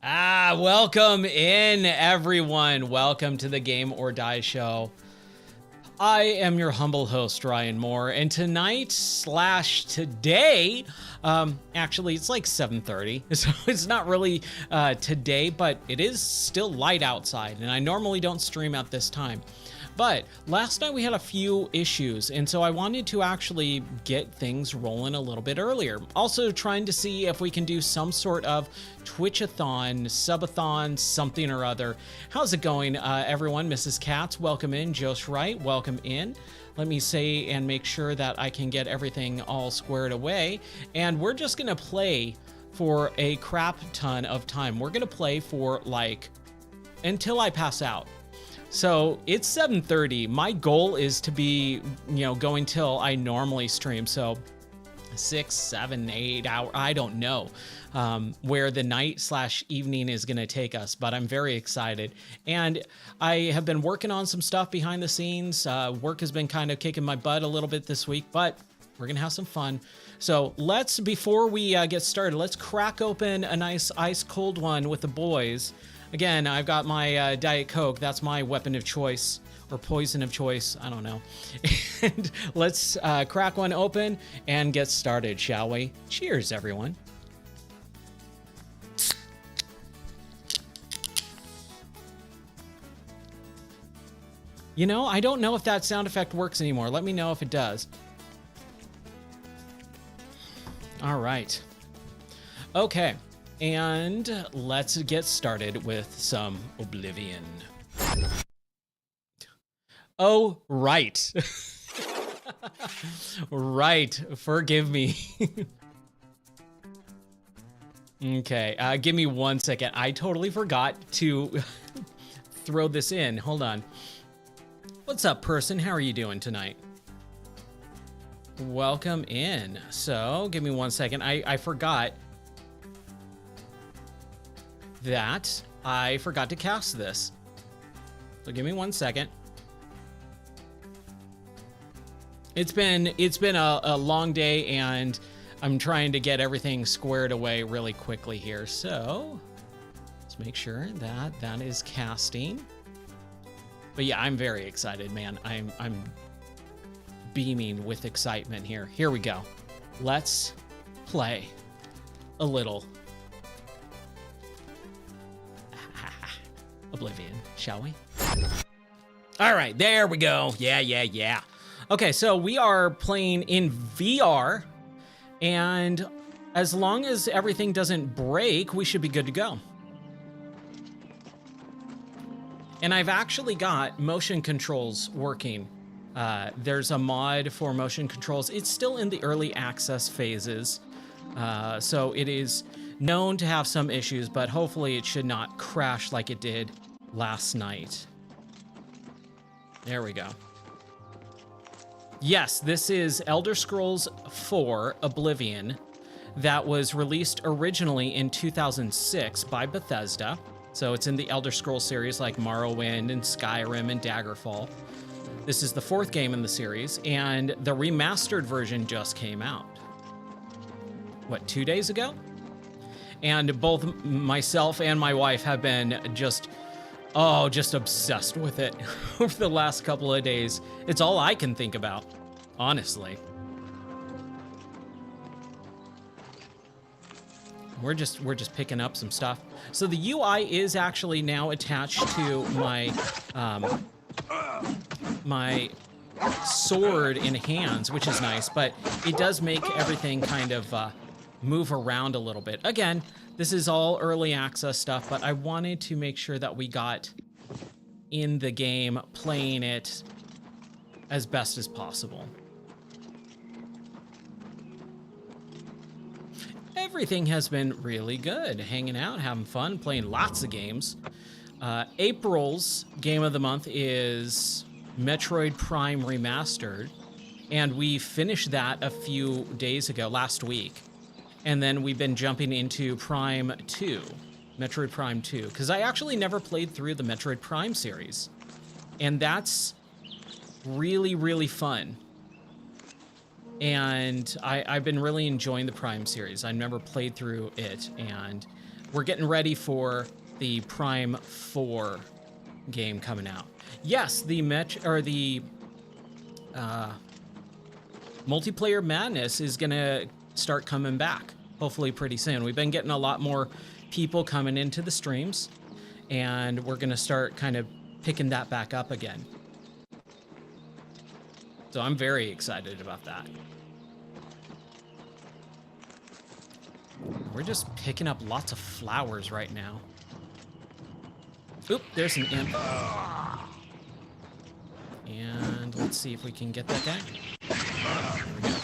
Welcome in, everyone. Welcome to the Game or Die Show. I am your humble host, Ryan Moore, and tonight / today, actually it's like 7:30, so it's not really today, but it is still light outside, and I normally don't stream at this time. But last night we had a few issues, and so I wanted to actually get things rolling a little bit earlier. Also trying to see if we can do some sort of Twitch-a-thon, Subathon, something or other. How's it going, everyone? Mrs. Katz, welcome in. Josh Wright, welcome in. Let me say and make sure that I can get everything all squared away. And we're just gonna play for a crap ton of time. We're gonna play for like until I pass out. So it's 7:30. My goal is to be, going till I normally stream. So 6, 7, 8 hours, I don't know where the night / evening is going to take us, but I'm very excited. And I have been working on some stuff behind the scenes. Work has been kind of kicking my butt a little bit this week, but we're going to have some fun. So before we get started, let's crack open a nice ice cold one with the boys. Again, I've got my Diet Coke. That's my weapon of choice, or poison of choice. I don't know. And let's crack one open and get started, shall we? Cheers, everyone. I don't know if that sound effect works anymore. Let me know if it does. All right. Okay. And let's get started with some Oblivion. Oh, right. Right. Forgive me. Okay, give me 1 second. I totally forgot to throw this in. Hold on. What's up, person? How are you doing tonight? Welcome in. So, give me 1 second. I forgot that I forgot to cast this. So give me 1 second. It's been a long day, and I'm trying to get everything squared away really quickly here. So let's make sure that that is casting. But yeah, I'm very excited, man. I'm beaming with excitement here. Here we go. Let's play a little Oblivion, shall we? All right, there we go. Yeah. Okay, so we are playing in VR, and as long as everything doesn't break, we should be good to go. And I've actually got motion controls working. There's a mod for motion controls. It's still in the early access phases, so it is known to have some issues, but hopefully it should not crash like it did last night. There we go. Yes, this is Elder Scrolls 4 Oblivion that was released originally in 2006 by Bethesda. So it's in the Elder Scrolls series like Morrowind and Skyrim and Daggerfall. This is the 4th game in the series, and the remastered version just came out. What, 2 days ago? And both myself and my wife have been just obsessed with it over the last couple of days. It's all I can think about, honestly. We're just picking up some stuff. So the UI is actually now attached to my my sword in hands, which is nice, but it does make everything kind of move around a little bit. Again, this is all early access stuff, but I wanted to make sure that we got in the game playing it as best as possible. Everything has been really good. Hanging out, having fun, playing lots of games. April's game of the month is Metroid Prime Remastered, and we finished that a few days ago, last week. And then we've been jumping into Prime 2, Metroid Prime 2, because I actually never played through the Metroid Prime series. And that's really, really fun. And I've been really enjoying the Prime series. I never played through it, and we're getting ready for the Prime 4 game coming out. Yes, the multiplayer madness is gonna start coming back, hopefully pretty soon. We've been getting a lot more people coming into the streams, and we're gonna start kind of picking that back up again. So I'm very excited about that. We're just picking up lots of flowers right now. Oop, there's an imp. And let's see if we can get that guy. There we go.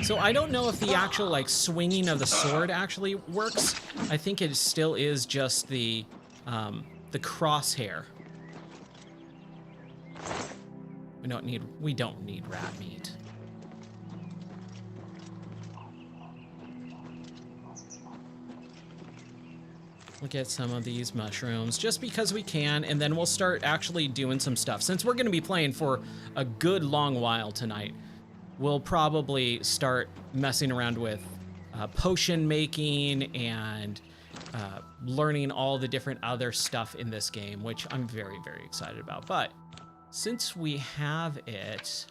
So I don't know if the actual like swinging of the sword actually works. I think it still is just the crosshair. We don't need rat meat. We'll get some of these mushrooms just because we can, and then we'll start actually doing some stuff. Since we're gonna be playing for a good long while tonight, we'll probably start messing around with potion making and learning all the different other stuff in this game, which I'm very, very excited about. But since we have it,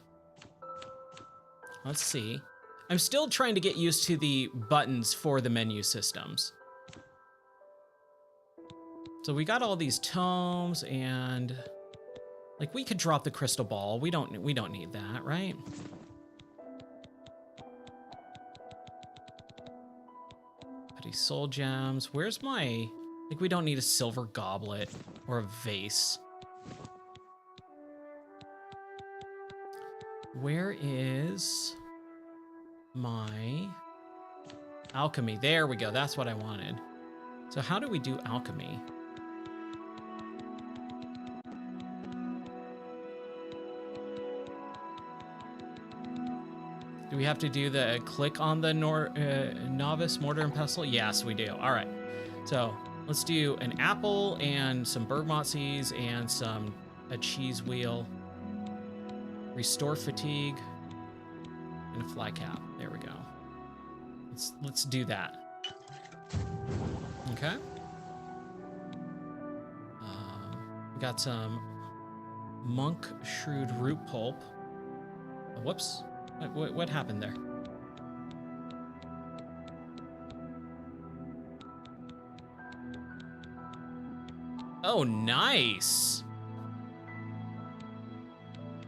let's see. I'm still trying to get used to the buttons for the menu systems. So we got all these tomes, and like we could drop the crystal ball. We don't need that, right? Petty soul gems. Where's my, like we don't need a silver goblet or a vase. Where is my alchemy? There we go. That's what I wanted. So how do we do alchemy? Do we have to do the click on the novice mortar and pestle? Yes, we do. All right. So let's do an apple and some bergamot seeds and a cheese wheel. Restore fatigue and a fly cap. There we go. Let's do that. Okay. We got some monk shrewd root pulp. Oh, whoops. What happened there? Oh, nice.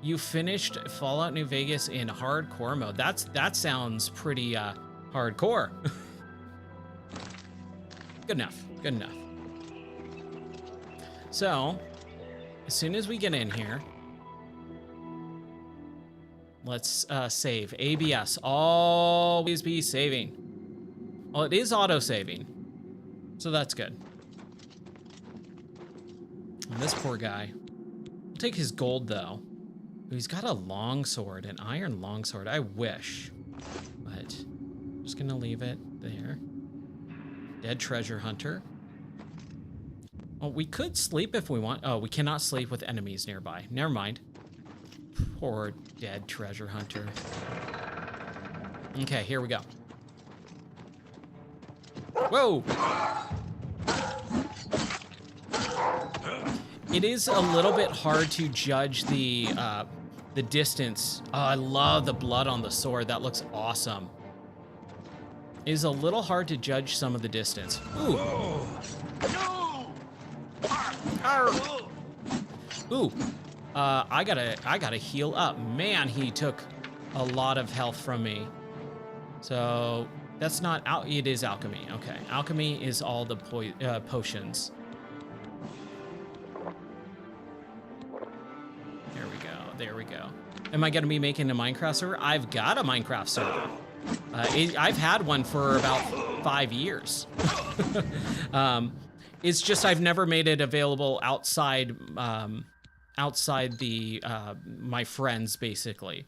You finished Fallout New Vegas in hardcore mode. That sounds pretty hardcore. Good enough. Good enough. So, as soon as we get in here, let's save. ABS, always be saving. Well, it is auto-saving, so that's good. And this poor guy. We'll take his gold, though. He's got a longsword, an iron longsword. I wish, but I'm just gonna leave it there. Dead treasure hunter. Oh, we could sleep if we want. Oh, we cannot sleep with enemies nearby. Never mind. Poor dead treasure hunter. Okay, here we go. Whoa! It is a little bit hard to judge the distance. Oh, I love the blood on the sword. That looks awesome. It is a little hard to judge some of the distance. Ooh. Ooh. I gotta heal up. Man, he took a lot of health from me. So that's not it is alchemy. Okay, alchemy is all the potions. There we go. Am I gonna be making a Minecraft server? I've got a Minecraft server. I've had one for about 5 years. It's just I've never made it available outside the my friends, basically.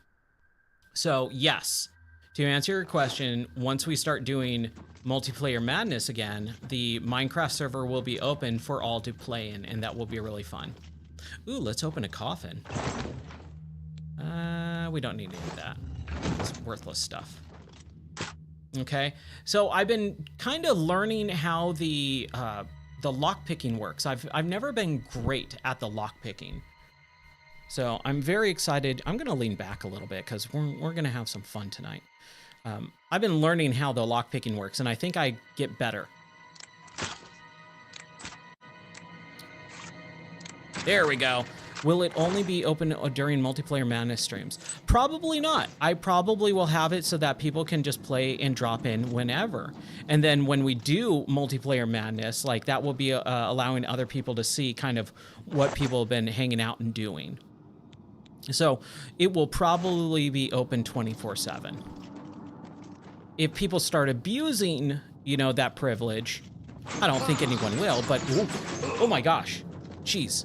So yes, to answer your question, once we start doing multiplayer madness again, the Minecraft server will be open for all to play in, and that will be really fun. Ooh, let's open a coffin. We don't need any of that. It's worthless stuff. Okay, so I've been kind of learning how the lock picking works. I've never been great at the lock picking, so I'm very excited. I'm gonna lean back a little bit because we're gonna have some fun tonight. I've been learning how the lock picking works, and I think I get better. There we go. Will it only be open during Multiplayer Madness streams? Probably not. I probably will have it so that people can just play and drop in whenever. And then when we do Multiplayer Madness, like that will be allowing other people to see kind of what people have been hanging out and doing. So it will probably be open 24/7. If people start abusing, you know, that privilege, I don't think anyone will, but oh my gosh, jeez.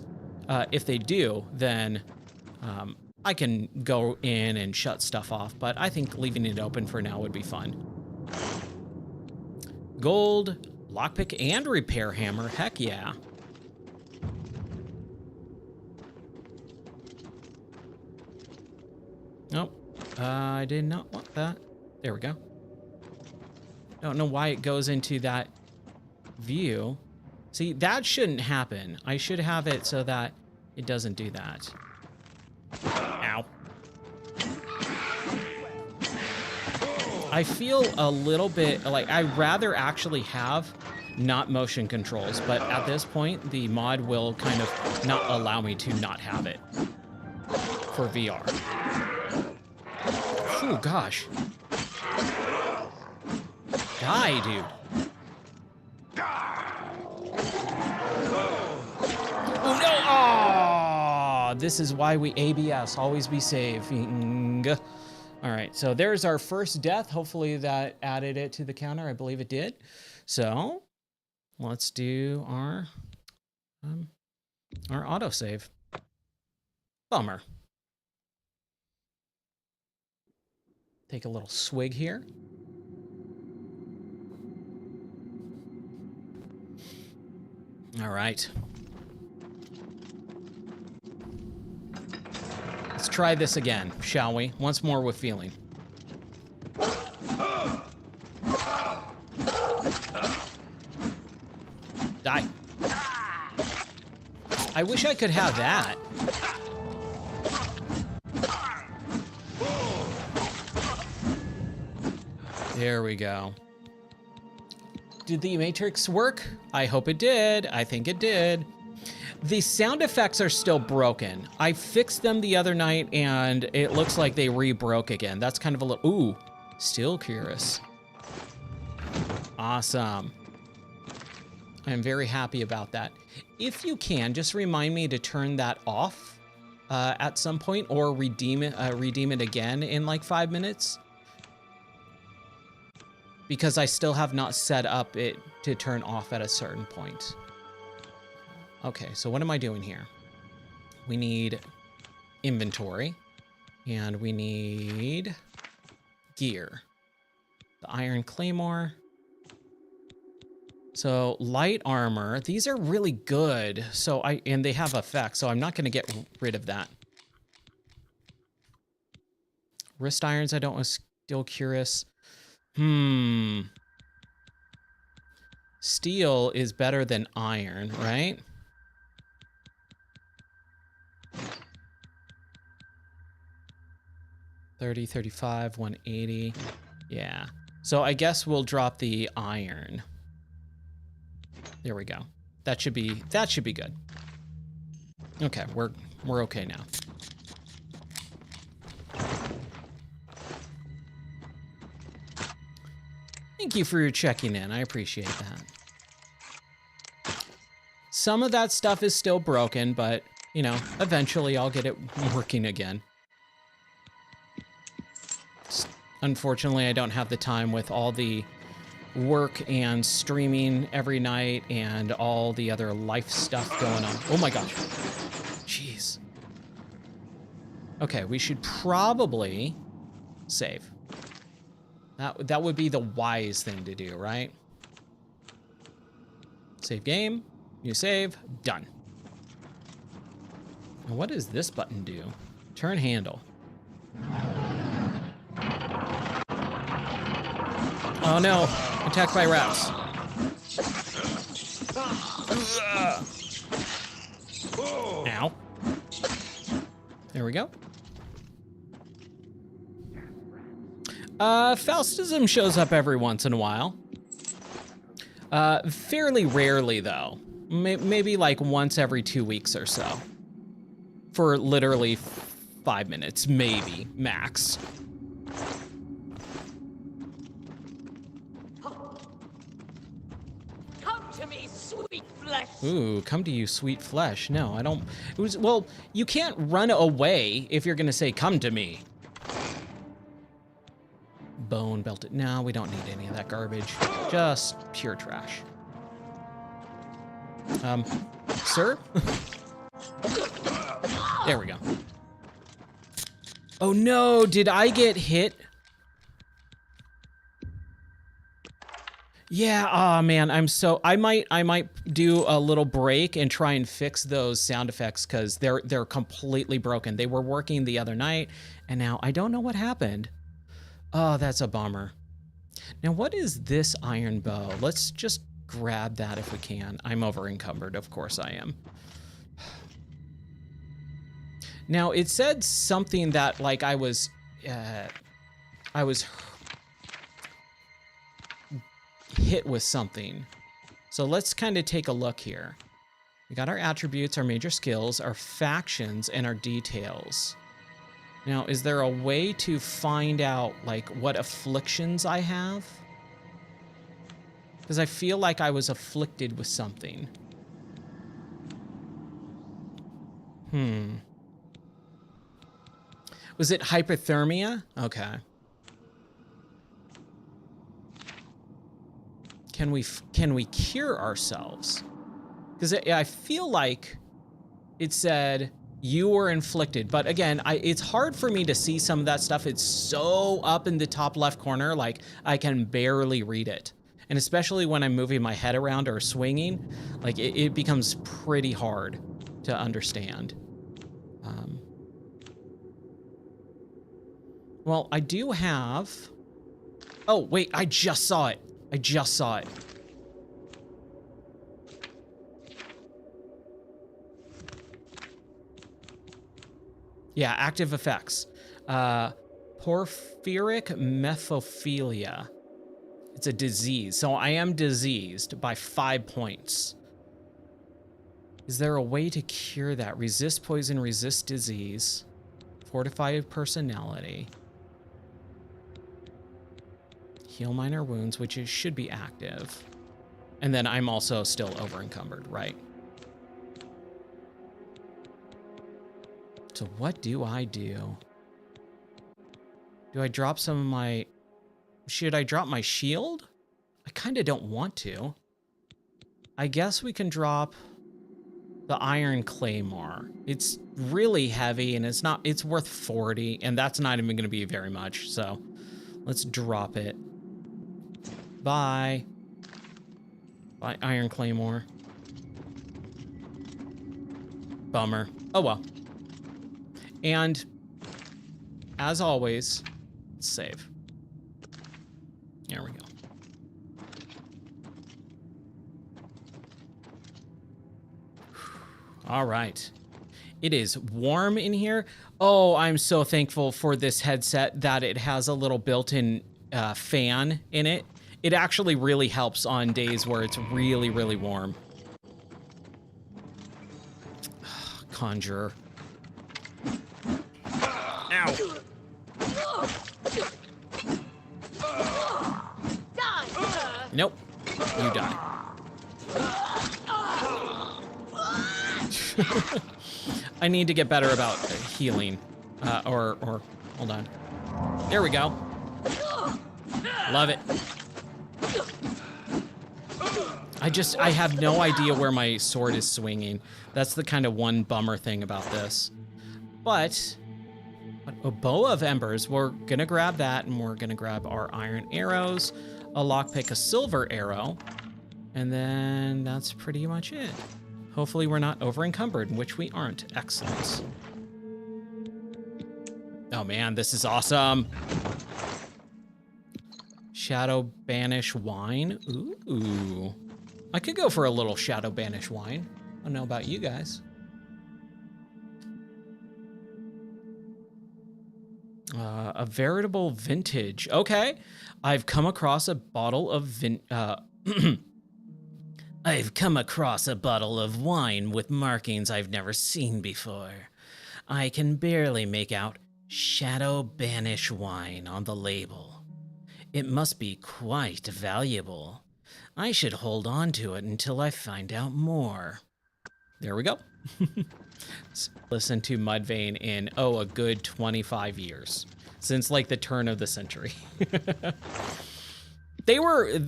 If they do, then I can go in and shut stuff off, but I think leaving it open for now would be fun. Gold, lockpick, and repair hammer. Heck yeah. Nope. I did not want that. There we go. Don't know why it goes into that view. See, that shouldn't happen. I should have it so that it doesn't do that. Ow. I feel a little bit like I'd rather actually have not motion controls, but at this point, the mod will kind of not allow me to not have it for VR. Oh, gosh. Die, dude. Oh, no! Oh, this is why we ABS. Always be safe. All right, so there's our first death. Hopefully that added it to the counter. I believe it did. So let's do our autosave. Bummer. Take a little swig here. All right. Let's try this again, shall we? Once more with feeling. Die. I wish I could have that. There we go. Did the Matrix work? I hope it did. I think it did. The sound effects are still broken. I fixed them the other night and it looks like they re-broke again. That's kind of a little, ooh, still curious. Awesome. I'm very happy about that. If you can, just remind me to turn that off at some point or redeem it again in like 5 minutes. Because I still have not set up it to turn off at a certain point. Okay, so what am I doing here? We need inventory, and we need gear. The iron claymore. So light armor, these are really good. So and they have effects, so I'm not gonna get rid of that. Wrist irons, I don't was still curious. Steel is better than iron, right? $30, $35, $180. Yeah. So I guess we'll drop the iron. There we go. That should be good. Okay, we're okay now. Thank you for checking in. I appreciate that. Some of that stuff is still broken, but, you know, eventually I'll get it working again. Unfortunately, I don't have the time with all the work and streaming every night and all the other life stuff going on. Oh my gosh. Jeez. Okay, we should probably save. That would be the wise thing to do, right? Save game, new save, done. Now what does this button do? Turn handle. Oh no, attacked by rats. Ow. There we go. Faustism shows up every once in a while. Fairly rarely though. Maybe like once every 2 weeks or so. For literally 5 minutes, maybe, max. Come to me, sweet flesh. Ooh, come to you, sweet flesh. No, I don't. It was, well, you can't run away if you're gonna say, come to me. Bone belted. No, we don't need any of that garbage. Just pure trash. Sir? There we go. Oh no, did I get hit? Yeah, oh man, I might do a little break and try and fix those sound effects because they're completely broken. They were working the other night and now I don't know what happened. Oh, that's a bummer. Now, what is this iron bow? Let's just grab that if we can. I'm over encumbered, of course I am. Now, it said something that like I was hit with something. So let's kind of take a look here. We got our attributes, our major skills, our factions, and our details. Now, is there a way to find out, like, what afflictions I have? Because I feel like I was afflicted with something. Was it hypothermia? Okay. Can we cure ourselves? Because I feel like it said you were inflicted, but again, it's hard for me to see some of that stuff. It's so up in the top left corner, like I can barely read it. And especially when I'm moving my head around or swinging, like it becomes pretty hard to understand. Well, I do have, oh wait, I just saw it. I just saw it. Yeah, active effects. Porphyric methophilia. It's a disease. So I am diseased by 5 points. Is there a way to cure that? Resist poison, resist disease. Fortify personality. Heal minor wounds, which should be active. And then I'm also still over encumbered, right? So what do? Do I drop some of my... Should I drop my shield? I kind of don't want to. I guess we can drop the iron claymore. It's really heavy and it's worth 40 and that's not even going to be very much. So let's drop it. Bye. Bye, iron claymore. Bummer. Oh well. And as always, let's save. There we go. All right. It is warm in here. Oh, I'm so thankful for this headset that it has a little built-in fan in it. It actually really helps on days where it's really, really warm. Conjurer. Ow. Nope. You die. I need to get better about healing. Or hold on. There we go. Love it. I have no idea where my sword is swinging. That's the kind of one bummer thing about this. But a bow of embers, we're gonna grab that and we're gonna grab our iron arrows, a lockpick, a silver arrow, and then that's pretty much it. Hopefully we're not over encumbered, which we aren't. Excellent. Oh man, this is awesome. Shadow Banish wine. Ooh. I could go for a little Shadow Banish wine. I don't know about you guys. A veritable vintage. Okay. I've come across a bottle of I've come across a bottle of wine with markings I've never seen before. I can barely make out Shadow Banish wine on the label. It must be quite valuable. I should hold on to it until I find out more. There we go. Listen to Mudvayne in, a good 25 years. Since like the turn of the century. They were,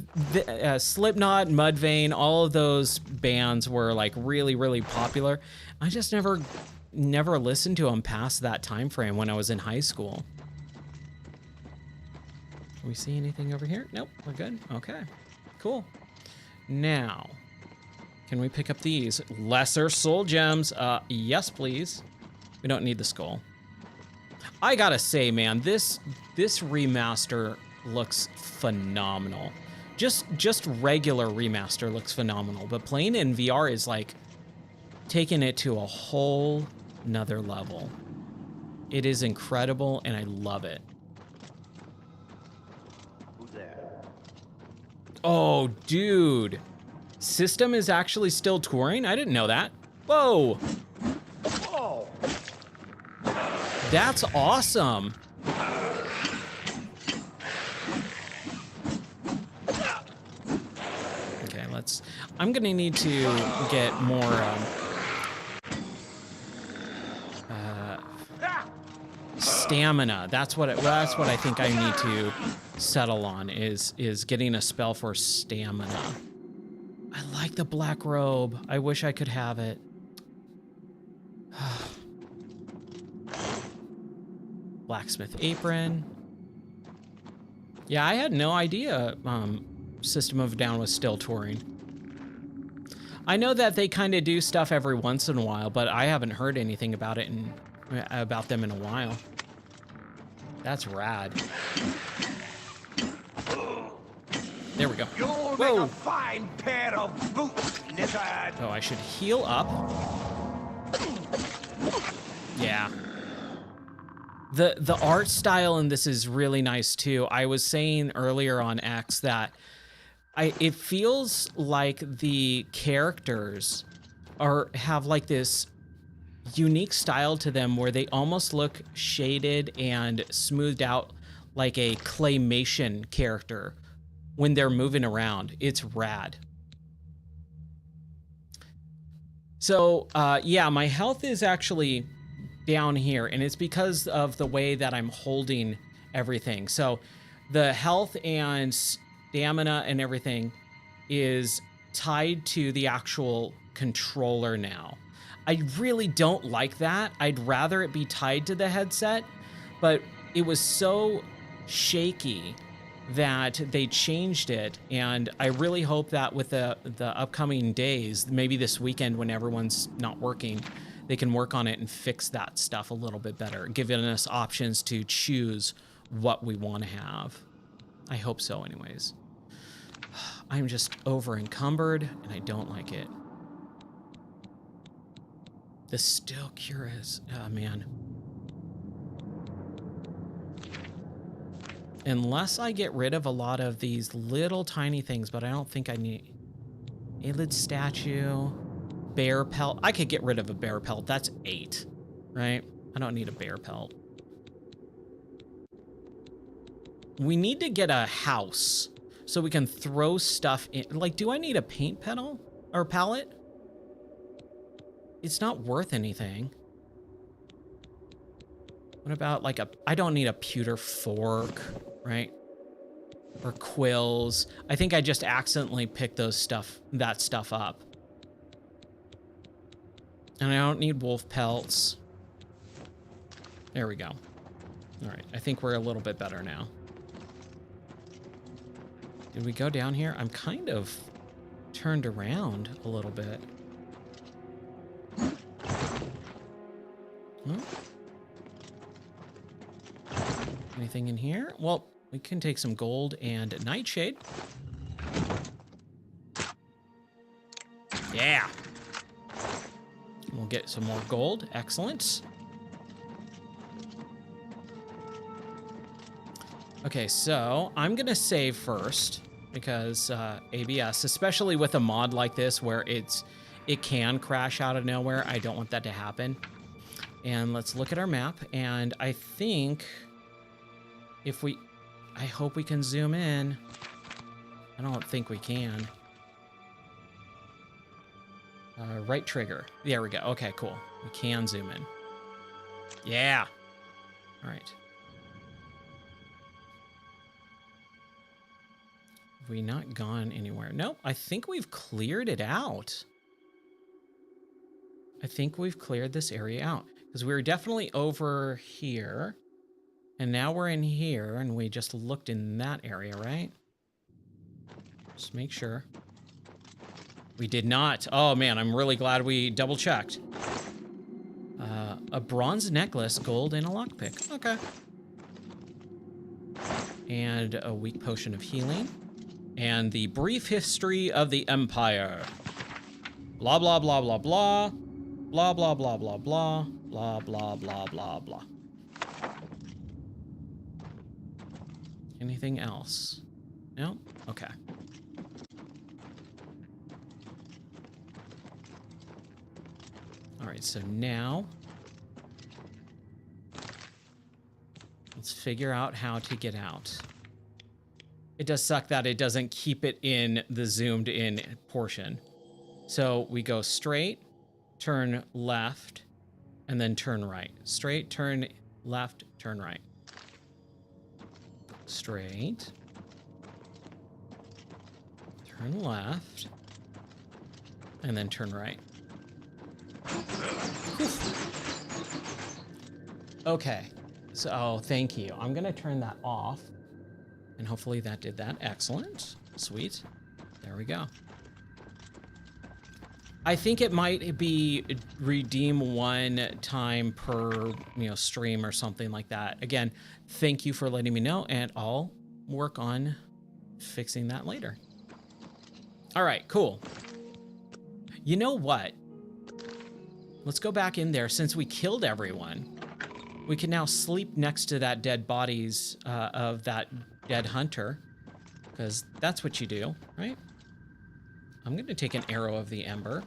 Slipknot, Mudvayne, all of those bands were like really, really popular. I just never listened to them past that time frame when I was in high school. Can we see anything over here? Nope, we're good. Okay, cool. Now, can we pick up these lesser soul gems? Yes, please. We don't need the skull. I gotta say, man, this remaster looks phenomenal. Just regular remaster looks phenomenal, but playing in VR is like taking it to a whole nother level. It is incredible, and I love it. Who's there? Oh, dude. System is actually still touring? I didn't know that. Whoa. Whoa! That's awesome. Okay, I'm gonna need to get more stamina. That's what I think I need to settle on is getting a spell for stamina. I like the black robe. I wish I could have it. Blacksmith apron. Yeah, I had no idea System of a Down was still touring. I know that they kind of do stuff every once in a while, but I haven't heard anything about them in a while. That's rad. There we go. You'll make a fine pair of boots, lizard. Oh, I should heal up. Yeah. The art style in this is really nice too. I was saying earlier on X that it feels like the characters have like this unique style to them where they almost look shaded and smoothed out like a claymation character when they're moving around. It's rad. So yeah, my health is actually down here, and it's because of the way that I'm holding everything. So the health and stamina and everything is tied to the actual controller now. I really don't like that. I'd rather it be tied to the headset, but it was so shaky that they changed it, and I really hope that with the upcoming days, maybe this weekend when everyone's not working, they can work on it and fix that stuff a little bit better, giving us options to choose what we want to have. I hope so anyways. I'm just over encumbered and I don't like it. This still curious. Oh man. Unless I get rid of a lot of these little tiny things, but I don't think I need. Eyelid statue. Bear pelt. I could get rid of a bear pelt. That's 8, right? I don't need a bear pelt. We need to get a house so we can throw stuff in. Like, do I need a paint pedal or palette? It's not worth anything. What about like I don't need a pewter fork, right? Or quills. I think I just accidentally picked that stuff up. And I don't need wolf pelts. There we go. All right, I think we're a little bit better now. Did we go down here? I'm kind of turned around a little bit. Anything in here? Well, we can take some gold and nightshade. Yeah. We'll get some more gold. Excellent. Okay, so I'm going to save first because ABS, especially with a mod like this where it can crash out of nowhere, I don't want that to happen. And let's look at our map. And I think I hope we can zoom in. I don't think we can. Right trigger. There we go. Okay, cool. We can zoom in. Yeah. All right. Have we not gone anywhere? Nope. I think we've cleared it out. I think we've cleared this area out because we were definitely over here. And now we're in here and we just looked in that area, right? Just make sure. We did not. Oh man, I'm really glad we double checked. A bronze necklace, gold, and a lockpick. Okay. And a weak potion of healing. And the brief history of the Empire. Blah, blah, blah, blah, blah. Blah, blah, blah, blah, blah. Blah, blah, blah, blah, blah. Anything else? No? Okay. All right, so now let's figure out how to get out. It does suck that it doesn't keep it in the zoomed in portion. So we go straight, turn left, and then turn right. Straight, turn left, turn right. Straight. Turn left. And then turn right. Okay. So, oh, thank you. I'm going to turn that off. And hopefully that did that. Excellent. Sweet. There we go. I think it might be redeem one time per, stream or something like that. Again, thank you for letting me know, and I'll work on fixing that later. All right, cool. You know what? Let's go back in there. Since we killed everyone, we can now sleep next to that dead bodies of that dead hunter, because that's what you do, right? I'm going to take an arrow of the ember.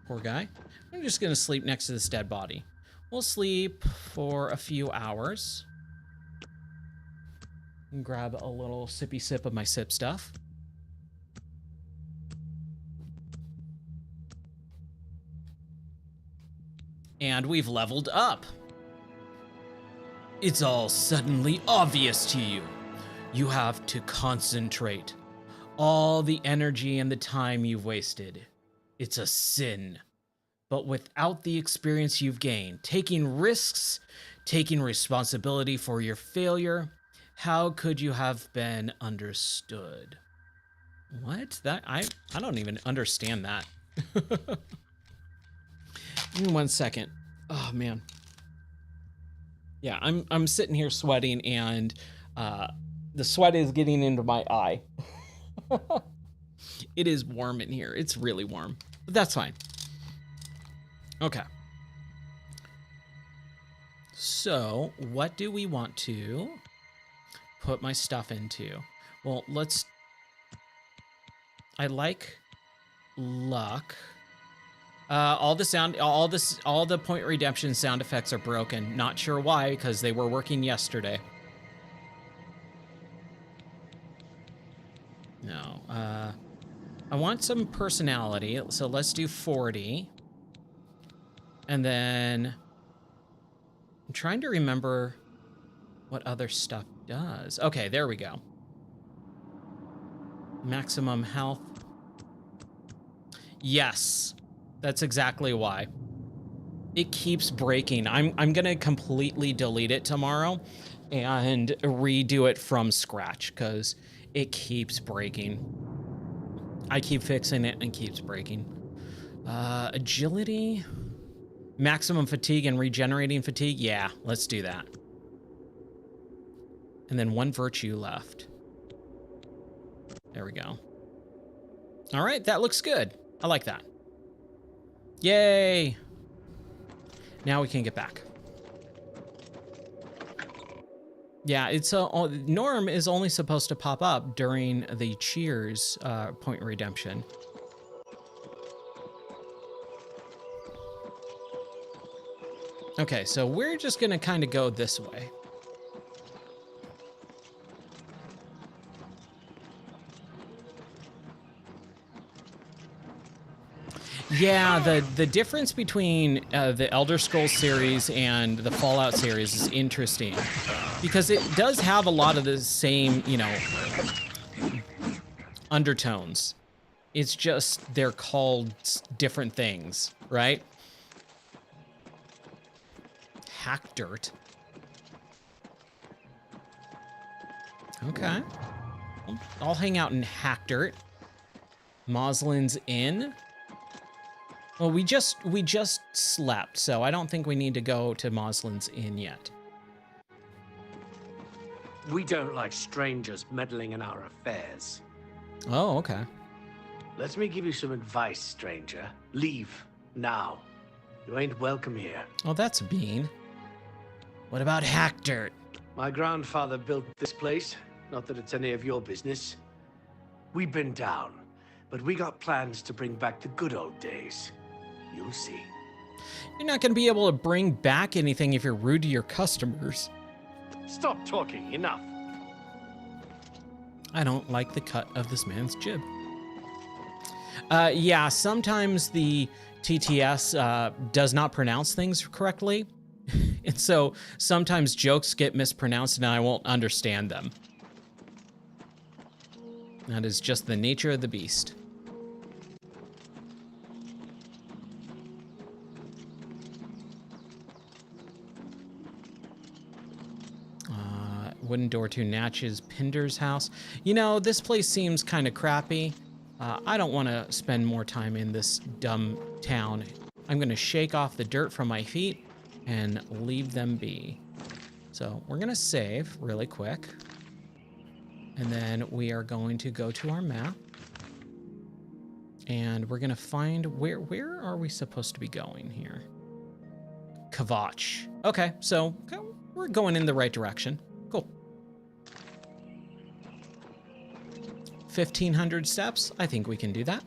Poor guy. I'm just going to sleep next to this dead body. We'll sleep for a few hours. And grab a little sippy sip of my sip stuff. And we've leveled up. It's all suddenly obvious to you. You have to concentrate. All the energy and the time you've wasted. It's a sin. But without the experience you've gained, taking risks, taking responsibility for your failure, how could you have been understood? What? I don't even understand that. Give me 1 second. Oh man. Yeah, I'm sitting here sweating and the sweat is getting into my eye. It is warm in here. It's really warm, but that's fine. Okay. So what do we want to put my stuff into? Well, I like luck. All the point redemption sound effects are broken. Not sure why, because they were working yesterday. No, I want some personality, so let's do 40. And then I'm trying to remember what other stuff does. Okay, there we go. Maximum health. Yes. That's exactly why. It keeps breaking. I'm gonna completely delete it tomorrow and redo it from scratch because it keeps breaking. I keep fixing it and it keeps breaking. Agility, maximum fatigue and regenerating fatigue. Yeah, let's do that. And then 1 virtue left. There we go. All right, that looks good. I like that. Yay! Now we can get back. Yeah, it's Norm is only supposed to pop up during the Cheers point redemption. Okay, so we're just gonna kind of go this way. Yeah, the difference between the Elder Scrolls series and the Fallout series is interesting because it does have a lot of the same, you know, undertones. It's just they're called different things, right? Hack dirt. Okay. I'll hang out in Hack Dirt. Moslin's Inn. Well, we just slept, so I don't think we need to go to Moslin's Inn yet. We don't like strangers meddling in our affairs. Oh, okay. Let me give you some advice, stranger. Leave now. You ain't welcome here. Oh, that's mean. What about Hack Dirt? My grandfather built this place. Not that it's any of your business. We've been down, but we got plans to bring back the good old days. You'll see. You're not going to be able to bring back anything if you're rude to your customers. Stop talking. Enough. I don't like the cut of this man's jib. Yeah, sometimes the TTS does not pronounce things correctly. And so sometimes jokes get mispronounced and I won't understand them. That is just the nature of the beast. Wooden door to Natch's Pinder's house. You know, this place seems kind of crappy. I don't want to spend more time in this dumb town. I'm going to shake off the dirt from my feet and leave them be. So we're going to save really quick. And then we are going to go to our map. And we're going to find where are we supposed to be going here? Kvatch. Okay, so we're going in the right direction. Cool. 1,500 steps. I think we can do that.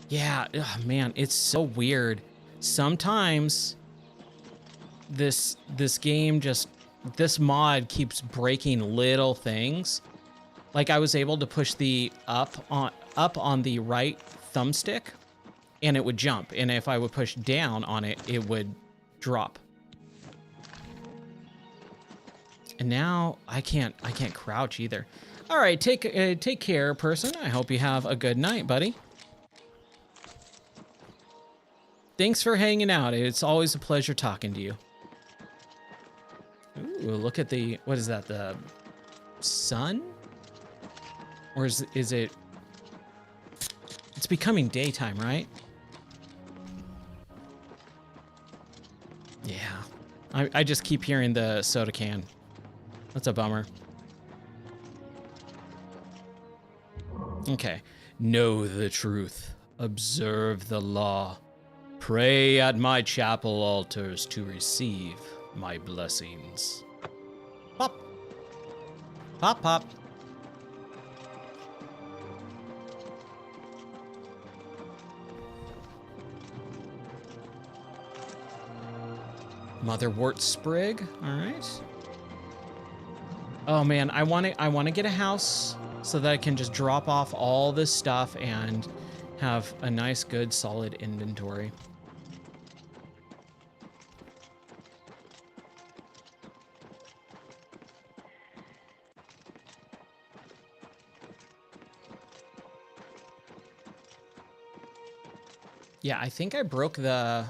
Yeah, oh man, it's so weird. Sometimes this game just, this mod keeps breaking little things. Like I was able to push the up on the right thumbstick and it would jump. And if I would push down on it, it would drop. And now I can't crouch either. All right, take care, person. I hope you have a good night, buddy. Thanks for hanging out. It's always a pleasure talking to you. Ooh, look at the, what is that? The sun? Or is it? It's becoming daytime, right? Yeah. I just keep hearing the soda can. That's a bummer. Okay. Know the truth. Observe the law. Pray at my chapel altars to receive my blessings. Pop. Pop, pop. Motherwort sprig. All right. Oh man, I want to get a house so that I can just drop off all this stuff and have a nice, good, solid inventory. Yeah, I think I broke the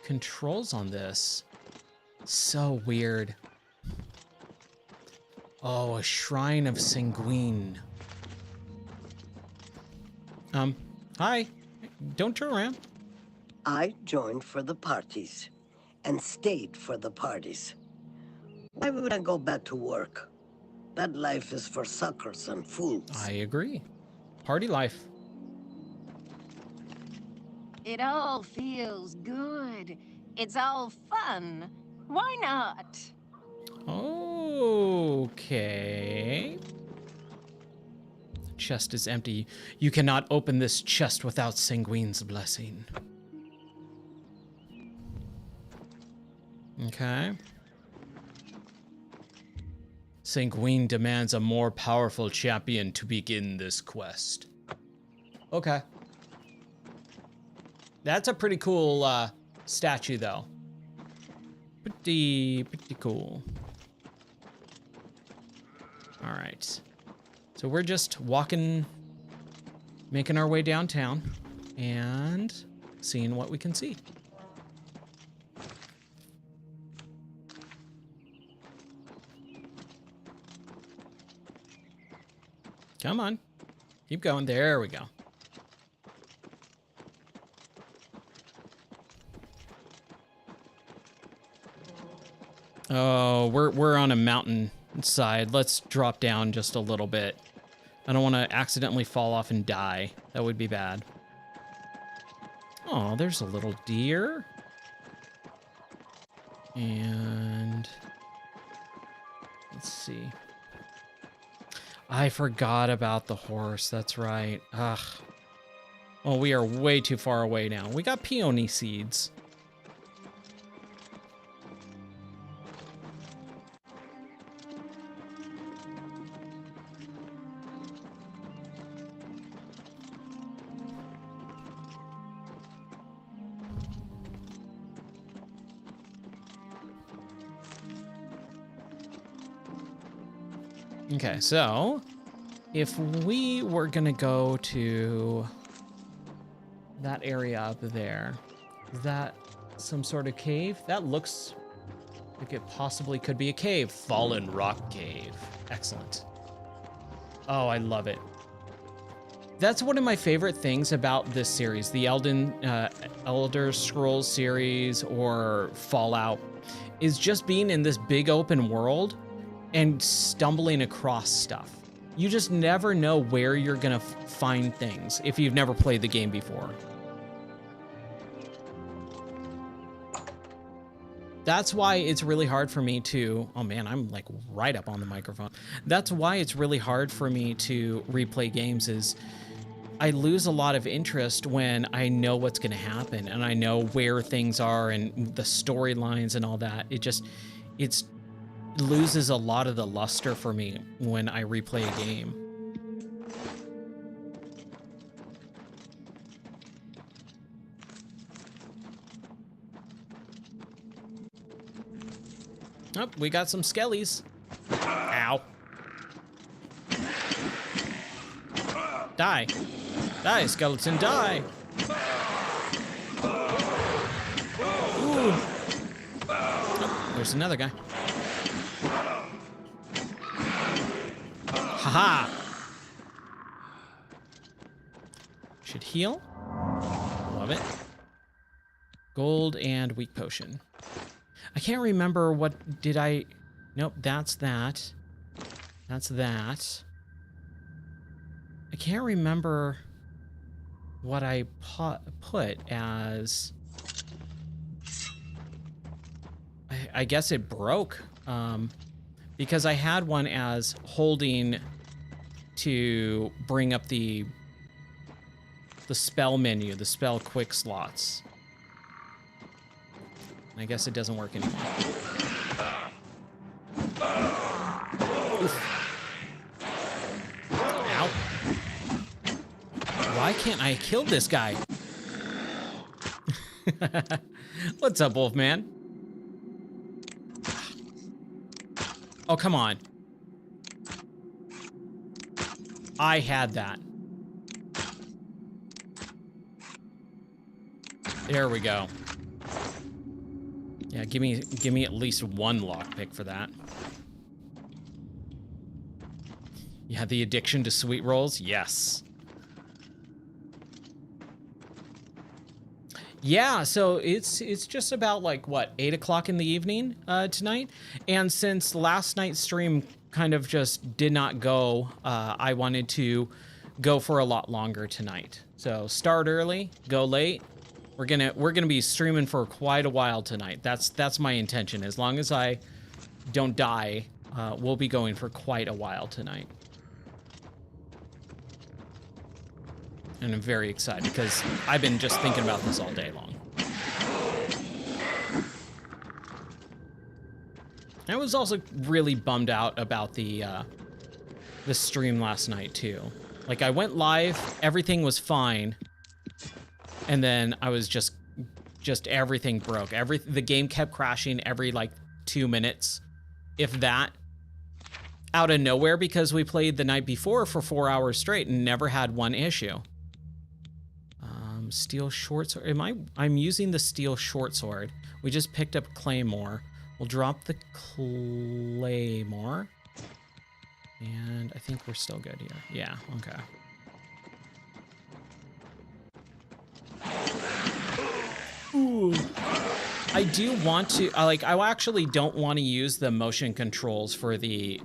controls on this. So weird. Oh, a shrine of Sanguine. Hi. Don't turn around. I joined for the parties and stayed for the parties. Why would I go back to work? That life is for suckers and fools. I agree. Party life. It all feels good. It's all fun. Why not? Okay. The chest is empty. You cannot open this chest without Sanguine's blessing. Okay. Sanguine demands a more powerful champion to begin this quest. Okay. That's a pretty cool statue, though. Pretty cool. All right. So we're just walking, making our way downtown and seeing what we can see. Come on. Keep going. There we go. Oh, we're on a mountain side. Let's drop down just a little bit. I don't want to accidentally fall off and die. That would be bad. Oh, there's a little deer. And let's see. I forgot about the horse. That's right. Ugh. Oh, we are way too far away now. We got peony seeds. Okay, so if we were gonna go to that area up there, is that some sort of cave? That looks like it possibly could be a cave. Fallen Rock Cave. Excellent. Oh, I love it. That's one of my favorite things about this series, the Elder Scrolls series or Fallout, is just being in this big open world and stumbling across stuff. You just never know where you're gonna find things if you've never played the game before. That's why it's really hard for me to, oh man, I'm like right up on the microphone. That's why it's really hard for me to replay games is I lose a lot of interest when I know what's gonna happen and I know where things are and the storylines and all that. It loses a lot of the luster for me when I replay a game. Oh, we got some skellies. Ow. Die. Die, skeleton, die. Ooh. Oh, there's another guy. Haha! Should heal. Love it. Gold and weak potion. I can't remember what did I... Nope, that's that. That's that. I can't remember what I put as... I guess it broke. Because I had one as holding to bring up the spell menu, the spell quick slots. I guess it doesn't work anymore. Oof. Ow. Why can't I kill this guy? What's up, Wolfman? Oh, come on. I had that. There we go. Yeah, give me at least one lockpick for that. Yeah, the addiction to sweet rolls? Yes. Yeah, so it's just about like what, 8 o'clock in the evening tonight, and since last night's stream kind of just did not go, I wanted to go for a lot longer tonight. So start early, go late. We're gonna be streaming for quite a while tonight. That's my intention. As long as I don't die, we'll be going for quite a while tonight. And I'm very excited because I've been just thinking about this all day long. I was also really bummed out about the stream last night too. Like I went live, everything was fine, and then I was just everything broke. The game kept crashing every like 2 minutes, if that. Out of nowhere, because we played the night before for 4 hours straight and never had one issue. Steel short sword. I'm using the steel short sword. We just picked up claymore. We'll drop the claymore. And I think we're still good here. Yeah, okay. Ooh. I do want to, I actually don't want to use the motion controls for the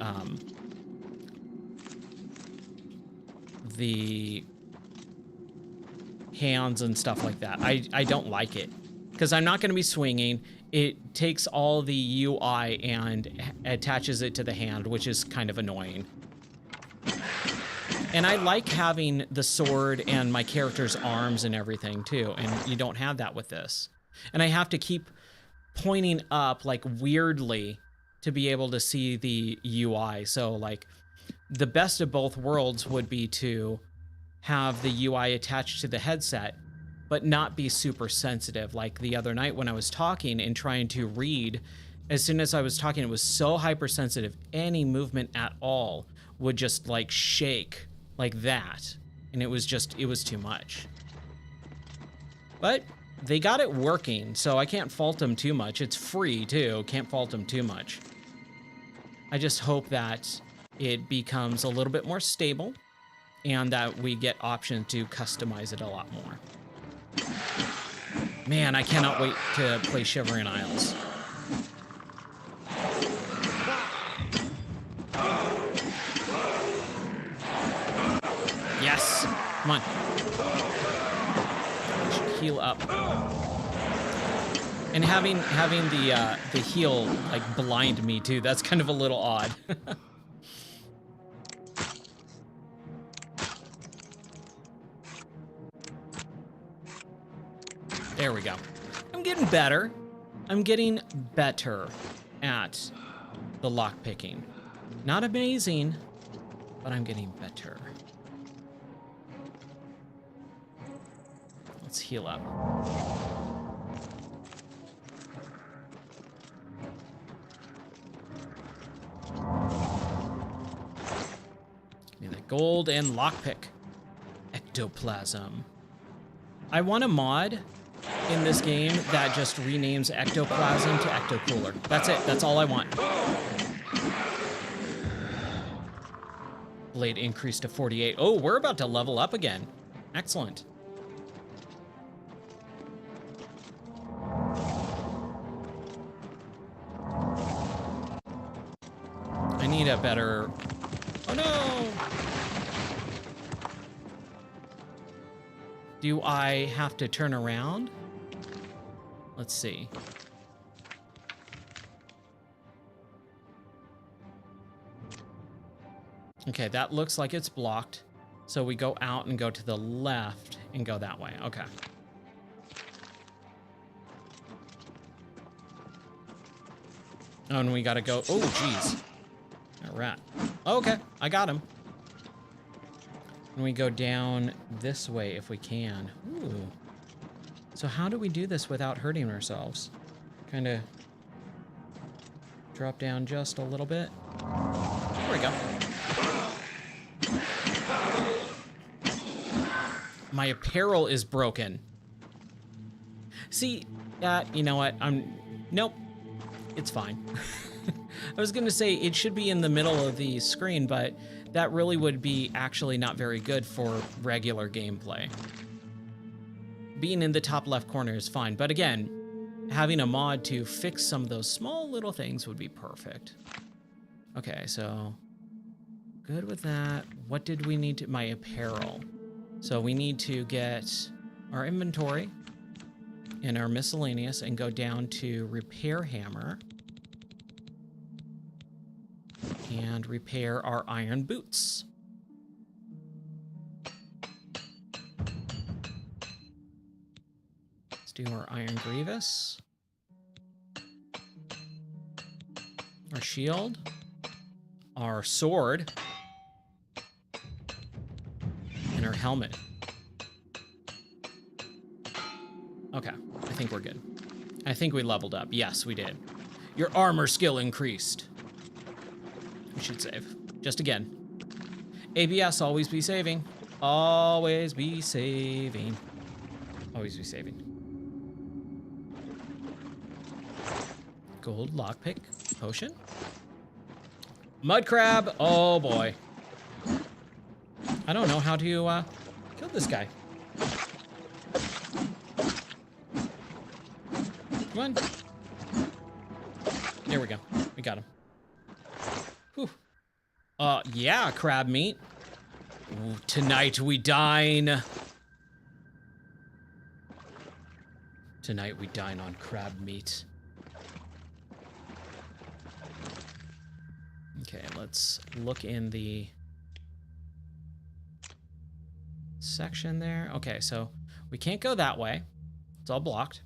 hands and stuff like that. I don't like it because I'm not going to be swinging. It takes all the UI and attaches it to the hand, which is kind of annoying. And I like having the sword and my character's arms and everything too, and you don't have that with this. And I have to keep pointing up like weirdly to be able to see the UI. So like the best of both worlds would be to have the UI attached to the headset, but not be super sensitive. Like the other night when I was talking and trying to read, as soon as I was talking, it was so hypersensitive. Any movement at all would just like shake like that. And it was too much. But they got it working, so I can't fault them too much. It's free too, can't fault them too much. I just hope that it becomes a little bit more stable and that we get option to customize it a lot more. Man, I cannot wait to play Shivering Isles. Yes, come on. I should heal up. And having the heal like blind me too, that's kind of a little odd. There we go. I'm getting better. I'm getting better at the lockpicking. Not amazing, but I'm getting better. Let's heal up. Give me that gold and lockpick. Ectoplasm. I want a mod in this game that just renames ectoplasm to ectocooler. That's it. That's all I want. Blade increased to 48. Oh, we're about to level up again. Excellent. I need a better... Oh no! Do I have to turn around? Let's see. Okay, that looks like it's blocked. So we go out and go to the left and go that way. Okay. Oh, and we gotta go. Oh, geez. A rat. Okay, I got him. And we go down this way if we can. Ooh. So how do we do this without hurting ourselves? Kind of drop down just a little bit. There we go. My apparel is broken. See, you know what? Nope. It's fine. I was gonna say it should be in the middle of the screen, but that really would be actually not very good for regular gameplay. Being in the top left corner is fine, but again, having a mod to fix some of those small little things would be perfect. Okay, so good with that. What did we need to, my apparel. So we need to get our inventory and our miscellaneous and go down to repair hammer and repair our iron boots. Let's do our iron grievous, our shield, our sword, and our helmet. Okay, I think we're good. I think we leveled up. Yes, we did. Your armor skill increased. We should save. Just again. ABS, always be saving. Always be saving. Always be saving. Gold lockpick potion. Mud crab. Oh boy. I don't know how to kill this guy. Come on. There we go. We got him. Whew. Yeah, crab meat. Ooh, tonight we dine. Tonight we dine on crab meat. Okay, let's look in the section there. Okay, so we can't go that way. It's all blocked.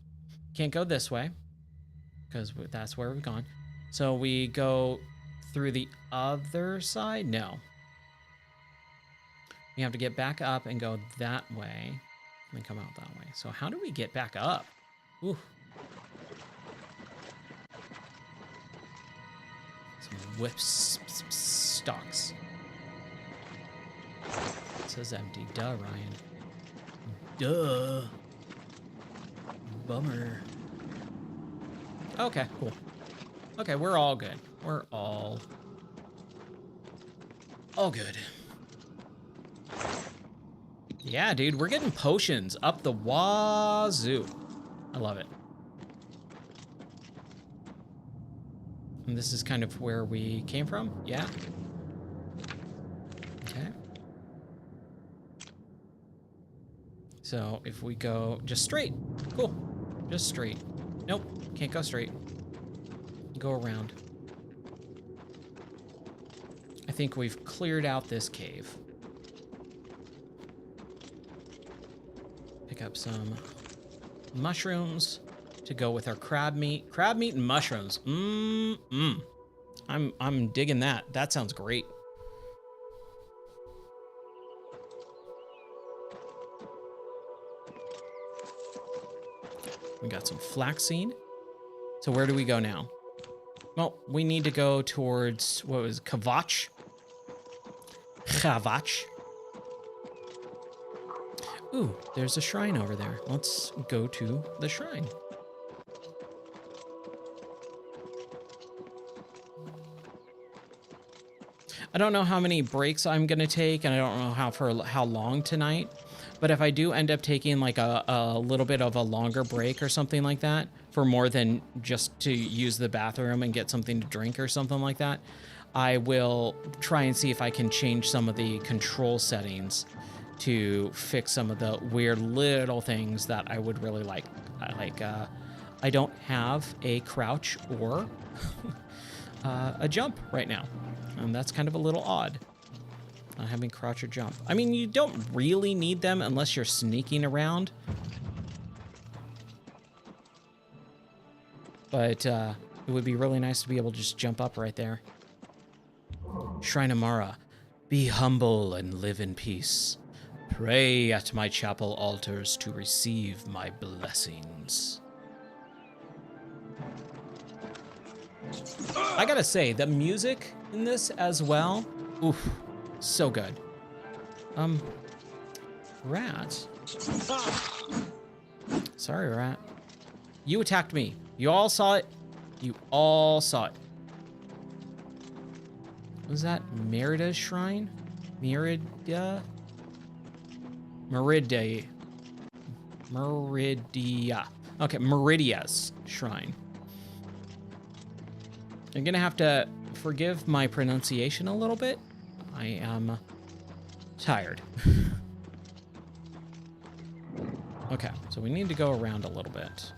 Can't go this way because that's where we've gone. So we go through the other side? No. We have to get back up and go that way and then come out that way. So how do we get back up? Ooh. Some whips, stocks. It says empty. Duh, Ryan. Duh. Bummer. Okay, cool. Okay, we're all good. We're all good. Yeah, dude, we're getting potions up the wazoo. I love it. And this is kind of where we came from? Yeah. Okay. So if we go just straight, cool. Just straight. Nope, can't go straight. Go around. I think we've cleared out this cave. Pick up some mushrooms to go with our crab meat. Crab meat and mushrooms. I'm digging that. That sounds great. We got some flaxseed. So where do we go now? Well, we need to go towards, what was it, Kavach? Kavach. Ooh, there's a shrine over there. Let's go to the shrine. I don't know how many breaks I'm gonna take, and I don't know how long tonight. But if I do end up taking like a little bit of a longer break or something like that, for more than just to use the bathroom and get something to drink or something like that, I will try and see if I can change some of the control settings to fix some of the weird little things that I would really like. I don't have a crouch or a jump right now, and that's kind of a little odd. Not having crouch or jump. I mean, you don't really need them unless you're sneaking around. But it would be really nice to be able to just jump up right there. Shrine of Mara, be humble and live in peace. Pray at my chapel altars to receive my blessings. I gotta say, the music in this as well, oof, so good. Rat. Sorry, rat. You attacked me. You all saw it. You all saw it. Was that Merida's shrine? Meridia? Meridia. Okay, Meridia's shrine. I'm gonna have to forgive my pronunciation a little bit. I am tired. Okay, so we need to go around a little bit.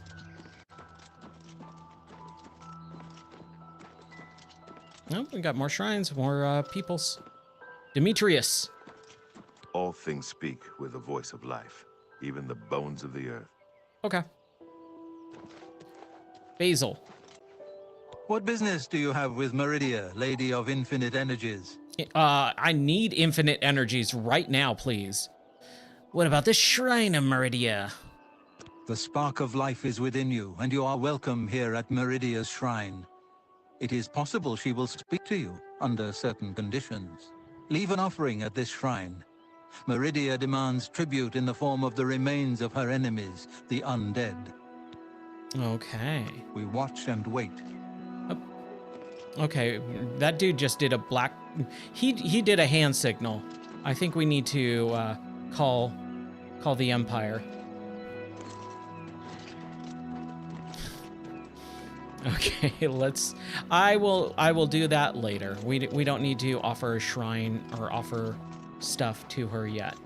Oh, we got more shrines, more peoples. Demetrius. All things speak with the voice of life, even the bones of the earth. Okay. Basil. What business do you have with Meridia, Lady of Infinite Energies? I need infinite energies right now, please. What about the Shrine of Meridia? The spark of life is within you, and you are welcome here at Meridia's shrine. It is possible she will speak to you under certain conditions. Leave an offering at this shrine. Meridia demands tribute in the form of the remains of her enemies, the undead. Okay. We watch and wait. Okay, that dude just did a black... He did a hand signal. I think we need to call the Empire. Okay, let's... I will do that later. We don't need to offer a shrine or offer stuff to her yet.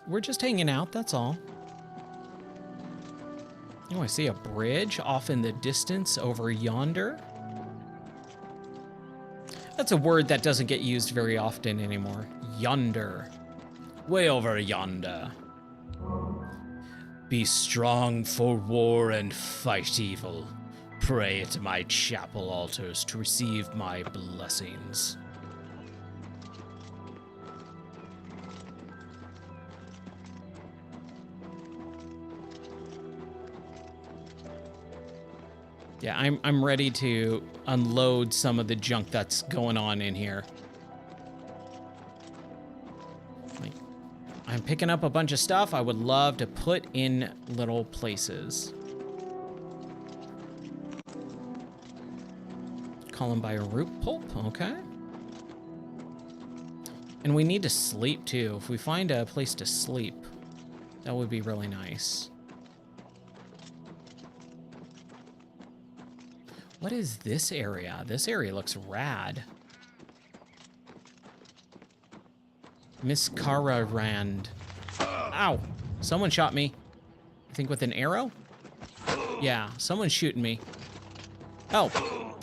We're just hanging out, that's all. Oh, I see a bridge off in the distance over yonder. That's a word that doesn't get used very often anymore. Yonder. Way over yonder. Be strong for war and fight evil. Pray at my chapel altars to receive my blessings. Yeah, I'm ready to unload some of the junk that's going on in here. Like, I'm picking up a bunch of stuff I would love to put in little places. Columbine root pulp, okay. And we need to sleep too. If we find a place to sleep, that would be really nice. What is this area? This area looks rad. Miss Kara Rand. Ow! Someone shot me. I think with an arrow? Yeah, someone's shooting me. Oh.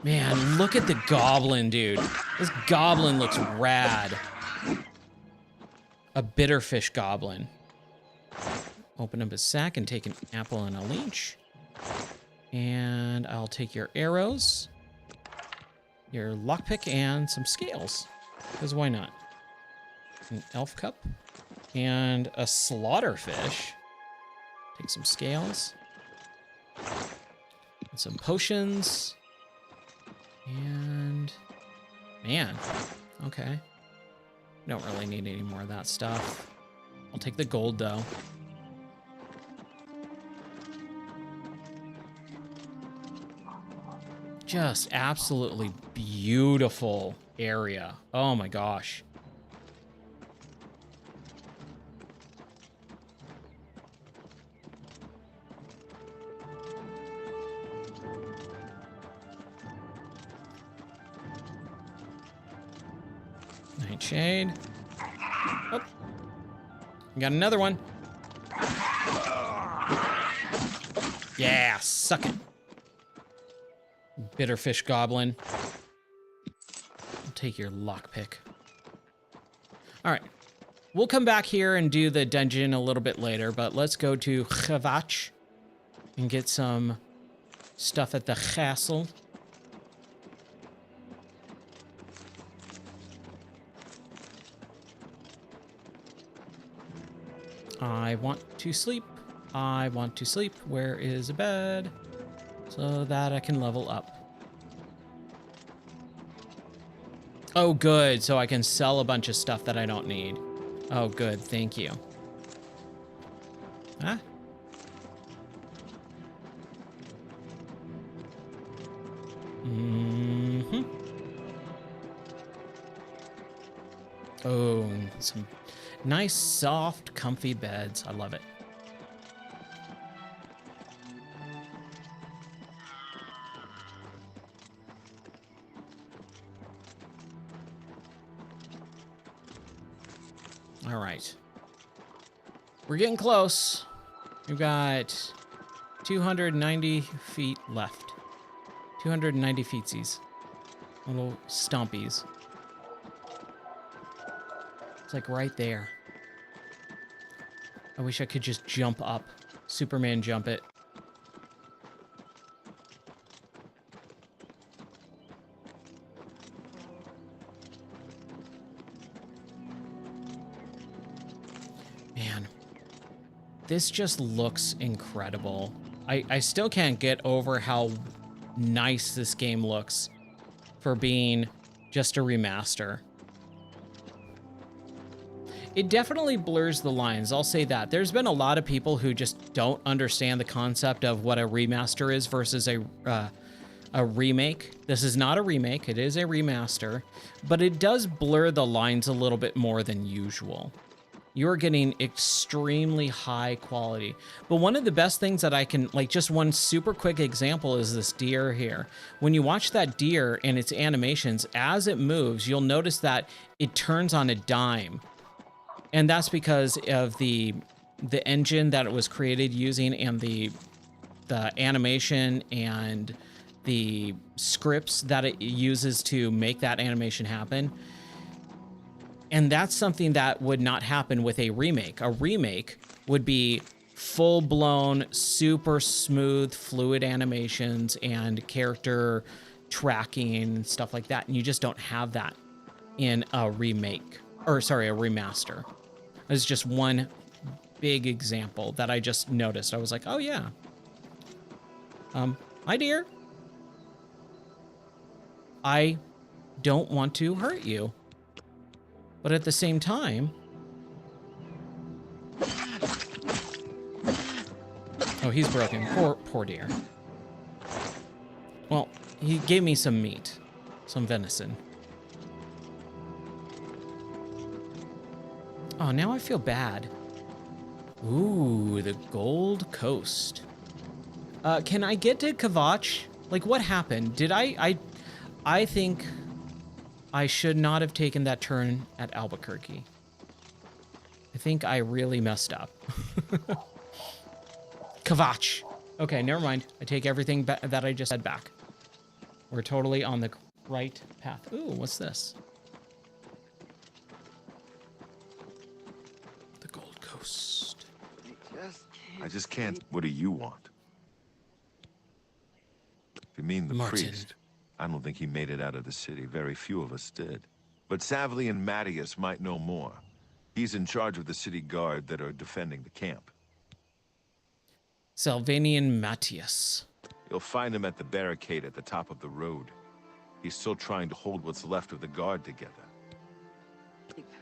Man, look at the goblin, dude. This goblin looks rad. A bitterfish goblin. Open up his sack and take an apple and a leech. And I'll take your arrows, your lockpick, and some scales. Because why not? An elf cup and a slaughterfish. Take some scales. And some potions. And man, okay. Don't really need any more of that stuff. I'll take the gold though. Just absolutely beautiful area. Oh my gosh. Nightshade. Oh. Got another one. Yeah, suck it. Bitterfish goblin. I'll take your lockpick. All right. We'll come back here and do the dungeon a little bit later, but let's go to Chavach and get some stuff at the castle. I want to sleep. I want to sleep. Where is a bed? So that I can level up. Oh, good. So I can sell a bunch of stuff that I don't need. Oh, good. Thank you. Huh? Oh, some nice, soft, comfy beds. I love it. All right. We're getting close. We've got 290 feet left. 290 feetsies. Little stompies. It's like right there. I wish I could just jump up. Superman jump it. Man, this just looks incredible. I still can't get over how nice this game looks for being just a remaster. It definitely blurs the lines, I'll say that. There's been a lot of people who just don't understand the concept of what a remaster is versus a remake. This is not a remake, it is a remaster, but it does blur the lines a little bit more than usual. You're getting extremely high quality. But one of the best things that I can, like just one super quick example is this deer here. When you watch that deer and its animations, as it moves, you'll notice that it turns on a dime. And that's because of the engine that it was created using and the animation and the scripts that it uses to make that animation happen. And that's something that would not happen with a remake. A remake would be full-blown, super smooth, fluid animations and character tracking and stuff like that. And you just don't have that in a remake, or sorry, a remaster. It's just one big example that I just noticed. I was like, oh yeah. Hi dear. I don't want to hurt you. But at the same time... Oh, he's broken. Poor dear. Well, he gave me some meat. Some venison. Oh, now I feel bad. Ooh, the Gold Coast. Can I get to Kavach? Like, what happened? Did I think... I should not have taken that turn at Albuquerque. I think I really messed up. Kavach. Okay, never mind. I take everything that I just said back. We're totally on the right path. Ooh, what's this? The Gold Coast. I just can't. What do you want? If you mean the Martin. priest, I don't think he made it out of the city. Very few of us did. But Savli and Mattias might know more. He's in charge of the city guard that are defending the camp. Salvanian Matthias. You'll find him at the barricade at the top of the road. He's still trying to hold what's left of the guard together.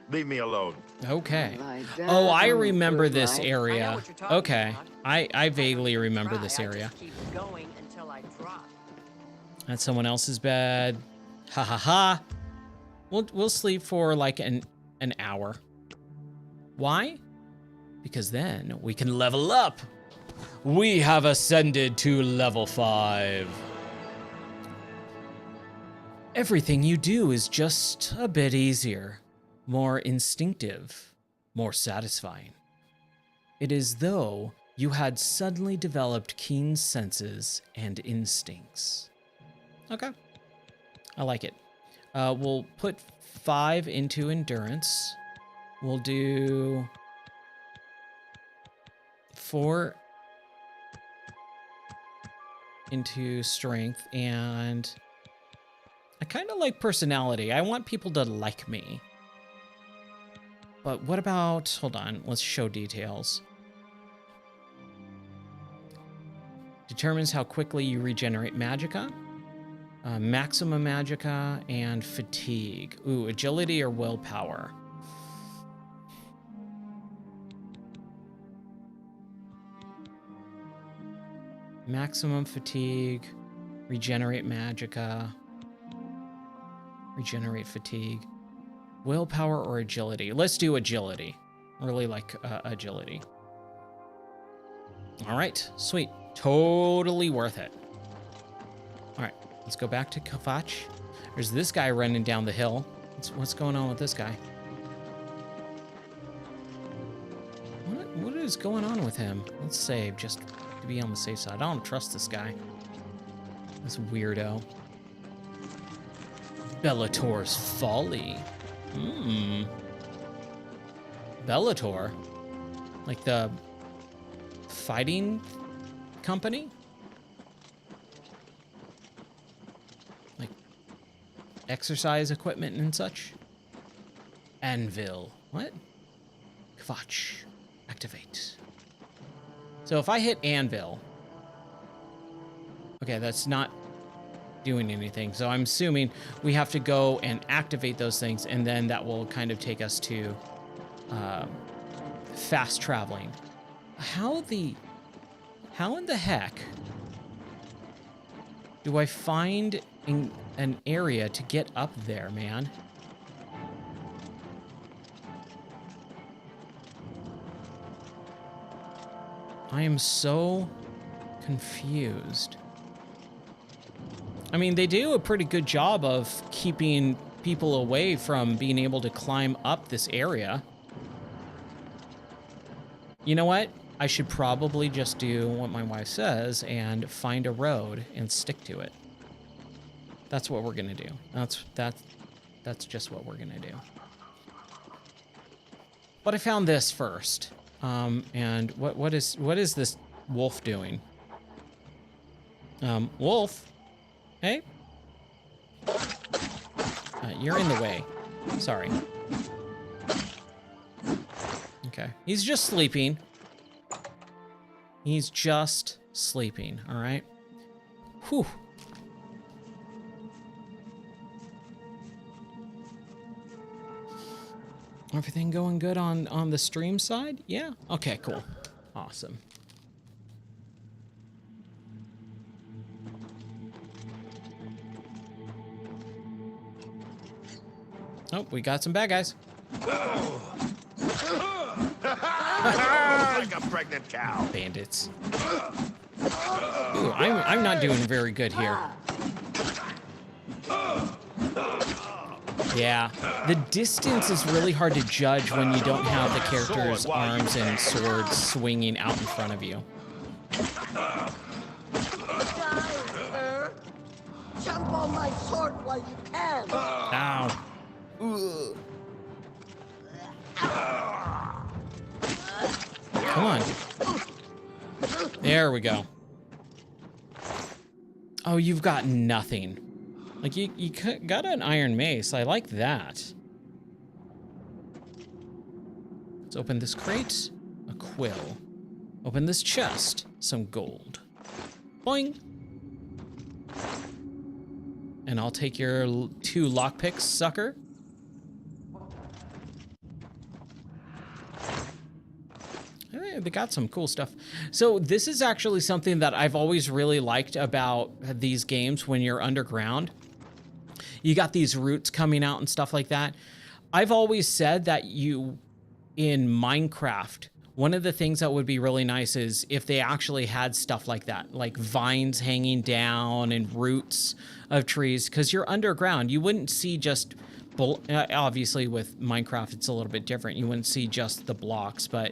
Leave me alone. Okay. Oh, I remember this area. Okay. I vaguely remember this area. That's someone else's bed. Ha ha ha. We'll sleep for like an hour. Why? Because then we can level up. We have ascended to level 5. Everything you do is just a bit easier, more instinctive, more satisfying. It is though you had suddenly developed keen senses and instincts. Okay, I like it. We'll put 5 into endurance. We'll do 4 into strength, and I kind of like personality. I want people to like me. But what about, hold on, let's show details. Determines how quickly you regenerate magicka. Maximum magicka and fatigue. Ooh, agility or willpower. Maximum fatigue, regenerate magicka, regenerate fatigue. Willpower or agility? Let's do agility. Really like agility. All right, sweet. Totally worth it. All right, let's go back to Kvatch. There's this guy running down the hill. What's going on with this guy? What is going on with him? Let's save just to be on the safe side. I don't trust this guy. This weirdo. Bellator's Folly. Bellator? Like the fighting company? Like exercise equipment and such? Anvil. What? Kvatch. Activate. So if I hit Anvil... Okay, that's not doing anything. So I'm assuming we have to go and activate those things, and then that will kind of take us to fast traveling. How in the heck do I find an area to get up there, man? I am so confused. I mean, they do a pretty good job of keeping people away from being able to climb up this area. You know what? I should probably just do what my wife says and find a road and stick to it. That's what we're gonna do. That's just what we're gonna do. But I found this first. And what is this wolf doing? Wolf? Hey? You're in the way. Sorry. Okay. He's just sleeping. He's just sleeping, all right? Whew. Everything going good on the stream side? Yeah? Okay, cool. Awesome. Oh, we got some bad guys. Like a pregnant cow. Bandits. Ooh, I'm not doing very good here. Yeah, the distance is really hard to judge when you don't have the character's arms and swords swinging out in front of you. Jump on my sword while you can. Ow. Come on. There we go. Oh, you've got nothing. Like, you got an iron mace. I like that. Let's open this crate. A quill. Open this chest. Some gold. Boing. And I'll take your 2 lockpicks, sucker. Hey, they got some cool stuff. So this is actually something that I've always really liked about these games when you're underground. You got these roots coming out and stuff like that. I've always said that in Minecraft, one of the things that would be really nice is if they actually had stuff like that, like vines hanging down and roots of trees, because you're underground. You wouldn't see just, obviously with Minecraft, it's a little bit different. You wouldn't see just the blocks, but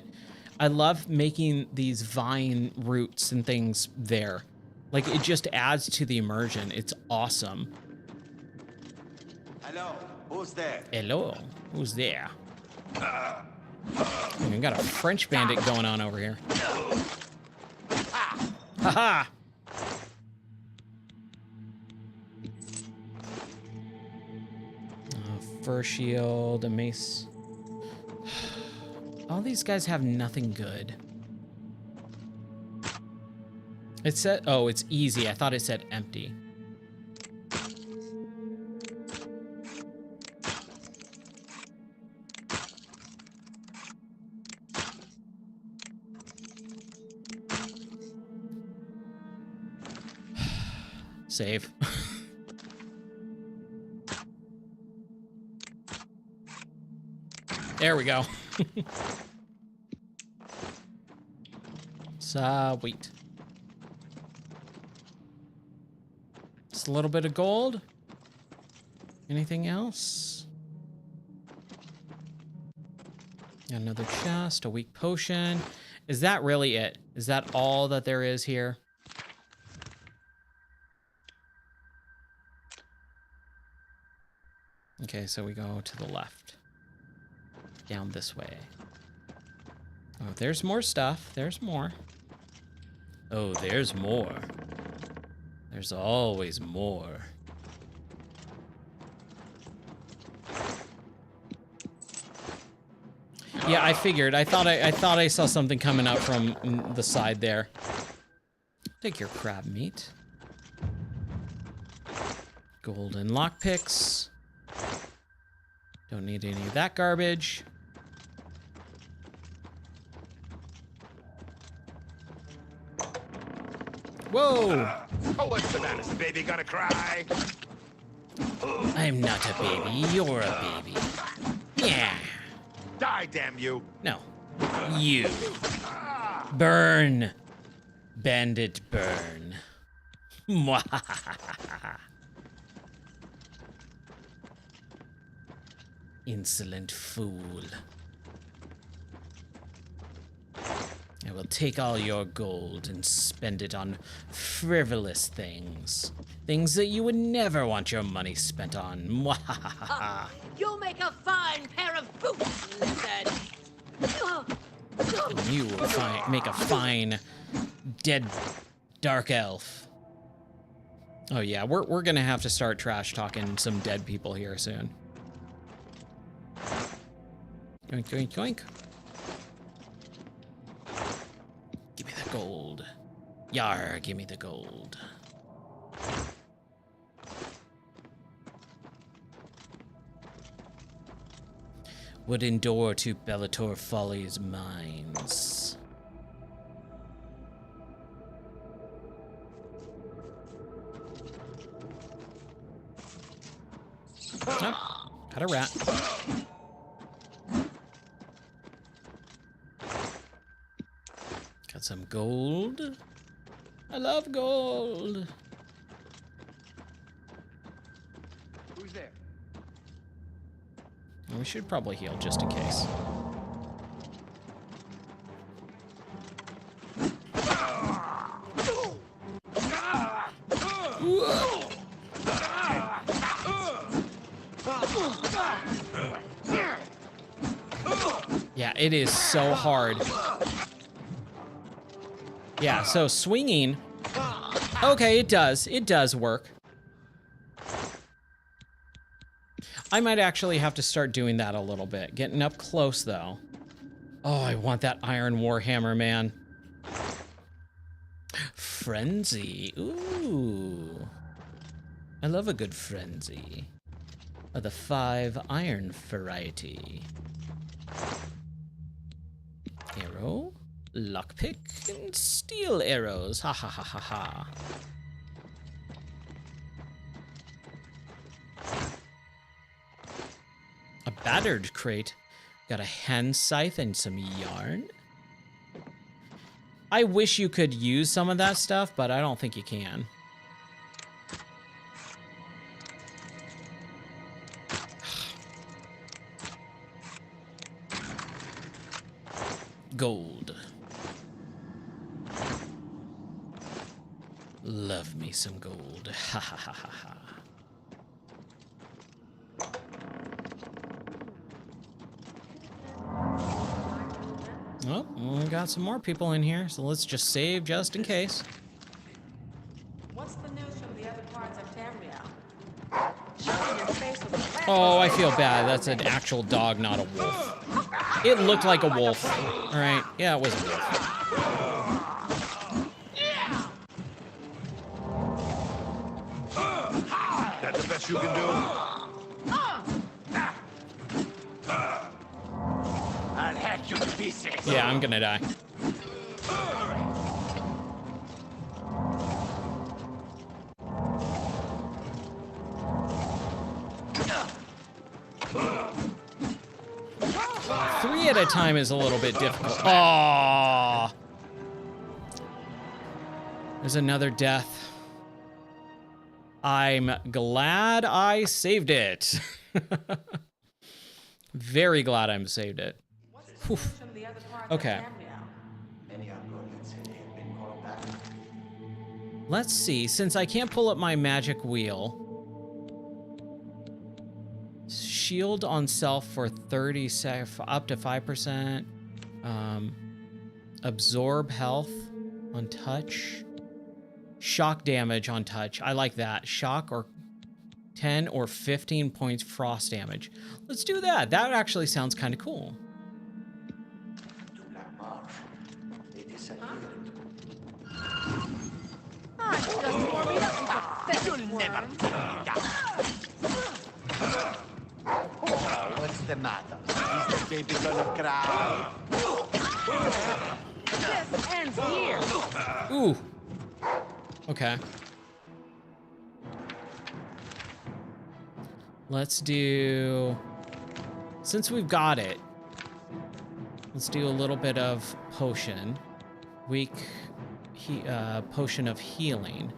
I love making these vine roots and things there. Like, it just adds to the immersion. It's awesome. Hello, who's there? Hello, who's there? We got a French bandit going on over here. Haha! Fur shield, a mace. All these guys have nothing good. It said, oh, it's easy. I thought it said empty. Save. There we go. Sweet. Just a little bit of gold. Anything else? Another chest, a weak potion. Is that really it? Is that all that there is here? Okay, so we go to the left. Down this way. Oh, there's more stuff. There's more. Oh, there's more. There's always more. Yeah, I figured. I thought I saw something coming up from the side there. Take your crab meat. Golden lockpicks. Don't need any of that garbage. Whoa! Oh, what's the matter? Is the baby gonna cry? I'm not a baby. You're a baby. Yeah. Die, damn you! No. You. Burn. Bandit burn. Insolent fool. I will take all your gold and spend it on frivolous things. Things that you would never want your money spent on. You'll make a fine pair of boots, lizard. You will make a fine dead dark elf. Oh yeah, we're gonna have to start trash talking some dead people here soon. Yoink, yoink, yoink. Give me the gold. Yar, give me the gold. Wooden door to Bellator Folly's mines. Oh, got a rat. Got some gold. I love gold. Who's there? We should probably heal just in case. Yeah, it is so hard. Yeah, so swinging. Okay, it does. It does work. I might actually have to start doing that a little bit. Getting up close, though. Oh, I want that Iron Warhammer, man. Frenzy. Ooh. I love a good frenzy. Of the 5 iron variety. Arrow, lockpick, and steel arrows. Ha ha ha ha ha. A battered crate. Got a hand scythe and some yarn. I wish you could use some of that stuff, but I don't think you can. Gold. Love me some gold. Ha ha ha ha ha. Oh, we got some more people in here, so let's just save just in case. What's the news from the other parts of Tamriel? Showing your face with a Oh, I feel bad. That's an actual dog, not a wolf. It looked like a wolf. All right. Yeah, it was a wolf. That's the best you can do? I'll hack you to pieces. Yeah, I'm gonna die. 3 at a time is a little bit difficult. Oh, there's another death. I'm glad I saved it. Very glad I saved it. Whew. Okay. Let's see, since I can't pull up my magic wheel. Shield on self for 30 seconds, up to 5%. Absorb health on touch. Shock damage on touch. I like that. Shock or 10 or 15 points frost damage. Let's do that. That actually sounds kind of cool. What's the matter? Is the baby gonna cry? This ends here. Ooh. Okay. Let's do, since we've got it, let's do a little bit of potion. Potion of healing.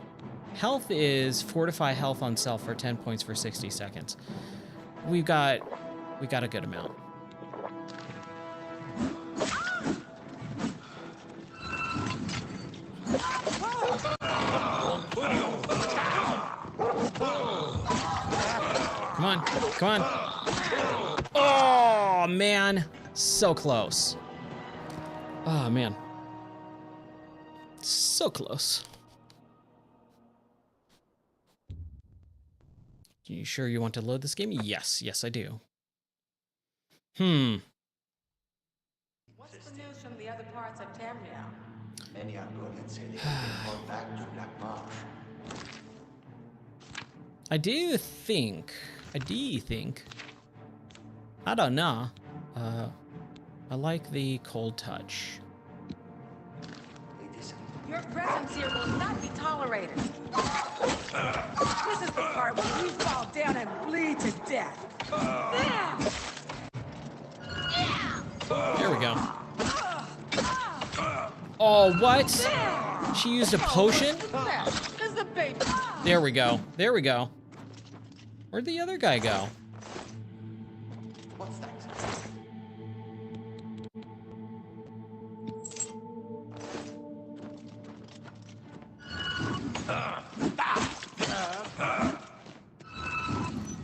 Health is fortify health on self for 10 points for 60 seconds. We got a good amount. Come on, come on. Oh, man. So close. Oh, man. So close. Are you sure you want to load this game? Yes, yes, I do. What's the news from the other parts of Tamriel? Many are going and say they have been called back to Black Marsh. I don't know. I like the cold touch. Your presence here will not be tolerated. This is the part where you fall down and bleed to death. There we go. Oh, what? She used a potion? There we go. There we go. Where'd the other guy go? What's that?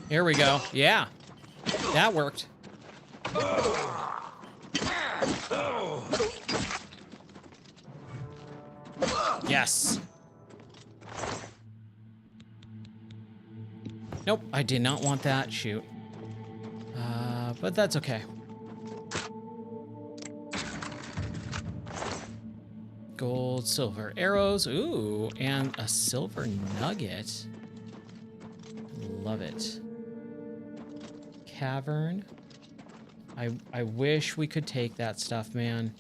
Here we go. Yeah. That worked. Yes. Nope, I did not want that. Shoot. But that's okay. Gold, silver arrows. Ooh, and a silver nugget. Love it. Cavern. I wish we could take that stuff, man.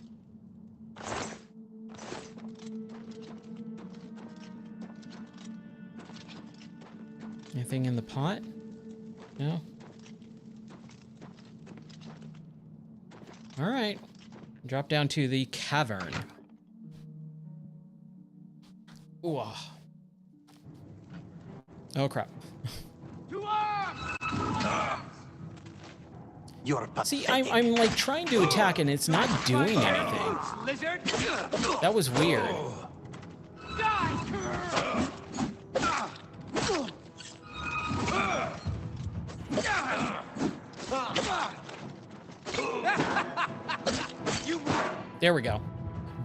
Anything in the pot? No? All right. Drop down to the cavern. Ooh. Oh, crap. See, I'm like trying to attack and it's not doing anything. That was weird. There we go.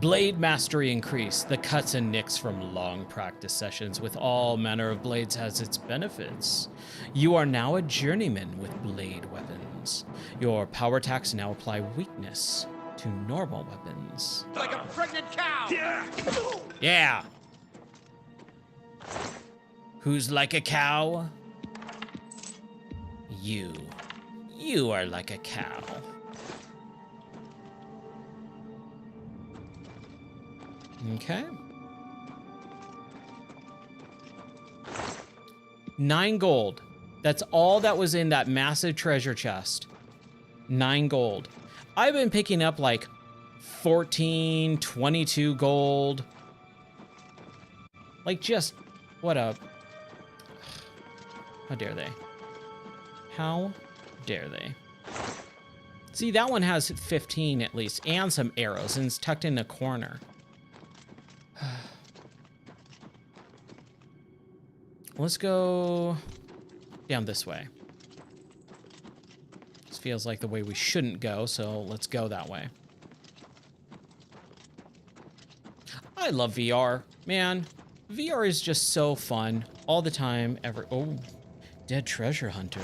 Blade mastery increase. The cuts and nicks from long practice sessions with all manner of blades has its benefits. You are now a journeyman with blade weapons. Your power attacks now apply weakness to normal weapons. Like a pregnant cow! Yeah! Who's like a cow? You. You are like a cow. Okay. 9 gold. That's all that was in that massive treasure chest. 9 gold. I've been picking up like 14, 22 gold. Like just, what a... How dare they? How dare they? See, that one has 15 at least, and some arrows, and it's tucked in a corner. Let's go down this way. This feels like the way we shouldn't go, so let's go that way. I love VR. Man, VR is just so fun all the time, Oh, dead treasure hunter.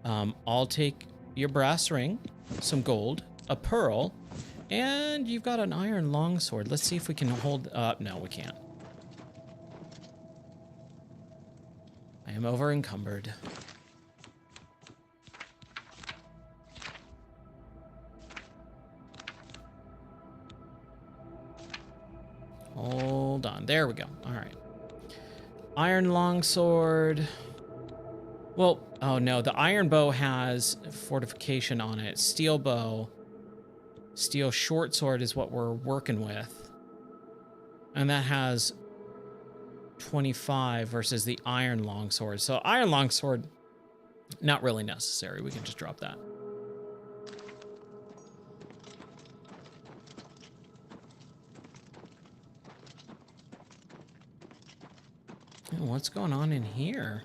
I'll take your brass ring, some gold, a pearl, and you've got an iron longsword. Let's see if we can hold... no, we can't. I am over encumbered. Hold on. There we go. All right. Iron longsword. Well, oh no, the iron bow has fortification on it. Steel bow. Steel short sword is what we're working with. And that has 25 versus the iron longsword. So iron longsword, not really necessary. We can just drop that. Oh, what's going on in here?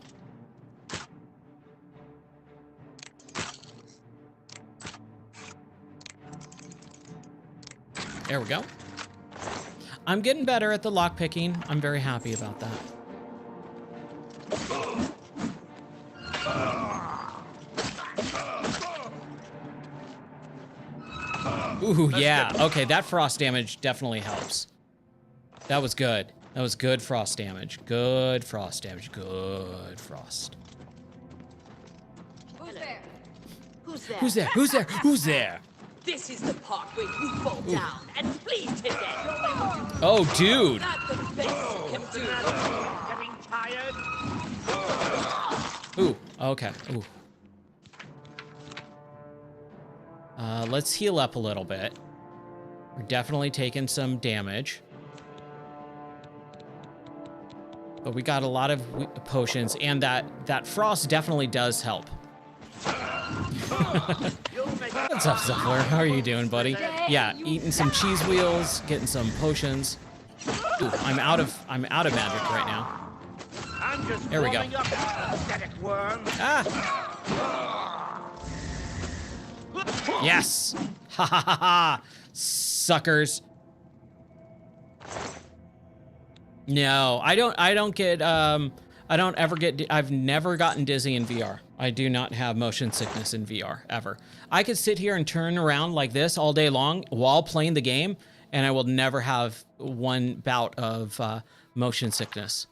There we go. I'm getting better at the lockpicking. I'm very happy about that. Ooh, yeah. Okay, that frost damage definitely helps. That was good. That was good frost damage. Good frost damage. Good frost. Who's there? Who's there? Who's there? Who's there? Who's there? This is the part where you fall down and please take that. Oh, dude. Not the best you can do. Getting tired? Ooh, okay. Ooh. Let's heal up a little bit. We're definitely taking some damage. But we got a lot of potions, and that frost definitely does help. What's up, Zuffler? How are you doing, buddy? Yeah, eating some cheese wheels, getting some potions. Ooh, I'm out of magic right now. There we go. Ah! Yes! Ha ha ha ha! Suckers. No, I don't get, I don't ever get, I've never gotten dizzy in VR. I do not have motion sickness in VR, ever. I could sit here and turn around like this all day long while playing the game, and I will never have one bout of motion sickness.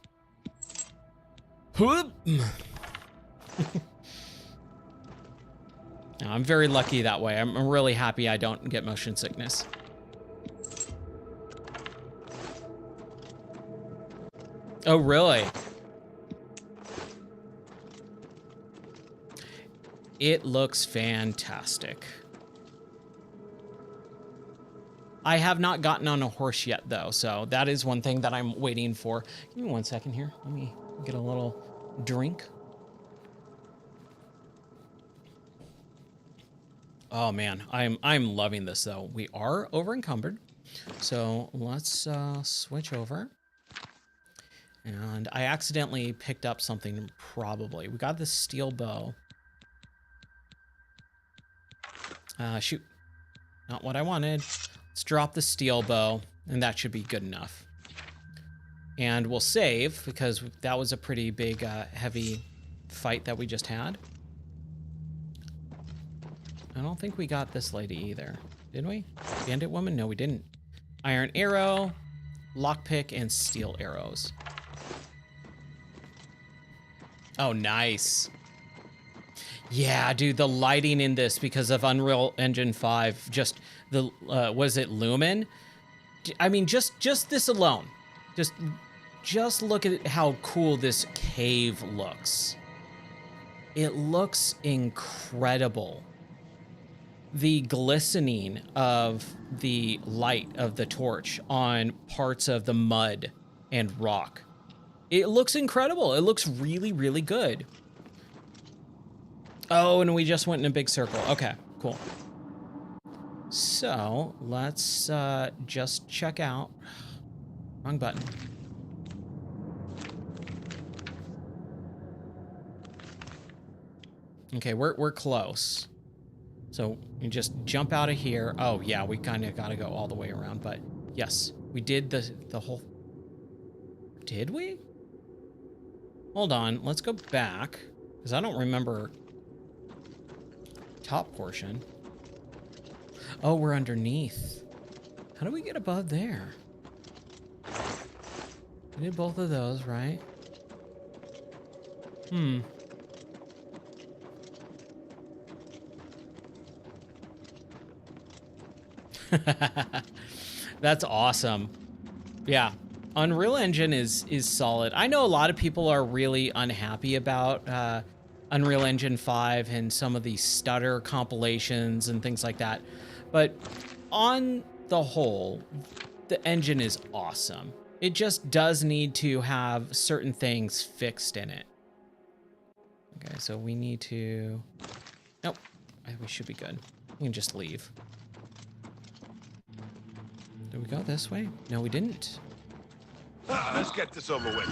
I'm very lucky that way. I'm really happy I don't get motion sickness. Oh, really? It looks fantastic. I have not gotten on a horse yet, though, so that is one thing that I'm waiting for. Give me 1 second here. Let me get a little drink. Oh man, I'm loving this though. We are over encumbered, so let's switch over. And I accidentally picked up something. Probably we got this steel bow. Shoot, not what I wanted. Let's drop the steel bow, and that should be good enough. And we'll save because that was a pretty big, heavy fight that we just had. I don't think we got this lady either. Did we? Bandit woman? No, we didn't. Iron arrow, lockpick, and steel arrows. Oh, nice. Yeah, dude, the lighting in this because of Unreal Engine 5, just the, was it Lumen? I mean, just this alone. Just look at how cool this cave looks. It looks incredible. the glistening of the light of the torch on parts of the mud and rock. It looks incredible. It looks really, really good. Oh, and we just went in a big circle. Okay, cool. So let's just check out. Wrong button. Okay, we're close. So we just jump out of here. Oh yeah, we kind of got to go all the way around, but yes, we did the whole. Did we? Hold on, let's go back because I don't remember top portion. Oh, we're underneath. How do we get above there? We did both of those, right? Hmm. That's awesome. Yeah, Unreal Engine is solid. I know a lot of people are really unhappy about Unreal Engine 5 and some of these stutter compilations and things like that, but on the whole, the engine is awesome. It just does need to have certain things fixed in it. Okay, so we need to... Nope, we should be good. We can just leave. Did we go this way? No, we didn't. Let's get this over with.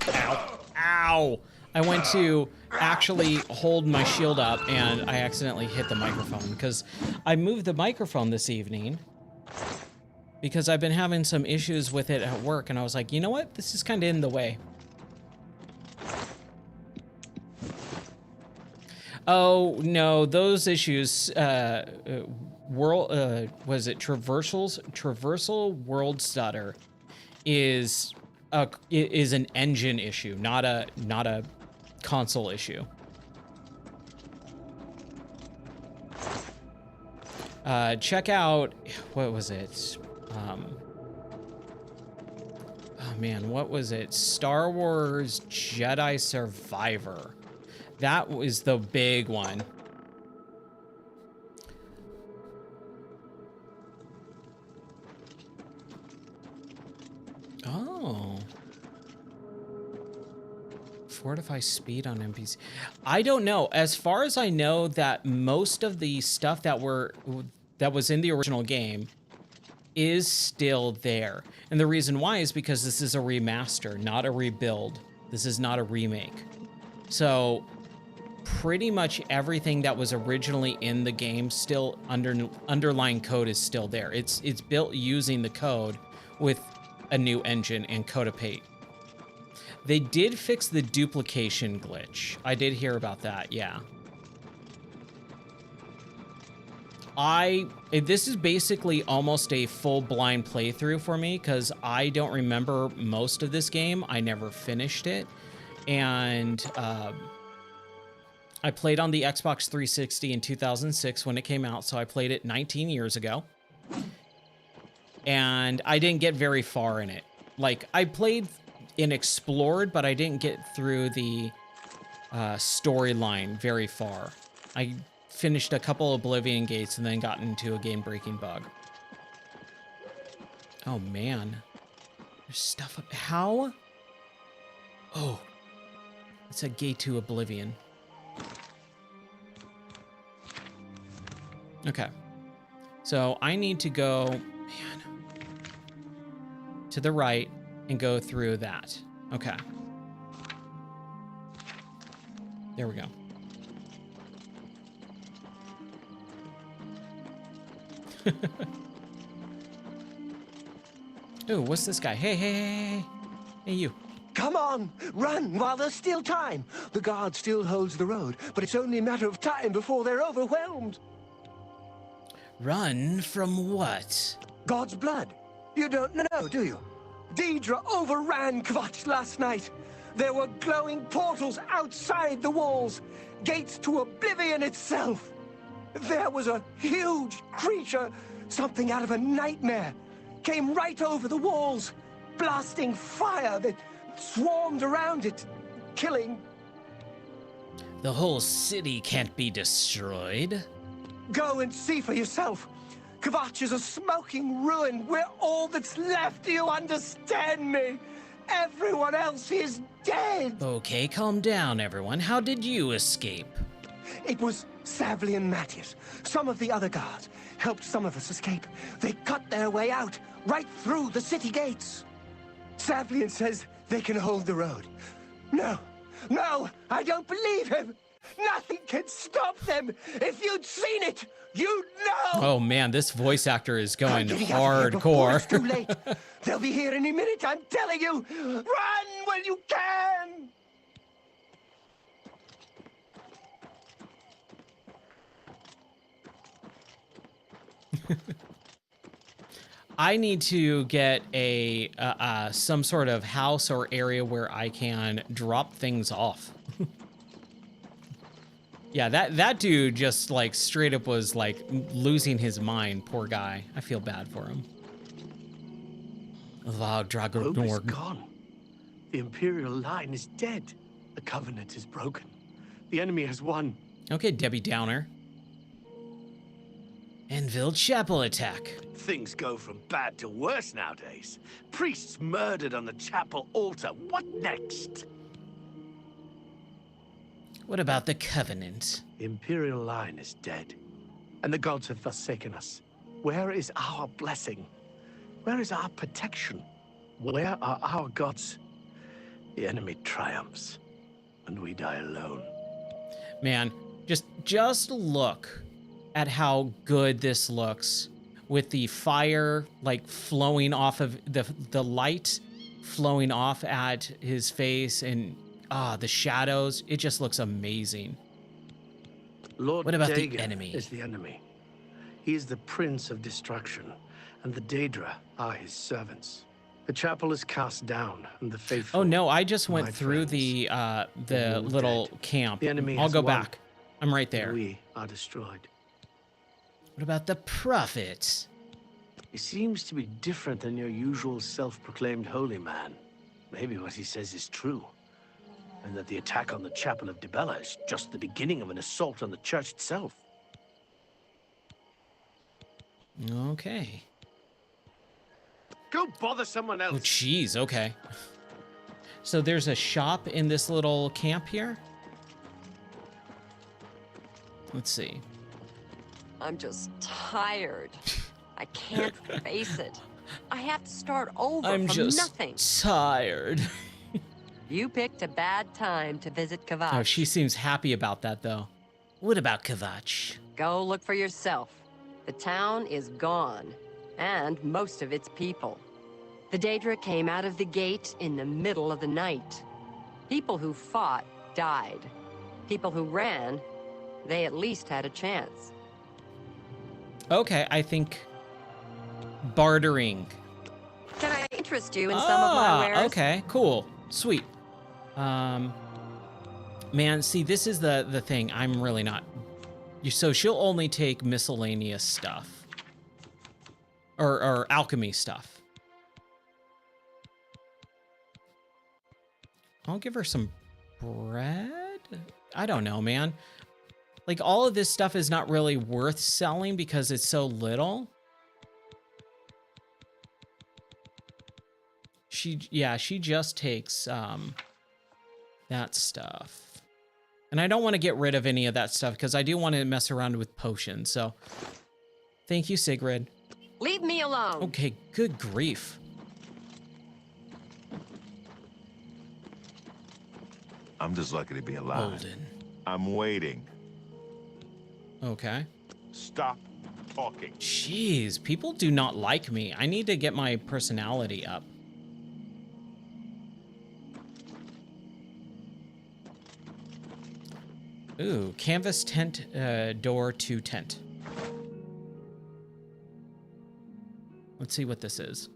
Ow. Ow! I went to actually hold my shield up and I accidentally hit the microphone because I moved the microphone this evening because I've been having some issues with it at work, and I was like, you know what? This is kind of in the way. Oh, no, those issues, was it traversal world stutter is an engine issue, not a console issue. Check out, what was it? Oh man, what was it? Star Wars Jedi Survivor. That was the big one. Oh. Fortify speed on NPC. I don't know. As far as I know, that most of the stuff that was in the original game is still there. And the reason why is because this is a remaster, not a rebuild. This is not a remake. So pretty much everything that was originally in the game, still underlying code is still there. It's built using the code with a new engine and Codapate. They did fix the duplication glitch. I did hear about that, yeah. This is basically almost a full blind playthrough for me because I don't remember most of this game. I never finished it. And I played on the Xbox 360 in 2006 when it came out, so I played it 19 years ago. And I didn't get very far in it. Like, I played and explored, but I didn't get through the storyline very far. I finished a couple Oblivion gates and then got into a game-breaking bug. Oh, man. There's stuff up... How? Oh. It's a gate to Oblivion. Okay. So I need to go... Man. To the right and go through that. Okay. There we go. Ooh, what's this guy? Hey, hey, hey, hey. Hey, you. Come on, run while there's still time. The guard still holds the road, but it's only a matter of time before they're overwhelmed. Run from what? God's blood. You don't know, do you? Deidre overran Kvatch last night. There were glowing portals outside the walls, gates to Oblivion itself. There was a huge creature, something out of a nightmare, came right over the walls, blasting fire that swarmed around it, killing. The whole city can't be destroyed. Go and see for yourself. Kvatch is a smoking ruin. We're all that's left. Do you understand me? Everyone else is dead. Okay, calm down, everyone. How did you escape? It was Savli and Matthias. Some of the other guards helped some of us escape. They cut their way out, right through the city gates. Savlian says they can hold the road. No, I don't believe him. Nothing can stop them. If you'd seen it, you'd know. Oh man, this voice actor is going I'm getting out of here before it's hardcore. too late. They'll be here any minute, I'm telling you. Run when you can. I need to get a some sort of house or area where I can drop things off. Yeah, that dude just like straight up was like losing his mind. Poor guy. I feel bad for him. Hope is gone. The Imperial line is dead. The Covenant is broken. The enemy has won. Okay, Debbie Downer. Enville Chapel attack. Things go from bad to worse nowadays. Priests murdered on the chapel altar. What next? What about the Covenant? The Imperial line is dead, and the gods have forsaken us. Where is our blessing? Where is our protection? Where are our gods? The enemy triumphs, and we die alone. Man, just look at how good this looks with the fire like flowing off of the light flowing off at his face and the shadows. It just looks amazing. Lord What about the Dagon enemy? is the enemy. He is the prince of destruction, and the Daedra are his servants. The chapel is cast down, and the faithful. Oh no, I just went my through friends, the all little dead. camp. The enemy I'll has go won. back. I'm right and there. we are destroyed. What about the prophet? He seems to be different than your usual self-proclaimed holy man. Maybe what he says is true, and that the attack on the Chapel of Dibella is just the beginning of an assault on the church itself. Okay. Go bother someone Oh, else. jeez. Okay. So there's a shop in this little camp here. Let's see. I'm just tired. I can't face it. I have to start over I'm from just nothing. tired. You picked a bad time to visit Kvatch. Oh, she seems happy about that, though. What about Kvatch? Go look for yourself. The town is gone, and most of its people. The Daedra came out of the gate in the middle of the night. People who fought died. People who ran, they at least had a chance. Okay, I think bartering. Can I interest you in some of my wares? Okay, cool. Sweet. Man, see, this is the thing. I'm really not. So she'll only take miscellaneous stuff. Or alchemy stuff. I'll give her some bread? I don't know, man. Like, all of this stuff is not really worth selling because it's so little. She just takes that stuff. And I don't want to get rid of any of that stuff because I do want to mess around with potions. So, thank you, Sigrid. Leave me alone. Okay, good grief. I'm just lucky to be alive. Holden. I'm waiting. Okay. Stop talking. Jeez, people do not like me. I need to get my personality up. Ooh, canvas tent, door to tent. Let's see what this is.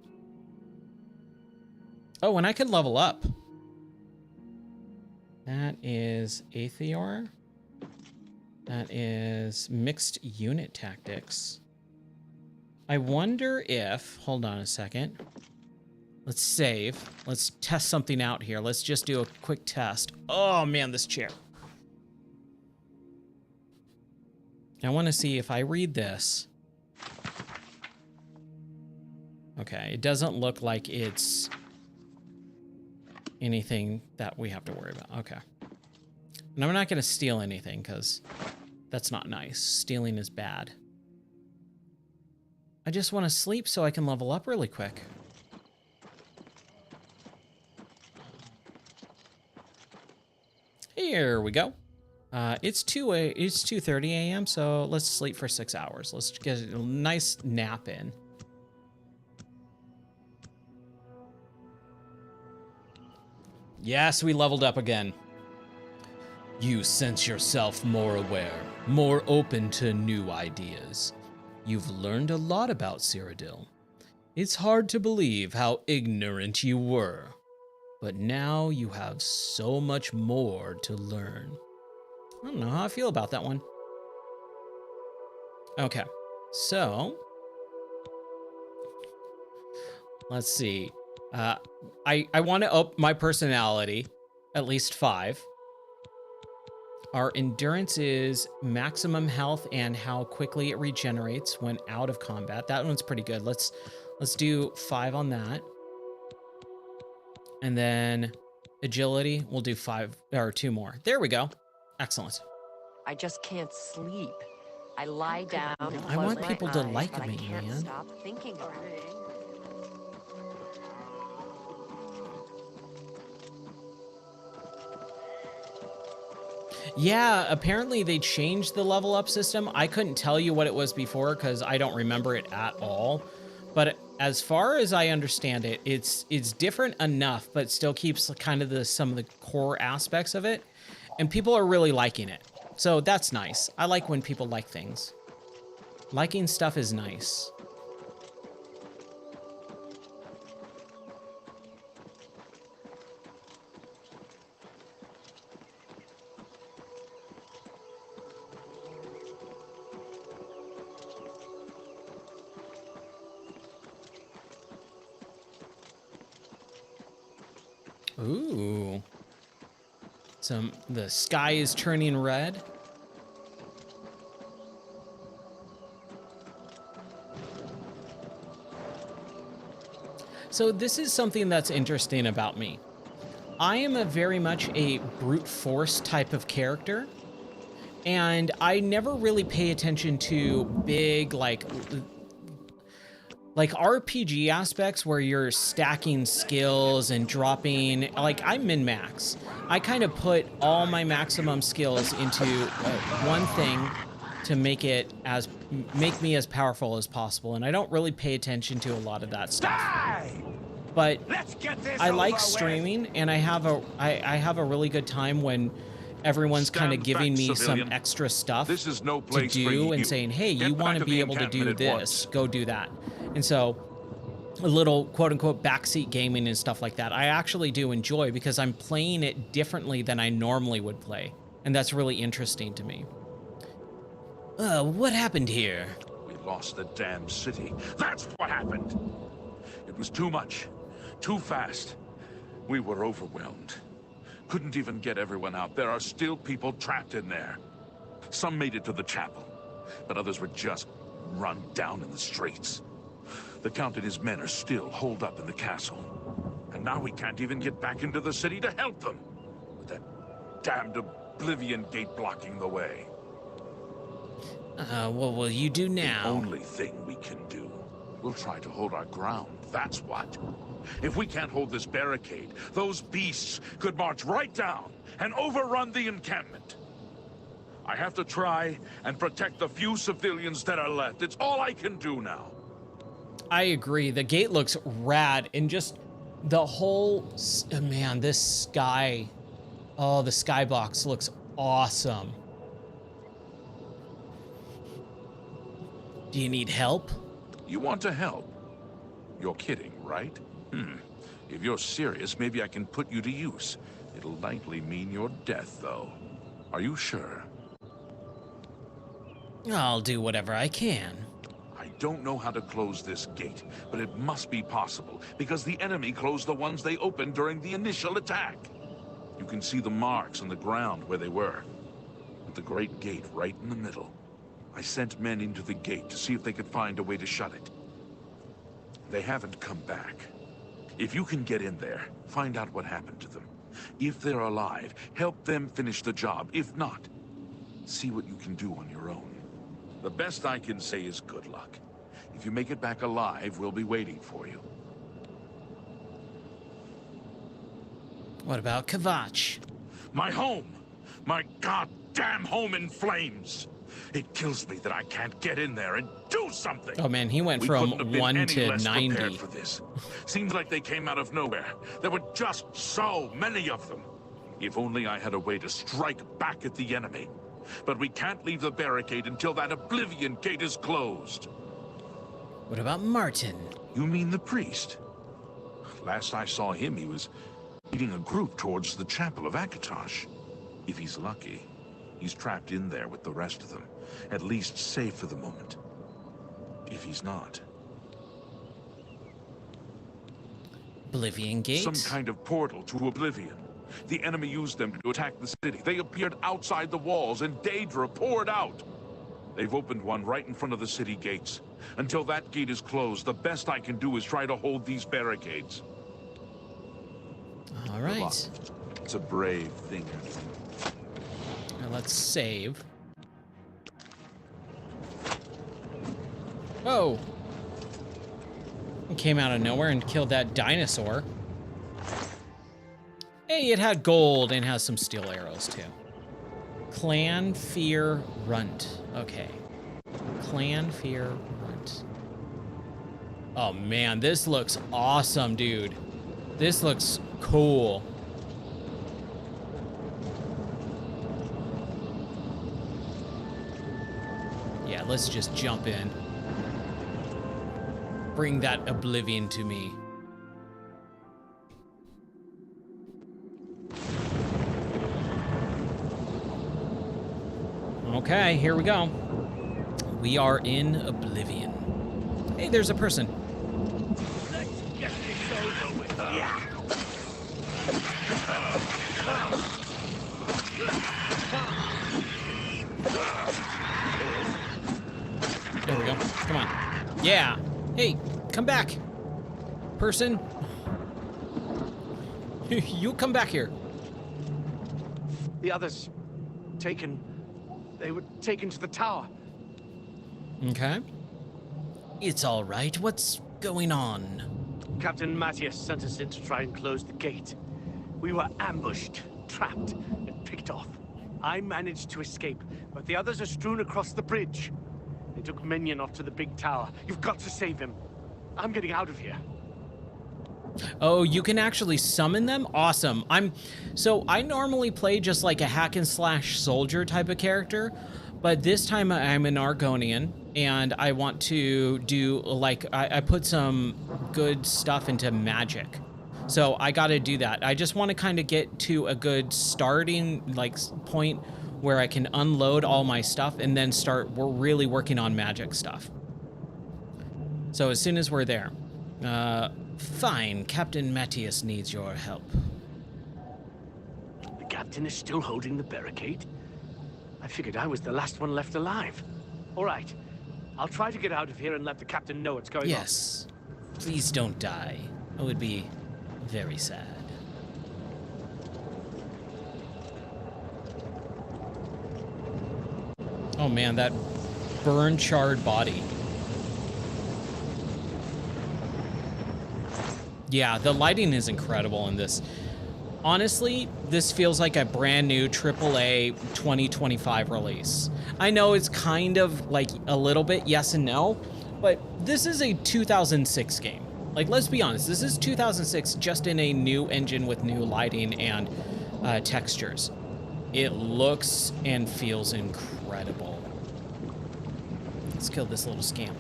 Oh, and I could level up. That is Aether. That is mixed unit tactics. I wonder if, hold on a second. Let's save. Let's test something out here. Let's just do a quick test. Oh man, this chair. I want to see if I read this. Okay, it doesn't look like it's anything that we have to worry about. Okay. And I'm not going to steal anything because that's not nice. Stealing is bad. I just want to sleep so I can level up really quick. Here we go. It's 2:30 a.m., so let's sleep for 6 hours. Let's get a nice nap in. Yes, we leveled up again. You sense yourself more aware, more open to new ideas. You've learned a lot about Cyrodiil. It's hard to believe how ignorant you were, but now you have so much more to learn. I don't know how I feel about that one. Okay, so let's see. I want to up my personality at least 5. Our endurance is maximum health and how quickly it regenerates when out of combat. That one's pretty good. Let's do 5 on that. And then agility, we'll do 5 or 2 more. There we go. Excellent. I just can't sleep. I lie down and I want close people my to eyes, like but me, I can't man. stop thinking about it. Yeah, apparently they changed the level up system. I couldn't tell you what it was before because I don't remember it at all. But as far as I understand it, it's different enough, but still keeps kind of some of the core aspects of it. And people are really liking it. So that's nice. I like when people like things. Liking stuff is nice. Ooh. The sky is turning red. So this is something that's interesting about me. I am very much a brute force type of character, and I never really pay attention to big, like RPG aspects where you're stacking skills and dropping, like I'm min-max. I kind of put all my maximum skills into one thing to make me as powerful as possible, and I don't really pay attention to a lot of that stuff. But I like streaming, and I have a really good time when everyone's kind of giving me some extra stuff to do and saying, hey, you want to be able to do this, go do that. And so a little quote-unquote backseat gaming and stuff like that, I actually do enjoy because I'm playing it differently than I normally would play. And that's really interesting to me. What happened here? We lost the damn city. That's what happened. It was too much, too fast. We were overwhelmed. Couldn't even get everyone out. There are still people trapped in there. Some made it to the chapel, but others were just run down in the streets. The Count and his men are still holed up in the castle. And now we can't even get back into the city to help them, with that damned Oblivion gate blocking the way. What will you do now? The only thing we can do. We'll try to hold our ground, that's what. If we can't hold this barricade, those beasts could march right down and overrun the encampment. I have to try and protect the few civilians that are left. It's all I can do now. I agree. The gate looks rad, and just the whole, man, this sky, oh, the skybox looks awesome. Do you need help? You want to help? You're kidding, right? If you're serious, maybe I can put you to use. It'll likely mean your death, though. Are you sure? I'll do whatever I can. I don't know how to close this gate, but it must be possible, because the enemy closed the ones they opened during the initial attack. You can see the marks on the ground where they were, with the great gate right in the middle. I sent men into the gate to see if they could find a way to shut it. They haven't come back. If you can get in there, find out what happened to them. If they're alive, help them finish the job. If not, see what you can do on your own. The best I can say is good luck. If you make it back alive, we'll be waiting for you. What about Kvatch? My home! My goddamn home in flames! It kills me that I can't get in there and do something! Oh man, he went We from couldn't have been 1 any to less 90. prepared for this. Seems like they came out of nowhere. There were just so many of them. If only I had a way to strike back at the enemy. But we can't leave the barricade until that Oblivion gate is closed. What about Martin? You mean the priest? Last I saw him, he was leading a group towards the chapel of Akatosh. If he's lucky, he's trapped in there with the rest of them. At least safe for the moment. If he's not. Oblivion Gate? Some kind of portal to Oblivion. The enemy used them to attack the city. They appeared outside the walls and Daedra poured out. They've opened one right in front of the city gates. Until that gate is closed, the best I can do is try to hold these barricades. All right. It's a brave thing. Now let's save. Whoa. It came out of nowhere and killed that dinosaur. Hey, it had gold and has some steel arrows too. Clan Fear Runt. Okay. Clan Fear Runt. Oh man, this looks awesome, dude. This looks cool. Yeah, let's just jump in. Bring that Oblivion to me. Okay, here we go. We are in Oblivion. Hey, there's a person. Let's get this over with. Yeah. There we go. Come on. Yeah. Hey, come back. Person. You come back here. The others taken. They were taken to the tower. Okay. It's all right. What's going on? Captain Matthias sent us in to try and close the gate. We were ambushed, trapped, and picked off. I managed to escape, but the others are strewn across the bridge. They took Minion off to the big tower. You've got to save him. I'm getting out of here. Oh, you can actually summon them? Awesome. So I normally play just like a hack and slash soldier type of character, but this time I'm an Argonian and I want to do like, I put some good stuff into magic. So I got to do that. I just want to kind of get to a good starting like point where I can unload all my stuff and then we're really working on magic stuff. So as soon as we're there, fine, Captain Matthias needs your help. The captain is still holding the barricade? I figured I was the last one left alive. All right, I'll try to get out of here and let the captain know what's going on. Yes, please don't die. It would be very sad. Oh man, that burn charred body. Yeah, the lighting is incredible in this. Honestly, this feels like a brand new AAA 2025 release. I know it's kind of like a little bit yes and no, but this is a 2006 game. Like, let's be honest, this is 2006 just in a new engine with new lighting and textures. It looks and feels incredible. Let's kill this little scamp.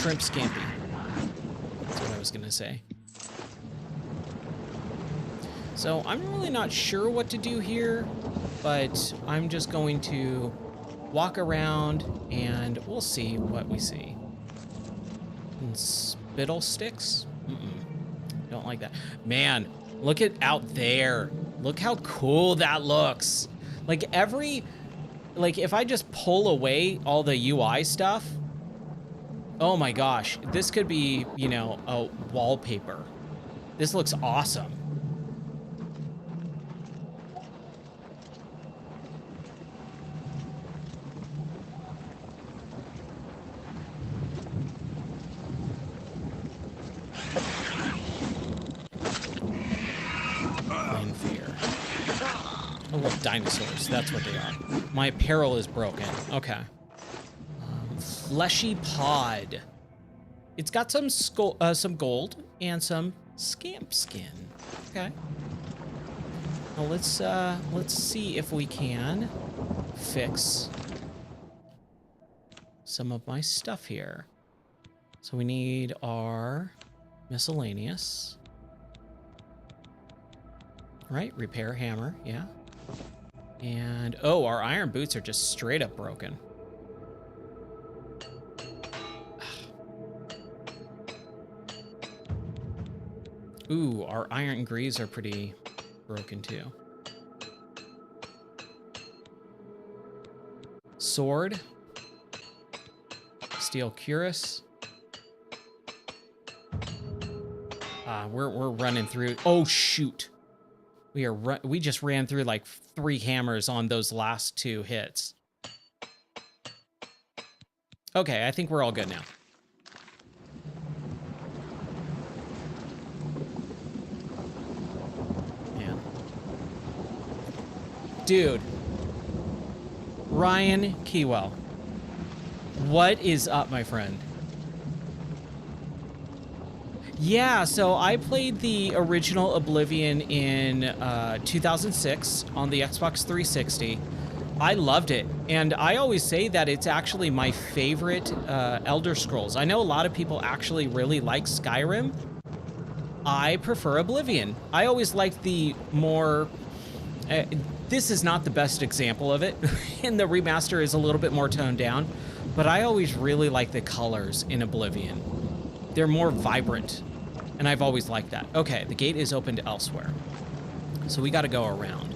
Shrimp Scampy. That's what I was gonna say. So I'm really not sure what to do here, but I'm just going to walk around and we'll see what we see. And spittle sticks? Don't like that. Man, look at out there. Look how cool that looks. Like if I just pull away all the UI stuff, oh my gosh, this could be, you know, a wallpaper. This looks awesome. Plain fear. Oh, well, dinosaurs, that's what they are. My apparel is broken. Okay. Fleshy pod. It's got some gold and some scamp skin. Okay. Now let's see if we can fix some of my stuff here. So we need our miscellaneous. Right, repair hammer, yeah. And oh, our iron boots are just straight up broken. Ooh, our iron greaves are pretty broken too. Sword. Steel cuirass. We're running through. Oh shoot. We just ran through like 3 hammers on those last 2 hits. Okay, I think we're all good now. Dude, Ryan Keywell, what is up, my friend? Yeah, so I played the original Oblivion in 2006 on the Xbox 360. I loved it, and I always say that it's actually my favorite Elder Scrolls. I know a lot of people actually really like Skyrim. I prefer Oblivion. I always liked the more... this is not the best example of it, and the remaster is a little bit more toned down, but I always really like the colors in Oblivion. They're more vibrant, and I've always liked that. Okay, the gate is opened elsewhere, so we got to go around.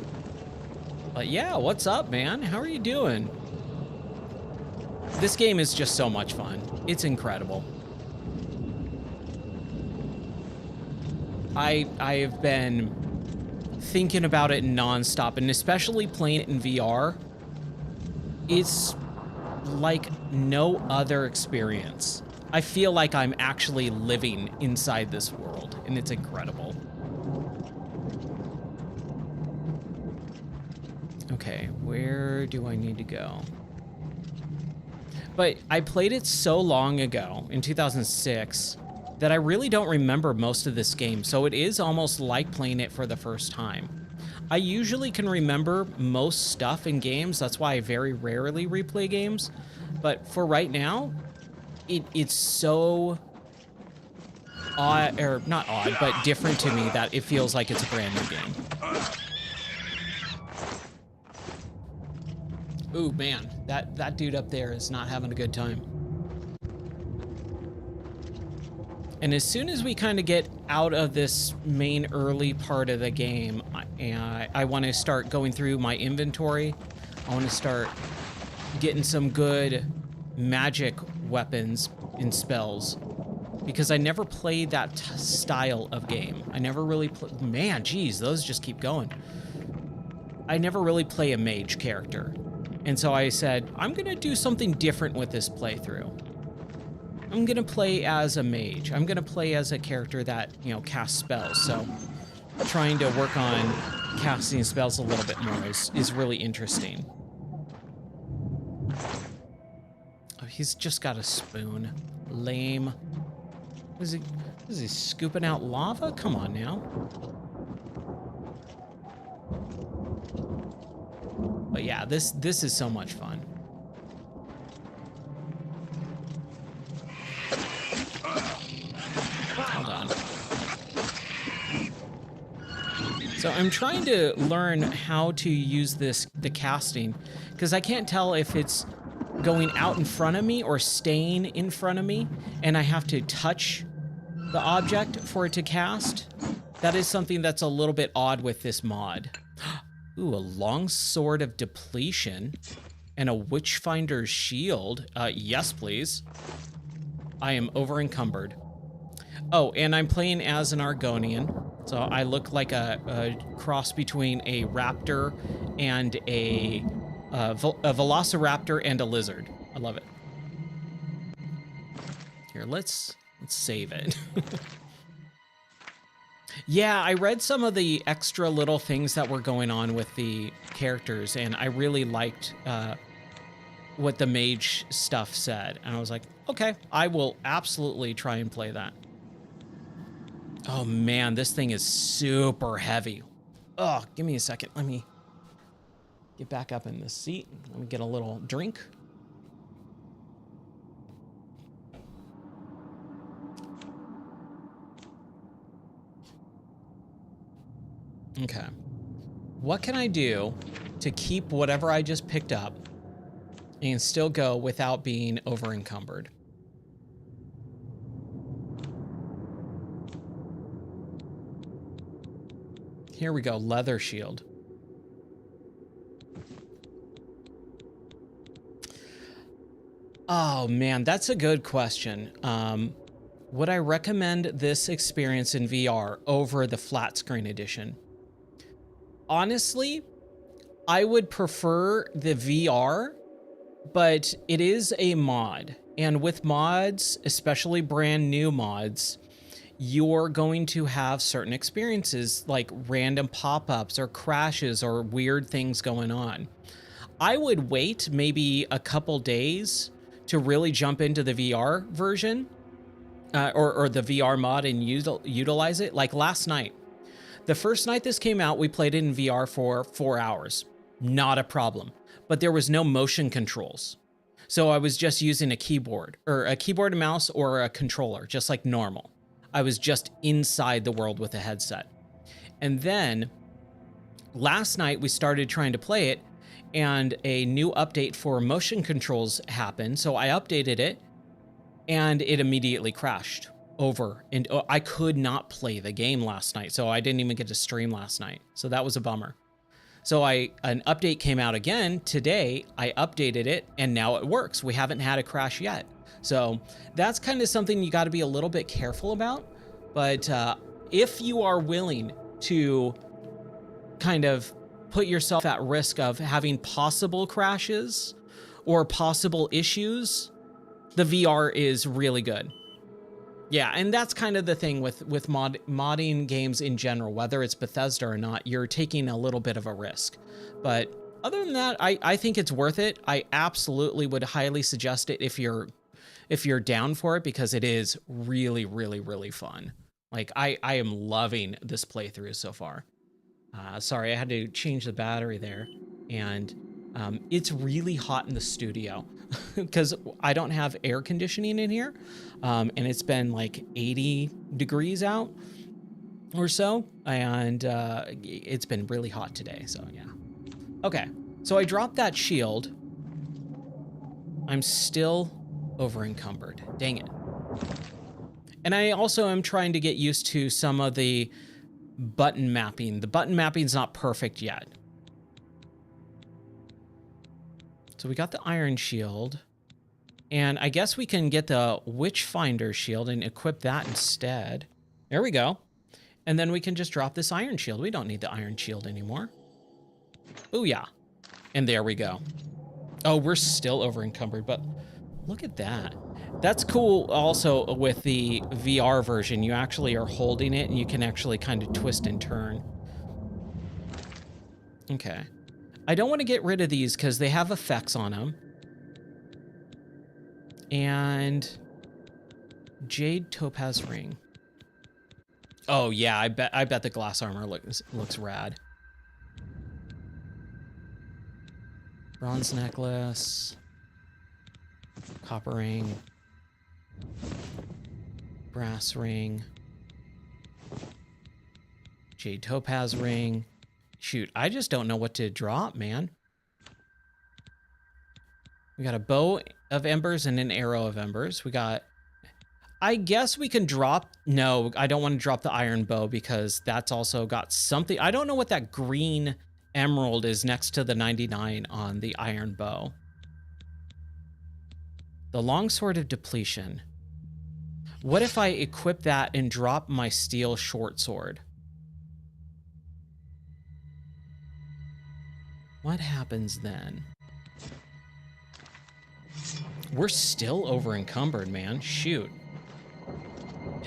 But yeah, what's up, man? How are you doing? This game is just so much fun. It's incredible. I've been thinking about it nonstop, and especially playing it in VR, it's like no other experience. I feel like I'm actually living inside this world, and it's incredible. Okay, where do I need to go? But I played it so long ago, in 2006, that I really don't remember most of this game, so it is almost like playing it for the first time. I usually can remember most stuff in games, that's why I very rarely replay games, but for right now, it's so odd, or not odd, but different to me that it feels like it's a brand new game. Ooh, man, that dude up there is not having a good time. And as soon as we kind of get out of this main early part of the game, I want to start going through my inventory. I want to start getting some good magic weapons and spells, because I never played that style of game. I never really man, geez, those just keep going. I never really play a mage character. And so I said, I'm going to do something different with this playthrough. I'm going to play as a mage. I'm going to play as a character that, you know, casts spells. So trying to work on casting spells a little bit more is really interesting. Oh, he's just got a spoon. Lame. Is he scooping out lava? Come on now. But yeah, this is so much fun. Hold on. So I'm trying to learn how to use the casting, because I can't tell if it's going out in front of me or staying in front of me, and I have to touch the object for it to cast. That is something that's a little bit odd with this mod. Ooh, a long sword of depletion and a witchfinder's shield. Yes, please. I am over encumbered. Oh, and I'm playing as an Argonian, so I look like a cross between a raptor and a velociraptor and a lizard. I love it. Here, let's save it. Yeah, I read some of the extra little things that were going on with the characters, and I really liked what the mage stuff said. And I was like, okay, I will absolutely try and play that. Oh man, this thing is super heavy. Oh, give me a second. Let me get back up in the seat. Let me get a little drink. Okay. What can I do to keep whatever I just picked up and still go without being over encumbered? Here we go, leather shield. Oh man, that's a good question. Would I recommend this experience in VR over the flat screen edition? Honestly, I would prefer the VR, but it is a mod. And with mods, especially brand new mods, you're going to have certain experiences like random pop-ups or crashes or weird things going on. I would wait maybe a couple days to really jump into the VR version or the VR mod and utilize it. Like last night, the first night this came out, we played it in VR for 4 hours. Not a problem, but there was no motion controls. So I was just using a keyboard and mouse or a controller, just like normal. I was just inside the world with a headset. And then last night we started trying to play it and a new update for motion controls happened. So I updated it and it immediately crashed over. And I could not play the game last night. So I didn't even get to stream last night. So that was a bummer. So an update came out again today. I updated it and now it works. We haven't had a crash yet. So that's kind of something you got to be a little bit careful about. But if you are willing to kind of put yourself at risk of having possible crashes or possible issues, the VR is really good. Yeah, and that's kind of the thing with modding games in general, whether it's Bethesda or not, you're taking a little bit of a risk. But other than that, I think it's worth it. I absolutely would highly suggest it if you're down for it, because it is really, really, really fun. Like I am loving this playthrough so far. Sorry, I had to change the battery there. And it's really hot in the studio because I don't have air conditioning in here. And it's been like 80 degrees out or so. And it's been really hot today. So yeah. Okay. So I dropped that shield. I'm still over encumbered. Dang it. And I also am trying to get used to some of the button mapping. The button mapping's not perfect yet. So we got the iron shield. And I guess we can get the Witchfinder shield and equip that instead. There we go. And then we can just drop this iron shield. We don't need the iron shield anymore. Oh yeah. And there we go. Oh, we're still over encumbered, but look at that. That's cool also with the VR version. You actually are holding it and you can actually kind of twist and turn. Okay. I don't want to get rid of these because they have effects on them. And Jade Topaz Ring. Oh yeah, I bet the glass armor looks rad. Bronze necklace. Copper ring. Brass ring. Jade Topaz ring. Shoot, I just don't know what to drop, man. We got a bow of embers and an arrow of embers. We got... I guess we can drop... No, I don't want to drop the iron bow because that's also got something... I don't know what that green emerald is next to the 99 on the iron bow. The longsword of depletion. What if I equip that and drop my steel short sword? What happens then? We're still over encumbered, man. Shoot.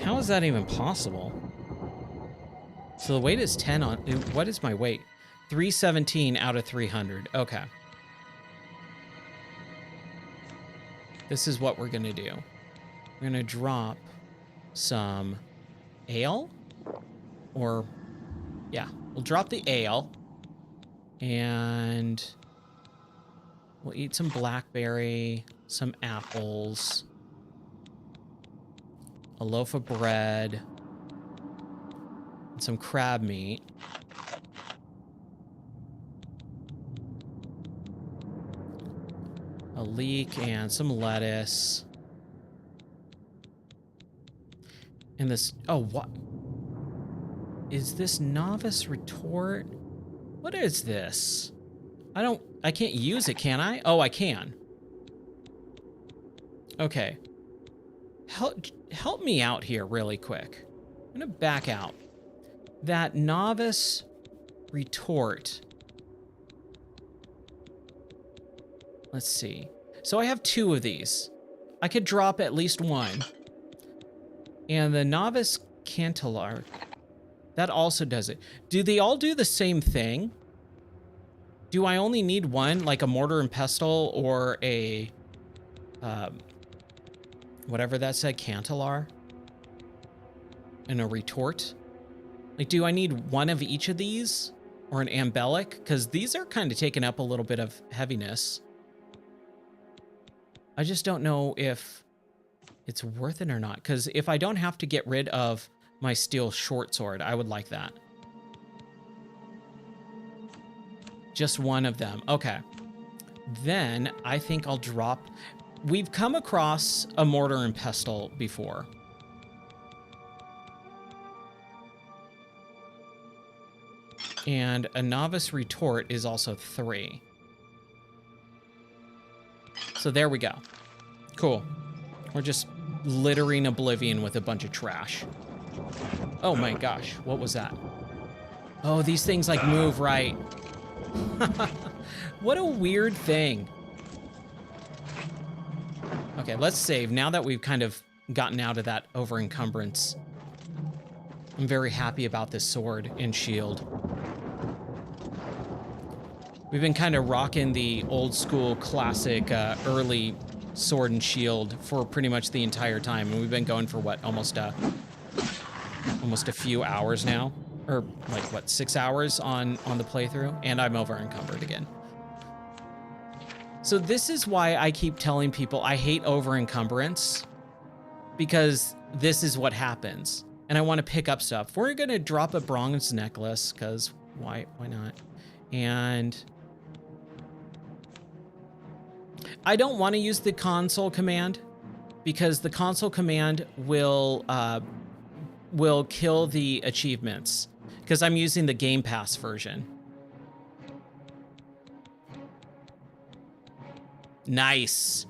How is that even possible? So the weight is 10 on... What is my weight? 317 out of 300. Okay. This is what we're going to do. We're going to drop some ale. Or... Yeah, we'll drop the ale. And... we'll eat some blackberry, some apples, a loaf of bread, and some crab meat. A leek and some lettuce. And this... Oh, what? Is this novice retort? What is this? I can't use it, can I? Oh, I can. Okay. Help me out here really quick. I'm gonna back out. That novice retort. Let's see. So I have 2 of these. I could drop at least 1. And the novice cantelar, that also does it. Do they all do the same thing? Do I only need 1, like a mortar and pestle or a, whatever that said, cantelar? And a retort? Like, do I need 1 of each of these? Or an ambelic? Because these are kind of taking up a little bit of heaviness. I just don't know if it's worth it or not. Because if I don't have to get rid of my steel short sword, I would like that. Just 1 of them. Okay. Then I think I'll drop... We've come across a mortar and pestle before. And a novice retort is also 3. So there we go. Cool. We're just littering Oblivion with a bunch of trash. Oh my gosh, what was that? Oh, these things like move right. What a weird thing. Okay, let's save. Now that we've kind of gotten out of that over encumbrance, I'm very happy about this sword and shield. We've been kind of rocking the old school classic early sword and shield for pretty much the entire time, and we've been going for what, almost a few hours now. Or, like, what, 6 hours on the playthrough? And I'm over encumbered again. So this is why I keep telling people I hate over encumbrance. Because this is what happens. And I want to pick up stuff. We're going to drop a bronze necklace, because why not? And... I don't want to use the console command. Because the console command will kill the achievements. Because I'm using the Game Pass version. Nice.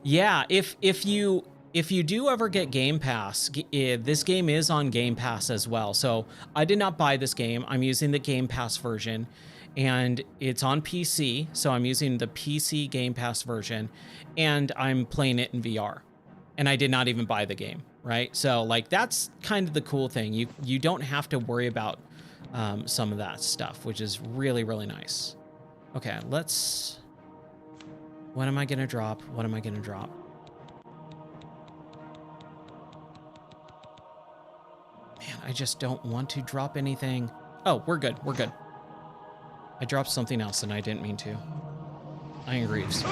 Yeah, if you do ever get Game Pass, this game is on Game Pass as well. So I did not buy this game. I'm using the Game Pass version. And it's on PC. So I'm using the PC Game Pass version. And I'm playing it in VR. And I did not even buy the game, right? So, like, that's kind of the cool thing. You don't have to worry about some of that stuff, which is really, really nice. Okay, let's... What am I going to drop? What am I going to drop? Man, I just don't want to drop anything. Oh, we're good. We're good. I dropped something else and I didn't mean to. Iron Greaves.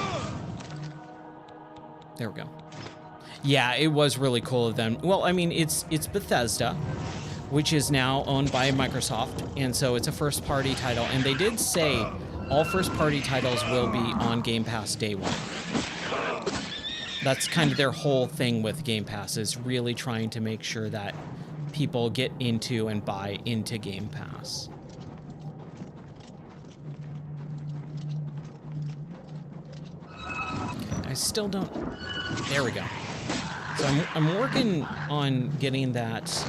There we go. Yeah, it was really cool of them. Well, I mean, it's Bethesda, which is now owned by Microsoft, and so it's a first-party title. And they did say all first-party titles will be on Game Pass day 1. That's kind of their whole thing with Game Pass, is really trying to make sure that people get into and buy into Game Pass. I still don't... There we go. So I'm working on getting that...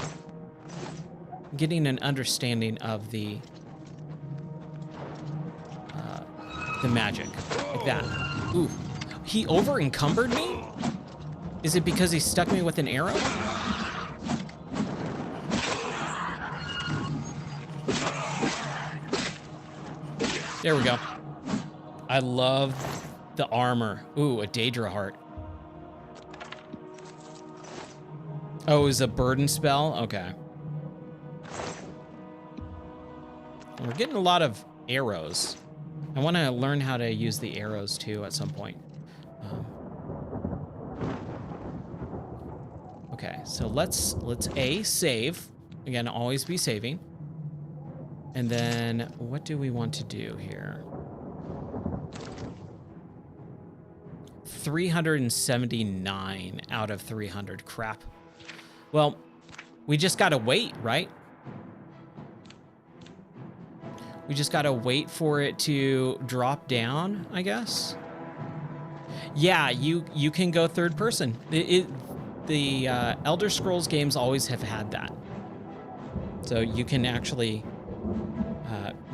Getting an understanding of the magic. Like that. Ooh. He over-encumbered me? Is it because he stuck me with an arrow? There we go. I love the armor. Ooh, a Daedra heart. Oh, it was a burden spell? Okay. We're getting a lot of arrows. I want to learn how to use the arrows too at some point. Okay, so let's save. Again, always be saving. And then what do we want to do here? 379 out of 300. Crap. Well, we just gotta wait, right? We just gotta wait for it to drop down, I guess. Yeah, you can go third person. The Elder Scrolls games always have had that. So you can actually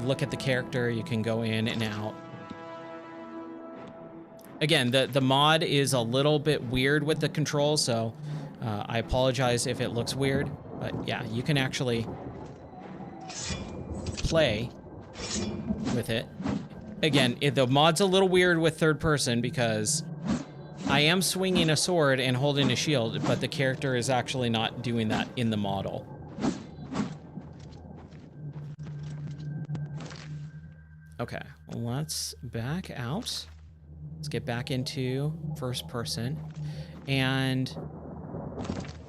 look at the character, you can go in and out. Again, the mod is a little bit weird with the controls, so I apologize if it looks weird. But yeah, you can actually play with it. Again, the mod's a little weird with third person because I am swinging a sword and holding a shield, but the character is actually not doing that in the model. Okay, let's back out. Let's get back into first person. And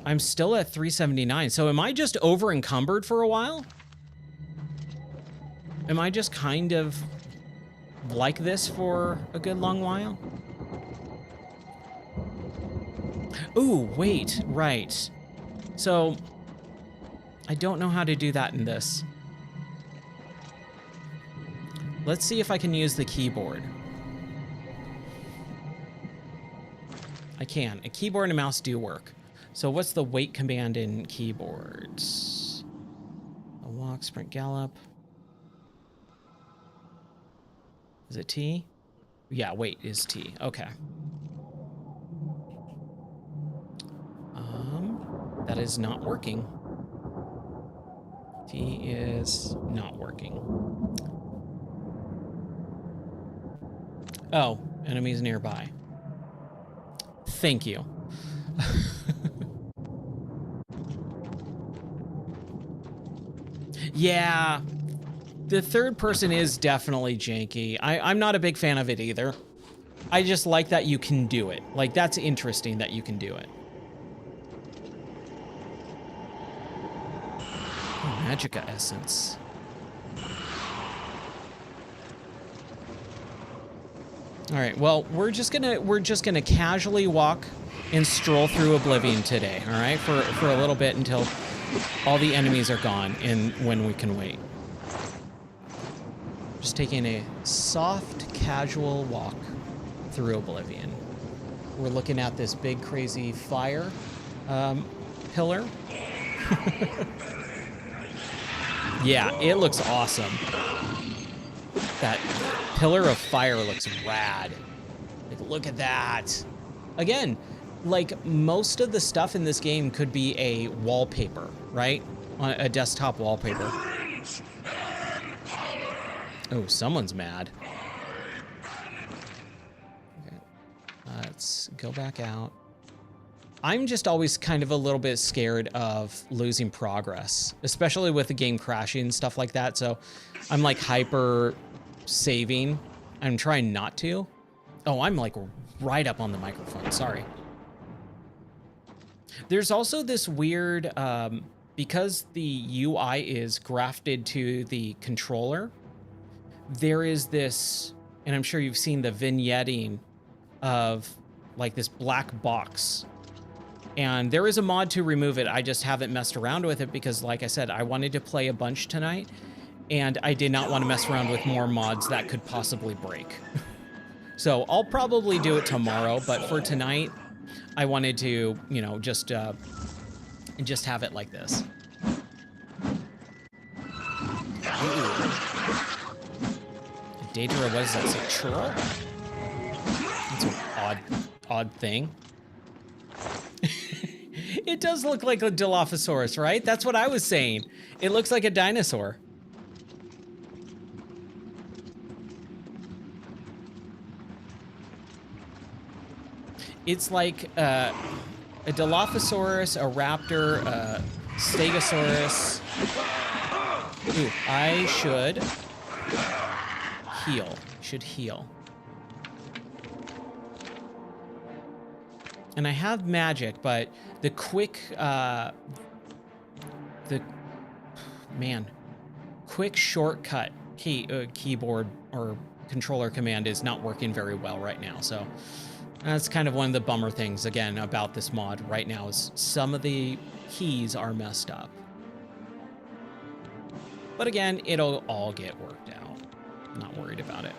I'm still at 379. So am I just over encumbered for a while? Am I just kind of like this for a good long while? Ooh, wait, right. So I don't know how to do that in this. Let's see if I can use the keyboard. I can. A keyboard and a mouse do work. So what's the wait command in keyboards? A walk, sprint, gallop. Is it T? Yeah, wait is T. Okay. That is not working. T is not working. Oh, enemies nearby. Thank you. Yeah, the third person is definitely janky. I'm not a big fan of it either. I just like that you can do it. Like, that's interesting that you can do it. Oh, Magicka Essence. All right, well, we're just gonna casually walk and stroll through Oblivion today, all right? For a little bit until all the enemies are gone and when we can wait. Just taking a soft, casual walk through Oblivion. We're looking at this big, crazy fire pillar. Yeah, it looks awesome. That pillar of fire looks rad. Like, look at that. Again, like, most of the stuff in this game could be a wallpaper, right? On a desktop wallpaper. Oh, someone's mad. Okay. Let's go back out. I'm just always kind of a little bit scared of losing progress, especially with the game crashing and stuff like that. So I'm like hyper saving. I'm trying not to. Oh, I'm like right up on the microphone. Sorry. There's also this weird, because the UI is grafted to the controller, there is this, and I'm sure you've seen the vignetting of like this black box. And there is a mod to remove it. I just haven't messed around with it because, like I said, I wanted to play a bunch tonight, and I did not want to mess around with more mods that could possibly break. So I'll probably do it tomorrow, but for tonight, I wanted to, you know, just have it like this. Ooh. Daedra, what is that? Is it churl? That's an odd thing. It does look like a Dilophosaurus, right? That's what I was saying. It looks like a dinosaur. It's like a Dilophosaurus, a raptor, a Stegosaurus. Ooh, I should heal. Should heal. And I have magic, but the quick, quick shortcut keyboard or controller command is not working very well right now. So that's kind of one of the bummer things, again, about this mod right now is some of the keys are messed up. But again, it'll all get worked out. I'm not worried about it.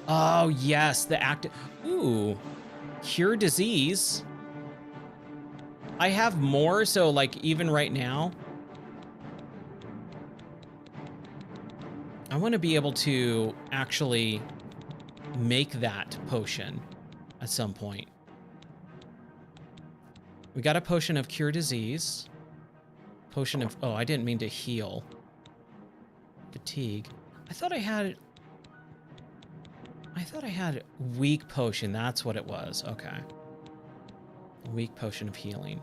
Oh, yes, the active... Ooh, cure disease. I have more, so, like, even right now, I want to be able to actually make that potion at some point. We got a potion of cure disease. Potion of... Oh, I didn't mean to heal. Fatigue. I thought I had weak potion. That's what it was. Okay. Weak potion of healing.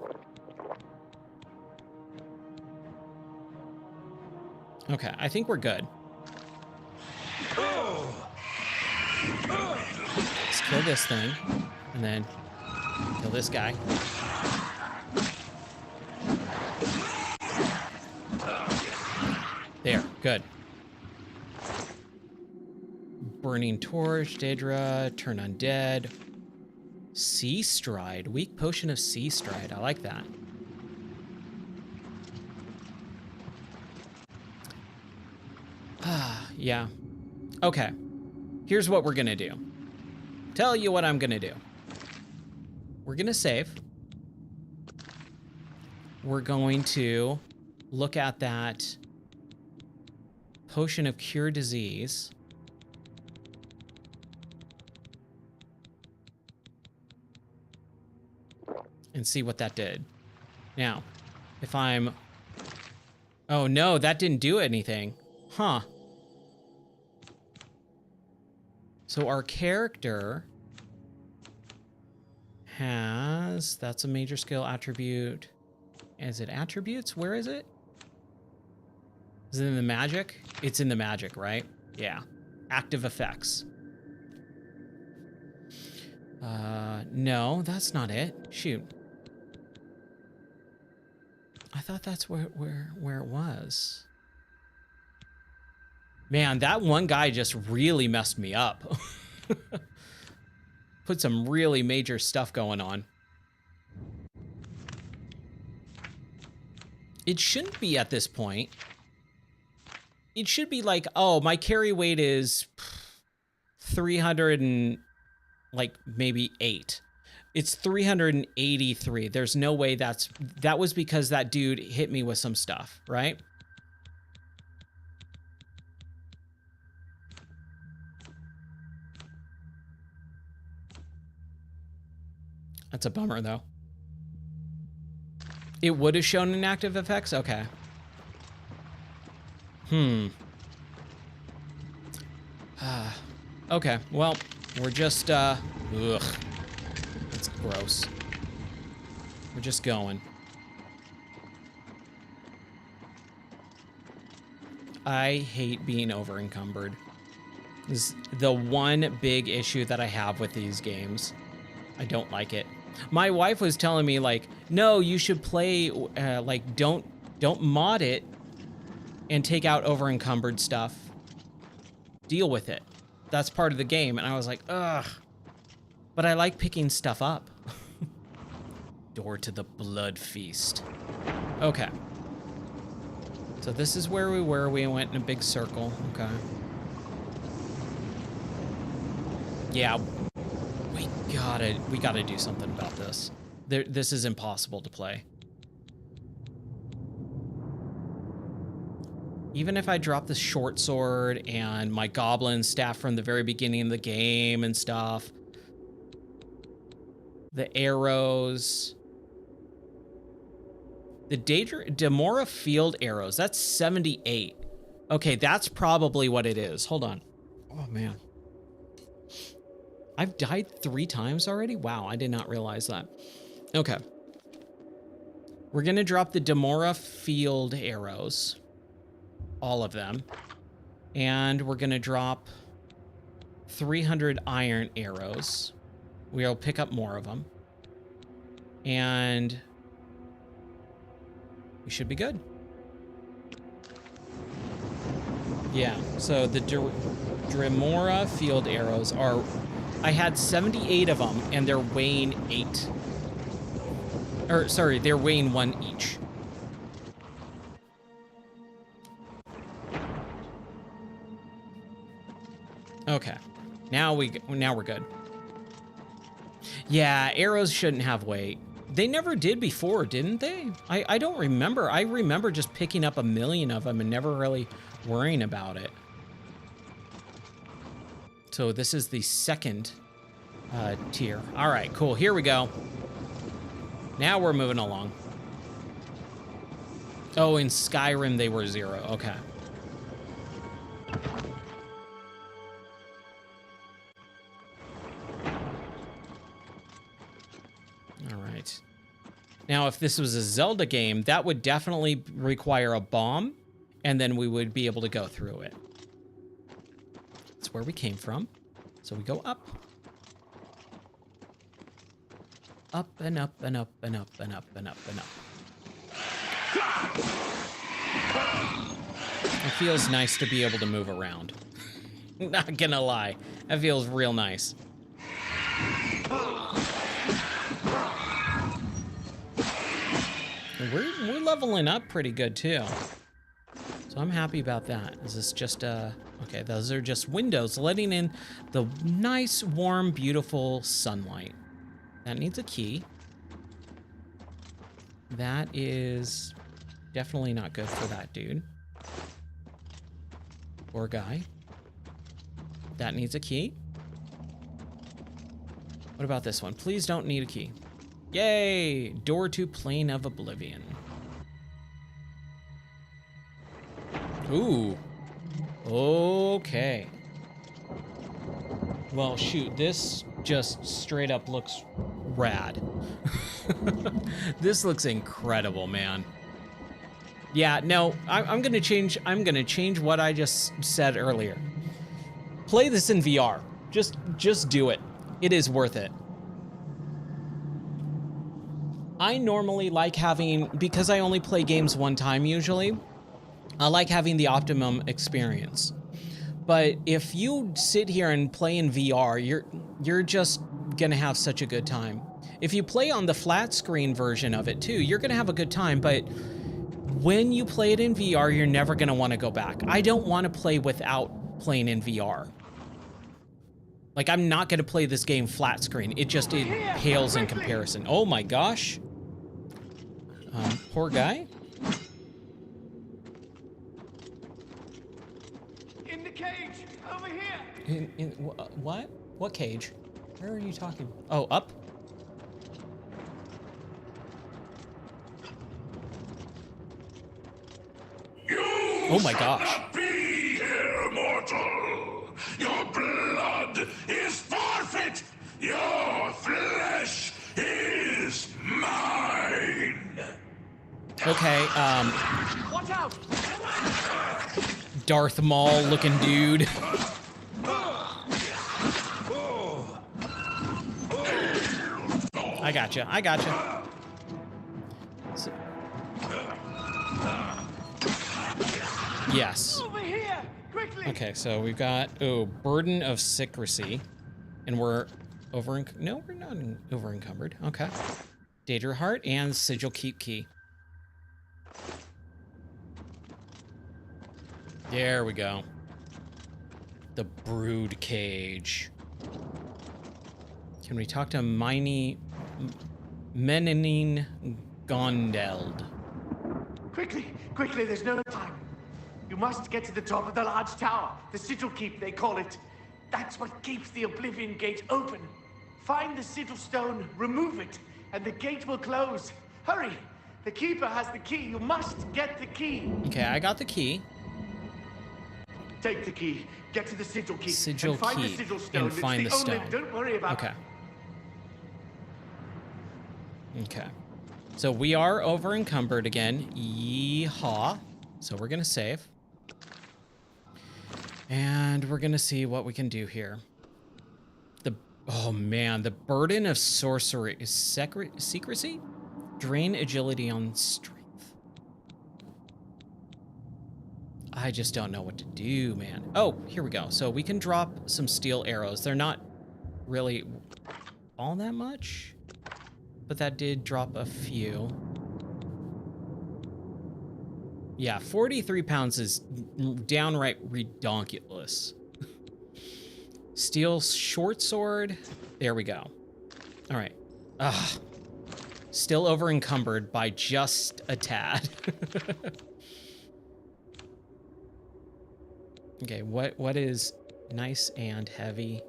Okay, I think we're good. Let's kill this thing, and then kill this guy. There, good. Burning Torch, Daedra, Turn Undead. Sea Stride, weak potion of Sea Stride. I like that. Yeah. Okay. Here's what we're gonna do. Tell you what I'm gonna do. We're gonna save. We're going to look at that potion of cure disease. And see what that did. Now, if I'm... Oh no, that didn't do anything. Huh. So our character has... That's a major skill attribute. Is it attributes? Where is it? Is it in the magic? It's in the magic, right? Yeah. Active effects. No, that's not it. Shoot. I thought that's where it was. Man, that one guy just really messed me up. Put some really major stuff going on. It shouldn't be at this point. It should be like, oh, my carry weight is 300 and like maybe 8. It's 383. There's no way that was because that dude hit me with some stuff, right? That's a bummer though. It would have shown inactive effects? Okay. Okay, well, we're just, ugh. That's gross. We're just going. I hate being over encumbered. This is the one big issue that I have with these games. I don't like it. My wife was telling me, like, no, you should play, like, don't mod it and take out over encumbered stuff. Deal with it. That's part of the game. And I was like, ugh. But I like picking stuff up. Door to the Blood Feast. Okay. So this is where we were. We went in a big circle. Okay. Yeah, we gotta do something about this. This is impossible to play. Even if I drop the short sword and my goblin staff from the very beginning of the game and stuff, the arrows, the Demora field arrows, that's 78. Okay, that's probably what it is. Hold on. Oh man. I've died 3 times already? Wow, I did not realize that. Okay. We're gonna drop the Demora field arrows. All of them. And we're gonna drop 300 iron arrows. We'll pick up more of them. And we should be good. Yeah, so the Demora field arrows are... I had 78 of them, and they're weighing 8. Or, sorry, they're weighing 1 each. Okay, now we're good. Yeah, arrows shouldn't have weight. They never did before, didn't they? I don't remember. I remember just picking up 1,000,000 of them and never really worrying about it. So this is the second tier. All right, cool. Here we go. Now we're moving along. Oh, in Skyrim they were 0. Okay. Now, if this was a Zelda game, that would definitely require a bomb, and then we would be able to go through it. That's where we came from. So we go up. Up and up and up and up and up and up and up. It feels nice to be able to move around. Not gonna lie. That feels real nice. We're leveling up pretty good too. So I'm happy about that. Is this just okay, those are just windows letting in the nice, warm, beautiful sunlight. That needs a key. That is definitely not good for that dude. Or guy. That needs a key. What about this one? Please don't need a key. Yay! Door to Plane of Oblivion. Ooh. Okay. Well, shoot, this just straight up looks rad. This looks incredible, man. Yeah, no, I'm gonna change what I just said earlier. Play this in VR. Just do it. It is worth it. I normally like having, because I only play games one time usually, I like having the optimum experience. But if you sit here and play in VR, you're just gonna have such a good time. If you play on the flat screen version of it too, you're gonna have a good time, but when you play it in VR, you're never gonna wanna go back. I don't wanna play without playing in VR. Like, I'm not gonna play this game flat screen. It pales in comparison. Oh my gosh. Poor guy. In the cage, over here. What? What cage? Where are you talking? Oh, up? Oh my gosh. Be here, mortal. Your blood is forfeit. Your flesh is mine. Okay, Watch out! Darth Maul looking dude. I gotcha. So, yes. Over here, quickly. Okay, so we've got, Burden of Secrecy. And we're no, we're not over encumbered. Okay. Daedra Heart and Sigil Keep Key. There we go. The Brood Cage. Can we talk to Meninin Gondeld? Quickly, quickly, there's no time. You must get to the top of the large tower. The sigil keep, they call it. That's what keeps the Oblivion Gate open. Find the sigil stone, remove it, and the gate will close. Hurry! The keeper has the key. You must get the key. Okay, I got the key. Take the key. Get to the sigil keep. Sigil and find keep the sigil stone. and find it's the only, stone. Don't worry about Okay. Okay. So we are over encumbered again. Yeehaw. So we're gonna save. And we're gonna see what we can do here. Oh man, the burden of sorcery is secrecy? Drain agility on strength. I just don't know what to do, man. Oh, here we go. So we can drop some steel arrows. They're not really all that much, but that did drop a few. Yeah, 43 pounds is downright redonkulous. Steel short sword. There we go. All right. Ugh. Still over encumbered by just a tad. Okay, what is nice and heavy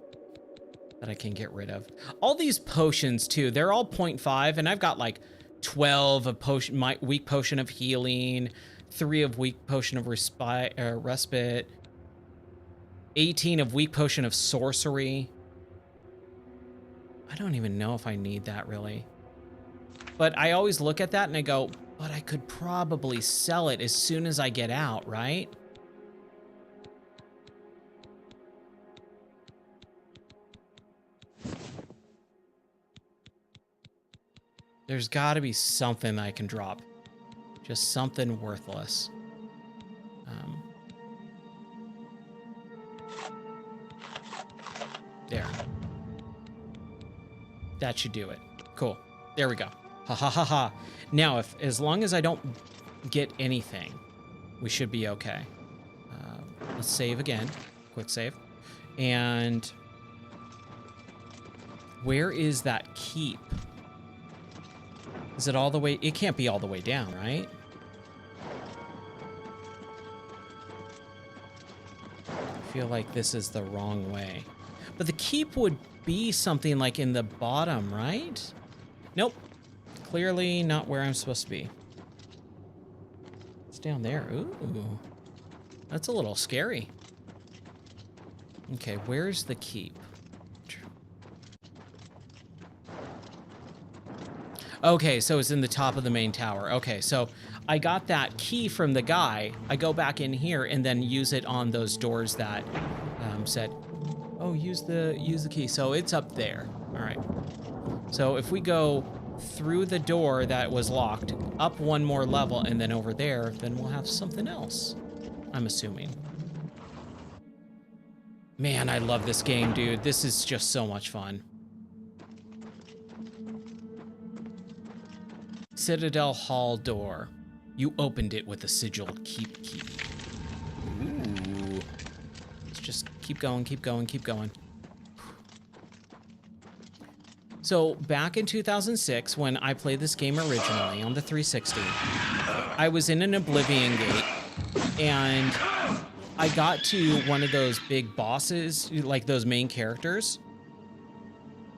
that I can get rid of? All these potions too, they're all 0.5, and I've got like 12 of potion, my weak potion of healing, 3 of weak potion of respite, 18 of weak potion of sorcery. I don't even know if I need that really. But I always look at that and I go, but I could probably sell it as soon as I get out, right? There's got to be something I can drop. Just something worthless. There. That should do it. Cool. There we go. Ha ha ha ha. Now, as long as I don't get anything, we should be okay. Let's save again. Quick save. And where is that keep? Is it all the way? It can't be all the way down, right? I feel like this is the wrong way. But the keep would be something like in the bottom, right? Nope. Clearly not where I'm supposed to be. It's down there. Ooh. That's a little scary. Okay, where's the keep? Okay, so it's in the top of the main tower. Okay, so I got that key from the guy. I go back in here and then use it on those doors that said, oh, use the key. So it's up there. All right. So if we go through the door that was locked, up one more level, and then over there, then we'll have something else, I'm assuming. Man, I love this game, dude. This is just so much fun. Citadel Hall door. You opened it with a sigil keep key. Ooh. Let's just keep going, keep going, keep going. So back in 2006, when I played this game originally on the 360, I was in an Oblivion Gate, and I got to one of those big bosses, like those main characters.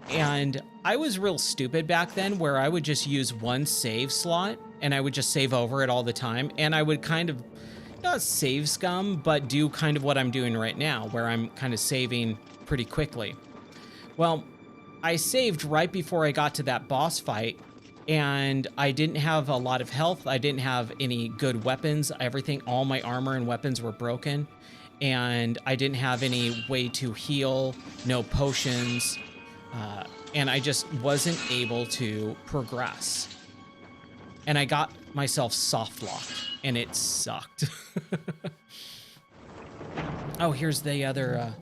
And I was real stupid back then, where I would just use one save slot and I would just save over it all the time. And I would kind of, not save scum, but do kind of what I'm doing right now, where I'm kind of saving pretty quickly. Well, I saved right before I got to that boss fight, and I didn't have a lot of health. I didn't have any good weapons. Everything, all my armor and weapons were broken, and I didn't have any way to heal, no potions. And I just wasn't able to progress. And I got myself soft locked, and it sucked. Oh, here's the other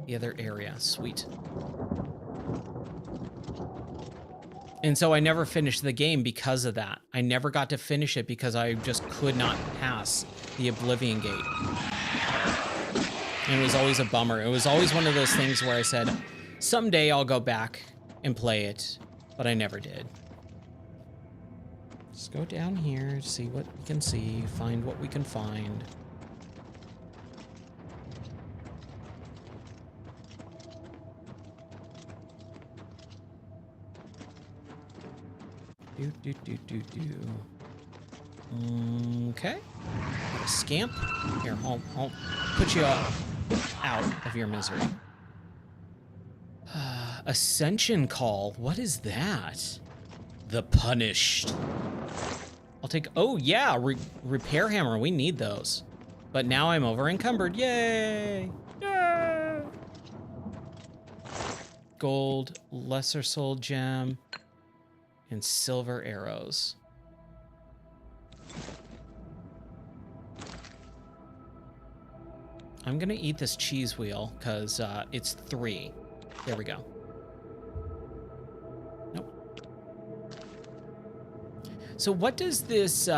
area. Sweet. And so I never finished the game because of that. I never got to finish it because I just could not pass the Oblivion Gate. And it was always a bummer. It was always one of those things where I said, Someday I'll go back and play it, but I never did. Let's go down here, see what we can see, find what we can find. Okay. Got a scamp. Here, I'll put you out of your misery. Ascension call. What is that? The Punished. I'll take... Oh, yeah. Repair hammer. We need those. But now I'm over encumbered. Yay! Yay! Gold, lesser soul gem, and silver arrows. I'm gonna eat this cheese wheel because it's 3. There we go. Nope. So what does this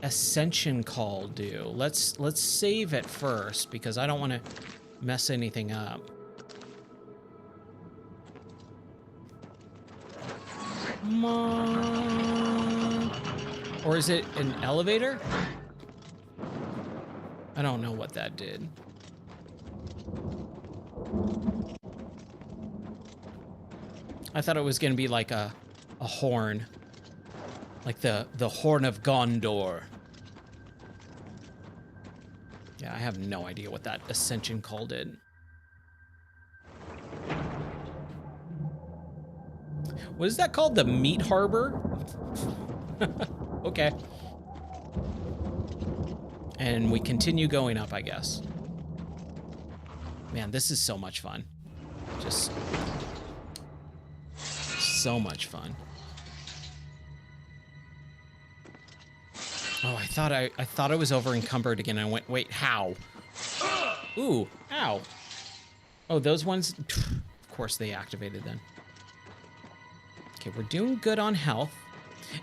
ascension call do? Let's save it first because I don't want to mess anything up. Come on. Or is it an elevator? I don't know what that did. I thought it was gonna be like a horn. Like the Horn of Gondor. Yeah, I have no idea what that ascension call did. What is that called? The Meat Harbor? Okay. And we continue going up, I guess. Man, this is so much fun. Just so much fun. Oh, I thought I was over encumbered again. I went, wait, how? Ooh, ow. Oh, those ones, of course they activated then. Okay, we're doing good on health.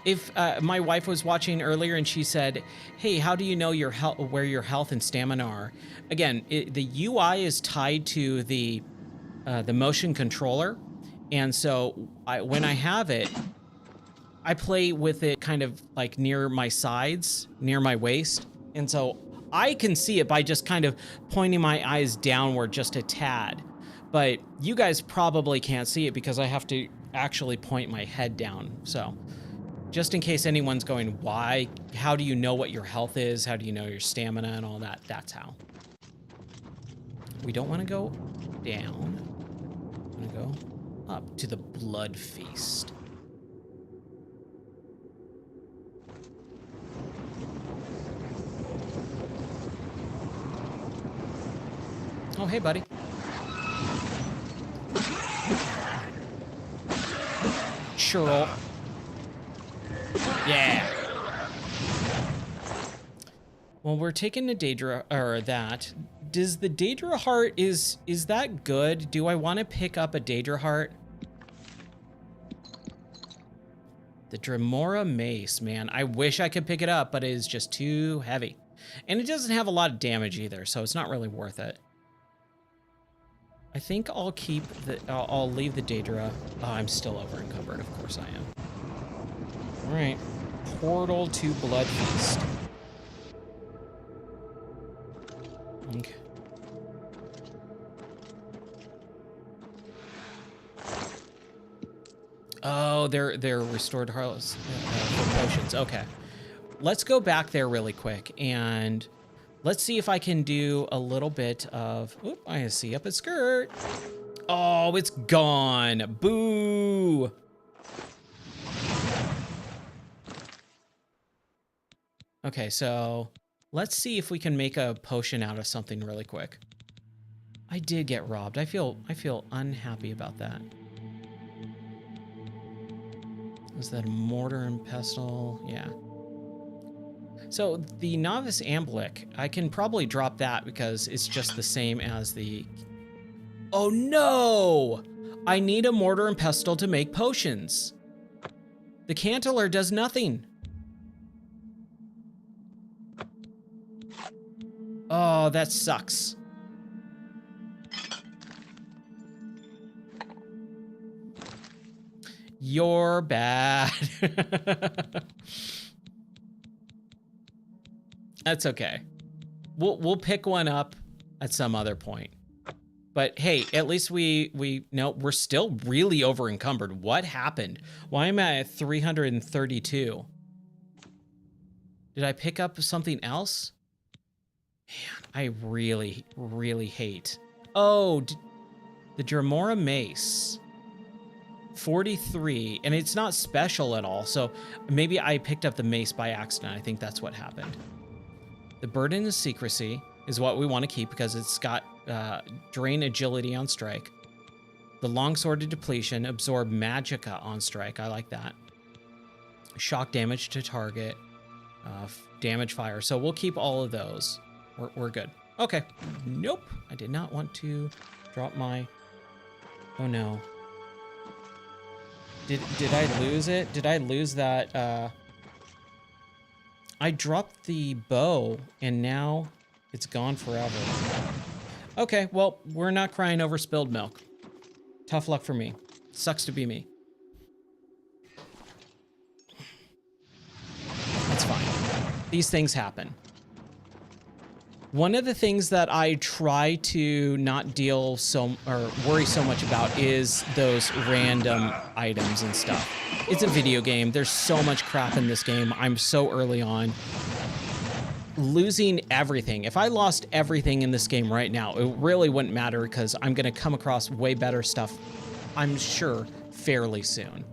If my wife was watching earlier and she said, hey, how do you know your where your health and stamina are? Again, the UI is tied to the motion controller. And so when I have it, I play with it kind of like near my sides, near my waist. And so I can see it by just kind of pointing my eyes downward just a tad. But you guys probably can't see it because I have to actually point my head down. So just in case anyone's going, why? How do you know what your health is? How do you know your stamina and all that? That's how. We don't want to go down. We want to go up to the Blood Feast. Oh, hey, buddy. Churl. Yeah. Well, we're taking the Daedra, or that. Does the Daedra heart, is that good? Do I want to pick up a Daedra heart? The Dremora mace, man. I wish I could pick it up, but it is just too heavy. And it doesn't have a lot of damage either, so it's not really worth it. I think I'll keep the, I'll leave the Daedra. Oh, I'm still over encumbered, of course I am. All right, portal to Blood Feast. Okay. Oh, they're restored heartless potions. Okay, let's go back there really quick and let's see if I can do a little bit of. Oop, I see up a skirt. Oh, it's gone. Boo. Okay, so let's see if we can make a potion out of something really quick. I did get robbed. I feel unhappy about that. Is that a mortar and pestle? Yeah. So the novice amulet, I can probably drop that because it's just the same as the... Oh no! I need a mortar and pestle to make potions. The canteler does nothing. Oh, that sucks. You're bad. That's okay. We'll pick one up at some other point. But hey, at least we're still really over encumbered. What happened? Why am I at 332? Did I pick up something else? Man, I really, really hate. Oh, the Dremora Mace. 43, and it's not special at all, so maybe I picked up the mace by accident. I think that's what happened. The Burden of Secrecy is what we want to keep because it's got drain agility on strike. The Longsword of Depletion, absorb magicka on strike. I like that. Shock damage to target, damage fire. So we'll keep all of those. We're good. Okay. Nope. I did not want to drop my... Oh no. Did I lose it? Did I lose that? I dropped the bow and now it's gone forever. Okay, well, we're not crying over spilled milk. Tough luck for me. Sucks to be me. That's fine. These things happen. One of the things that I try to not worry so much about is those random items and stuff. It's a video game. There's so much crap in this game. I'm so early on. Losing everything. If I lost everything in this game right now, it really wouldn't matter because I'm going to come across way better stuff, I'm sure, fairly soon.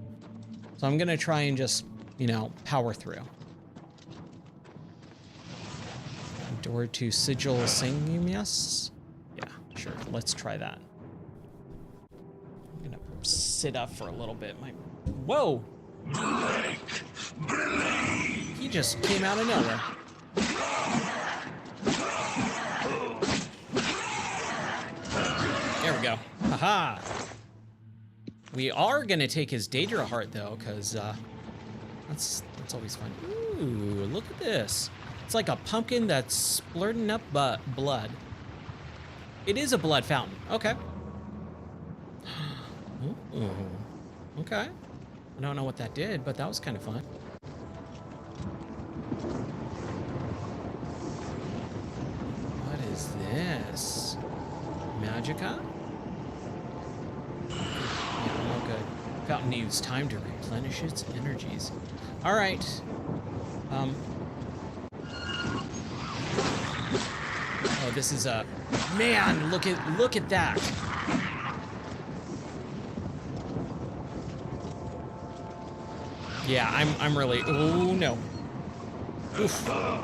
So I'm going to try and just, power through. Door to Sigil Sanguinius? Yeah, sure. Let's try that. I'm gonna sit up for a little bit. Whoa! He just came out of nowhere. There we go. Haha! We are gonna take his Daedra heart though, because that's always fun. Ooh, look at this. It's like a pumpkin that's splurting up blood. It is a blood fountain. Okay. Ooh. Okay. I don't know what that did, but that was kind of fun. What is this? Magicka? Yeah, all good. Fountain needs time to replenish its energies. All right. Oh, this is a man. Look at that. Yeah, I'm really. Oh no. Oof. Okay,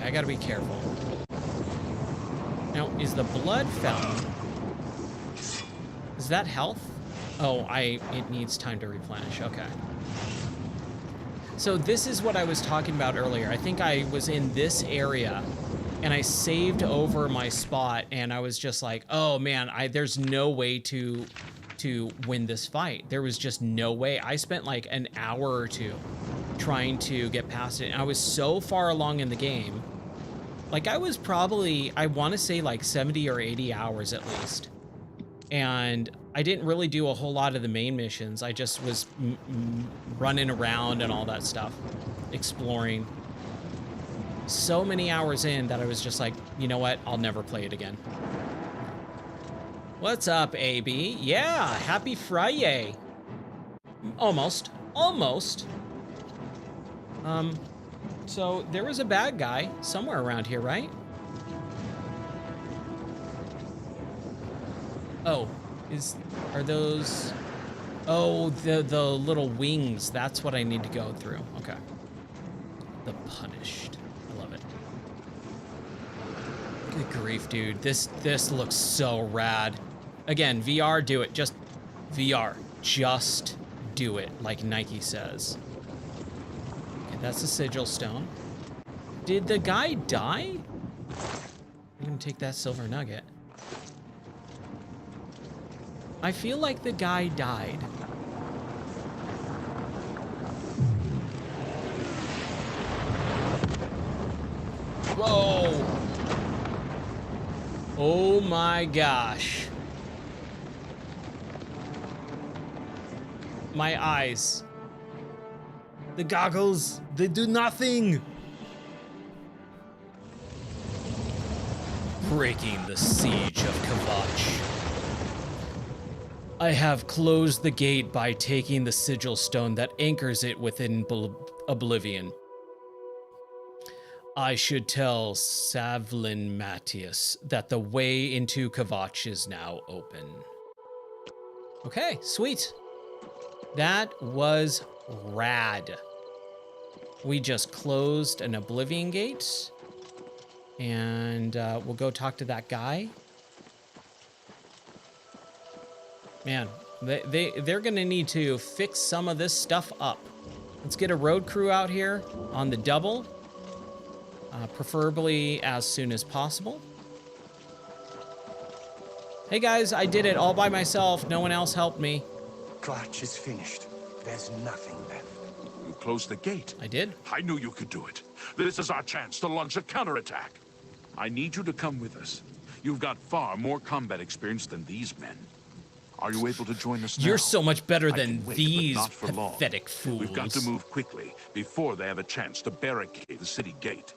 I gotta be careful. Now, is the blood fountain? Is that health? Oh, it needs time to replenish. Okay. So this is what I was talking about earlier. I think I was in this area and I saved over my spot and I was just like, oh man, there's no way to win this fight. There was just no way. I spent like an hour or two trying to get past it. And I was so far along in the game. Like I was probably, I want to say like 70 or 80 hours at least. And I didn't really do a whole lot of the main missions. I just was running around and all that stuff, exploring. So many hours in that I was just like, you know what? I'll never play it again. What's up, AB? Yeah, happy Friday. Almost. So there was a bad guy somewhere around here, right? Oh, are those? Oh, the little wings. That's what I need to go through. Okay. The Punished. I love it. Good grief, dude. This looks so rad. Again, VR, do it. Just VR. Just do it, like Nike says. Okay, that's a sigil stone. Did the guy die? I'm gonna take that silver nugget. I feel like the guy died. Whoa! Oh my gosh. My eyes. The goggles, they do nothing. Breaking the siege of Kvatch. I have closed the gate by taking the sigil stone that anchors it within Oblivion. I should tell Savlin Matthias that the way into Kvatch is now open. Okay, sweet. That was rad. We just closed an Oblivion gate, and we'll go talk to that guy. Man, they're gonna need to fix some of this stuff up. Let's get a road crew out here on the double, preferably as soon as possible. Hey guys, I did it all by myself. No one else helped me. Kvatch is finished. There's nothing left. You closed the gate. I did. I knew you could do it. This is our chance to launch a counterattack. I need you to come with us. You've got far more combat experience than these men. Are you able to join us now? You're so much better I than can wait, these but not for long. pathetic fools. We've got to move quickly before they have a chance to barricade the city gate.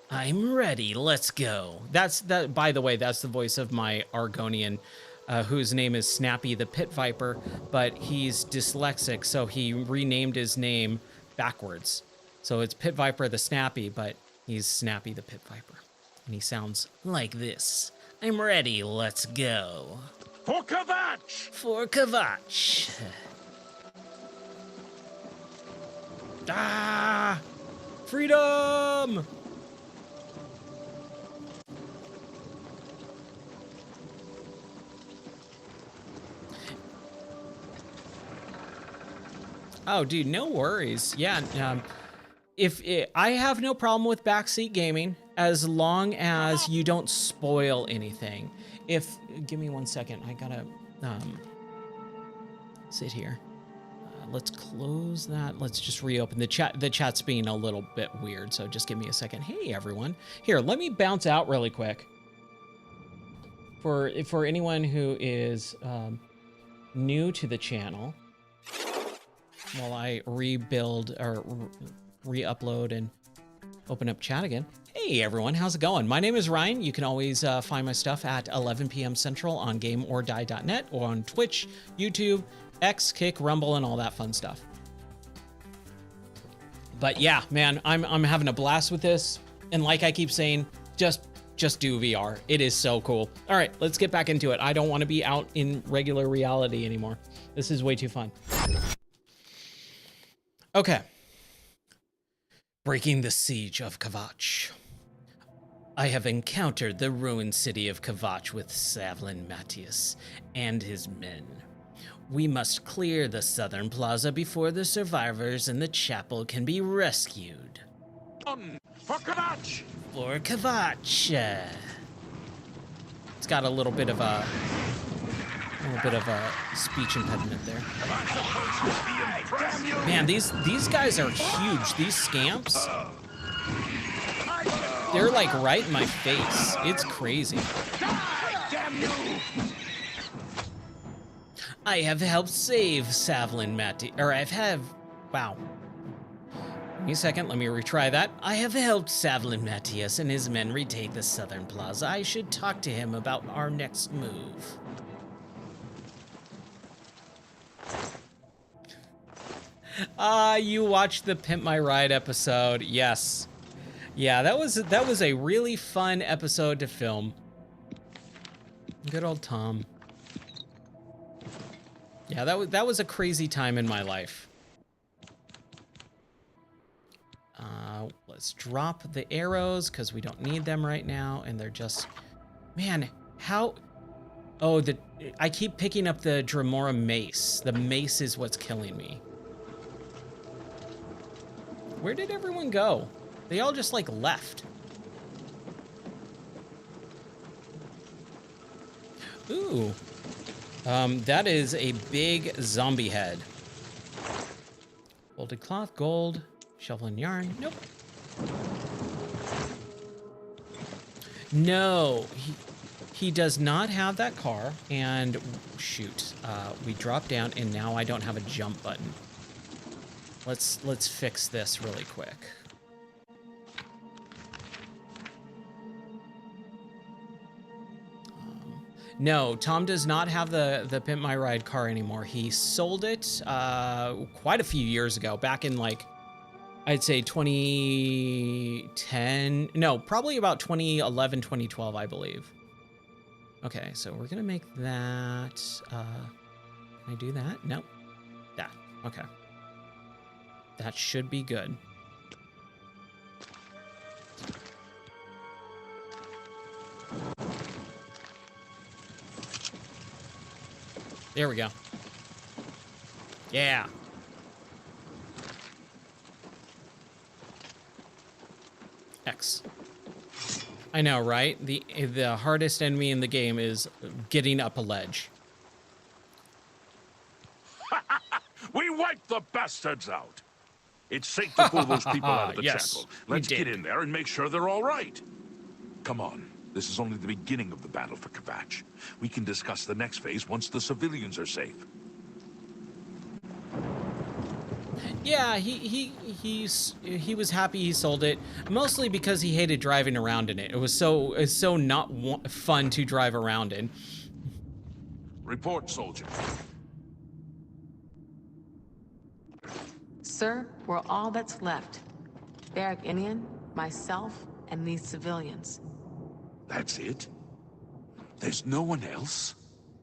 I'm ready. Let's go. That. By the way, that's the voice of my Argonian, whose name is Snappy the Pit Viper, but he's dyslexic, so he renamed his name backwards. So it's Pit Viper the Snappy, but he's Snappy the Pit Viper, and he sounds like this. I'm ready. Let's go. For Kvatch! For Kvatch. Ah! Freedom! Oh, dude, no worries. Yeah, I have no problem with backseat gaming as long as you don't spoil anything. Give me 1 second. I gotta sit here. Let's close that. Let's just reopen the chat. The chat's being a little bit weird, so just give me a second. Hey, everyone. Here, let me bounce out really quick. For anyone who is new to the channel, while I rebuild or re-upload and open up chat again. Hey everyone, how's it going? My name is Ryan. You can always find my stuff at 11 p.m. Central on gameordie.net or on Twitch, YouTube, X, Kick, Rumble, and all that fun stuff. But yeah, man, I'm having a blast with this. And like I keep saying, just do VR. It is so cool. All right, let's get back into it. I don't want to be out in regular reality anymore. This is way too fun. Okay. Breaking the siege of Kvatch. I have encountered the ruined city of Kvatch with Savlin Matthias and his men. We must clear the southern plaza before the survivors in the chapel can be rescued. For Kvatch! For Kvatch. It's got a little bit of a speech impediment there. Man, these guys are huge. These scamps, they're like right in my face. It's crazy. I have helped save Savlin Matthias, wow. Give me a second, let me retry that. I have helped Savlin Matthias and his men retake the southern plaza. I should talk to him about our next move. You watched the Pimp My Ride episode. Yes. Yeah, that was a really fun episode to film. Good old Tom. Yeah, that was a crazy time in my life. Let's drop the arrows because we don't need them right now, and they're just, man, how? Oh, I keep picking up the Dremora mace. The mace is what's killing me. Where did everyone go? They all just like left. Ooh. That is a big zombie head. Folded cloth, gold, shovel and yarn. Nope. he does not have that car, and shoot, we dropped down, and now I don't have a jump button. Let's fix this really quick. No, Tom does not have the Pimp My Ride car anymore. He sold it quite a few years ago, back in like, I'd say 2010. No, probably about 2011, 2012, I believe. Okay, so we're gonna make that. Can I do that? No. That. Okay. That should be good. There we go. Yeah. X. I know, right? The hardest enemy in the game is getting up a ledge. We wiped the bastards out. It's safe to pull those people out of the Yes, chapel. we Let's get did. in there and make sure they're all right. Come on. This is only the beginning of the battle for Kvatch. We can discuss the next phase once the civilians are safe. Yeah, he was happy he sold it, mostly because he hated driving around in it. It was so not fun to drive around in. Report, soldier. Sir, we're all that's left. Barrack Indian, myself, and these civilians. That's it? There's no one else?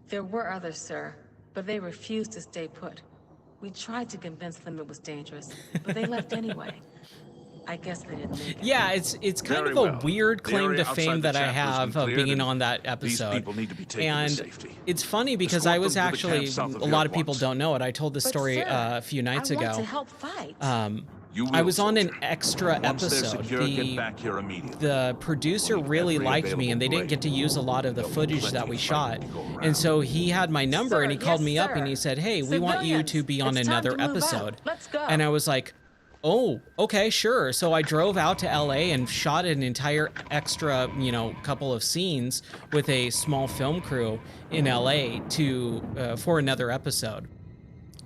There were others, sir, but they refused to stay put. We tried to convince them it was dangerous, but they left anyway. I guess they didn't make it. Yeah, it's kind Very of a well. weird The claim area to outside fame the that I chapel has have been of cleared, being and on that these episode. people need to be taken to And safety. it's funny because Escort I was them to the actually, camp south of a here lot of at people once. don't know it. I told the But story sir, a few nights I ago. want to help fight. You I will, was on an soldier. extra Once they're episode. secure, get back here immediately. The producer We'll need really every liked me, and they available didn't get to use a lot of the There'll be footage plenty that we of shot. fighting to go around. And so he had my number, Sir, and he called yes, me up, sir. and he said, "Hey, we want you to be on Civilians, it's time another to move out. episode." Let's go. And I was like, "Oh, okay, sure." So I drove out to LA and shot an entire extra, couple of scenes with a small film crew in LA for another episode.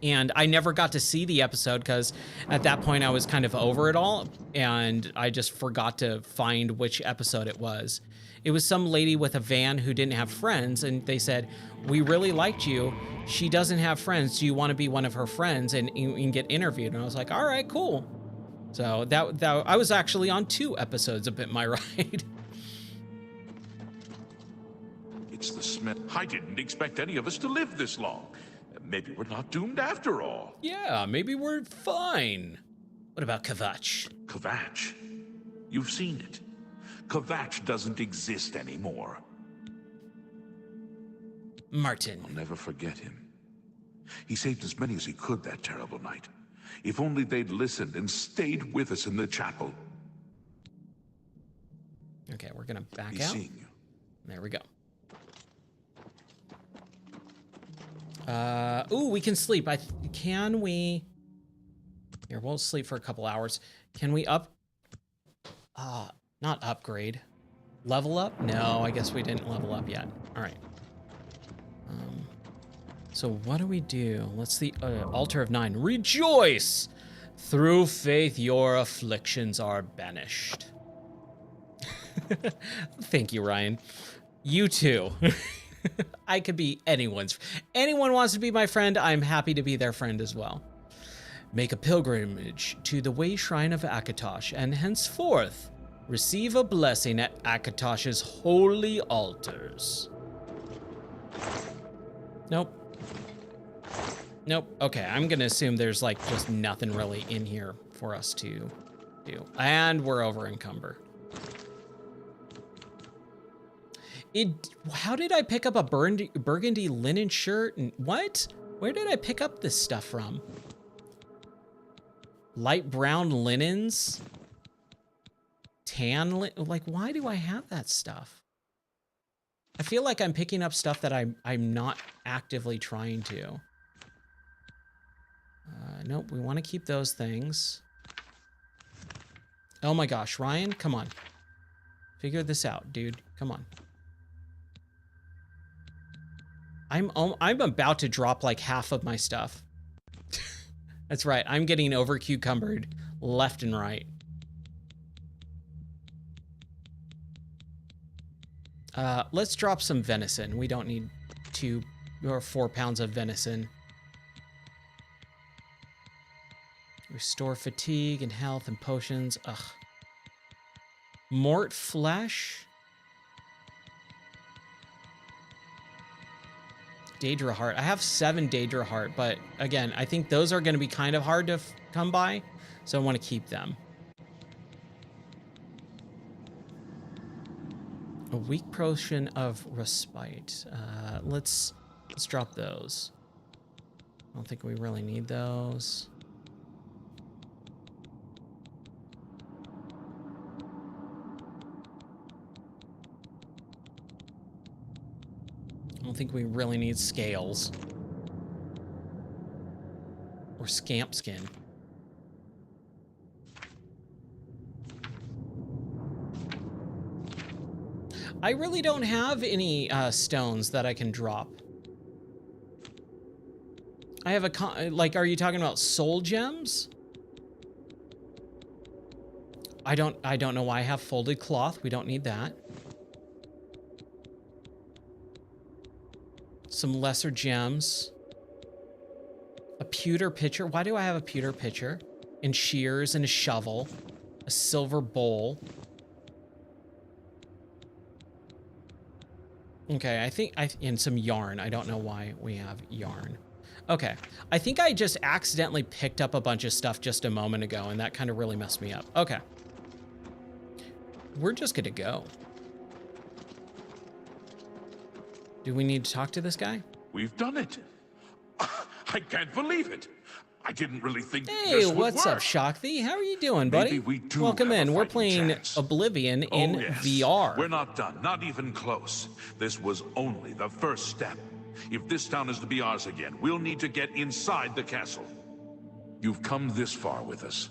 And I never got to see the episode because at that point I was kind of over it all, and I just forgot to find which episode it was. It was some lady with a van who didn't have friends, and they said, "We really liked you. She doesn't have friends. Do you want to be one of her friends and get interviewed?" And I was like, "All right, cool." So that I was actually on 2 episodes of Pimp My Ride. It's the Smith. I didn't expect any of us to live this long. Maybe we're not doomed after all. Yeah, maybe we're fine. What about Kvatch? Kvatch? You've seen it. Kvatch doesn't exist anymore. Martin. I'll never forget him. He saved as many as he could that terrible night. If only they'd listened and stayed with us in the chapel. Okay, we're gonna back He's out. seeing you. There we go. Ooh, we can sleep. Can we? Here, we'll sleep for a couple hours. Can we not upgrade. Level up? No, I guess we didn't level up yet. All right. So what do we do? Let's the altar of 9. Rejoice! Through faith, your afflictions are banished. Thank you, Ryan. You too. I could be anyone's. Anyone wants to be my friend, I'm happy to be their friend as well. Make a pilgrimage to the way shrine of Akatosh, and henceforth receive a blessing at Akatosh's holy altars. Nope. Nope. Okay, I'm gonna assume there's like just nothing really in here for us to do. And we're over encumbered. How did I pick up a burgundy linen shirt? And what? Where did I pick up this stuff from? Light brown linens? Like, why do I have that stuff? I feel like I'm picking up stuff that I'm not actively trying to. Nope, we want to keep those things. Oh my gosh, Ryan, come on. Figure this out, dude. Come on. I'm about to drop like half of my stuff. That's right. I'm getting over cucumbered left and right. Let's drop some venison. We don't need 2 or 4 pounds of venison. Restore fatigue and health and potions. Ugh. Mort flesh. Daedra heart. I have 7 Daedra heart, but again, I think those are going to be kind of hard to come by, so I want to keep them. A weak potion of respite. Let's drop those. I don't think we really need those. I don't think we really need scales. Or scamp skin. I really don't have any stones that I can drop. I have a like, are you talking about soul gems? I don't know why I have folded cloth. We don't need that. Some lesser gems. A pewter pitcher. Why do I have a pewter pitcher? And shears and a shovel. A silver bowl. Okay, I think and some yarn. I don't know why we have yarn. Okay, I think I just accidentally picked up a bunch of stuff just a moment ago, and that kind of really messed me up. Okay. We're just gonna go. Do we need to talk to this guy? We've done it. I can't believe it. I didn't really think Hey, this would what's work. up, Shakti? How are you doing, buddy? Maybe we do Welcome have a in. We're fighting playing chance. Oblivion in yes. VR. We're not done, not even close. This was only the first step. If this town is to be ours again, we'll need to get inside the castle. You've come this far with us.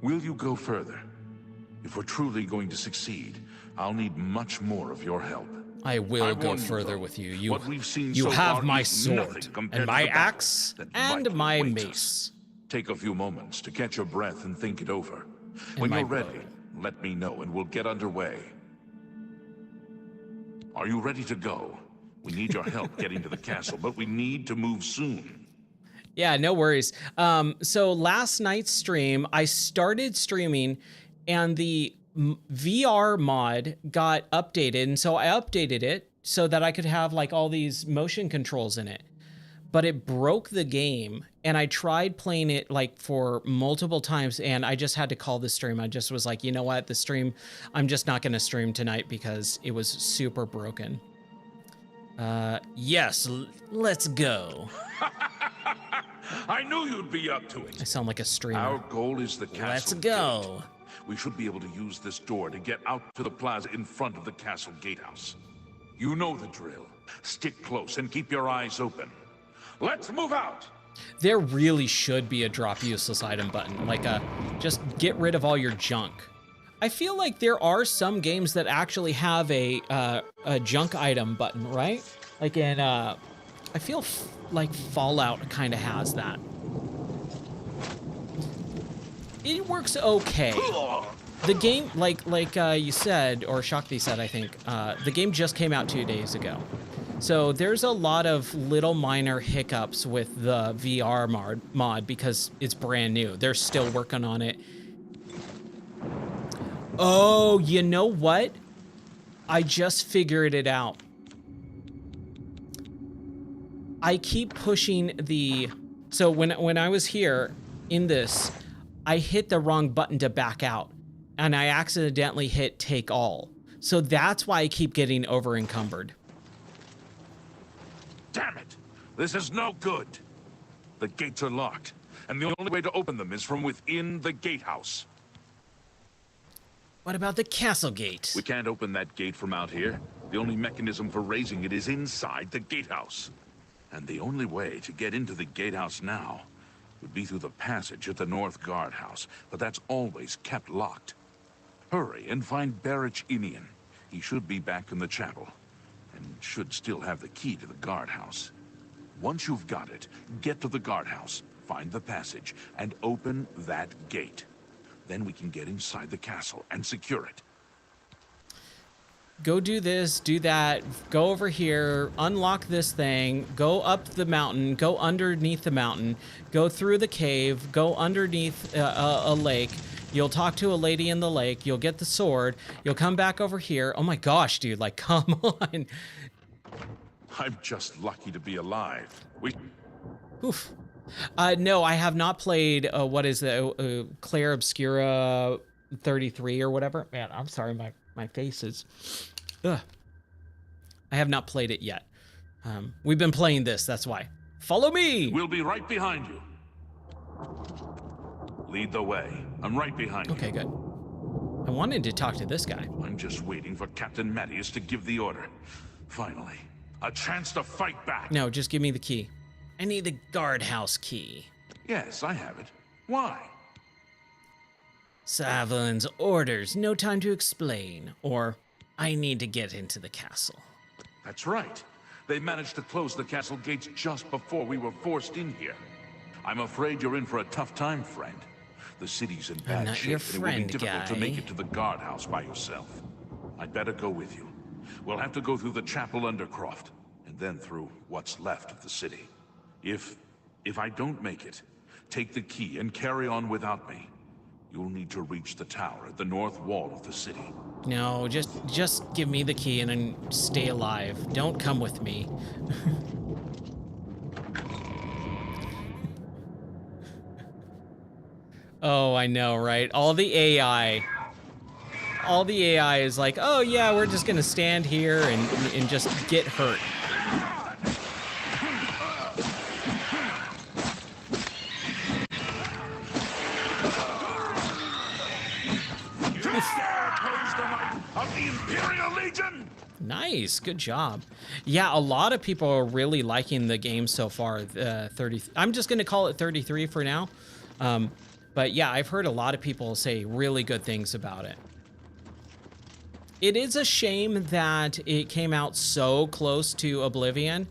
Will you go further? If we're truly going to succeed, I'll need much more of your help. I will go warn you, further though, with you. You what we've seen you so have far my is sword nothing compared and to my the battle axe that and might my await mace. us. Take a few moments to catch your breath and think it over. And When my you're ready, bow. let me know and we'll get underway. Are you ready to go? We need your help getting to the castle, but we need to move soon. Yeah, no worries. So last night's stream, I started streaming and the VR mod got updated. And so I updated it so that I could have like all these motion controls in it. But it broke the game and I tried playing it like for multiple times and I just had to call the stream. I just was like, you know what, the stream, I'm just not going to stream tonight because it was super broken. Yes, let's go. I knew you'd be up to it. I sound like a streamer. Our goal is the castle. Let's go. Gate. We should be able to use this door to get out to the plaza in front of the castle gatehouse. You know the drill. Stick close and keep your eyes open. Let's move out. There really should be a drop useless item button, like a just get rid of all your junk. I feel like there are some games that actually have a junk item button, right? Like in, I feel like Fallout kind of has that. It works okay. The game, like you said, or Shakti said, I think, the game just came out 2 days ago. So there's a lot of little minor hiccups with the VR mod because it's brand new. They're still working on it. Oh, you know what? I just figured it out. I keep pushing the... So when I was here in this, I hit the wrong button to back out. And I accidentally hit take all. So that's why I keep getting over encumbered. Damn it! This is no good. The gates are locked, and the only way to open them is from within the gatehouse. What about the castle gate? We can't open that gate from out here. The only mechanism for raising it is inside the gatehouse. And the only way to get into the gatehouse now would be through the passage at the North Guardhouse, but that's always kept locked. Hurry and find Barrich Inian. He should be back in the chapel. and should still have the key to the guardhouse. Once you've got it, get to the guardhouse, find the passage, and open that gate. Then we can get inside the castle and secure it. Go do this, do that, go over here, unlock this thing, go up the mountain, go underneath the mountain, go through the cave, go underneath a lake. You'll talk to a lady in the lake, you'll get the sword, you'll come back over here. Oh my gosh, dude, like, come on. I'm just lucky to be alive. Oof. No, I have not played, what is the, Claire Obscura 33 or whatever. Man, I'm sorry, my face is... Ugh. I have not played it yet. We've been playing this, that's why. Follow me! We'll be right behind you. Lead the way. I'm right behind you. Okay, good. I wanted to talk to this guy. I'm just waiting for Captain Mattias to give the order. Finally, a chance to fight back. No, just give me the key. I need the guardhouse key. Yes, I have it. Why? Savlin's orders, no time to explain. Or, I need to get into the castle. That's right. They managed to close the castle gates just before we were forced in here. I'm afraid you're in for a tough time, friend. The city's in bad shape, and it will be difficult to make it to the guardhouse by yourself. I'd better go with you. We'll have to go through the chapel undercroft, and then through what's left of the city. If I don't make it, take the key and carry on without me. You'll need to reach the tower at the north wall of the city. No, just give me the key and then stay alive. Don't come with me. Oh, I know, right? All the AI is like, oh yeah, we're just gonna stand here and just get hurt. Of the Imperial Legion. Nice, good job. Yeah, a lot of people are really liking the game so far. 30. I'm just gonna call it 33 for now. But yeah, I've heard a lot of people say really good things about it. It is a shame that it came out so close to Oblivion,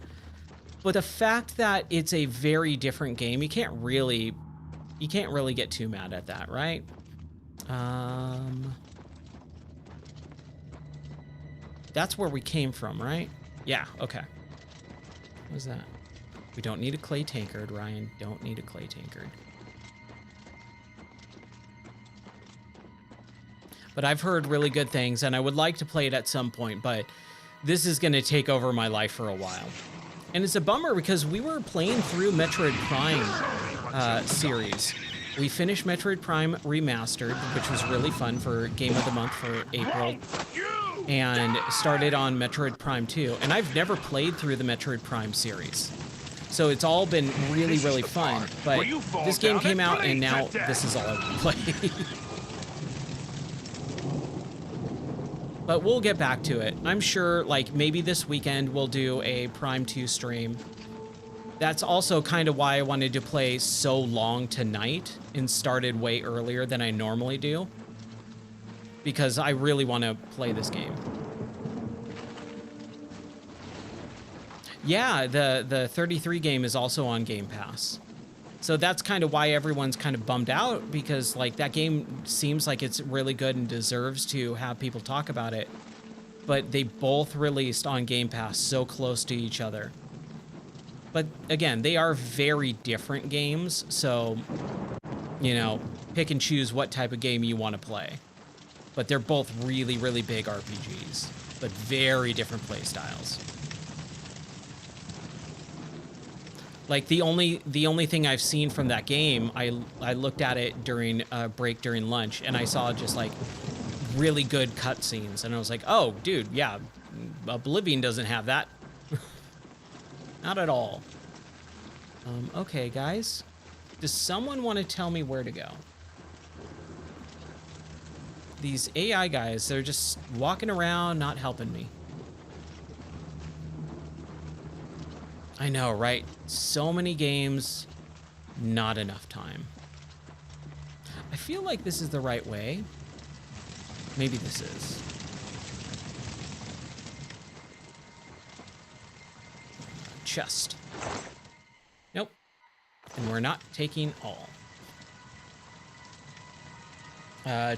but the fact that it's a very different game, you can't really get too mad at that, right? That's where we came from, right? Yeah, okay. What was that? We don't need a clay tankard, Ryan. Don't need a clay tankard. But I've heard really good things, and I would like to play it at some point, but this is going to take over my life for a while. And it's a bummer because we were playing through Metroid Prime series. We finished Metroid Prime Remastered, which was really fun for Game of the Month for April, and started on Metroid Prime 2. And I've never played through the Metroid Prime series. So it's all been really, really fun. But this game came out, and now this is all I can play. But we'll get back to it. I'm sure, like, maybe this weekend we'll do a Prime 2 stream. That's also kind of why I wanted to play so long tonight and started way earlier than I normally do. Because I really want to play this game. Yeah, the 33 game is also on Game Pass. So that's kind of why everyone's kind of bummed out, because like that game seems like it's really good and deserves to have people talk about it. But they both released on Game Pass so close to each other. But again, they are very different games, so, you know, pick and choose what type of game you want to play. But they're both really, really big RPGs, but very different play styles. Like the only thing I've seen from that game, I looked at it during a break during lunch, and I saw just like really good cutscenes, and I was like, oh, dude, yeah, Oblivion doesn't have that. Not at all. Okay, guys, does someone want to tell me where to go? These AI guys, they're just walking around, not helping me. I know, right? So many games, not enough time. I feel like this is the right way. Maybe this is. chest. Nope. And we're not taking all.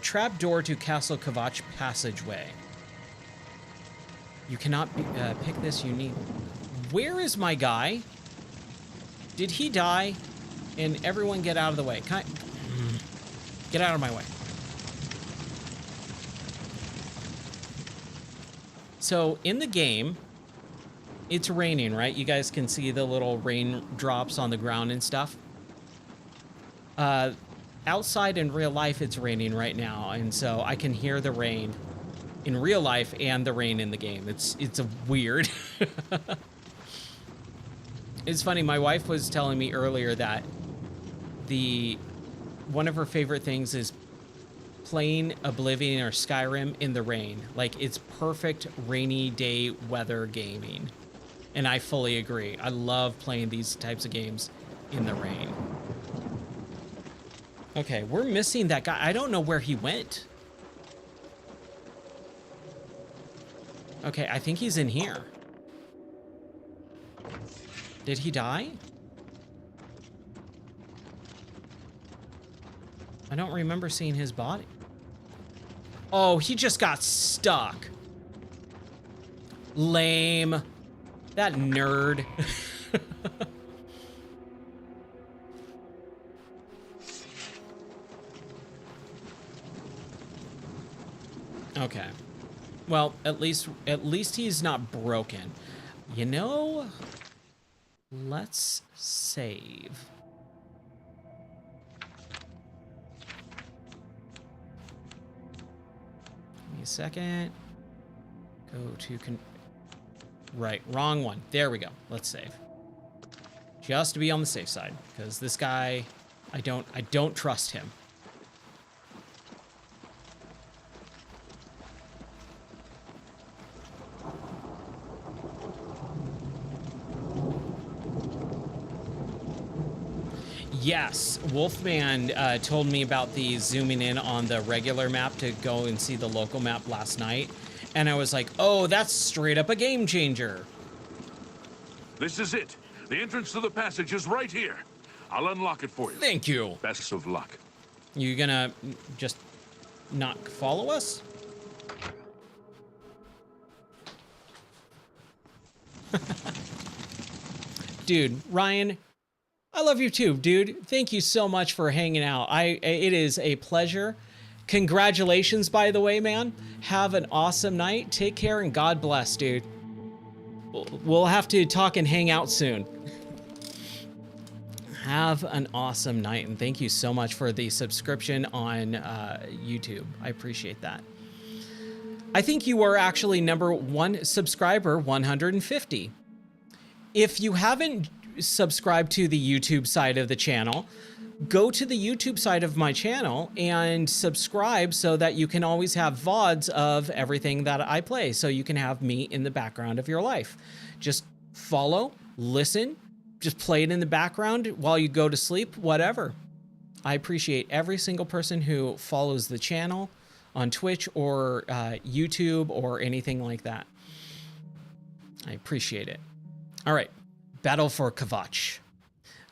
Trap door to Castle Kvatch passageway. You cannot pick this. You need... Where is my guy? Did he die? And everyone get out of the way. Get out of my way. So in the game, it's raining, right? You guys can see the little raindrops on the ground and stuff. Outside in real life, it's raining right now, and so I can hear the rain in real life and the rain in the game. It's a weird. It's funny. My wife was telling me earlier that one of her favorite things is playing Oblivion or Skyrim in the rain. Like, it's perfect rainy day weather gaming. And I fully agree. I love playing these types of games in the rain. Okay, we're missing that guy. I don't know where he went. Okay, I think he's in here. Did he die? I don't remember seeing his body. Oh, he just got stuck. Lame. That nerd. Okay. Well, at least he's not broken. You know, let's save. Give me a second. Go to right, wrong one. There we go. Let's save. Just to be on the safe side, because this guy, I don't trust him. Yes, Wolfman told me about the zooming in on the regular map to go and see the local map last night. And I was like, oh, that's straight up a game changer. This is it. The entrance to the passage is right here. I'll unlock it for you. Thank you. Best of luck. You gonna just not follow us? Dude, Ryan, I love you too, dude. Thank you so much for hanging out. It is a pleasure. Congratulations, by the way, man. Have an awesome night. Take care and God bless, dude. We'll have to talk and hang out soon. Have an awesome night, and thank you so much for the subscription on YouTube. I appreciate that. I think you are actually #1 subscriber 150. If you haven't subscribed to the YouTube side of the channel, go to the YouTube side of my channel and subscribe so that you can always have VODs of everything that I play, so you can have me in the background of your life. Just follow, listen, just play it in the background while you go to sleep, whatever. I appreciate every single person who follows the channel on Twitch or YouTube or anything like that. I appreciate it. All right, battle for Kvatch.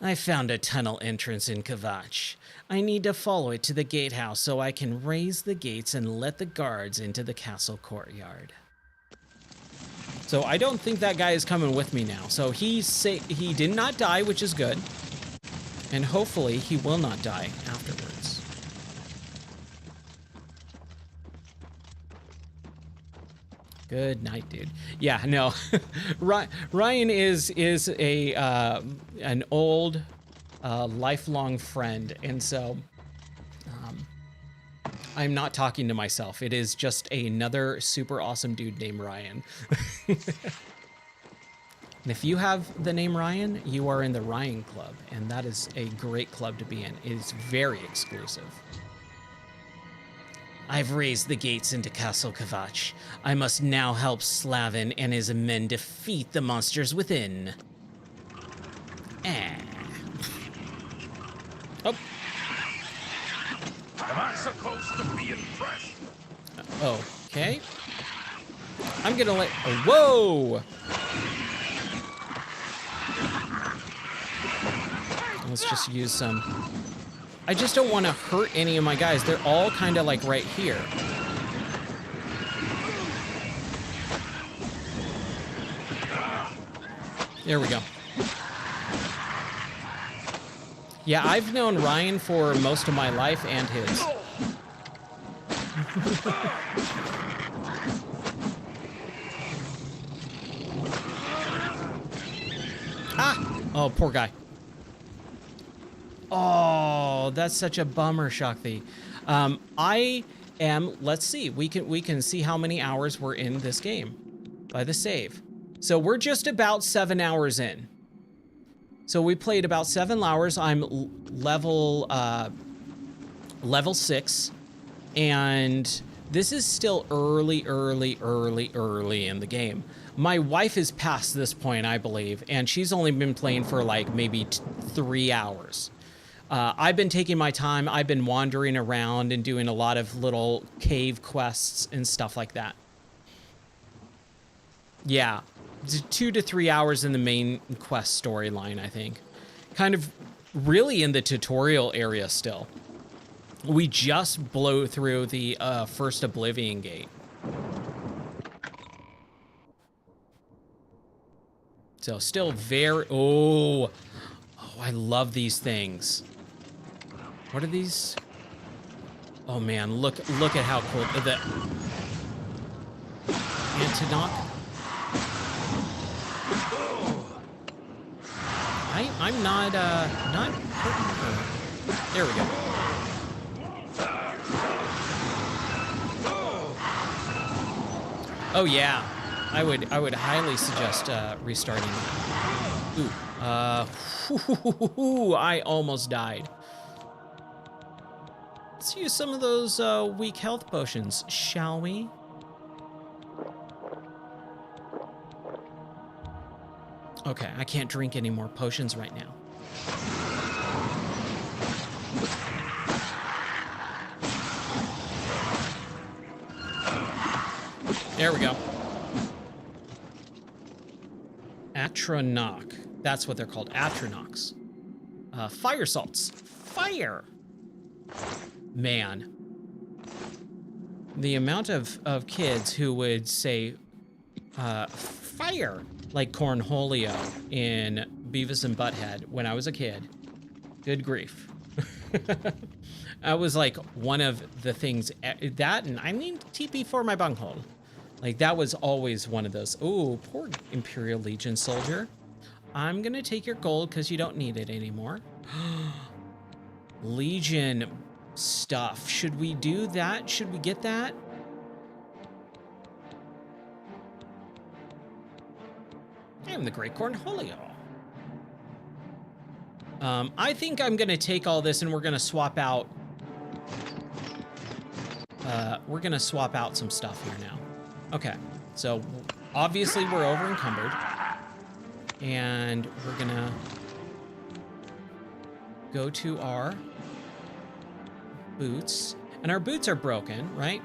I found a tunnel entrance in Kvatch. I need to follow it to the gatehouse so I can raise the gates and let the guards into the castle courtyard. So I don't think that guy is coming with me now. So he did not die, which is good. And hopefully he will not die afterwards. Good night, dude. Yeah, no. Ryan is an old, lifelong friend, and so I'm not talking to myself. It is just another super awesome dude named Ryan. And if you have the name Ryan, you are in the Ryan Club, and that is a great club to be in. It is very exclusive. I've raised the gates into Castle Kvatch. I must now help Slavin and his men defeat the monsters within. Oh. Am I supposed to be impressed? Okay. I'm gonna let... Oh, whoa! Let's just use some. I just don't want to hurt any of my guys. They're all kind of like right here. There we go. Yeah, I've known Ryan for most of my life and his. Ah! Oh, poor guy. Oh, that's such a bummer, Shakti. I am, let's see, we can see how many hours we're in this game by the save. So we're just about 7 hours in. So we played about 7 hours. I'm level 6, and this is still early in the game. My wife is past this point, I believe, and she's only been playing for like maybe 3 hours. I've been taking my time. I've been wandering around and doing a lot of little cave quests and stuff like that. Yeah, 2 to 3 hours in the main quest storyline, I think. Kind of really in the tutorial area still. We just blow through the first Oblivion gate. So still very, oh, I love these things. What are these? Oh man, look at how cool the Antinok. I'm not hurting her. There we go. Oh yeah, I would highly suggest restarting. Ooh, I almost died. Let's use some of those weak health potions, shall we? Okay, I can't drink any more potions right now. There we go. Atronach. That's what they're called, Atronochs. Fire salts. Fire! Man. The amount of kids who would say, fire, like Cornholio in Beavis and Butthead when I was a kid. Good grief. I was like one of the things, that and I need TP for my bunghole. Like that was always one of those. Ooh, poor Imperial Legion soldier. I'm gonna take your gold because you don't need it anymore. Legion stuff. Should we do that? Should we get that? I am the Great Cornholio. I think I'm gonna take all this and we're gonna swap out. We're gonna swap out some stuff here now. Okay, so obviously we're over encumbered, and we're gonna go to our boots, and our boots are broken, right?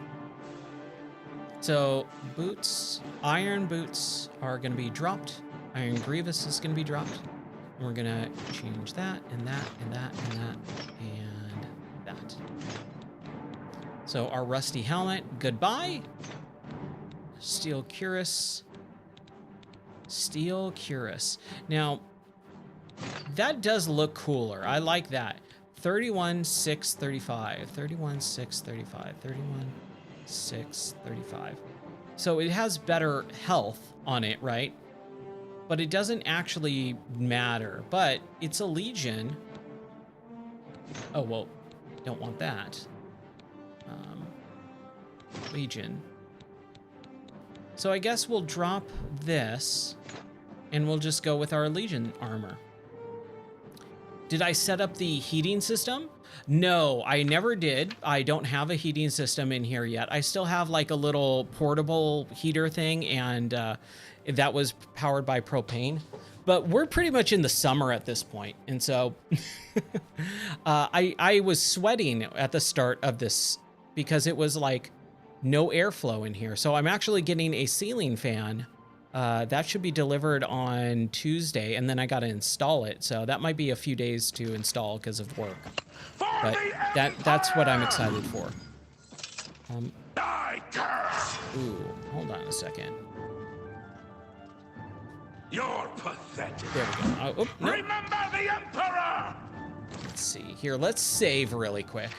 So boots, iron boots are gonna be dropped. Iron Grievous is gonna be dropped. And we're gonna change that and that and that and that and that. So our rusty helmet, goodbye. Steel cuirass. Steel cuirass. Now, that does look cooler. I like that. 31,635. 31,635. 31,635. So it has better health on it, right? But it doesn't actually matter. But it's a Legion. Oh, well, don't want that. Legion. So I guess we'll drop this and we'll just go with our Legion armor. Did I set up the heating system? No, I never did. I don't have a heating system in here yet. I still have like a little portable heater thing, and that was powered by propane. But we're pretty much in the summer at this point. And so I was sweating at the start of this because it was like no airflow in here. So I'm actually getting a ceiling fan That should be delivered on Tuesday, and then I got to install it. So that might be a few days to install because of work. But that's what I'm excited for. Ooh, hold on a second. You're pathetic. There we go. Oh, no. Remember the Emperor! Let's see here. Let's save really quick.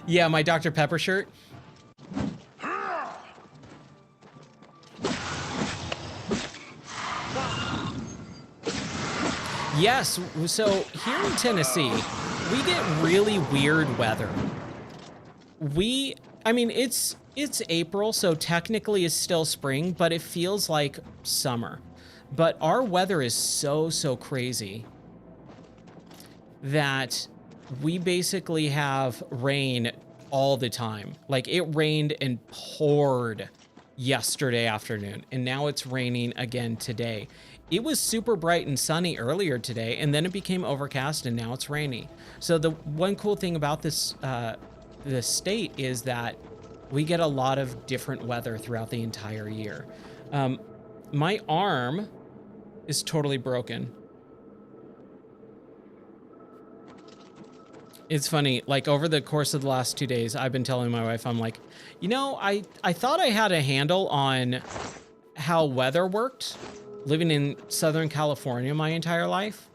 Yeah, my Dr. Pepper shirt. Yes, so here in Tennessee, we get really weird weather. I mean, it's April, so technically it's still spring, but it feels like summer. But our weather is so crazy that we basically have rain all the time. Like, it rained and poured yesterday afternoon, and now it's raining again today. It was super bright and sunny earlier today, and then it became overcast, and now it's rainy. So the one cool thing about this state is that we get a lot of different weather throughout the entire year. My arm is totally broken. It's funny, like over the course of the last 2 days, I've been telling my wife, I'm like, you know, I thought I had a handle on how weather worked living in Southern California my entire life,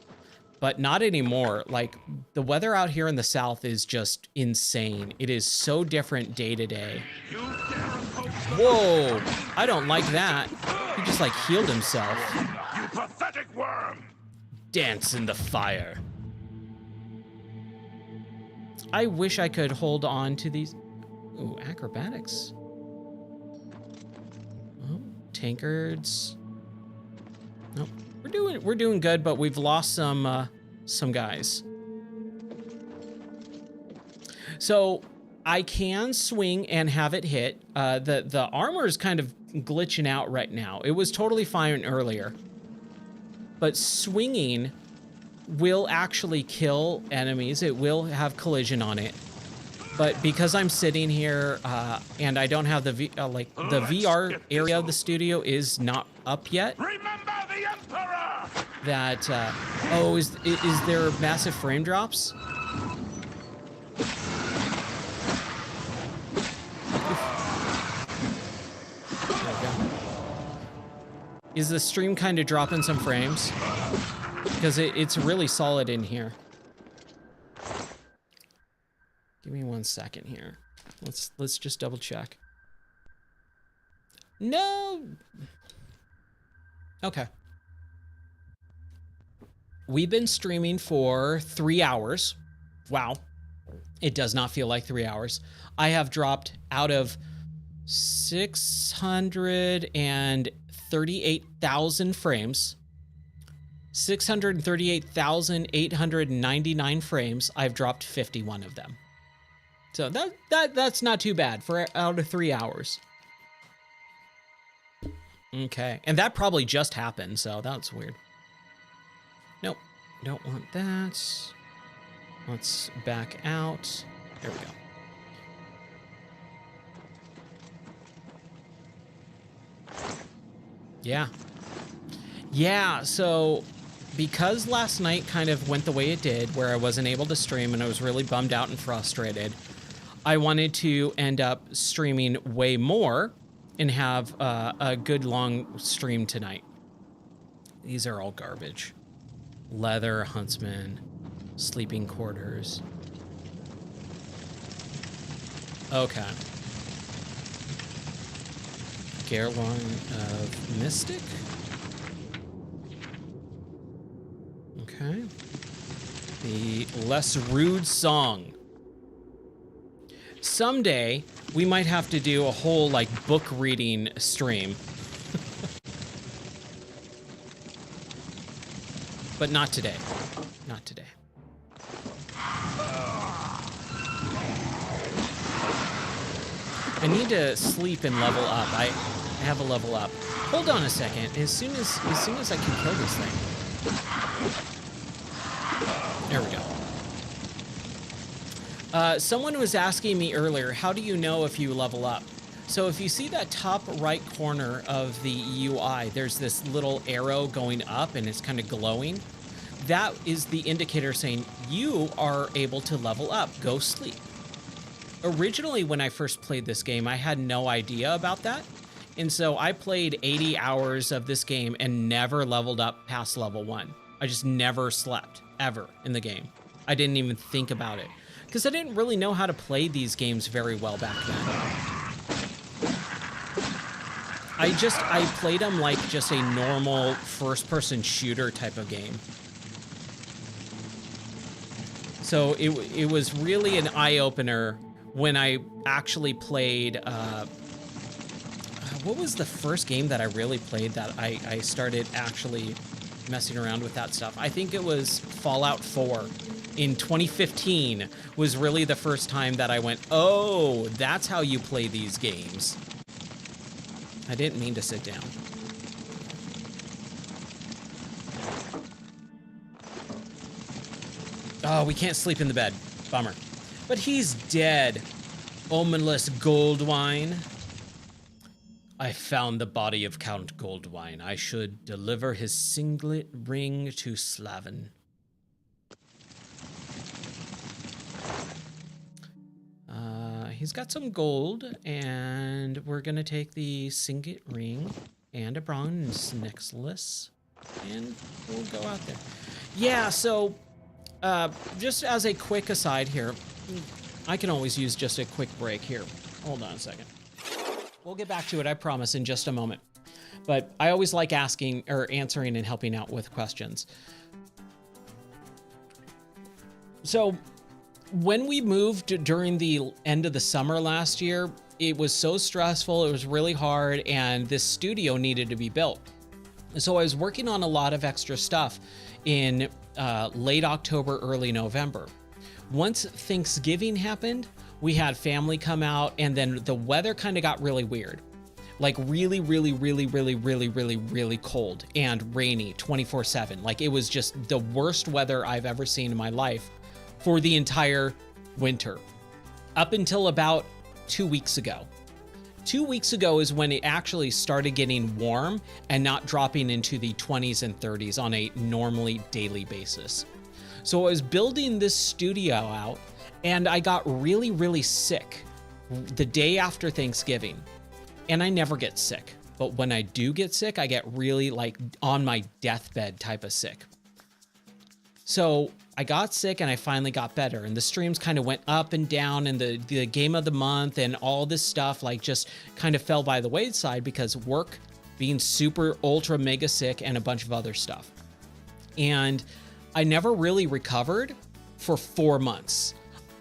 but not anymore. Like, the weather out here in the South is just insane. It is so different day to day. Whoa, I don't like that. He just like healed himself. You pathetic worm! Dance in the fire. I wish I could hold on to these. Ooh, acrobatics. Oh, tankards. Nope. We're doing good, but we've lost some guys. So I can swing and have it hit. The armor is kind of glitching out right now. It was totally fine earlier, but swinging will actually kill enemies. It will have collision on it. But because I'm sitting here and I don't have the VR area of the studio is not up yet. Remember the Emperor! That oh, is there massive frame drops? There we go. Is the stream kind of dropping some frames? Because it's really solid in here. Give me 1 second here. Let's just double check. No. Okay. We've been streaming for 3 hours. Wow. It does not feel like 3 hours. I have dropped out of 638,000 frames. 638,899 frames. I've dropped 51 of them. So that's not too bad for out of 3 hours. Okay, and that probably just happened, so that's weird. Nope, don't want that. Let's back out. There we go. Yeah, so because last night kind of went the way it did, where I wasn't able to stream and I was really bummed out and frustrated, I wanted to end up streaming way more and have a good long stream tonight. These are all garbage. Leather, huntsman, sleeping quarters. Okay. Garland of Mystic. Okay. The Less Rude Song. Someday, we might have to do a whole, like, book reading stream. But not today. Not today. I need to sleep and level up. I have a level up. Hold on a second. As soon as I can kill this thing. There we go. Someone was asking me earlier, how do you know if you level up? So if you see that top right corner of the UI, there's this little arrow going up and it's kind of glowing. That is the indicator saying you are able to level up, go sleep. Originally, when I first played this game, I had no idea about that. And so I played 80 hours of this game and never leveled up past level 1. I just never slept, ever, in the game. I didn't even think about it, because I didn't really know how to play these games very well back then. I played them like just a normal first-person shooter type of game. So it was really an eye-opener when I actually played, what was the first game that I really played that I started actually messing around with that stuff? I think it was Fallout 4 in 2015 was really the first time that I went, oh, that's how you play these games. I didn't mean to sit down. Oh, we can't sleep in the bed. Bummer. But he's dead. Ominous Goldwine. I found the body of Count Goldwine. I should deliver his signet ring to Slavin. He's got some gold, and we're gonna take the signet ring and a bronze necklace, and we'll go out there. Yeah, so just as a quick aside here, I can always use just a quick break here. Hold on a second. We'll get back to it, I promise, in just a moment. But I always like asking or answering and helping out with questions. So when we moved during the end of the summer last year, it was so stressful, it was really hard, and this studio needed to be built. So I was working on a lot of extra stuff in late October, early November. Once Thanksgiving happened, we had family come out, and then the weather kind of got really weird. Like really cold and rainy 24/7. Like it was just the worst weather I've ever seen in my life for the entire winter. Up until about 2 weeks ago. 2 weeks ago is when it actually started getting warm and not dropping into the 20s and 30s on a normally daily basis. So I was building this studio out, and I got really sick the day after Thanksgiving. And I never get sick, but when I do get sick, I get really like on my deathbed type of sick. So I got sick and I finally got better, and the streams kind of went up and down, and the game of the month and all this stuff like just kind of fell by the wayside because work, being super ultra mega sick, and a bunch of other stuff. And I never really recovered for 4 months.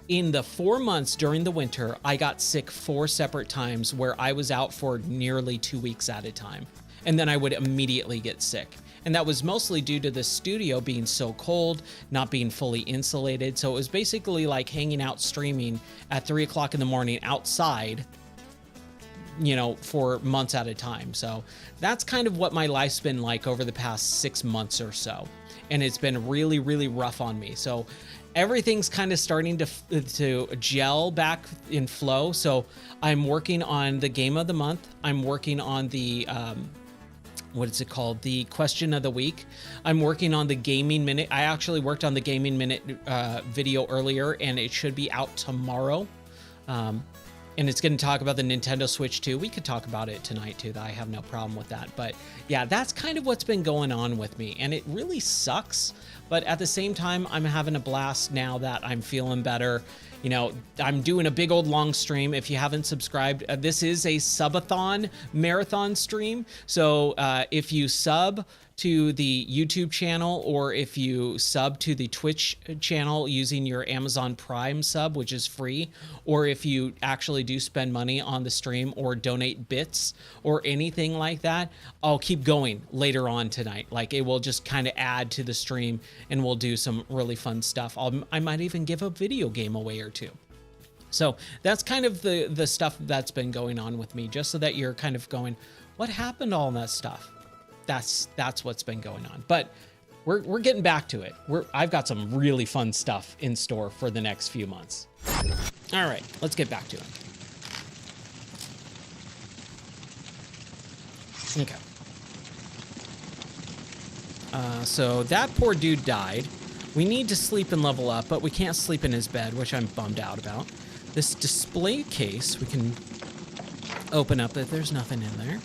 In the 4 months during the winter, I got sick 4 separate times where I was out for nearly 2 weeks at a time. And then I would immediately get sick. And that was mostly due to the studio being so cold, not being fully insulated. So it was basically like hanging out streaming at 3 o'clock in the morning outside, you know, for months at a time. So that's kind of what my life's been like over the past 6 months or so. And it's been really rough on me. So everything's kind of starting to gel back in flow. So I'm working on the game of the month. I'm working on the, what is it called? The question of the week. I'm working on the gaming minute. I actually worked on the gaming minute video earlier, and it should be out tomorrow. And it's going to talk about the Nintendo Switch 2. We could talk about it tonight too. I have no problem with that. But yeah, that's kind of what's been going on with me. And it really sucks. But at the same time, I'm having a blast now that I'm feeling better. You know, I'm doing a big old long stream. If you haven't subscribed, this is a Subathon marathon stream. So if you sub to the YouTube channel, or if you sub to the Twitch channel using your Amazon Prime sub, which is free, or if you actually do spend money on the stream or donate bits or anything like that, I'll keep going later on tonight. Like it will just kind of add to the stream, and we'll do some really fun stuff. I might even give a video game away or two. So that's kind of the stuff that's been going on with me, just so that you're kind of going, what happened to all that stuff? That's what's been going on. But we're getting back to it. I've got some really fun stuff in store for the next few months. All right, let's get back to it. Okay. So that poor dude died. We need to sleep and level up, but we can't sleep in his bed, which I'm bummed out about. This display case, we can open up it. There's nothing in there.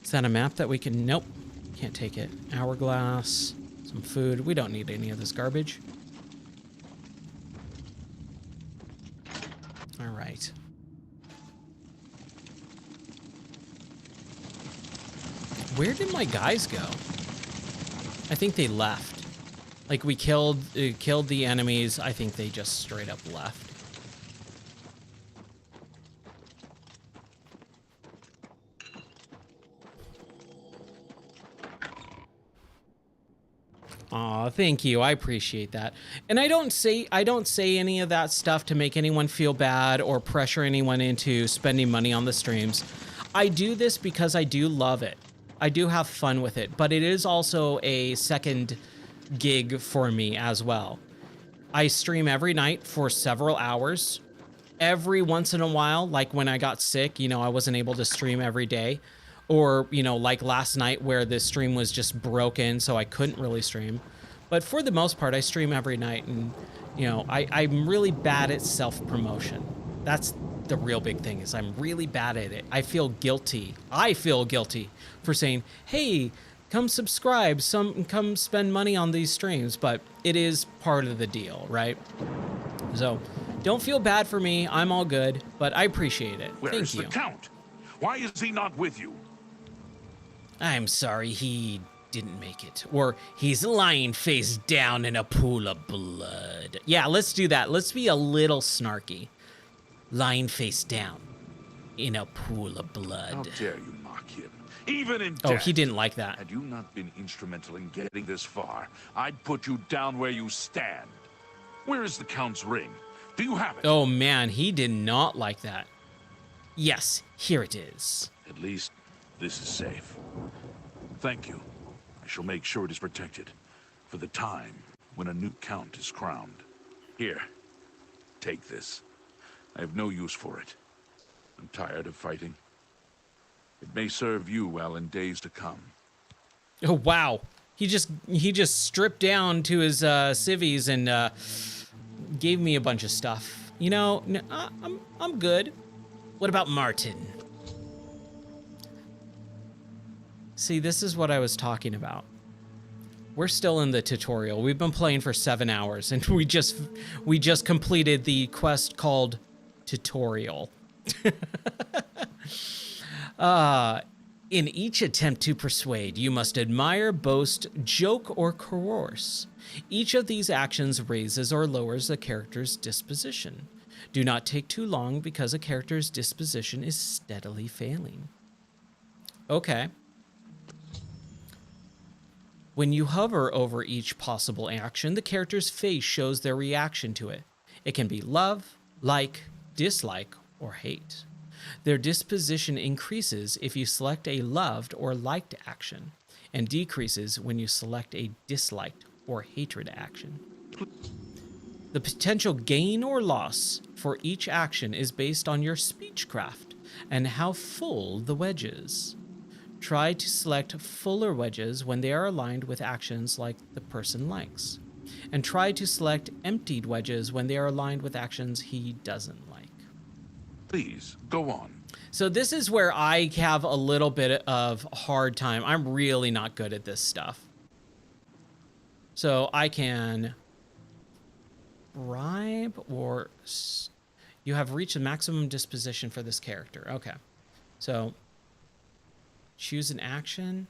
Is that a map that we can... Nope. Can't take it. Hourglass. Some food. We don't need any of this garbage. All right. Where did my guys go? I think they left. Like, we killed the enemies. I think they just straight up left. Aw, thank you. I appreciate that. And I don't say any of that stuff to make anyone feel bad or pressure anyone into spending money on the streams. I do this because I do love it. I do have fun with it, but it is also a second gig for me as well. I stream every night for several hours. Every once in a while, like when I got sick, you know, I wasn't able to stream every day. Or, you know, like last night where the stream was just broken, so I couldn't really stream. But for the most part, I stream every night, and, you know, I'm really bad at self-promotion. That's the real big thing, is I'm really bad at it. I feel guilty. I feel guilty for saying, hey, come subscribe, come spend money on these streams, but it is part of the deal, right? So don't feel bad for me. I'm all good, but I appreciate it. Where's the Count? Why is he not with you? I'm sorry, he didn't make it. Or he's lying face down in a pool of blood. Yeah, let's do that. Let's be a little snarky. Lying face down in a pool of blood. How dare you mock him? Even in Oh, death. he didn't like that. Had you not been instrumental in getting this far, I'd put you down where you stand. Where is the Count's ring? Do you have it? Oh man, he did not like that. Yes, here it is. At least this is safe. Thank you. I shall make sure it is protected for the time when a new Count is crowned. Here, take this. I have no use for it. I'm tired of fighting. It may serve you well in days to come. Oh wow, he just stripped down to his civvies and gave me a bunch of stuff. You know, I'm good. What about Martin? See, this is what I was talking about. We're still in the tutorial. We've been playing for 7 hours, and we just completed the quest called Tutorial. In each attempt to persuade, you must admire, boast, joke, or coerce. Each of these actions raises or lowers a character's disposition. Do not take too long because a character's disposition is steadily failing. Okay. When you hover over each possible action, the character's face shows their reaction to it. It can be love, like, dislike, or hate. Their disposition increases if you select a loved or liked action, and decreases when you select a disliked or hatred action. The potential gain or loss for each action is based on your speechcraft and how full the wedge is. Try to select fuller wedges when they are aligned with actions like the person likes, and try to select emptied wedges when they are aligned with actions he doesn't like. Please, go on. So this is where I have a little bit of hard time. I'm really not good at this stuff. So I can bribe or you have reached the maximum disposition for this character. Okay. So choose an action.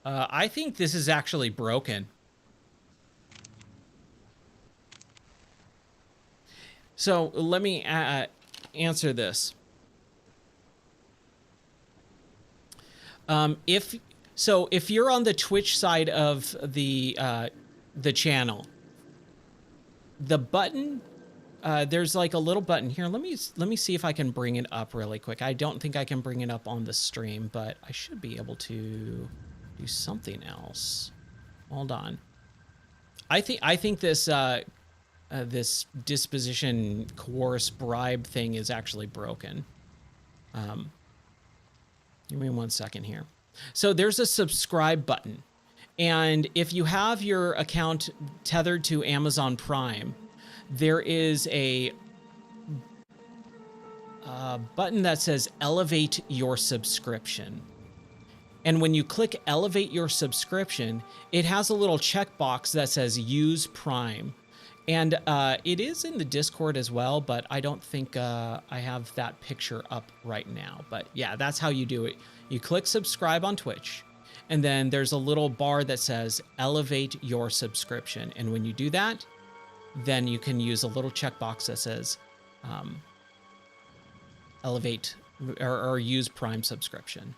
I think this is actually broken. So let me answer this. If you're on the Twitch side of the channel, the button, there's like a little button here. Let me see if I can bring it up really quick. I don't think I can bring it up on the stream, but I should be able to do something else. Hold on. I think this this disposition coerce bribe thing is actually broken. Give me 1 second here. So there's a subscribe button. And if you have your account tethered to Amazon Prime, there is a button that says elevate your subscription. And when you click elevate your subscription, it has a little checkbox that says use Prime. And it is in the Discord as well, but I don't think I have that picture up right now. But yeah, that's how you do it. You click subscribe on Twitch, and then there's a little bar that says elevate your subscription. And when you do that, then you can use a little checkbox that says elevate or use Prime subscription.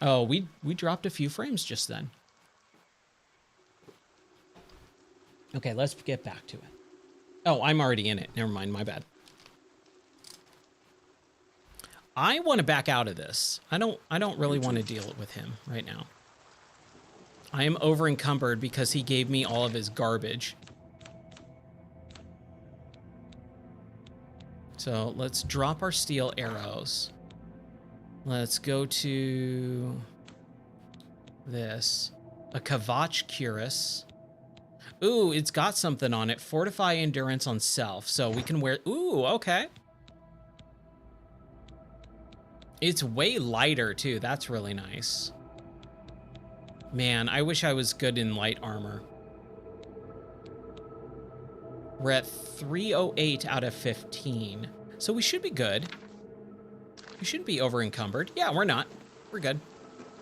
Oh, we dropped a few frames just then. Okay, let's get back to it. Oh, I'm already in it. Never mind, my bad. I want to back out of this. I don't really want to deal with him right now. I am over encumbered because he gave me all of his garbage. So let's drop our steel arrows. Let's go to this. A Kavach Cuirass. Ooh, it's got something on it. Fortify endurance on self. So we can wear... Ooh, okay. It's way lighter, too. That's really nice. Man, I wish I was good in light armor. We're at 308 out of 15. So we should be good. We shouldn't be over encumbered. Yeah, we're not. We're good.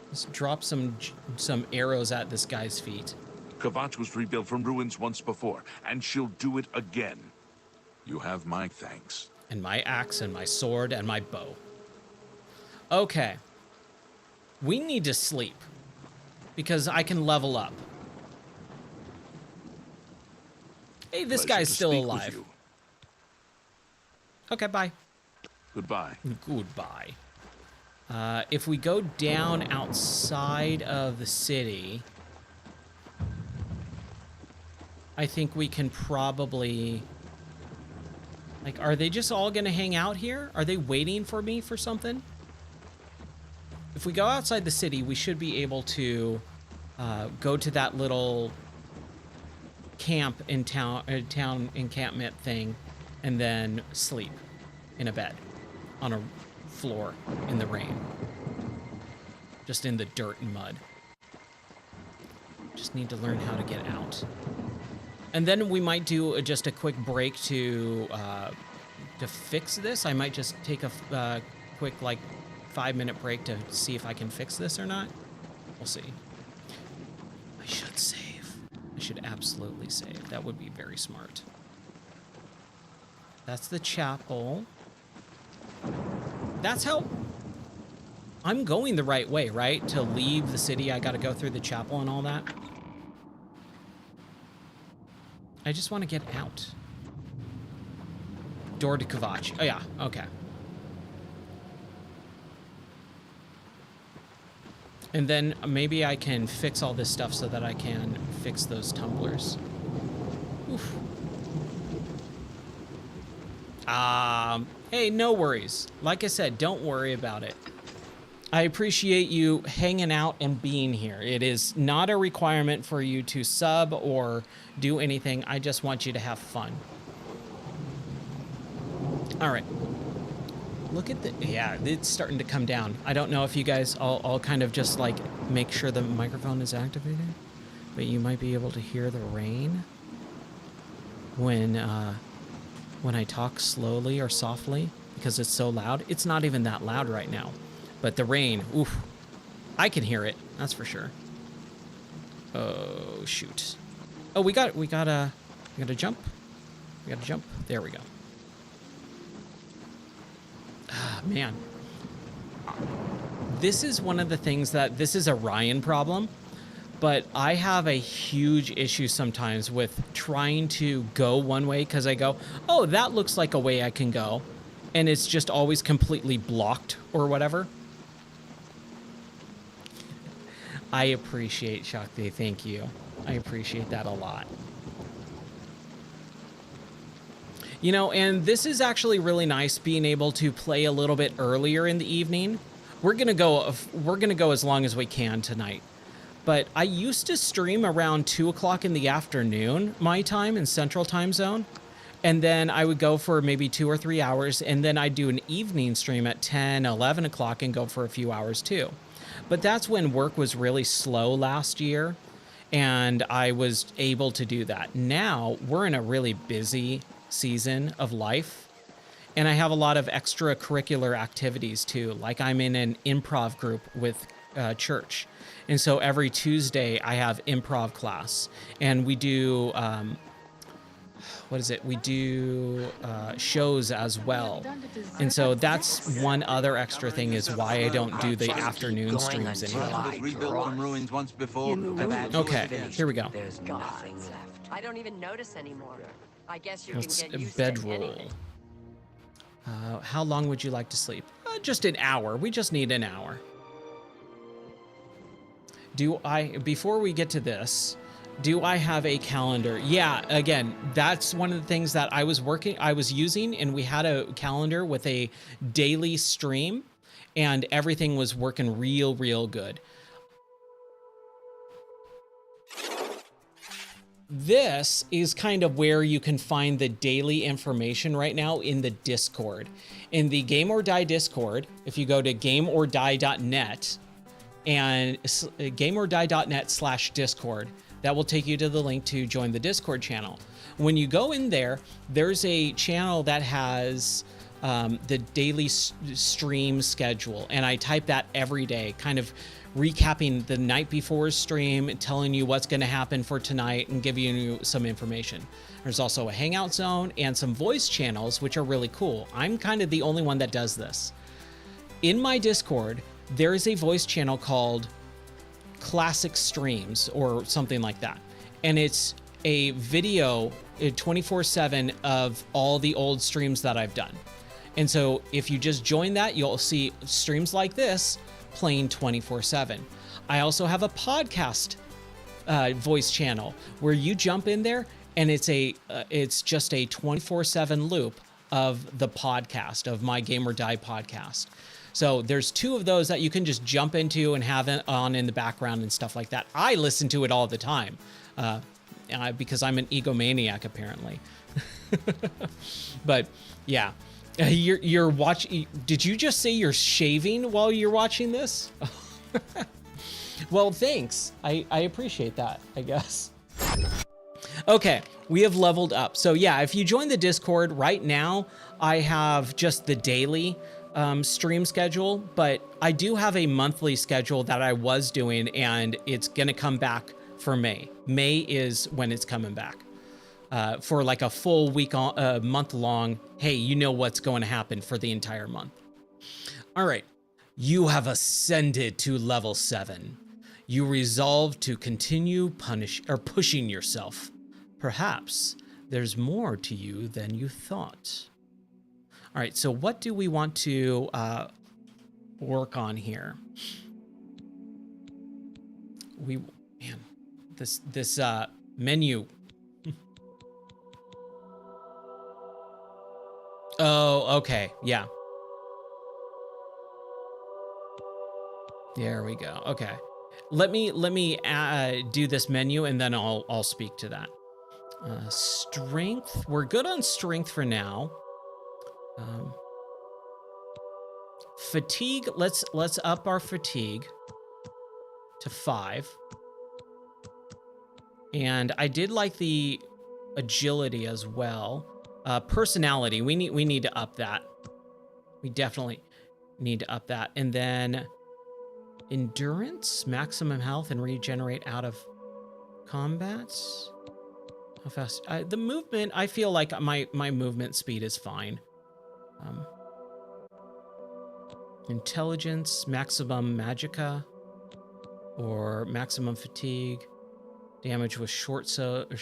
Let's drop some arrows at this guy's feet. Kavach was rebuilt from ruins once before, and she'll do it again. You have my thanks. And my axe and my sword and my bow. Okay. We need to sleep. Because I can level up. Hey, this guy's still alive. Okay, bye. Goodbye. Goodbye. If we go down outside of the city, I think we can probably... Like, are they just all gonna hang out here? Are they waiting for me for something? If we go outside the city, we should be able to go to that little camp in town encampment thing, and then sleep in a bed on a floor in the rain, just in the dirt and mud. Just need to learn how to get out. And then we might do just a quick break to fix this. I might just take a quick, like, 5-minute break to see if I can fix this or not. We'll see. I should save. I should absolutely save. That would be very smart. That's the chapel. That's how... I'm going the right way, right? To leave the city, I gotta go through the chapel and all that. I just want to get out. Door to Kavach. Oh, yeah. Okay. And then maybe I can fix all this stuff so that I can fix those tumblers. Oof. Hey, no worries. Like I said, don't worry about it. I appreciate you hanging out and being here. It is not a requirement for you to sub or do anything. I just want you to have fun. All right. Look at the... Yeah, it's starting to come down. I don't know if you guys... I'll kind of just, like, make sure the microphone is activated. But you might be able to hear the rain when I talk slowly or softly because it's so loud. It's not even that loud right now. But the rain, oof. I can hear it, that's for sure. Oh, shoot. Oh, we gotta jump. We gotta jump. There we go. Ah, man. This is one of the things that, this is a Ryan problem, but I have a huge issue sometimes with trying to go one way because I go, oh, that looks like a way I can go. And it's just always completely blocked or whatever. I appreciate Shakti, thank you. I appreciate that a lot. You know, and this is actually really nice being able to play a little bit earlier in the evening. We're gonna go as long as we can tonight. But I used to stream around 2 o'clock in the afternoon, my time in Central Time Zone. And then I would go for maybe 2 or 3 hours. And then I'd do an evening stream at 10, 11 o'clock and go for a few hours too. But that's when work was really slow last year. And I was able to do that. Now we're in a really busy season of life. And I have a lot of extracurricular activities too. Like I'm in an improv group with church. And so every Tuesday I have improv class and we do, we do shows as well. And so that's one other extra thing is why I don't do the afternoon streams anymore. Okay, here we go. There's nothing left. I don't even notice anymore. I guess you Let's can get used bedroll. to anything. How long would you like to sleep? Just an hour. We just need an hour. Before we get to this, do I have a calendar? Yeah, again, that's one of the things that I was using, and we had a calendar with a daily stream, and everything was working real good. This is kind of where you can find the daily information right now in the Discord. In the Game or Die Discord, if you go to gameordie.net and gameordie.net/Discord, that will take you to the link to join the Discord channel. When you go in there, there's a channel that has the daily stream schedule, and I type that every day, kind of recapping the night before stream, telling you what's going to happen for tonight and giving you some information. There's also a hangout zone and some voice channels, which are really cool. I'm kind of the only one that does this. In my Discord, there is a voice channel called Classic Streams or something like that. And it's a video 24/7 of all the old streams that I've done. And so if you just join that, you'll see streams like this playing 24/7. I also have a podcast voice channel where you jump in there and it's just a 24/7 loop of the podcast, of my Game or Die podcast. So there's 2 of those that you can just jump into and have it on in the background and stuff like that. I listen to it all the time because I'm an egomaniac apparently. But yeah. You're watching. Did you just say you're shaving while you're watching this? Well, thanks. I appreciate that, I guess. Okay, we have leveled up. So yeah, if you join the Discord right now, I have just the daily stream schedule, but I do have a monthly schedule that I was doing, and it's gonna come back for May. May is when it's coming back. For like a full week, month long. Hey, you know what's going to happen for the entire month. All right, you have ascended to level 7. You resolve to continue pushing yourself. Perhaps there's more to you than you thought. All right, so what do we want to work on here? This menu. Oh, okay. Yeah. There we go. Okay. Let me do this menu and then I'll speak to that. Strength. We're good on strength for now. Fatigue. Let's up our fatigue to 5. And I did like the agility as well. Personality, we need to up that. We definitely need to up that. And then endurance, maximum health, and regenerate out of combat. How fast? The movement, I feel like my movement speed is fine. Intelligence, maximum magicka, or maximum fatigue. Damage with short swords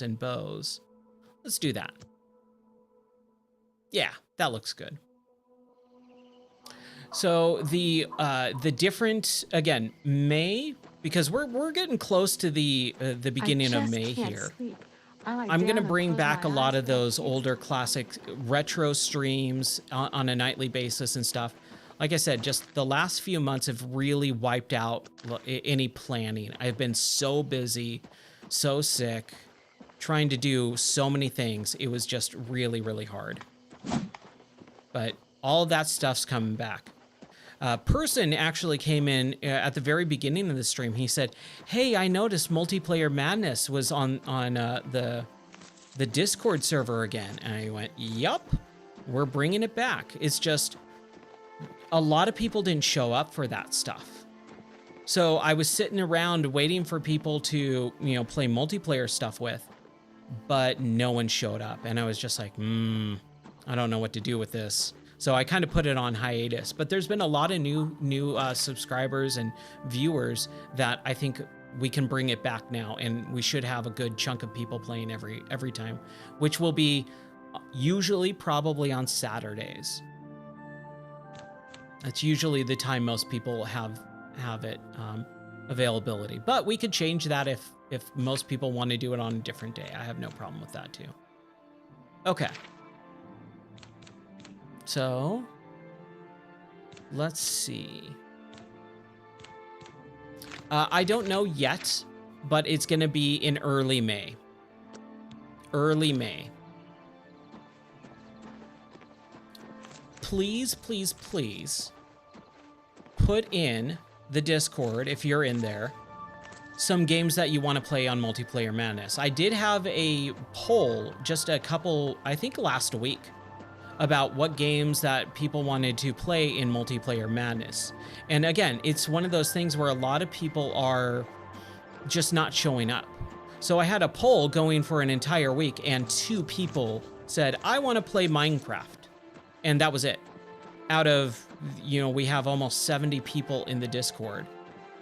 and bows. Let's do that. Yeah, that looks good. So the different, again, May, because we're getting close to the beginning of May here. Sleep. I'm going to bring back a lot of those older classic retro streams on a nightly basis and stuff. Like I said, just the last few months have really wiped out any planning. I've been so busy, so sick, trying to do so many things. It was just really, really hard. But all of that stuff's coming back. Person actually came in at the very beginning of the stream. He said, "Hey, I noticed Multiplayer Madness was on the Discord server again." And I went, "Yup, we're bringing it back." It's just a lot of people didn't show up for that stuff. So I was sitting around waiting for people to, play multiplayer stuff with, but no one showed up. And I was just like, I don't know what to do with this. So I kind of put it on hiatus, but there's been a lot of new subscribers and viewers that I think we can bring it back now, and we should have a good chunk of people playing every time, which will be usually probably on Saturdays. That's usually the time most people have it availability, but we could change that if most people want to do it on a different day. I have no problem with that too. Okay. So, let's see. I don't know yet, but it's going to be in early May. Early May. Please, please, please put in the Discord, if you're in there, some games that you want to play on Multiplayer Madness. I did have a poll just a couple, I think last week, about what games that people wanted to play in Multiplayer Madness. And again, it's one of those things where a lot of people are just not showing up. So I had a poll going for an entire week, and 2 people said, "I want to play Minecraft." And that was it. Out of, we have almost 70 people in the Discord,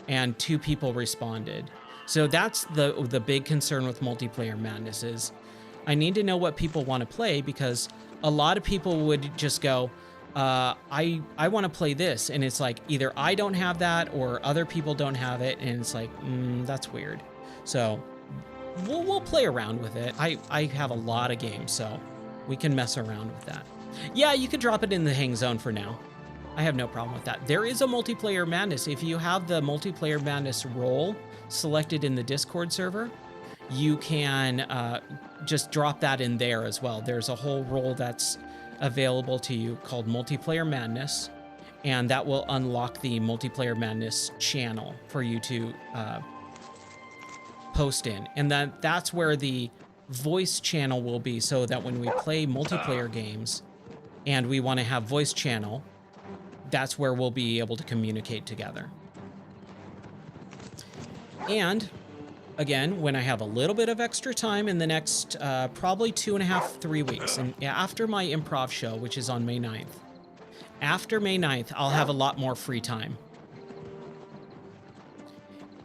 and 2 people responded. So that's the big concern with Multiplayer Madness is I need to know what people want to play, because a lot of people would just go, I want to play this. And it's like, either I don't have that or other people don't have it. And it's like, that's weird. So we'll play around with it. I have a lot of games, so we can mess around with that. Yeah, you can drop it in the hang zone for now. I have no problem with that. There is a Multiplayer Madness. If you have the Multiplayer Madness role selected in the Discord server, you can just drop that in there as well. There's a whole role that's available to you called Multiplayer Madness, and that will unlock the Multiplayer Madness channel for you to post in. And that's where the voice channel will be, so that when we play multiplayer games and we want to have voice channel, that's where we'll be able to communicate together. And again, when I have a little bit of extra time in the next probably 2.5, 3 weeks, and after my improv show, which is on May 9th, after May 9th, I'll have a lot more free time.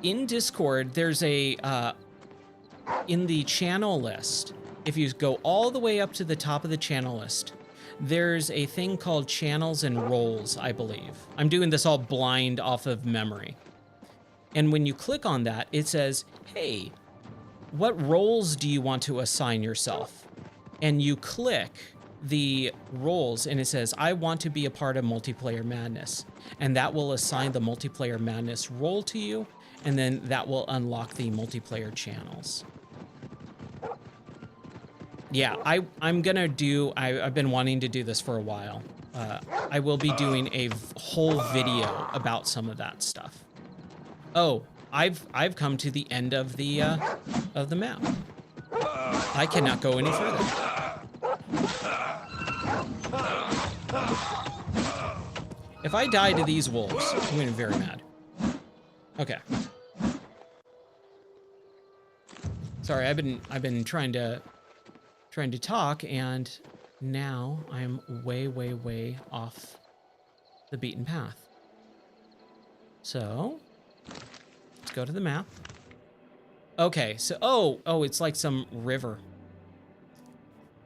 In Discord, there's in the channel list, if you go all the way up to the top of the channel list, there's a thing called channels and roles, I believe. I'm doing this all blind off of memory. And when you click on that, it says, hey, what roles do you want to assign yourself? And you click the roles and it says, I want to be a part of Multiplayer Madness. And that will assign the Multiplayer Madness role to you. And then that will unlock the multiplayer channels. Yeah, I've been wanting to do this for a while. I will be doing a whole video about some of that stuff. Oh, I've come to the end of the map. I cannot go any further. If I die to these wolves, I'm gonna be very mad. Okay. Sorry, I've been trying to talk, and now I'm way off the beaten path. So let's go to the map. Okay, so oh, it's like some river.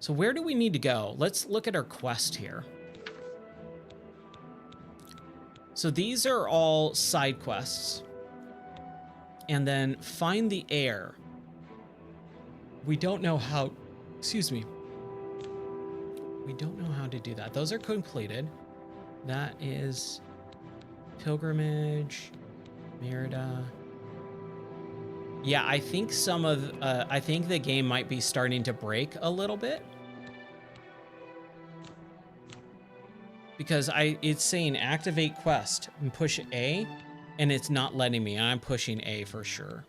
So where do we need to go? Let's look at our quest here. So these are all side quests. And then find the heir. We don't know how, excuse me. We don't know how to do that. Those are completed. That is Pilgrimage, Merida. Yeah, I think I think the game might be starting to break a little bit. Because it's saying activate quest and push A, and it's not letting me. I'm pushing A for sure.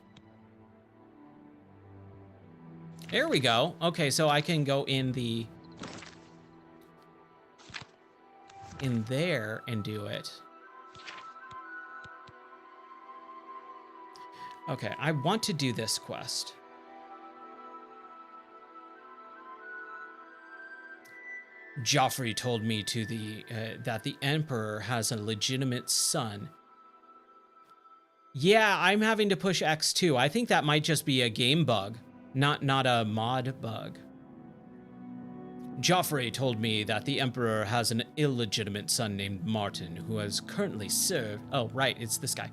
There we go. Okay, so I can go in there and do it. Okay, I want to do this quest. Joffrey told me that the Emperor has a legitimate son. Yeah, I'm having to push X too. I think that might just be a game bug, not a mod bug. Joffrey told me that the Emperor has an illegitimate son named Martin, who has currently served... Oh, right, it's this guy.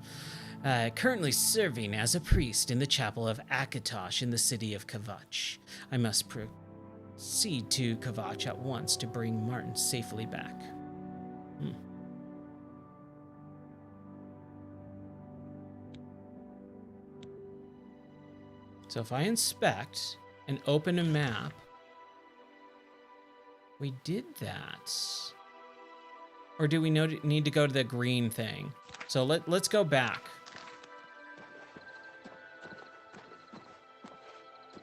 Currently serving as a priest in the chapel of Akatosh in the city of Kvatch. I must proceed to Kvatch at once to bring Martin safely back. So if I inspect and open a map, we did that. Or do we need to go to the green thing? So let's go back.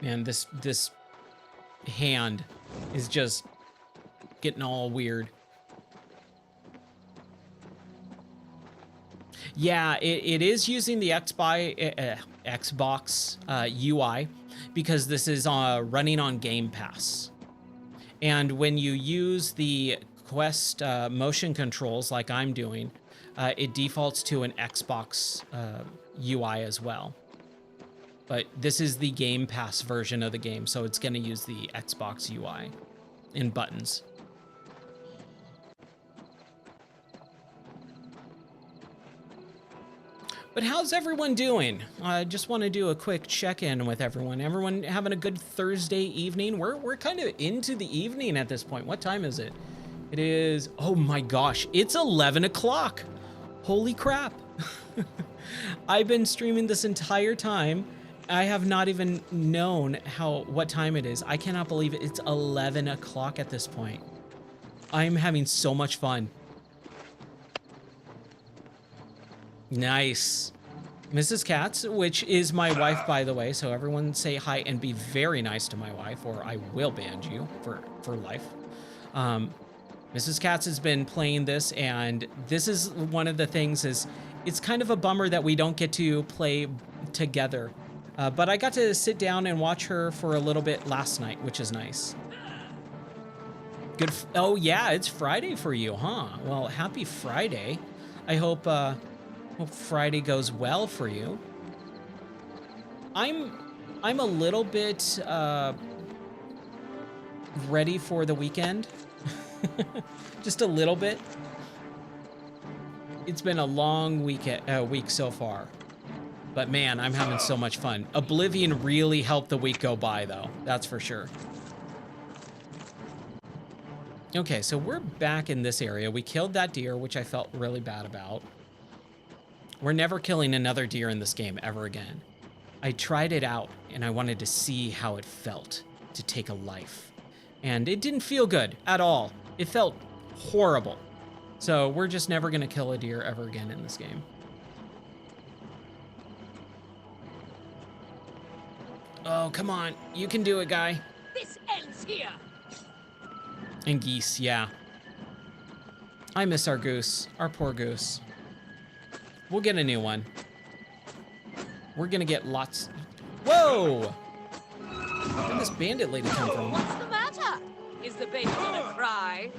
Man, this hand is just getting all weird. Yeah, it is using the Xbox UI because this is running on Game Pass. And when you use the Quest motion controls like I'm doing, it defaults to an Xbox UI as well. But this is the Game Pass version of the game, so it's going to use the Xbox UI and buttons. But how's everyone doing? I just want to do a quick check-in with everyone. Everyone having a good Thursday evening? We're kind of into the evening at this point. What time is it? It is, oh my gosh, it's 11 o'clock. Holy crap. I've been streaming this entire time. I have not even known what time it is. I cannot believe it. It's 11 o'clock at this point. I'm having so much fun. Nice. Mrs. Katz, which is my wife, by the way, so everyone say hi and be very nice to my wife, or I will ban you for life. Mrs. Katz has been playing this, and this is one of the things is it's kind of a bummer that we don't get to play together. But I got to sit down and watch her for a little bit last night, which is nice. Good. Oh yeah, it's Friday for you, huh? Well, happy Friday. I hope Friday goes well for you. I'm a little bit ready for the weekend. Just a little bit. It's been a long week so far. But man, I'm having so much fun. Oblivion really helped the week go by though, that's for sure. Okay, so we're back in this area. We killed that deer, which I felt really bad about. We're never killing another deer in this game ever again. I tried it out and I wanted to see how it felt to take a life. And it didn't feel good at all. It felt horrible. So we're just never gonna kill a deer ever again in this game. Oh, come on. You can do it, guy. This ends here. And geese, yeah. I miss our goose, our poor goose. We'll get a new one. We're gonna get lots. Whoa! Where did this bandit lady come from? What's the matter? Is the baby gonna cry?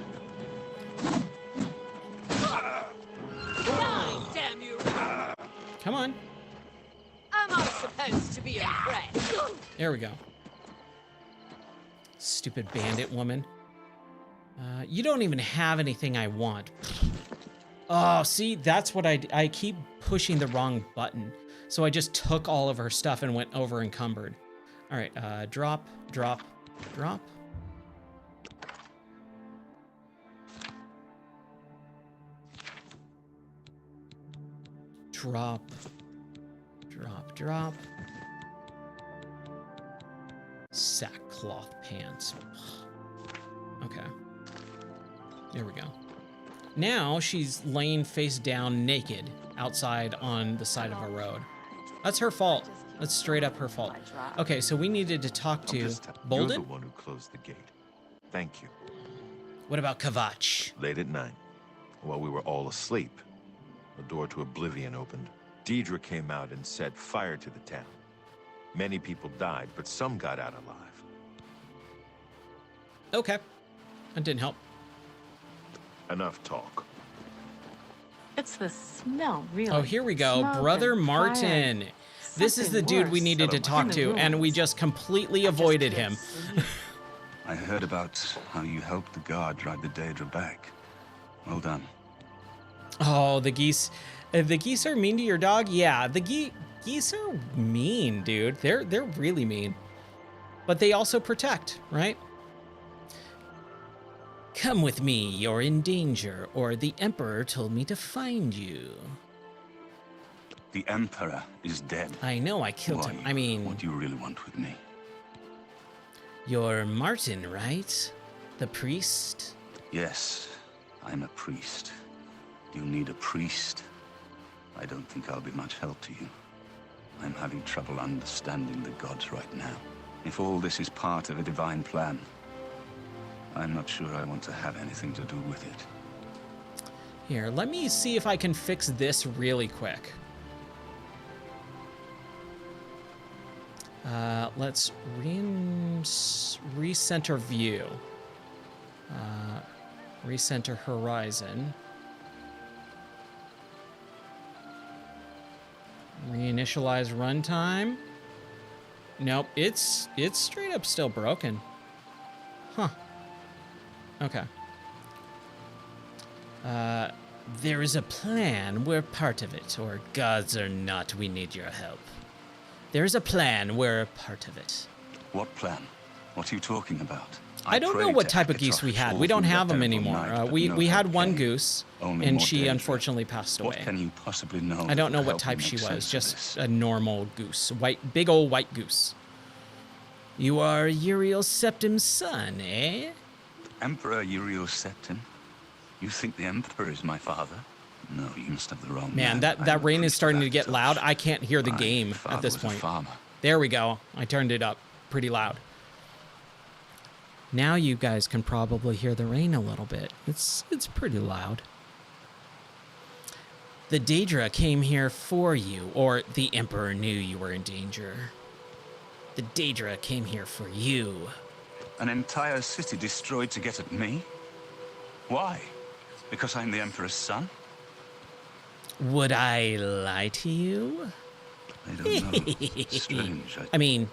Die, damn you! Come on. Am I supposed to be impressed? There we go. Stupid bandit woman. You don't even have anything I want. Oh, see, that's what I keep pushing the wrong button. So I just took all of her stuff and went over encumbered. All right, drop, drop, drop. Drop, drop, drop. Sackcloth pants. Okay. There we go. Now she's laying face down naked outside on the side of a road. That's her fault. That's straight up her fault. Okay, so we needed to talk to Bolden. You're the one who closed the gate. Thank you. What about Kvatch? Late at night, while we were all asleep, the door to Oblivion opened. Deidre came out and set fire to the town. Many people died, but some got out alive. Okay. That didn't help. Enough talk. It's the smell, really. Oh, here we go. Smoke Brother and Martin. fire. This is the Something dude we worse. needed to talk to, and we just completely avoided him. I heard about how you helped the guard drive the Daedra back. Well done. Oh, the geese. The geese are mean to your dog? Yeah, the geese are mean, dude. They're really mean. But they also protect, right? Come with me, you're in danger, or the Emperor told me to find you. The Emperor is dead. I know, I killed him. I mean... What do you really want with me? You're Martin, right? The priest? Yes, I'm a priest. You need a priest? I don't think I'll be much help to you. I'm having trouble understanding the gods right now. If all this is part of a divine plan, I'm not sure I want to have anything to do with it. Here, let me see if I can fix this really quick. Let's recenter view. Recenter horizon. Reinitialize runtime. Nope, it's straight up still broken. Huh. Okay. There is a plan. We're part of it. Or gods or not, we need your help. There is a plan. We're a part of it. What plan? What are you talking about? I don't know what type of geese we had. We don't have them anymore. We had one goose, and she unfortunately passed away. What can you possibly know? I don't know what type she was. Just a normal goose. Big old white goose. You are Uriel Septim's son, eh? Emperor Uriel Septim? You think the Emperor is my father? No, you must have the wrong man. That rain is starting to get loud. I can't hear the game at this point. There we go. I turned it up pretty loud. Now you guys can probably hear the rain a little bit. It's pretty loud. The Daedra came here for you, or the Emperor knew you were in danger. The Daedra came here for you. An entire city destroyed to get at me? Why? Because I'm the Emperor's son? Would I lie to you? I don't know. Strange. I mean...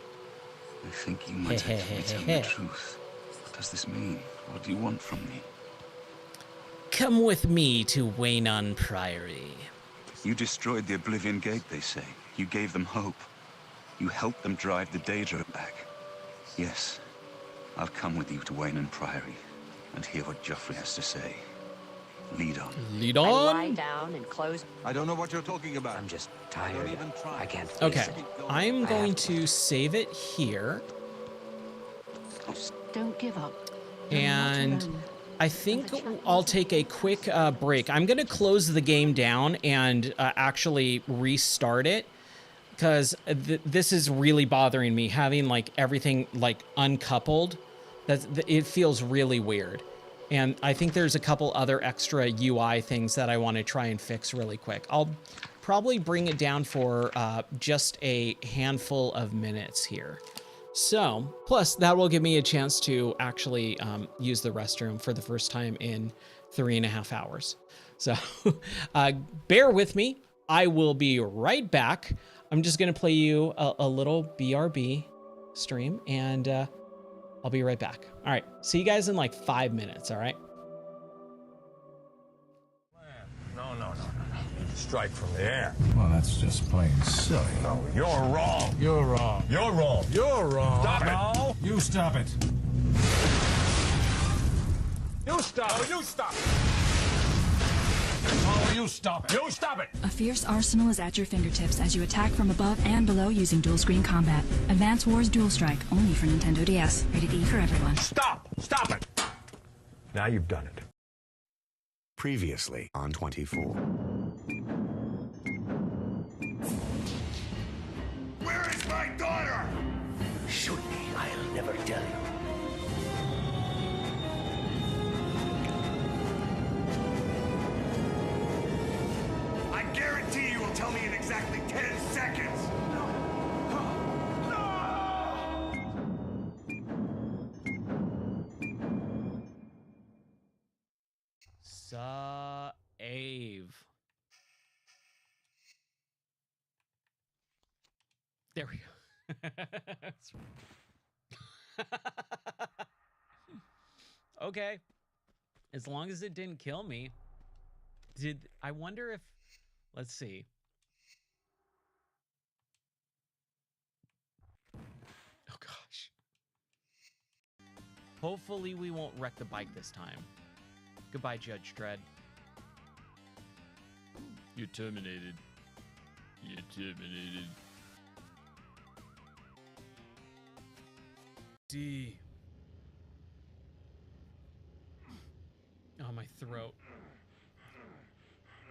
I think you might actually tell the truth. What does this mean? What do you want from me? Come with me to Waynon Priory. You destroyed the Oblivion Gate, they say. You gave them hope. You helped them drive the Daedra back. Yes. I'll come with you to Waynon Priory and hear what Joffrey has to say. Lead on. Lead on? Lie down and close. I don't know what you're talking about. I'm just tired. I can't face Okay. it. I'm going to save it here. Don't give up. And I think I'll take a quick break. I'm going to close the game down and actually restart it, because this is really bothering me, having like everything like uncoupled. It feels really weird. And I think there's a couple other extra UI things that I want to try and fix really quick. I'll probably bring it down for just a handful of minutes here. So, plus that will give me a chance to actually use the restroom for the first time in 3.5 hours. So bear with me. I will be right back. I'm just going to play you a little BRB stream, and I'll be right back. All right. See you guys in like 5 minutes. All right. No. strike from the air. Well, that's just plain silly. No, you're wrong. You're wrong. You're wrong. You're wrong. Stop it. No. You stop it. You stop it. You stop it. Oh, you stop it. You stop it. A fierce arsenal is at your fingertips as you attack from above and below using dual-screen combat. Advance Wars Dual Strike, only for Nintendo DS. Rated E for everyone. Stop. Stop it. Now you've done it. Previously on 24. Where is my daughter? Shoot me, I'll never tell you. I guarantee you will tell me in exactly 10 seconds. Save. There we go. Okay. As long as it didn't kill me. I wonder if, let's see. Oh gosh. Hopefully we won't wreck the bike this time. Goodbye, Judge Dredd. You're terminated. You're terminated. D. Oh, my throat.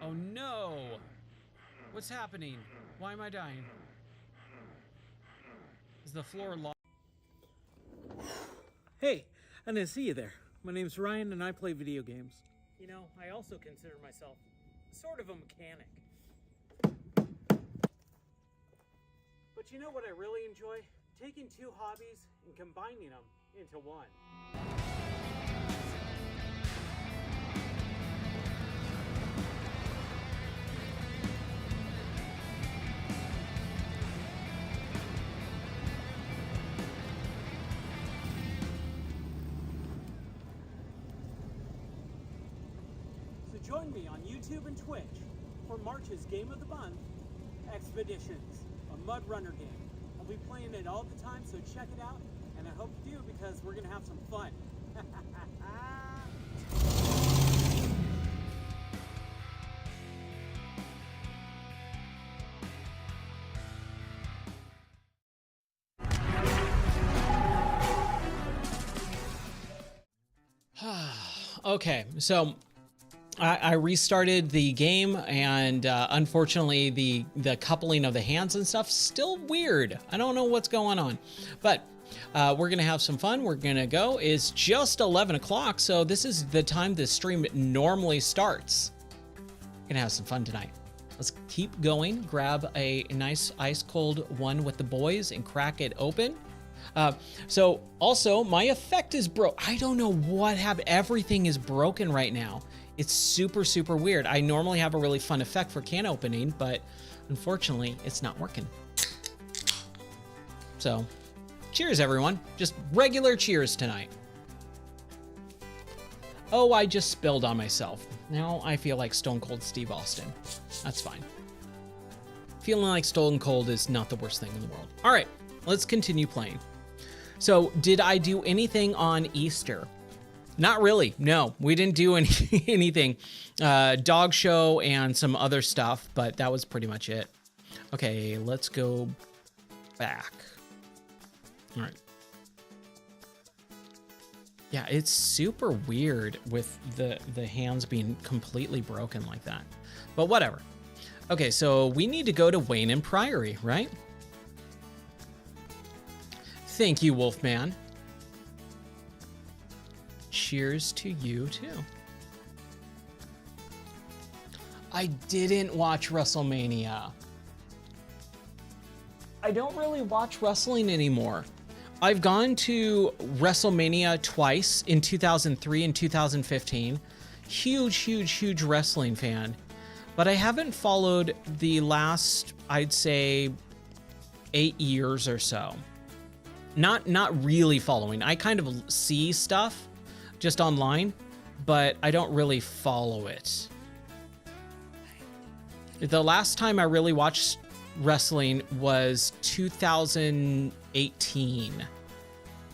Oh no! What's happening? Why am I dying? Is the floor locked? Hey, I didn't see you there. My name's Ryan and I play video games. You know, I also consider myself sort of a mechanic. But you know what I really enjoy? Taking two hobbies and combining them into one. Join me on YouTube and Twitch for March's Game of the Month, Expeditions, a mud runner game. I'll be playing it all the time, so check it out, and I hope you do because we're gonna have some fun. Okay, so I restarted the game, and unfortunately the coupling of the hands and stuff still weird. I don't know what's going on, but we're gonna have some fun. We're gonna go. It's just 11 o'clock, so this is the time the stream normally starts. Gonna have some fun tonight. Let's keep going. Grab a nice ice cold one with the boys and crack it open. So also my effect is broke. I don't know what happened. Everything is broken right now. It's super, super weird. I normally have a really fun effect for can opening, but unfortunately it's not working. So cheers, everyone. Just regular cheers tonight. Oh, I just spilled on myself. Now I feel like Stone Cold Steve Austin. That's fine. Feeling like Stone Cold is not the worst thing in the world. All right, let's continue playing. So did I do anything on Easter? Not really. No, we didn't do anything. Dog show and some other stuff, but that was pretty much it. Okay, let's go back. All right. Yeah, it's super weird with the hands being completely broken like that, but whatever. Okay, so we need to go to Wayne and Priory, right? Thank you, Wolfman. Cheers to you too. I didn't watch WrestleMania. I don't really watch wrestling anymore. I've gone to WrestleMania twice in 2003 and 2015. Huge wrestling fan. But I haven't followed the last, I'd say, 8 years or so. Not really following. I kind of see stuff just online, but I don't really follow it. The last time I really watched wrestling was 2018.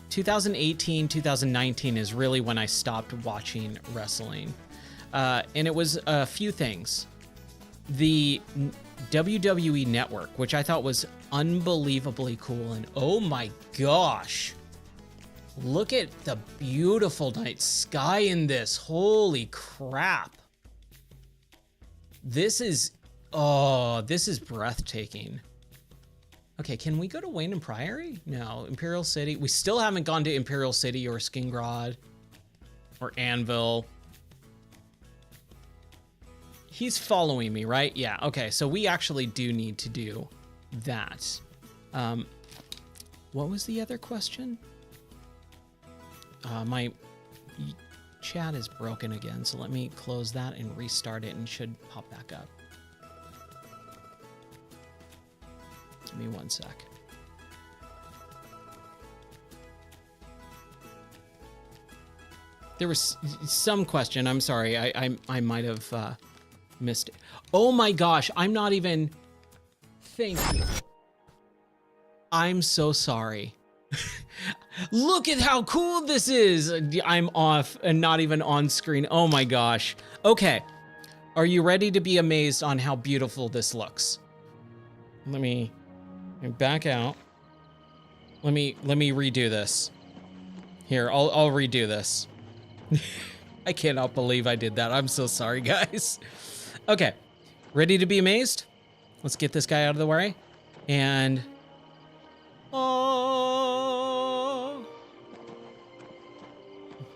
2018, 2019 is really when I stopped watching wrestling. And it was a few things. The WWE Network, which I thought was unbelievably cool. And oh my gosh, look at the beautiful night sky in this. Holy crap. This is breathtaking. Okay, can we go to Wayne and Priory? No, Imperial City. We still haven't gone to Imperial City or Skingrad or Anvil. He's following me, right? Yeah, okay, so we actually do need to do that. What was the other question? My chat is broken again, so let me close that and restart it and it should pop back up. Give me 1 sec. There was some question. I'm sorry. I might have missed it. Oh my gosh. I'm not even... Thank you. I'm so sorry. Look at how cool this is. I'm off and not even on screen. Oh my gosh. Okay. Are you ready to be amazed on how beautiful this looks? Let me back out. Let me redo this. Here, I'll redo this. I cannot believe I did that. I'm so sorry, guys. Okay, ready to be amazed? Let's get this guy out of the way. And oh,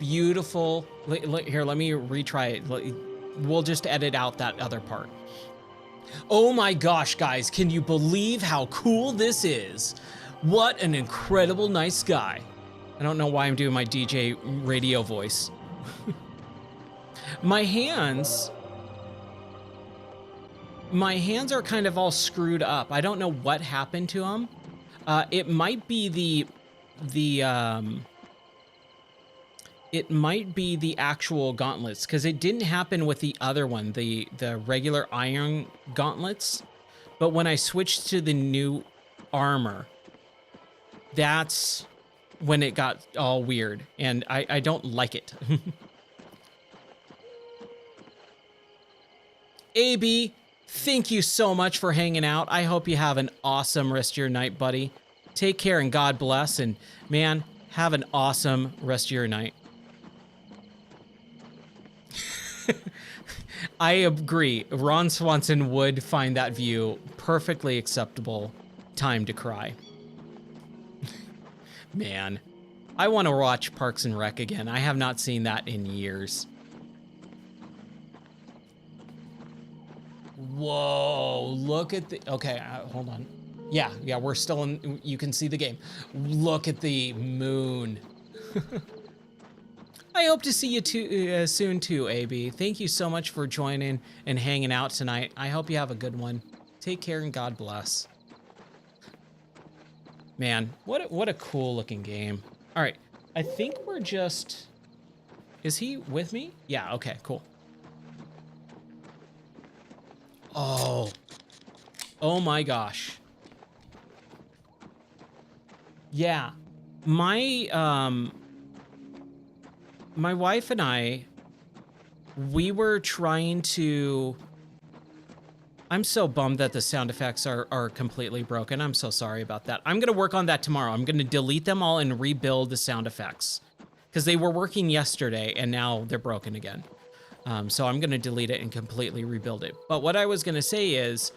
beautiful. Here, let me retry it. We'll just edit out that other part. Oh my gosh, guys, can you believe how cool this is? What an incredible night sky. I don't know why I'm doing my DJ radio voice. My hands are kind of all screwed up. I don't know what happened to them. It might be the actual gauntlets, because it didn't happen with the other one, the regular iron gauntlets. But when I switched to the new armor, that's when it got all weird, and I don't like it. AB, thank you so much for hanging out. I hope you have an awesome rest of your night, buddy. Take care and God bless, and man, have an awesome rest of your night. I agree. Ron Swanson would find that view perfectly acceptable. Time to cry. Man, I want to watch Parks and Rec again. I have not seen that in years. Whoa, look at the... Okay, hold on. Yeah, we're still in... You can see the game. Look at the moon. I hope to see you soon too, AB. Thank you so much for joining and hanging out tonight. I hope you have a good one. Take care and God bless. Man, what a cool looking game. All right, I think we're just... Is he with me? Yeah, okay, cool. Oh my gosh. Yeah, my wife and I, we were trying to... I'm so bummed that the sound effects are completely broken. I'm so sorry about that. I'm gonna work on that tomorrow. I'm gonna delete them all and rebuild the sound effects, because they were working yesterday and now they're broken again. So I'm gonna delete it and completely rebuild it. But what I was gonna say is,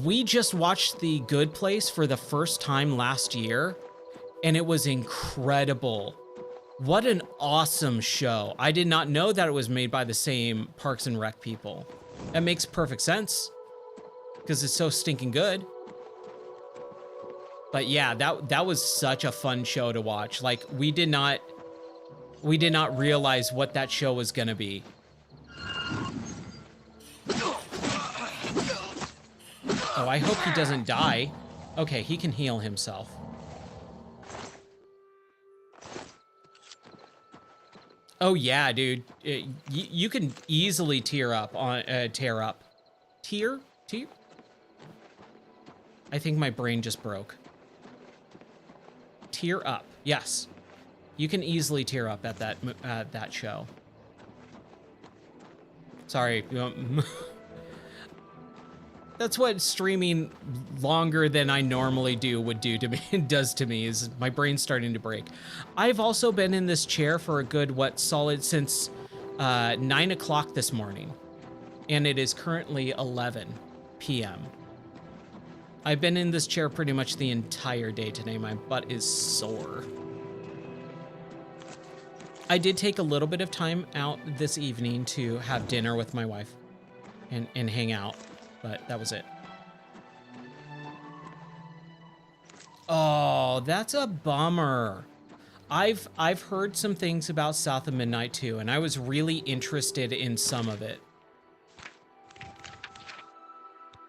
we just watched The Good Place for the first time last year, and it was incredible. What an awesome show. I did not know that it was made by the same Parks and Rec people. That makes perfect sense, because it's so stinking good. But yeah, that was such a fun show to watch. Like, we did not realize what that show was gonna be. Oh, I hope he doesn't die. Okay, he can heal himself. Oh yeah, dude. You can easily tear up Tear? I think my brain just broke. Tear up. Yes. You can easily tear up at that show. Sorry. That's what streaming longer than I normally do would do to me, does to me, is my brain's starting to break. I've also been in this chair for a good, solid since 9 o'clock this morning. And it is currently 11 p.m. I've been in this chair pretty much the entire day today. My butt is sore. I did take a little bit of time out this evening to have dinner with my wife and hang out, but that was it. Oh, that's a bummer. I've heard some things about South of Midnight too, and I was really interested in some of it.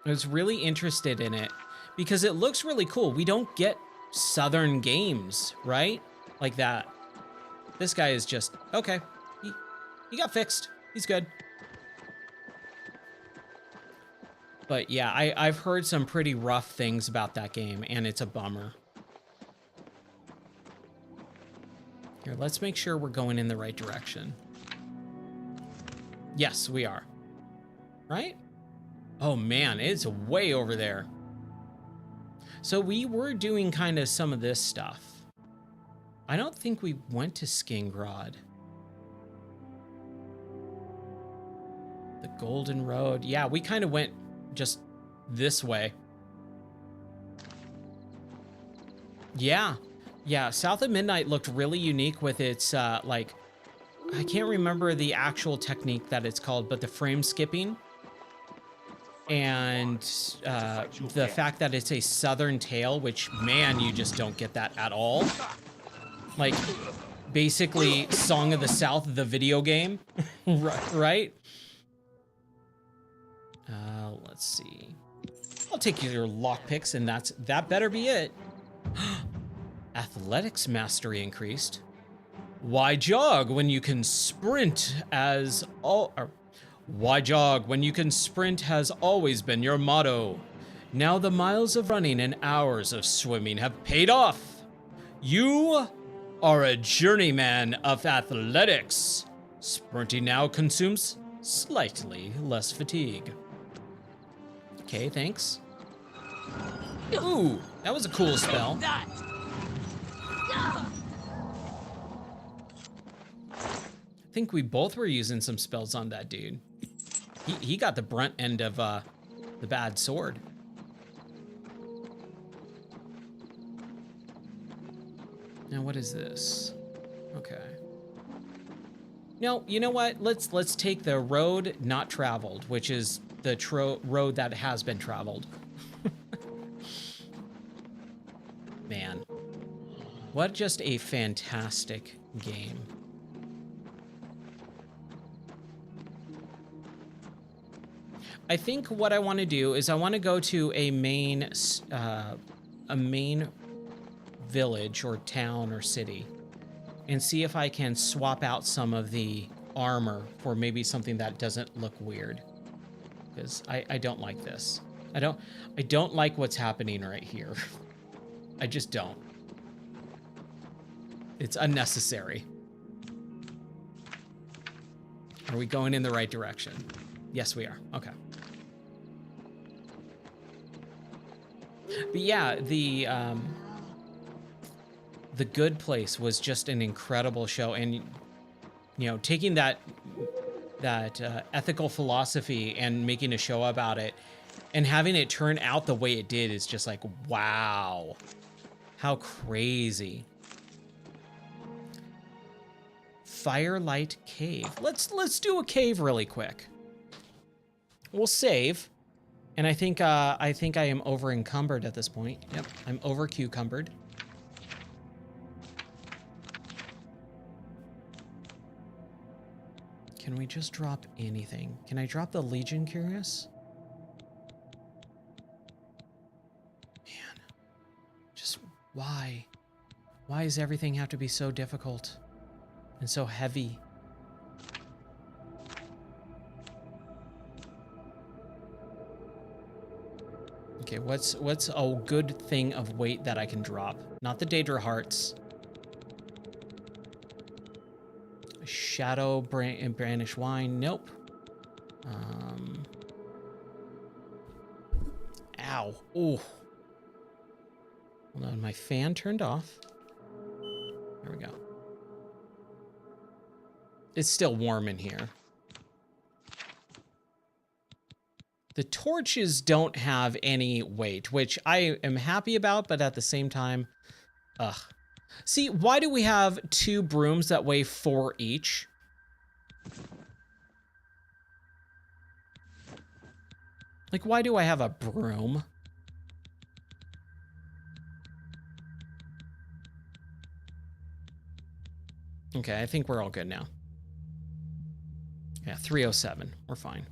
I was really interested in it because it looks really cool. We don't get Southern games, right? Like that. This guy is just, okay. He got fixed. He's good. But yeah, I've heard some pretty rough things about that game, and it's a bummer. Here, let's make sure we're going in the right direction. Yes, we are. Right? Oh man, it's way over there. So we were doing kind of some of this stuff. I don't think we went to Skingrod. The Golden Road. Yeah, we kind of went just this way. Yeah. Yeah, South of Midnight looked really unique with its, like, I can't remember the actual technique that it's called, but the frame skipping. And the fact that it's a Southern tale, which, man, you just don't get that at all. Like, basically, Song of the South, the video game, right? Let's see. I'll take your lockpicks, and that better be it. Athletics mastery increased. Why jog when you can sprint why jog when you can sprint has always been your motto. Now the miles of running and hours of swimming have paid off. You are a journeyman of athletics. Sprinting now consumes slightly less fatigue. Okay, thanks. Ooh, that was a cool spell. I think we both were using some spells on that dude. He got the brunt end of the bad sword. Now what is this? Okay. No, you know what? Let's take the road not traveled, which is the road that has been traveled. Man, what just a fantastic game. I think what I want to do is I want to go to a main village or town or city and see if I can swap out some of the armor for maybe something that doesn't look weird, because I don't like this. I don't like what's happening right here. I just don't. It's unnecessary. Are we going in the right direction? Yes, we are. Okay. But yeah, the Good Place was just an incredible show, and you know, taking that ethical philosophy and making a show about it and having it turn out the way it did is just like, wow, how crazy. Firelight Cave. Let's do a cave really quick. We'll save. And I think I am over encumbered at this point. Yep, I'm over cucumbered. Can we just drop anything? Can I drop the Legion Curious? Man, just why? Why does everything have to be so difficult and so heavy? Okay, what's a good thing of weight that I can drop? Not the Daedra hearts. Shadow Branish wine. Nope. Ow. Ooh. Hold on, my fan turned off. There we go. It's still warm in here. The torches don't have any weight, which I am happy about, but at the same time, ugh. See, why do we have 2 brooms that weigh 4 each? Like, why do I have a broom? Okay, I think we're all good now. Yeah, 307. We're fine.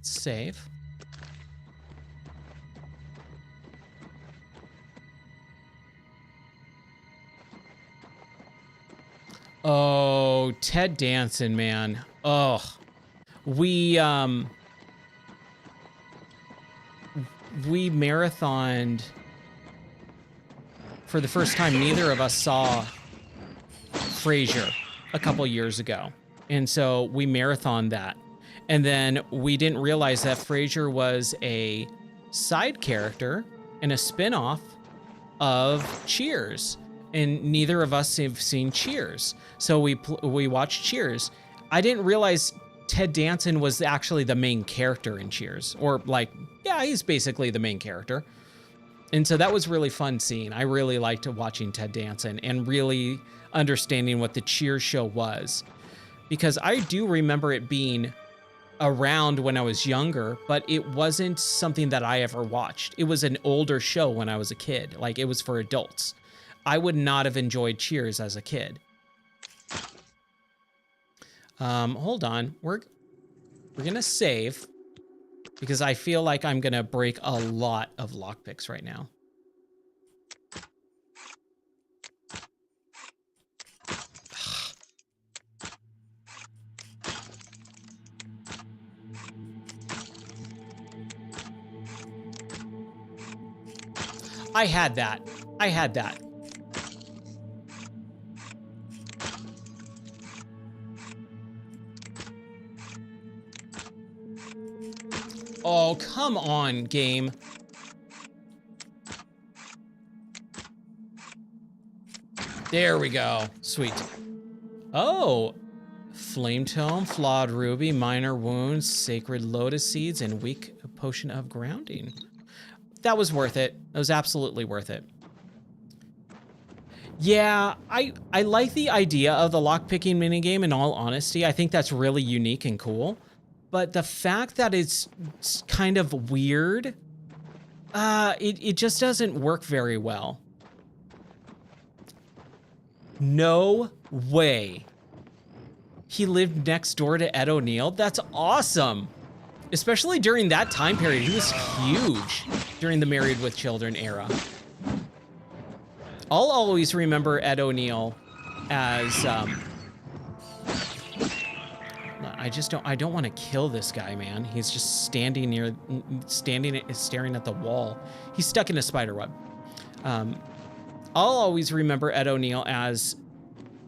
Save. Oh, Ted Danson, man. Oh, we marathoned for the first time. Neither of us saw Frasier a couple years ago, and so we marathoned that. And then we didn't realize that Frasier was a side character and a spin-off of Cheers. And neither of us have seen Cheers. So we watched Cheers. I didn't realize Ted Danson was actually the main character in Cheers. Or like, yeah, he's basically the main character. And so that was really fun seeing. I really liked watching Ted Danson and really understanding what the Cheers show was. Because I do remember it being around when I was younger, but it wasn't something that I ever watched. It was an older show when I was a kid. Like, it was for adults. I would not have enjoyed Cheers as a kid. Hold on. We're gonna save because I feel like I'm gonna break a lot of lockpicks right now. I had that. I had that. Oh, come on, game. There we go. Sweet. Oh, Flame Tome, Flawed Ruby, Minor Wounds, Sacred Lotus Seeds, and Weak Potion of Grounding. That was worth it. That was absolutely worth it. Yeah, I like the idea of the lockpicking minigame, in all honesty. I think that's really unique and cool. But the fact that it's kind of weird, it just doesn't work very well. No way. He lived next door to Ed O'Neill? That's awesome. Especially during that time period. He was huge during the Married with Children era. I'll always remember Ed O'Neill as, I don't want to kill this guy, man. He's just staring at the wall. He's stuck in a spider web. I'll always remember Ed O'Neill as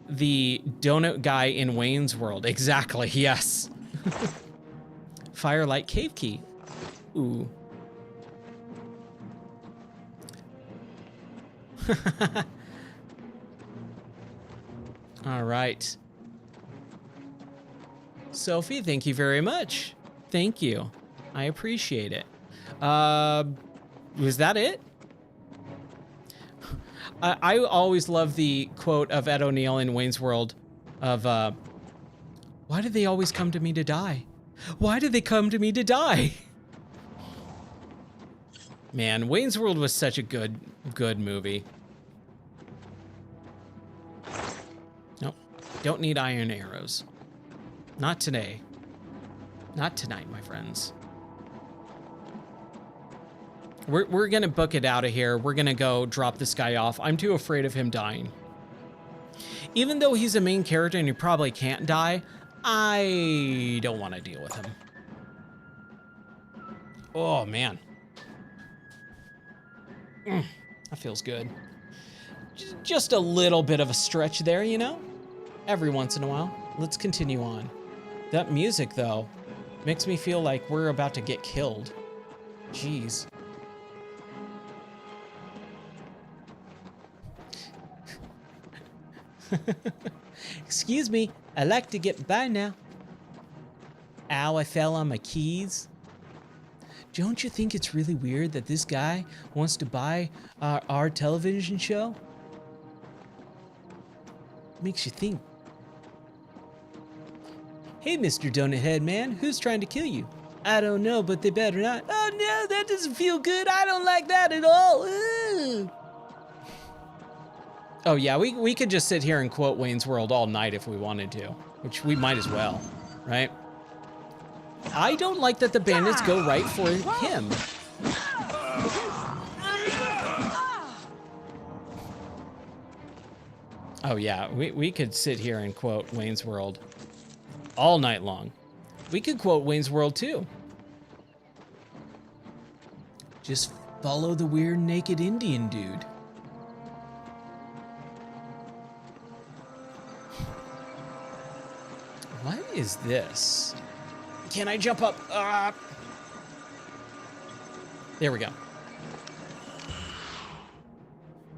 the donut guy in Wayne's World. Exactly, yes. Firelight Cave Key. Ooh. All right. Sophie, thank you very much. Thank you. I appreciate it. Was that it? I always love the quote of Ed O'Neill in Wayne's World of, why do they always come to me to die? Why did they come to me to die? Man, Wayne's World was such a good movie. Nope. Don't need iron arrows. Not today. Not tonight, my friends. We're gonna book it out of here. We're gonna go drop this guy off. I'm too afraid of him dying. Even though he's a main character and he probably can't die, I don't want to deal with him. Oh, man. That feels good. Just a little bit of a stretch there, you know? Every once in a while. Let's continue on. That music, though, makes me feel like we're about to get killed. Jeez. Excuse me, I like to get by now. Ow, I fell on my keys. Don't you think it's really weird that this guy wants to buy our television show? Makes you think. Hey, Mr. Donut Head Man, who's trying to kill you? I don't know, but they better not. Oh no, that doesn't feel good. I don't like that at all. Ooh. Oh yeah, we could just sit here and quote Wayne's World all night if we wanted to, which we might as well, right? I don't like that the bandits go right for him. Oh yeah, we could sit here and quote Wayne's World all night long. We could quote Wayne's World too. Just follow the weird naked Indian dude. What is this? Can I jump up? There we go.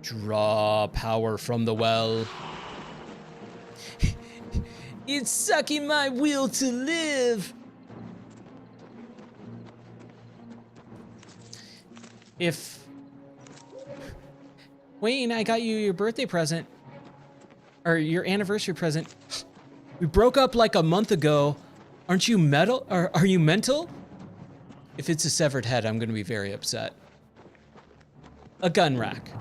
Draw power from the well. It's sucking my will to live. If Wayne, I got you your birthday present, or your anniversary present. We broke up like a month ago. Aren't you metal? Are you mental? If it's a severed head, I'm gonna be very upset. A gun rack.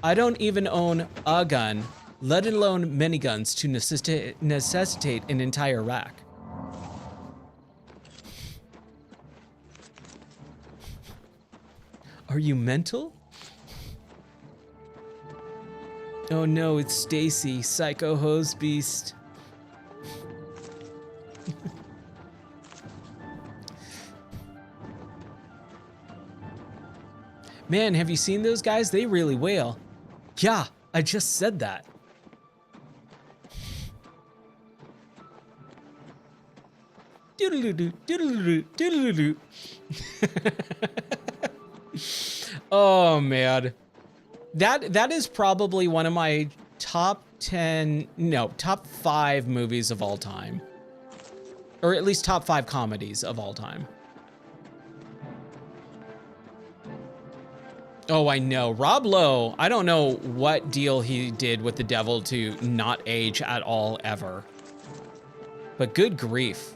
I don't even own a gun, let alone many guns to necessitate an entire rack. Are you mental? Oh no, it's Stacy, psycho hose beast. Man, have you seen those guys? They really wail. Yeah, I just said that. Doodle-doo-doo, doodle-doo-doo, doodle-doo-doo. Oh man. That is probably one of my top 5 movies of all time. Or at least top 5 comedies of all time. Oh, I know. Rob Lowe, I don't know what deal he did with the devil to not age at all ever. But good grief.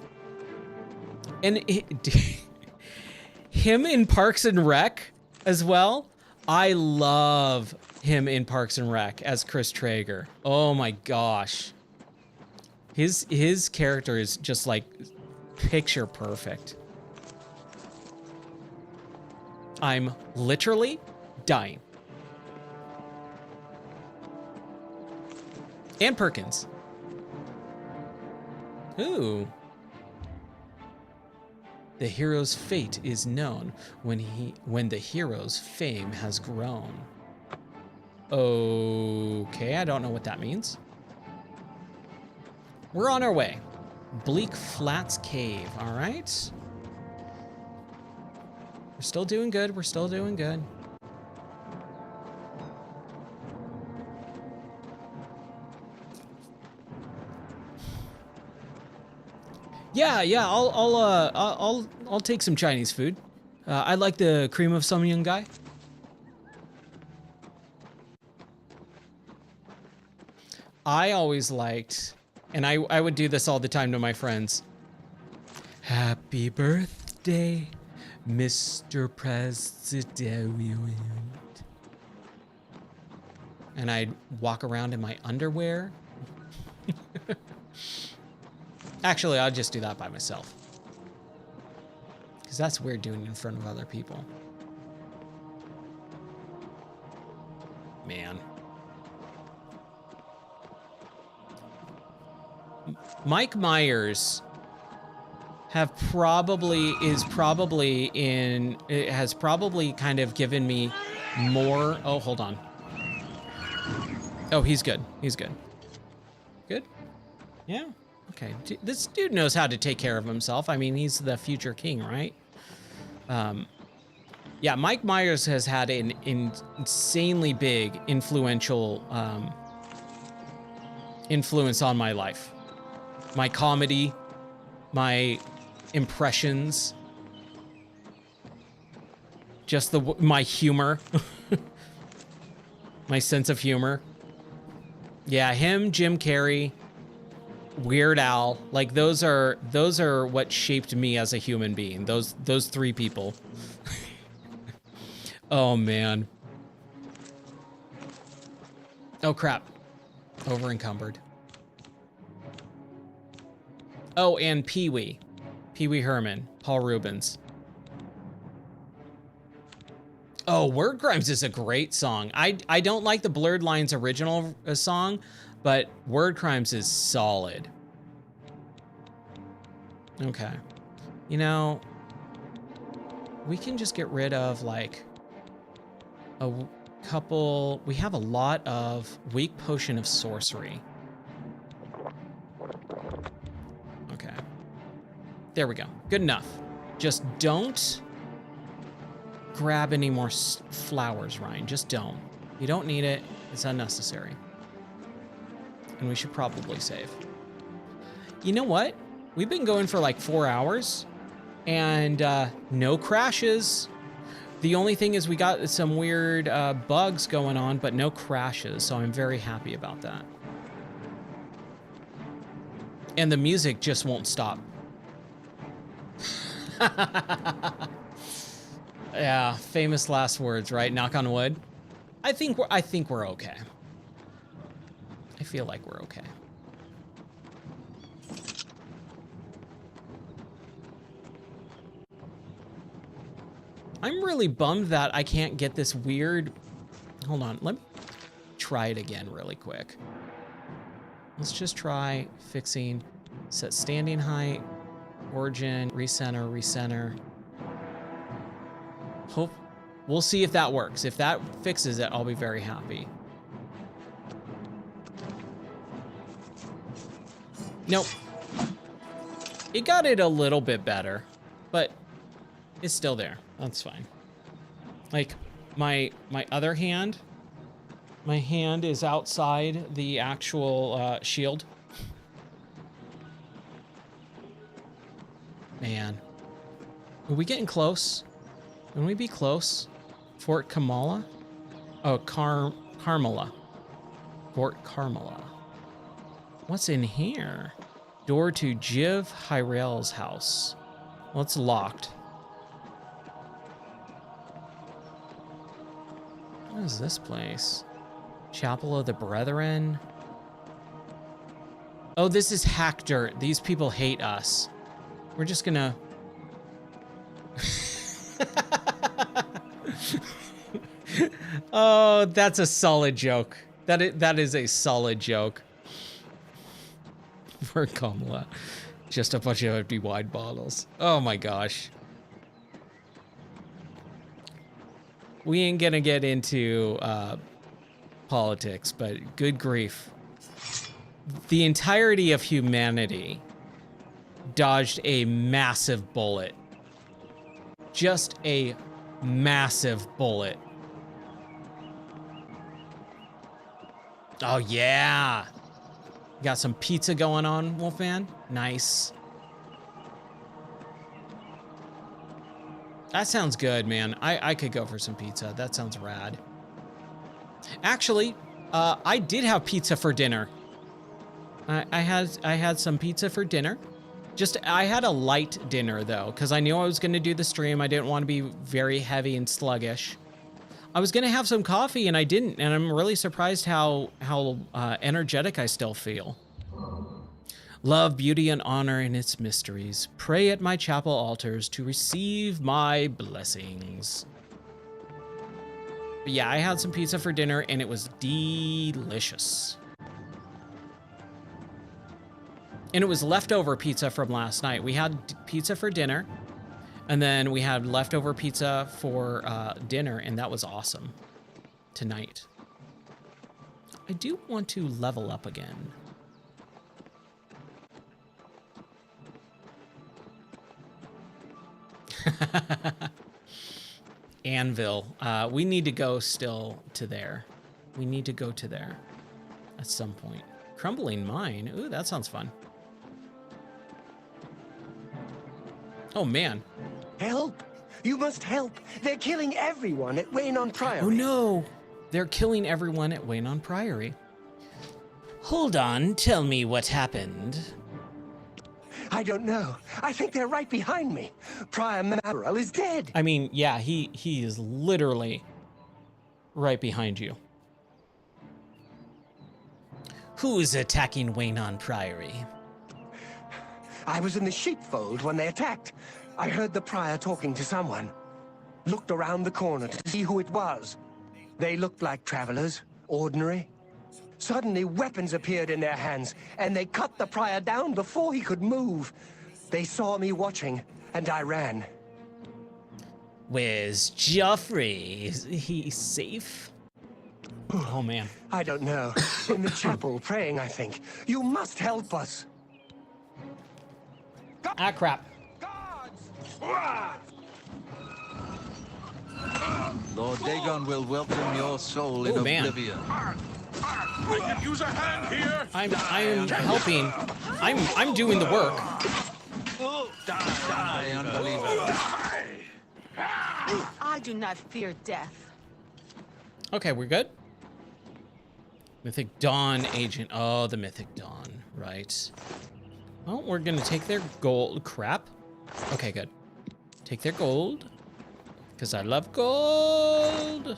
And him in Parks and Rec as well. I love him in Parks and Rec as Chris Traeger. Oh my gosh. His character is just like picture perfect. I'm literally dying. And Perkins. Ooh. The hero's fate is known when the hero's fame has grown. Okay, I don't know what that means. We're on our way. Bleak Flats Cave, all right? We're still doing good, we're still doing good. Yeah, I'll take some Chinese food. I like the cream of some young guy. I always liked, and I would do this all the time to my friends. Happy birthday, Mr. President. And I'd walk around in my underwear. Actually, I'll just do that by myself. Because that's weird doing it in front of other people. Man. Mike Myers has probably kind of given me more. Oh, hold on. Oh, he's good. He's good. Good? Yeah. Okay. This dude knows how to take care of himself. I mean, he's the future king, right? Yeah, Mike Myers has had an insanely big influence on my life. My comedy, my impressions, just my humor, my sense of humor. Yeah, him, Jim Carrey, Weird Al, like those are what shaped me as a human being. Those three people. Oh man. Oh crap. Over encumbered. Oh, and Pee-wee. Pee-wee Herman, Paul Rubens. Oh, Word Crimes is a great song. I don't like the Blurred Lines original song, but Word Crimes is solid. Okay. You know, we can just get rid of like a couple. We have a lot of weak potion of sorcery. Okay. There we go. Good enough. Just don't grab any more flowers, Ryan. Just don't. You don't need it. It's unnecessary. And we should probably save. You know what? We've been going for like 4 hours and no crashes. The only thing is we got some weird bugs going on, but no crashes. So I'm very happy about that. And the music just won't stop. Yeah, famous last words, right? Knock on wood. I think we're okay. I feel like we're okay. I'm really bummed that I can't get this weird. Hold on, let me try it again really quick. Let's just try fixing set standing height, origin, recenter. Hope we'll see if that works. If that fixes it, I'll be very happy. Nope. It got it a little bit better, but it's still there. That's fine. Like my other hand, my hand is outside the actual shield. Man, are we getting close? Can we be close? Fort Kamala? Oh, Carmela. Fort Carmela. What's in here? Door to Jiv Hyrel's house. Well, it's locked. What is this place? Chapel of the Brethren? Oh, this is hack dirt. These people hate us. We're just gonna... Oh, that's a solid joke. That is a solid joke. For Kamala. Just a bunch of empty wine bottles. Oh my gosh. We ain't gonna get into politics, but good grief. The entirety of humanity dodged a massive bullet. Just a massive bullet. Oh yeah. Got some pizza going on, Wolfman. Nice. That sounds good, man. I could go for some pizza. That sounds rad. Actually, I did have pizza for dinner. I had some pizza for dinner. I had a light dinner though, because I knew I was going to do the stream. I didn't want to be very heavy and sluggish. I was going to have some coffee and I didn't, and I'm really surprised how energetic I still feel. Love, beauty, and honor in its mysteries. Pray at my chapel altars to receive my blessings. But yeah, I had some pizza for dinner and it was delicious. And it was leftover pizza from last night. We had pizza for dinner, and then we had leftover pizza for dinner, and that was awesome tonight. I do want to level up again. Anvil. We need to go still to there. We need to go to there at some point. Crumbling mine. Ooh, that sounds fun. Oh, man. Help! You must help! They're killing everyone at Waynon Priory. Oh, no. They're killing everyone at Waynon Priory. Hold on. Tell me what happened. I don't know. I think they're right behind me. Prior Maberel is dead. I mean, yeah, he is literally right behind you. Who's attacking Waynon Priory? I was in the sheepfold when they attacked. I heard the prior talking to someone. Looked around the corner to see who it was. They looked like travelers, ordinary. Suddenly, weapons appeared in their hands, and they cut the prior down before he could move. They saw me watching, and I ran. Where's Joffrey? Is he safe? Oh, man. I don't know. In the chapel, praying, I think. You must help us. Ah, crap. Lord Dagon will welcome your soul in Oblivion. I could use a hand here. I am helping. I'm doing the work. Die, unbeliever. I do not fear death. Okay, we're good. Mythic Dawn agent. Oh, the Mythic Dawn, right. Well, we're gonna take their gold. Crap. Okay, good. Take their gold. Because I love gold.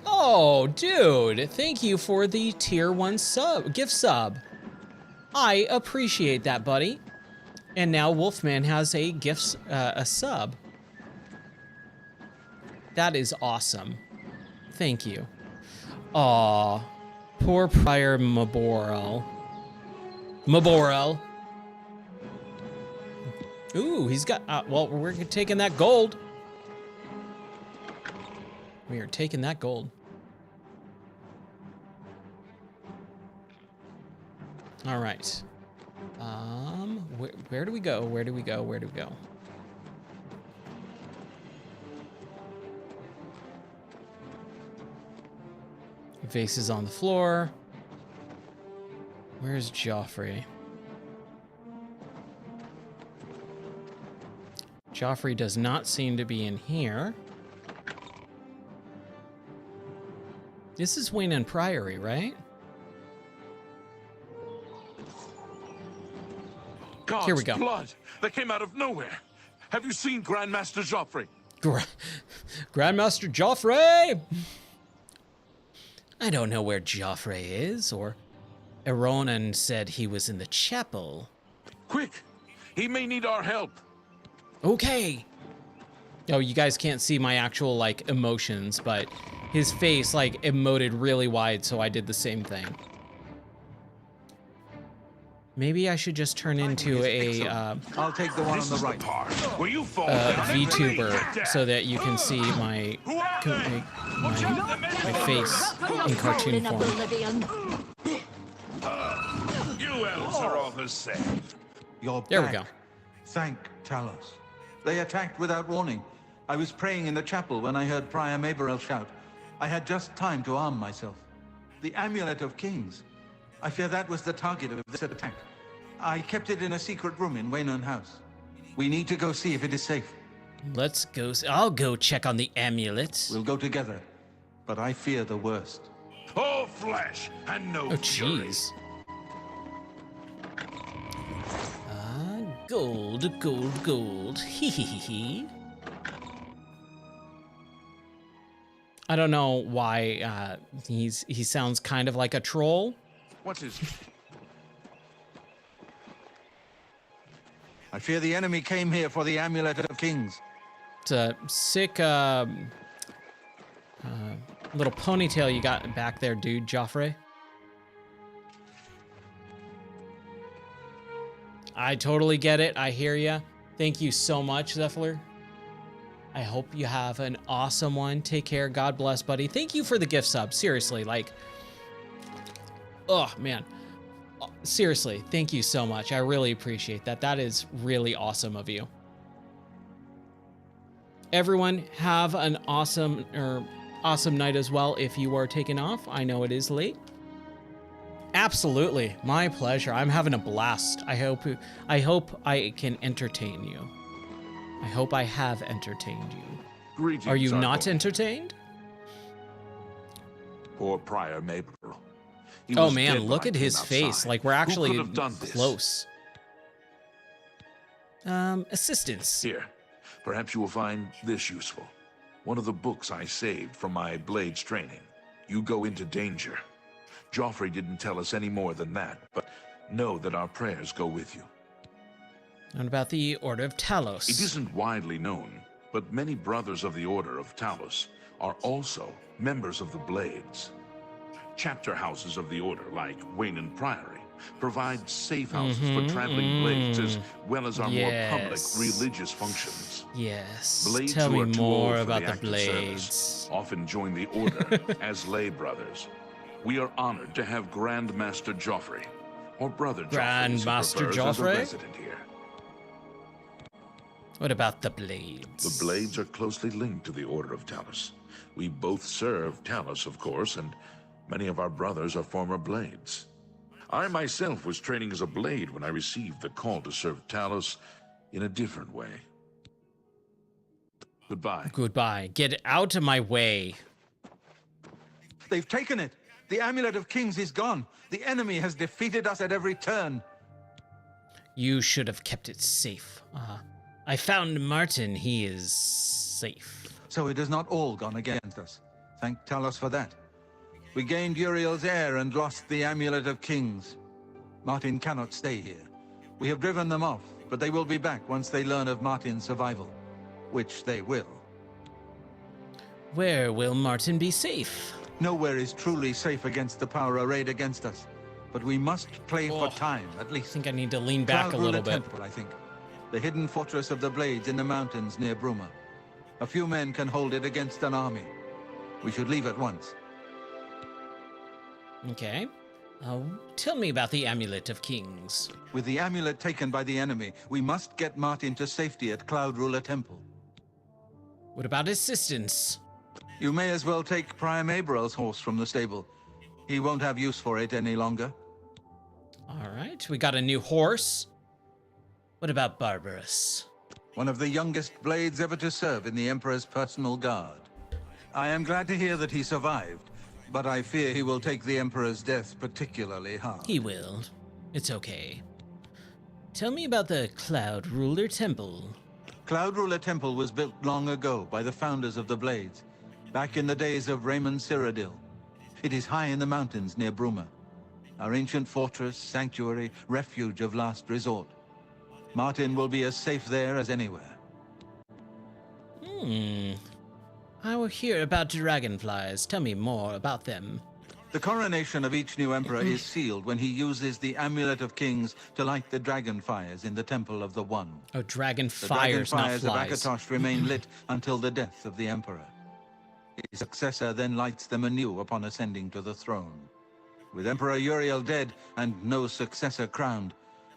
Oh, dude. Thank you for the tier 1 sub, gift sub. I appreciate that, buddy. And now Wolfman has a gift, a sub. That is awesome. Thank you. Aw, poor Prior Maborel. Ooh, he's got, well, we're taking that gold. We are taking that gold. All right. Where do we go? Where do we go? Where do we go? Vase is on the floor. Where's Joffrey? Joffrey does not seem to be in here. This is Waynon Priory, right? God's Here we go. blood that came out of nowhere. Have you seen Grandmaster Joffrey? Grandmaster Joffrey! I don't know where Joffrey is, or Eronan said he was in the chapel. Quick! He may need our help. Okay. Oh, you guys can't see my actual, like, emotions, but his face, like, emoted really wide, so I did the same thing. Maybe I should just turn into a I'll take the one on the right. VTuber so that you can see my face in cartoon form. You elves are all the same. You're There we back. go. Thank Talos. They attacked without warning. I was praying in the chapel when I heard Prior Maberel shout. I had just time to arm myself. The Amulet of Kings. I fear that was the target of this attack. I kept it in a secret room in Waynon House. We need to go see if it is safe. Let's go. I'll go check on the amulet. We'll go together, but I fear the worst. All flesh and no fury. Jeez. Gold, gold, gold. Hee hee hee hee. I don't know why he sounds kind of like a troll. What is it? I fear the enemy came here for the Amulet of Kings. It's a sick Little ponytail you got back there, dude, Joffrey. I totally get it. I hear ya. Thank you so much, Zephyr. I hope you have an awesome one. Take care. God bless, buddy. Thank you for the gift sub. Seriously, like, oh, man. Seriously, thank you so much. I really appreciate that. That is really awesome of you. Everyone, have an awesome night as well if you are taking off. I know it is late. Absolutely. My pleasure. I'm having a blast. I hope I can entertain you. I hope I have entertained you. Greetings, are you not Uncle. entertained? Poor Prior Maple. He Oh was man, dead look when at I his came face. outside. Like we're Who actually could have done this? close. Assistance. Here, perhaps you will find this useful. One of the books I saved from my blades training. You go into danger. Joffrey didn't tell us any more than that, but know that our prayers go with you. And about the Order of Talos. It isn't widely known, but many brothers of the Order of Talos are also members of the Blades. Chapter houses of the Order, like Wayne Priory, provide safe houses for traveling blades as well as our more public religious functions. Yes. Blades Tell who me are too more old for about the the active Blades. service often join the Order as lay brothers. We are honored to have Grand Master Joffrey, or Brother Joffrey, as he Grandmaster prefers, as a Joffrey? resident here. What about the Blades? The Blades are closely linked to the Order of Talos. We both serve Talos, of course, and many of our brothers are former Blades. I myself was training as a Blade when I received the call to serve Talos in a different way. Goodbye. Goodbye. Get out of my way. They've taken it. The Amulet of Kings is gone. The enemy has defeated us at every turn. You should have kept it safe. I found Martin. He is safe. So it has not all gone against us. Thank Talos for that. We gained Uriel's heir and lost the Amulet of Kings. Martin cannot stay here. We have driven them off, but they will be back once they learn of Martin's survival. Which they will. Where will Martin be safe? Nowhere is truly safe against the power arrayed against us. But we must play for time, at least. I think I need to lean back a little bit. Temple, I think. The hidden fortress of the Blades in the mountains near Bruma. A few men can hold it against an army. We should leave at once. Okay. Tell me about the Amulet of Kings. With the amulet taken by the enemy, we must get Martin to safety at Cloud Ruler Temple. What about assistance? You may as well take Priam Abrel's horse from the stable. He won't have use for it any longer. All right, we got a new horse. What about Barbarous? One of the youngest Blades ever to serve in the Emperor's personal guard. I am glad to hear that he survived, but I fear he will take the Emperor's death particularly hard. He will. It's okay. Tell me about the Cloud Ruler Temple. Cloud Ruler Temple was built long ago by the founders of the Blades, back in the days of Raymond Cyrodiil. It is high in the mountains near Bruma. Our ancient fortress, sanctuary, refuge of last resort. Martin will be as safe there as anywhere. I will hear about dragonflies. Tell me more about them. The coronation of each new emperor is sealed when he uses the Amulet of Kings to light the dragon fires in the Temple of the One. Oh, dragon The fires, dragon not fires of flies. Akatosh remain lit until the death of the emperor. His successor then lights them anew upon ascending to the throne. With Emperor Uriel dead and no successor crowned,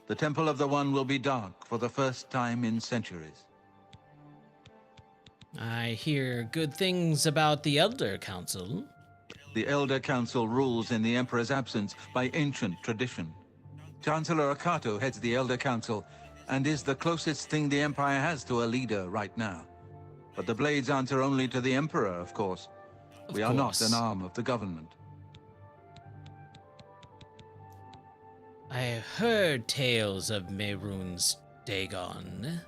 the Temple of the One will be dark for the first time in centuries. I hear good things about the Elder Council. The Elder Council rules in the Emperor's absence by ancient tradition. Chancellor Akato heads the Elder Council and is the closest thing the Empire has to a leader right now. But the Blades answer only to the Emperor, of course. We are not an arm of the government. I have heard tales of Mehrunes Dagon.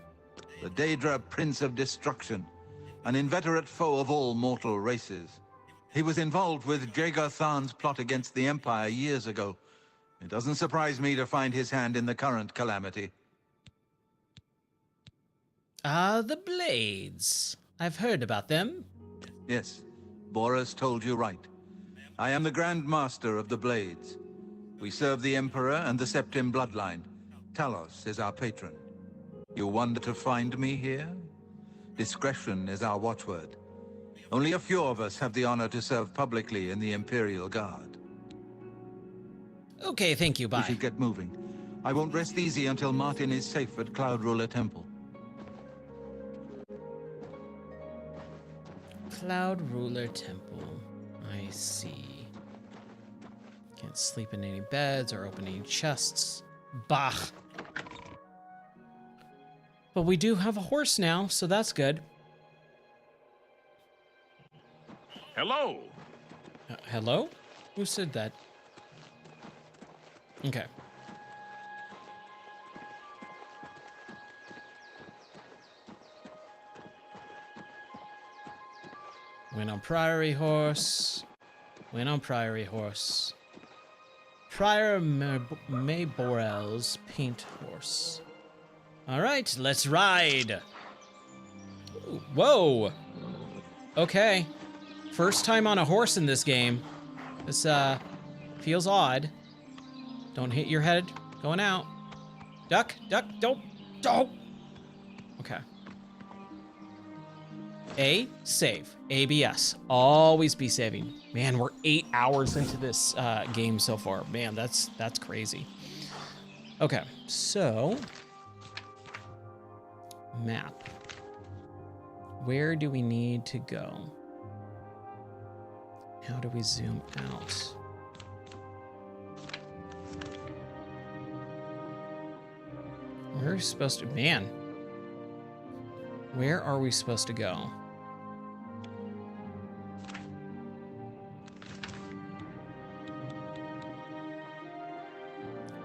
The Daedra Prince of Destruction, an inveterate foe of all mortal races. He was involved with Jaeger Tharn's plot against the Empire years ago. It doesn't surprise me to find his hand in the current calamity. Ah, the Blades. I've heard about them. Yes. Boris told you right. I am the Grand Master of the Blades. We serve the Emperor and the Septim bloodline. Talos is our patron. You wonder to find me here? Discretion is our watchword. Only a few of us have the honor to serve publicly in the Imperial Guard. Okay, thank you, bye. We should get moving. I won't rest easy until Martin is safe at Cloud Ruler Temple. Cloud Ruler Temple. I see. Can't sleep in any beds or open any chests. Bah. But we do have a horse now, so that's good. Hello. Hello? Who said that? Okay. Went on Priory Horse. Went on Priory Horse. Prior Mayborel's Paint Horse. All right, let's ride. Ooh, whoa. Okay. First time on a horse in this game. This feels odd. Don't hit your head going out. Duck, duck, don't. Okay. A, save. ABS. Always be saving. Man, we're 8 hours into this game so far. Man, that's crazy. Okay, so map. Where do we need to go? How do we zoom out? Where are we supposed to, man? Where are we supposed to go?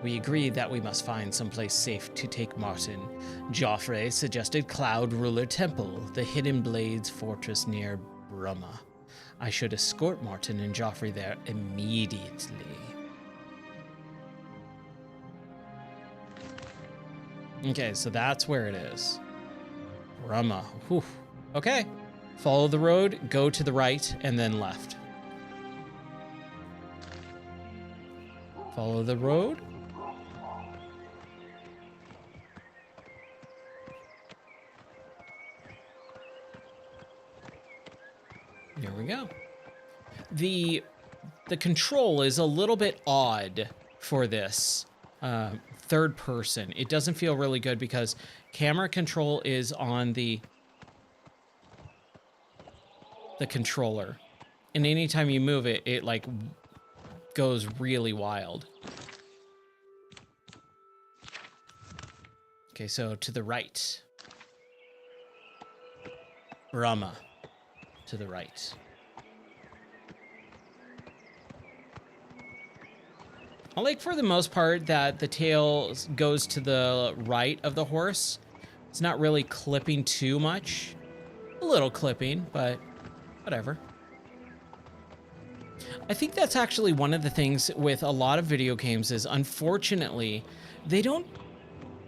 We agreed that we must find someplace safe to take Martin. Joffrey suggested Cloud Ruler Temple, the Hidden Blades fortress near Brumma. I should escort Martin and Joffrey there immediately. Okay, so that's where it is. Brumma. Whew. Okay. Follow the road, go to the right, and then left. Follow the road. There we go. The control is a little bit odd for this third person. It doesn't feel really good because camera control is on the controller, and anytime you move it, it like goes really wild. Okay, so to the right. Brumma. To the right. I like for the most part that the tail goes to the right of the horse. It's not really clipping too much. A little clipping, but whatever. I think that's actually one of the things with a lot of video games is, unfortunately, they don't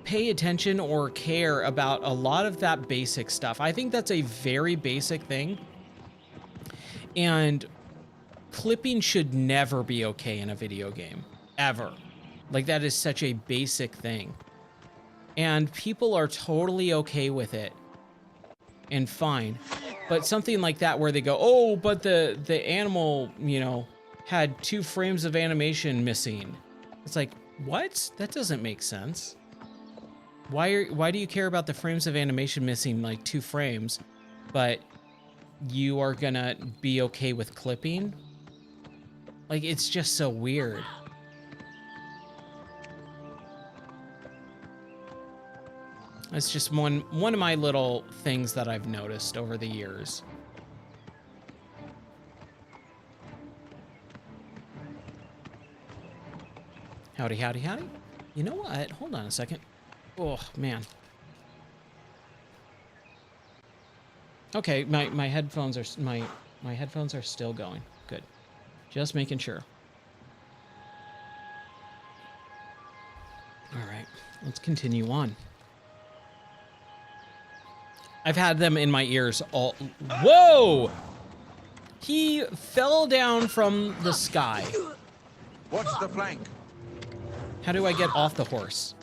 pay attention or care about a lot of that basic stuff. I think that's a very basic thing. And clipping should never be okay in a video game. Ever. Like, that is such a basic thing. And people are totally okay with it. And fine. But something like that where they go, oh, but the animal, you know, had 2 frames of animation missing. It's like, what? That doesn't make sense. Why do you care about the frames of animation missing like 2 frames, but you are gonna be okay with clipping? Like, it's just so weird. It's just one of my little things that I've noticed over the years. Howdy, howdy, howdy. You know what? Hold on a second. Oh, man. Okay, my headphones are my headphones are still going. Good. Just making sure. All right, let's continue on. I've had them in my ears all... Whoa! He fell down from the sky. Watch the flank. How do I get off the horse?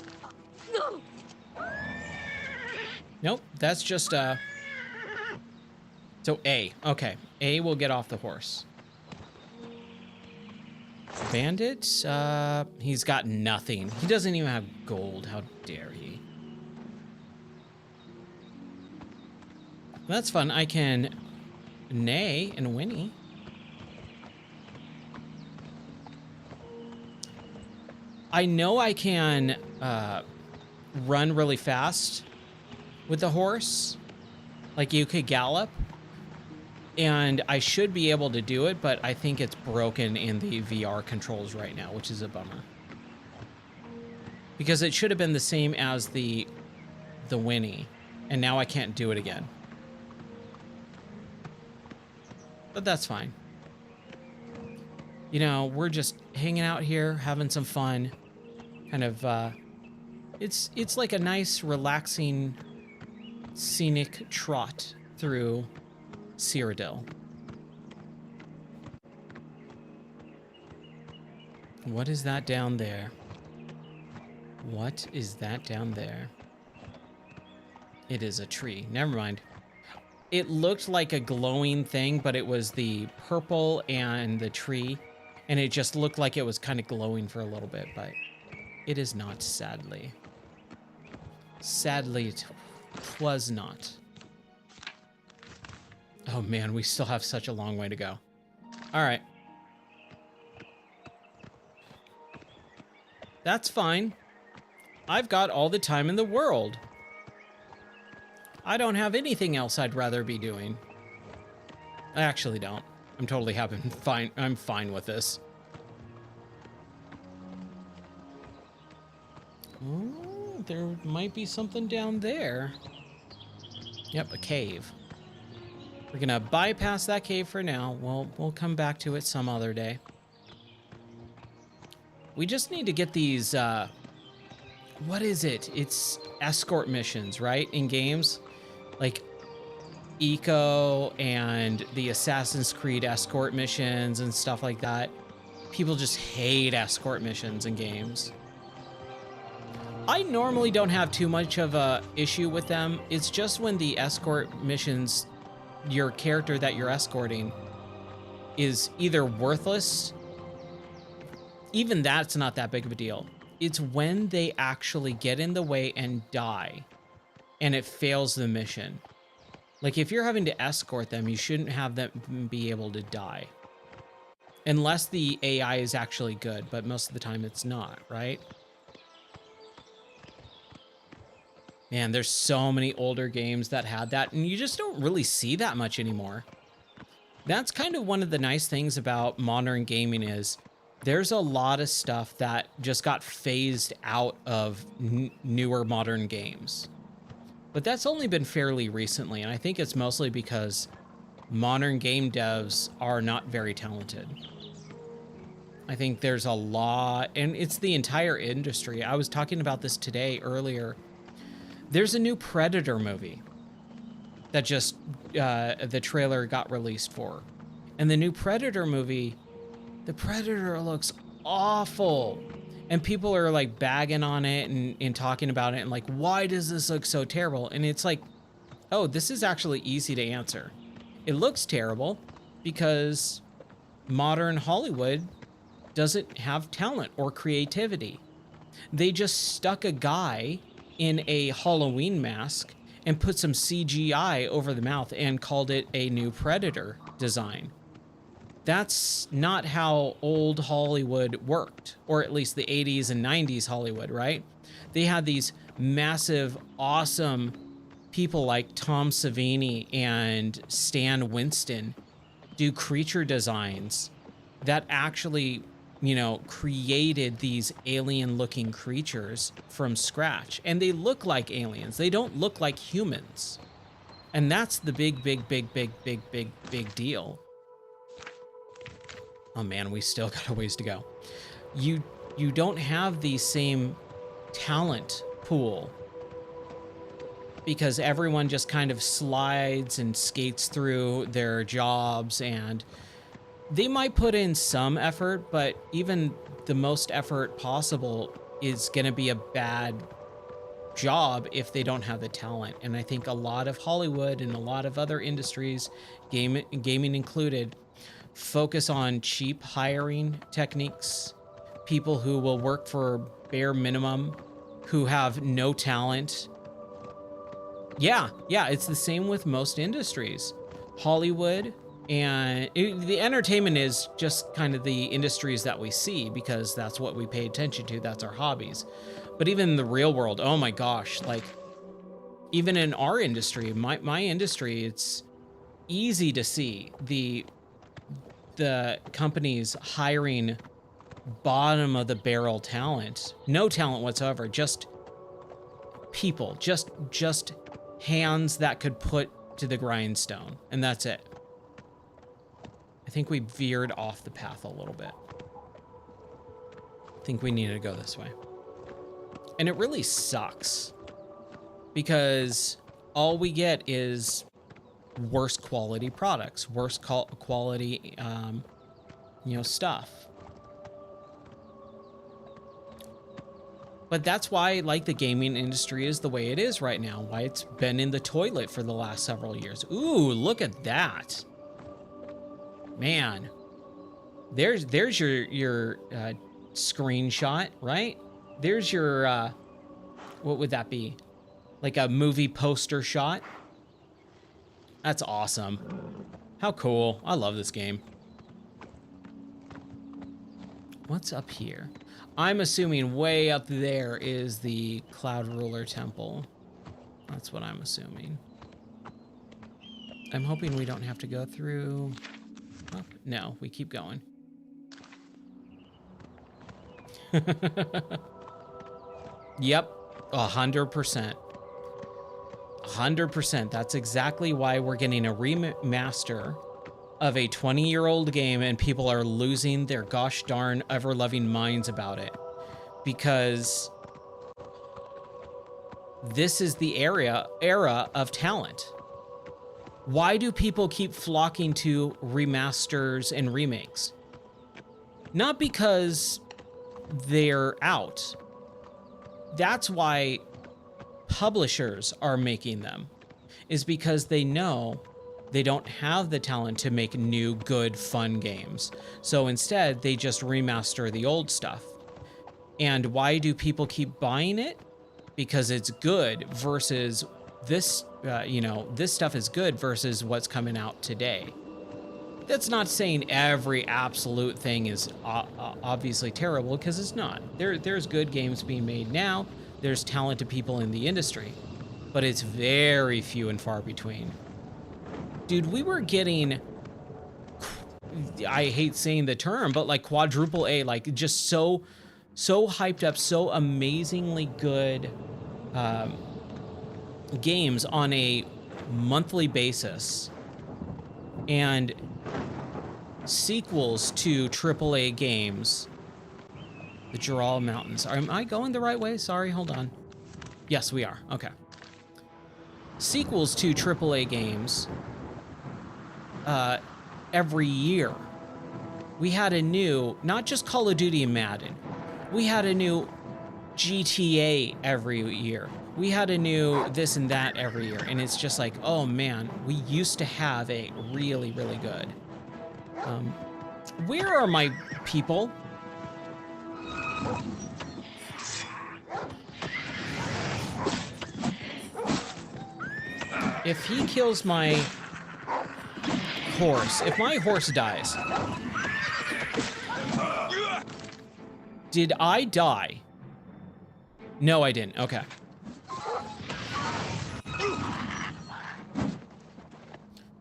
Nope, that's just so A. Okay, A will get off the horse. Bandit, he's got nothing. He doesn't even have gold. How dare he? That's fun. I can neigh and whinny. I know I can run really fast with the horse. Like you could gallop. And I should be able to do it, but I think it's broken in the VR controls right now, which is a bummer. Because it should have been the same as the whinny. And now I can't do it again. But that's fine. You know, we're just hanging out here, having some fun. Kind of, it's like a nice, relaxing, scenic trot through Cyrodiil. What is that down there? What is that down there? It is a tree. Never mind. It looked like a glowing thing, but it was the purple and the tree, and it just looked like it was kind of glowing for a little bit, but it is not, sadly. Sadly, it was not. Oh man, we still have such a long way to go. All right. That's fine. I've got all the time in the world. I don't have anything else I'd rather be doing. I actually don't. I'm totally happy. I'm fine with this. Oh, there might be something down there. Yep, a cave. We're gonna bypass that cave for now. We'll come back to it some other day. We just need to get these, what is it? It's escort missions, right? In games? Like Eco and the Assassin's Creed escort missions and stuff like that. People just hate escort missions in games. I normally don't have too much of a issue with them. It's just when the escort missions, your character that you're escorting is either worthless. Even that's not that big of a deal. It's when they actually get in the way and die and it fails the mission. Like if you're having to escort them, you shouldn't have them be able to die. Unless the AI is actually good, but most of the time it's not, right? Man, there's so many older games that had that, and you just don't really see that much anymore. That's kind of one of the nice things about modern gaming is there's a lot of stuff that just got phased out of newer modern games. But that's only been fairly recently, and I think it's mostly because modern game devs are not very talented. I think there's a lot, and it's the entire industry. I was talking about this today earlier. There's a new Predator movie that just, the trailer got released for. And the new Predator movie, the Predator looks awful. And people are like bagging on it and talking about it and like, why does this look so terrible? And it's like, oh, this is actually easy to answer. It looks terrible because modern Hollywood doesn't have talent or creativity. They just stuck a guy in a Halloween mask and put some CGI over the mouth and called it a new Predator design. That's not how old Hollywood worked, or at least the 80s and 90s Hollywood, right? They had these massive, awesome people like Tom Savini and Stan Winston do creature designs that actually, you know, created these alien-looking creatures from scratch. And they look like aliens. They don't look like humans. And that's the big deal. Oh man, we still got a ways to go. You don't have the same talent pool because everyone just kind of slides and skates through their jobs, and they might put in some effort, but even the most effort possible is going to be a bad job if they don't have the talent. And I think a lot of Hollywood and a lot of other industries, gaming included, focus on cheap hiring techniques, people who will work for bare minimum, who have no talent. Yeah, it's the same with most industries. Hollywood and the entertainment is just kind of the industries that we see because that's what we pay attention to. That's our hobbies. But even in the real world, oh my gosh, like even in our industry, my industry, it's easy to see the companies hiring bottom of the barrel talent, no talent whatsoever, just people, just hands that could put to the grindstone, and that's it. I think we veered off the path a little bit. I think we needed to go this way. And it really sucks because all we get is worse quality products, worse quality, stuff. But that's why, like, the gaming industry is the way it is right now, why it's been in the toilet for the last several years. Ooh, look at that. Man. There's your screenshot, right? There's your, what would that be? Like a movie poster shot? That's awesome. How cool. I love this game. What's up here? I'm assuming way up there is the Cloud Ruler Temple. That's what I'm assuming. I'm hoping we don't have to go through... Oh, no, we keep going. Yep, 100%. 100%. That's exactly why we're getting a remaster of a 20-year-old game and people are losing their gosh darn ever-loving minds about it. Because this is the era of talent. Why do people keep flocking to remasters and remakes? Not because they're out. That's why publishers are making them, is because they know they don't have the talent to make new, good, fun games. So instead, they just remaster the old stuff. And why do people keep buying it? Because it's good versus this, this stuff is good versus what's coming out today. That's not saying every absolute thing is obviously terrible, because it's not. There's good games being made now. There's talented people in the industry, but it's very few and far between. Dude, we were getting, I hate saying the term, but like quadruple A, like just so hyped up, so amazingly good games on a monthly basis, and sequels to AAA games. The Jural Mountains. Am I going the right way? Sorry, hold on. Yes, we are. Okay. Sequels to AAA games every year. We had a new, not just Call of Duty and Madden, we had a new GTA every year. We had a new this and that every year. And it's just like, oh man, we used to have a really, really good. Where are my people? If he kills my horse, if my horse dies, did I die? No, I didn't. Okay.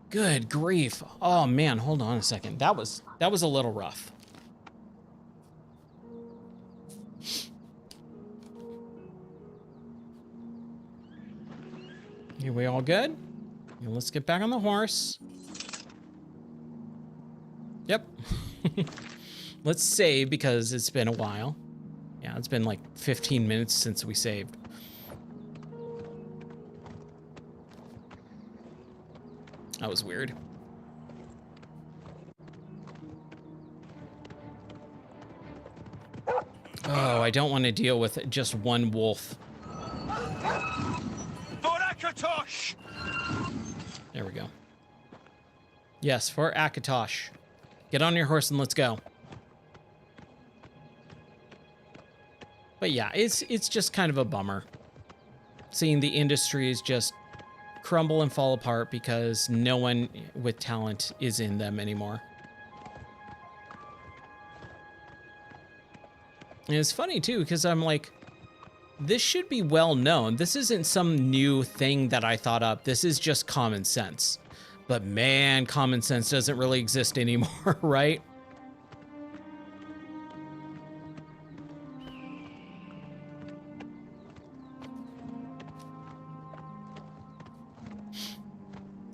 Good grief. Oh man, hold on a second. That was a little rough. Are we all good? Now let's get back on the horse. Yep. Let's save because it's been a while. Yeah, it's been like 15 minutes since we saved. That was weird. Oh, I don't want to deal with just one wolf. There we go. Yes, for Akatosh. Get on your horse and let's go. But yeah, it's just kind of a bummer. Seeing the industries just crumble and fall apart because no one with talent is in them anymore. And it's funny too, because I'm like, this should be well known. This isn't some new thing that I thought up. This is just common sense. But man, common sense doesn't really exist anymore, right?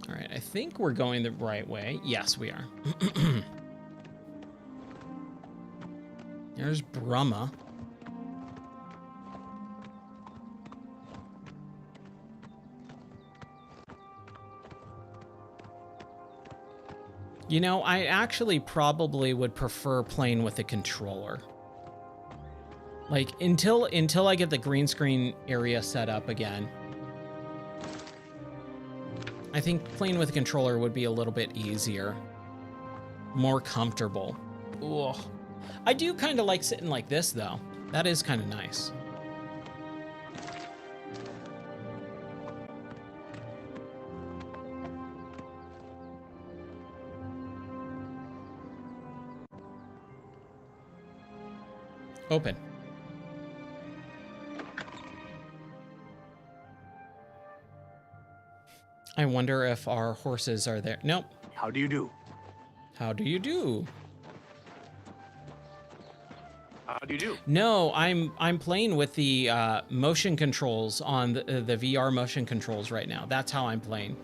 All right, I think we're going the right way. Yes, we are. There's Brahma. You know, I actually probably would prefer playing with a controller. Like, until I get the green screen area set up again, I think playing with a controller would be a little bit easier. More comfortable. Ugh. I do kind of like sitting like this, though. That is kind of nice. Open. I wonder if our horses are there. Nope. How do you do? How do you do? How do you do? No, I'm playing with the motion controls on the VR motion controls right now. That's how I'm playing.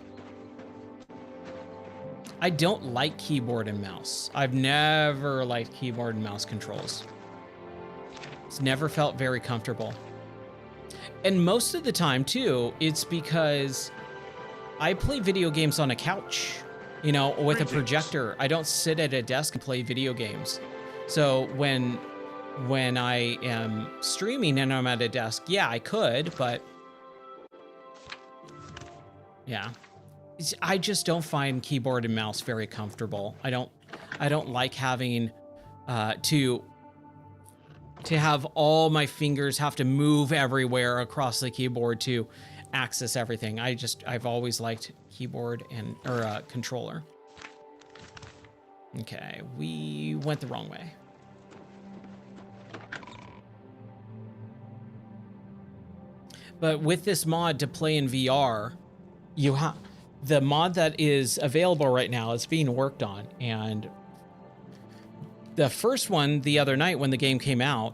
I don't like keyboard and mouse. I've never liked keyboard and mouse controls. It's never felt very comfortable. And most of the time, too, it's because I play video games on a couch, you know, with a projector. I don't sit at a desk and play video games. So when I am streaming and I'm at a desk, yeah, I could, but yeah. I just don't find keyboard and mouse very comfortable. I don't like having to have all my fingers have to move everywhere across the keyboard to access everything. I've always liked keyboard and controller. Okay, we went the wrong way. But with this mod to play in VR, you have the mod that is available right now is being worked on, and the first one the other night when the game came out,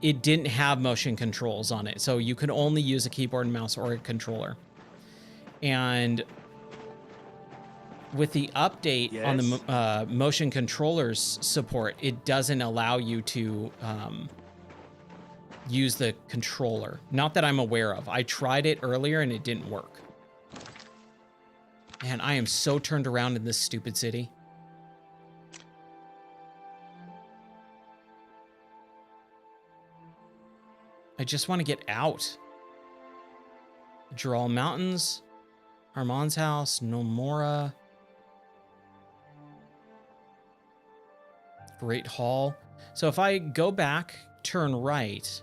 it didn't have motion controls on it. So you could only use a keyboard and mouse or a controller. And with the update on the motion controllers support, it doesn't allow you to use the controller. Not that I'm aware of. I tried it earlier and it didn't work. Man, I am so turned around in this stupid city. I just want to get out. Jural Mountains, Armand's house, Nomura, Great Hall. So if I go back, turn right.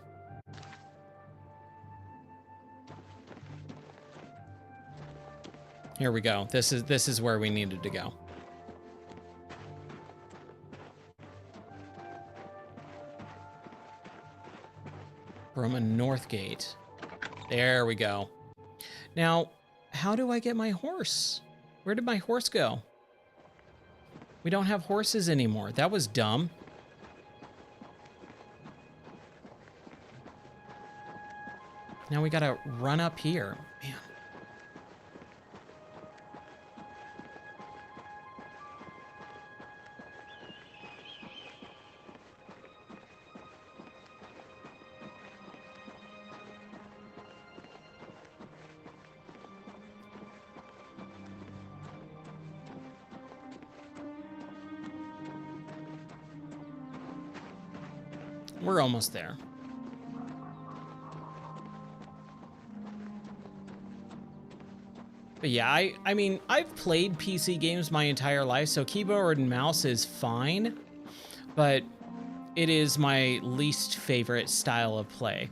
Here we go. This is where we needed to go. Broma Northgate. There we go. Now, how do I get my horse? Where did my horse go? We don't have horses anymore. That was dumb. Now we gotta run up here. Man. We're almost there. But yeah, I mean, I've played PC games my entire life, so keyboard and mouse is fine, but it is my least favorite style of play.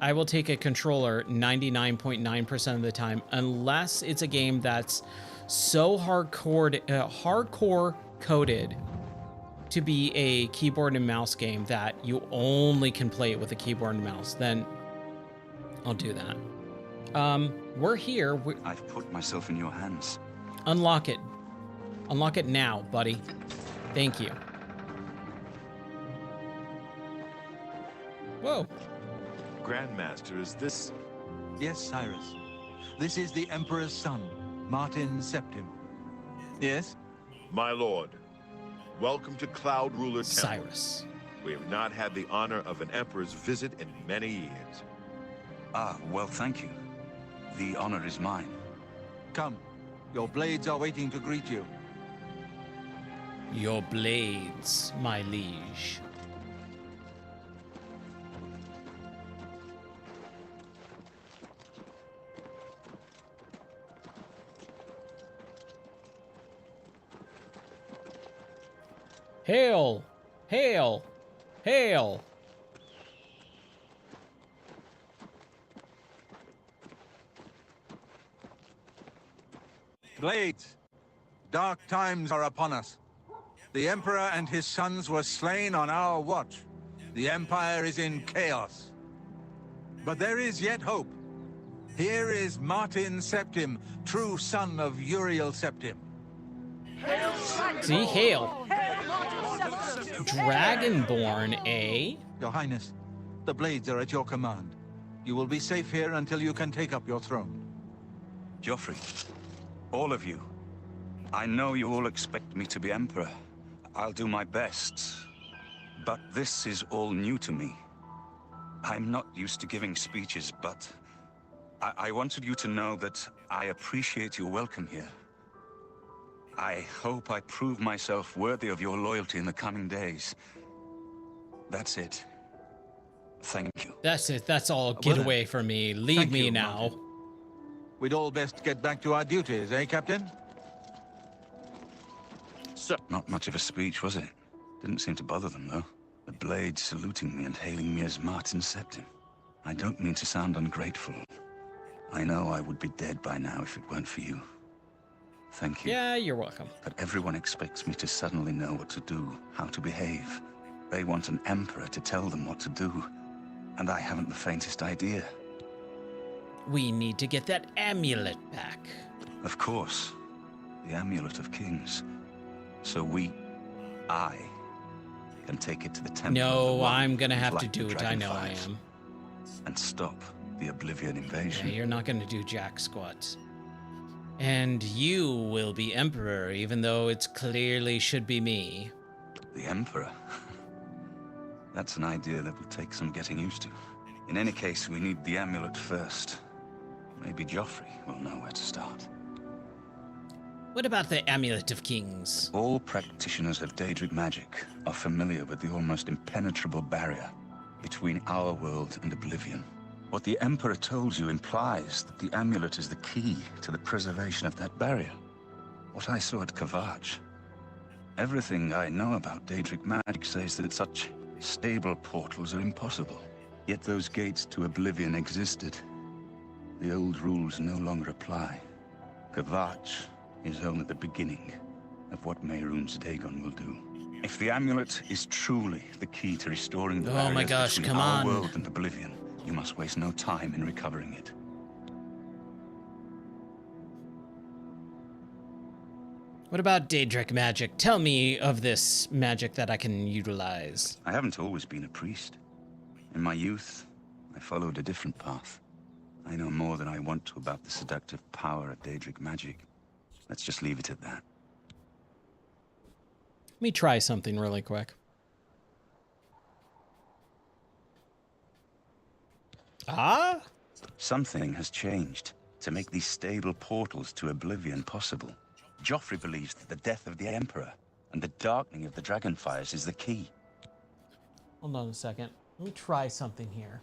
I will take a controller 99.9% of the time, unless it's a game that's so hardcore coded to be a keyboard and mouse game that you only can play it with a keyboard and mouse. Then I'll do that. We're here. I've put myself in your hands. Unlock it. Unlock it now, buddy. Thank you. Whoa. Grandmaster, is this... Yes, Cyrus. This is the Emperor's son, Martin Septim. Yes? My lord, welcome to Cloud Ruler Temple. Cyrus. We have not had the honor of an emperor's visit in many years. Ah, well, thank you. The honor is mine. Come. Your blades are waiting to greet you. Your blades, my liege. Hail! Hail! Hail! Blades, dark times are upon us. The Emperor and his sons were slain on our watch. The Empire is in chaos. But there is yet hope. Here is Martin Septim, true son of Uriel Septim. See, hail. Dragonborn, eh? Your Highness, the blades are at your command. You will be safe here until you can take up your throne. Joffrey, all of you. I know you all expect me to be Emperor. I'll do my best. But this is all new to me. I'm not used to giving speeches, but I wanted you to know that I appreciate your welcome here. I hope I prove myself worthy of your loyalty in the coming days. That's it. Thank you. That's it. That's all. Get away from me. Leave me now. Martin. We'd all best get back to our duties, eh, Captain? Sir. Not much of a speech, was it? Didn't seem to bother them, though. The blade saluting me and hailing me as Martin Septim. I don't mean to sound ungrateful. I know I would be dead by now if it weren't for you. Thank you. Yeah, you're welcome. But everyone expects me to suddenly know what to do, how to behave. They want an emperor to tell them what to do. And I haven't the faintest idea. We need to get that amulet back. Of course. The Amulet of Kings. So I can take it to the temple. No, I'm gonna have to do it. I know I am. And stop the Oblivion invasion. Yeah, you're not gonna do jack squats. And you will be Emperor, even though it clearly should be me. The Emperor? That's an idea that will take some getting used to. In any case, we need the amulet first. Maybe Joffrey will know where to start. What about the Amulet of Kings? All practitioners of Daedric magic are familiar with the almost impenetrable barrier between our world and Oblivion. What the Emperor told you implies that the amulet is the key to the preservation of that barrier. What I saw at Kvatch. Everything I know about Daedric magic says that such stable portals are impossible. Yet those gates to Oblivion existed. The old rules no longer apply. Kvatch is only the beginning of what Mehrunes Dagon will do. If the amulet is truly the key to restoring the barriers between our world and Oblivion, you must waste no time in recovering it. What about Daedric magic? Tell me of this magic that I can utilize. I haven't always been a priest. In my youth, I followed a different path. I know more than I want to about the seductive power of Daedric magic. Let's just leave it at that. Let me try something really quick. Ah? Something has changed to make these stable portals to Oblivion possible. Joffrey believes that the death of the Emperor and the darkening of the Dragonfires is the key. Hold on a second. Let me try something here.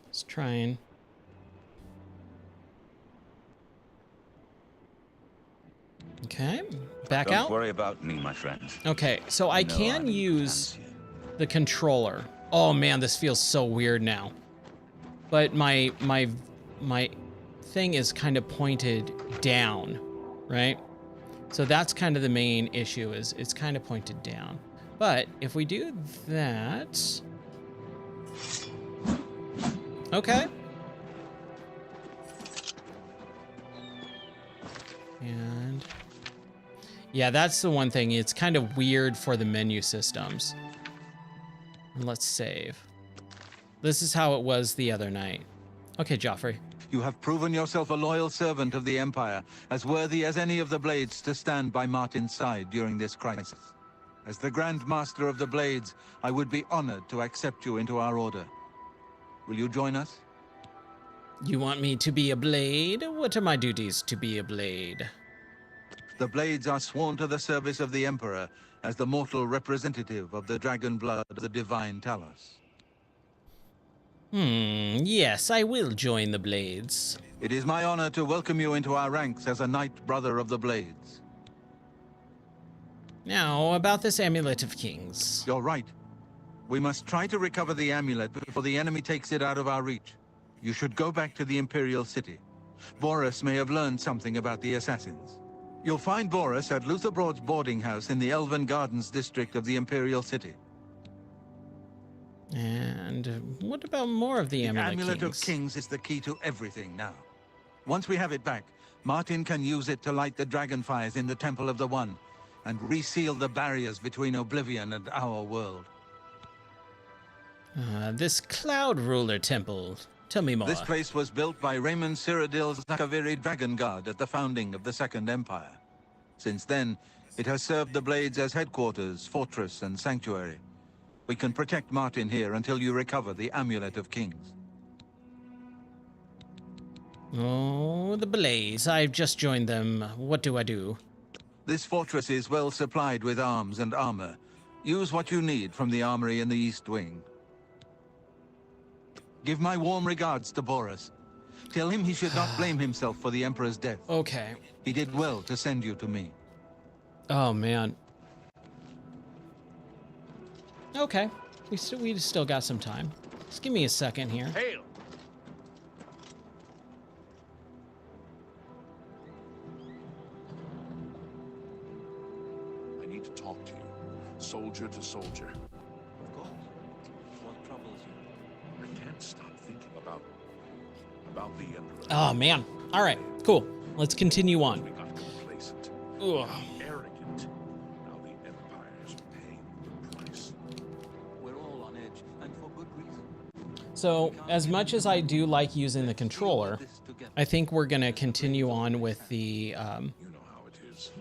Let's try and... Okay, back out. Don't worry about me, my friend. Okay, so I can use the controller. Oh man, this feels so weird now. But my thing is kind of pointed down, right? So that's kind of the main issue, is it's kind of pointed down. But if we do that... Okay. And... yeah, that's the one thing. It's kind of weird for the menu systems. And let's save. This is how it was the other night. Okay, Joffrey. You have proven yourself a loyal servant of the Empire, as worthy as any of the Blades to stand by Martin's side during this crisis. As the Grand Master of the Blades, I would be honored to accept you into our order. Will you join us? You want me to be a Blade? What are my duties to be a Blade? The Blades are sworn to the service of the Emperor as the mortal representative of the dragon blood of the Divine Talos. Yes, I will join the Blades. It is my honor to welcome you into our ranks as a Knight Brother of the Blades. Now, about this Amulet of Kings. You're right. We must try to recover the amulet before the enemy takes it out of our reach. You should go back to the Imperial City. Boris may have learned something about the assassins. You'll find Boris at Luther Broad's boarding house in the Elven Gardens district of the Imperial City. And what about more of the Amulet of Kings is the key to everything now. Once we have it back, Martin can use it to light the dragonfires in the Temple of the One and reseal the barriers between Oblivion and our world. This Cloud Ruler Temple. Tell me more. This place was built by Raymond Cyrodiil's Zakaviri Dragon Guard at the founding of the Second Empire. Since then, it has served the Blades as headquarters, fortress, and sanctuary. We can protect Martin here until you recover the Amulet of Kings. Oh, the Blades. I've just joined them. What do I do? This fortress is well supplied with arms and armor. Use what you need from the armory in the East Wing. Give my warm regards to Boris. Tell him he should not blame himself for the Emperor's death. Okay. He did well to send you to me. Oh, man. Okay. We still got some time. Just give me a second here. Hail! I need to talk to you, soldier to soldier. Of course. What troubles you? I can't stop thinking about the Emperor. Oh, man. All right. Cool. Let's continue on. We got complacent. Ugh. Arrogant. Now the Empire is paying the price. We're all on edge, and for good reason. So, as much as I do like using the controller, I think we're going to continue on with the... You know how it is.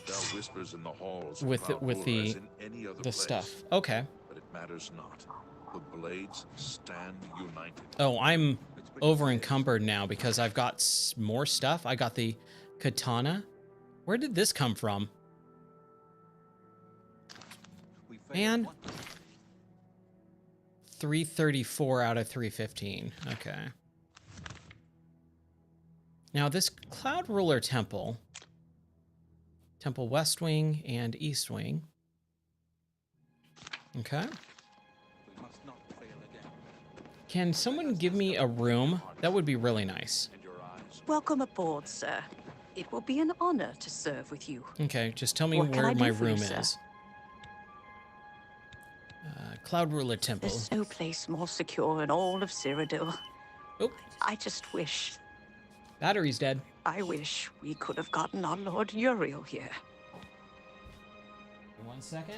There are whispers in the halls with the any other place. stuff. Okay. But it matters not. The Blades stand united. Oh, I'm over encumbered now because I've got more stuff. I got the katana. Where did this come from? Man. 334 out of 315. Okay. Now this Cloud Ruler Temple. Temple West Wing and East Wing. Okay. Can someone give me a room? That would be really nice. Welcome aboard, sir. It will be an honor to serve with you. Okay, just tell me What can where I do my for you, room sir? is. Cloud Ruler Temple. There's no place more secure in all of Cyrodiil. Oh. I just wish... Battery's dead. I wish we could have gotten our Lord Uriel here. 1 second.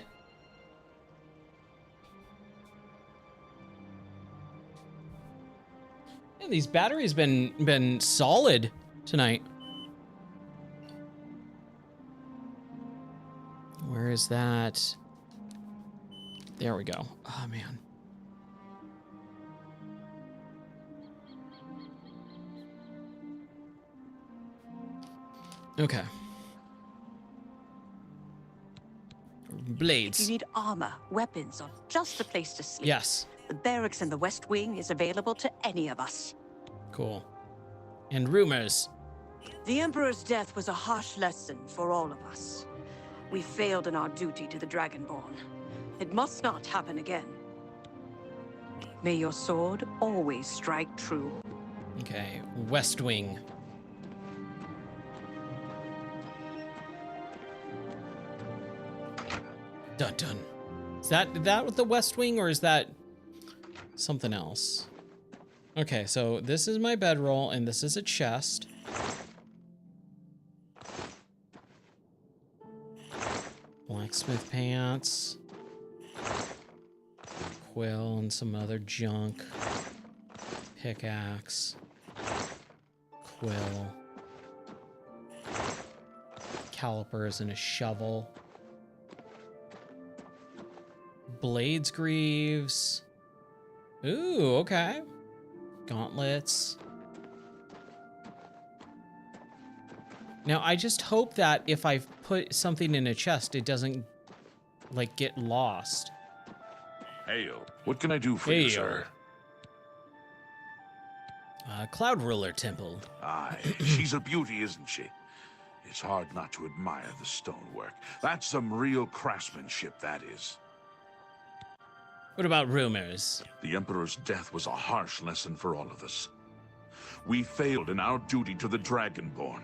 Man, these batteries been solid tonight. Where is that? There we go. Oh man. Okay. blades. If you need armor, weapons, or just a place to sleep, Yes. the barracks in the West Wing is available to any of us. Cool. And rumors. The Emperor's death was a harsh lesson for all of us. We failed in our duty to the Dragonborn. It must not happen again. May your sword always strike true. Okay, West Wing. Dun dun. Is that with the West Wing, or is that something else? Okay, so this is my bedroll, and this is a chest. Blacksmith pants. Quill and some other junk. Pickaxe. Quill. Calipers and a shovel. Blades greaves. Ooh, okay. Gauntlets. Now, I just hope that if I put something in a chest, it doesn't, like, get lost. Hail. What can I do for you, sir? Cloud Ruler Temple. Aye, she's a beauty, isn't she? It's hard not to admire the stonework. That's some real craftsmanship, that is. What about rumors? The Emperor's death was a harsh lesson for all of us. We failed in our duty to the Dragonborn.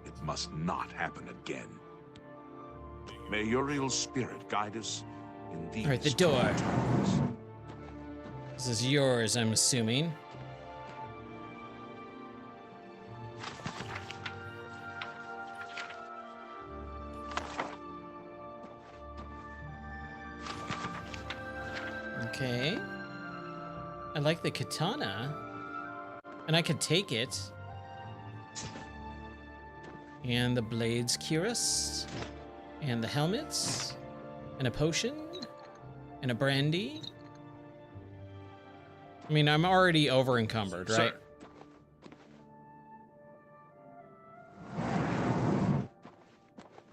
It must not happen again. May Uriel's spirit guide us in these All right, the door. times. This is yours, I'm assuming. Okay. I like the katana. And I could take it. And the blades cuirass. And the helmets. And a potion. And a brandy. I mean, I'm already over encumbered, right?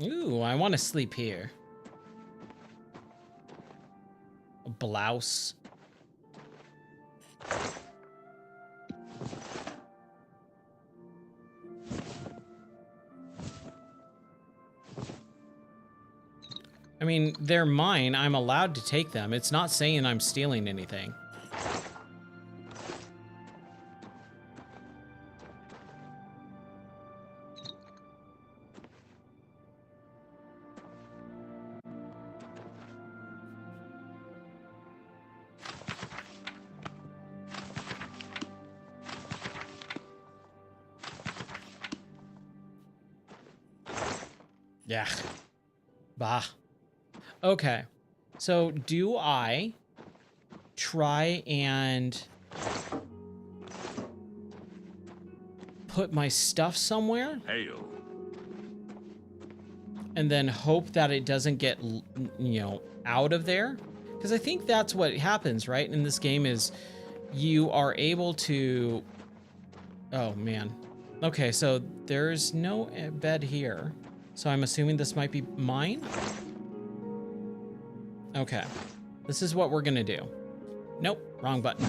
Ooh, I want to sleep here. A blouse. I mean, they're mine. I'm allowed to take them. It's not saying I'm stealing anything. Yeah. Bah. Okay. So do I try and put my stuff somewhere? Hail. And then hope that it doesn't get, you know, out of there? Because I think that's what happens, right? In this game is you are able to... Oh, man. Okay, so there's no bed here. So I'm assuming this might be mine? Okay. This is what we're gonna do. Nope, wrong button.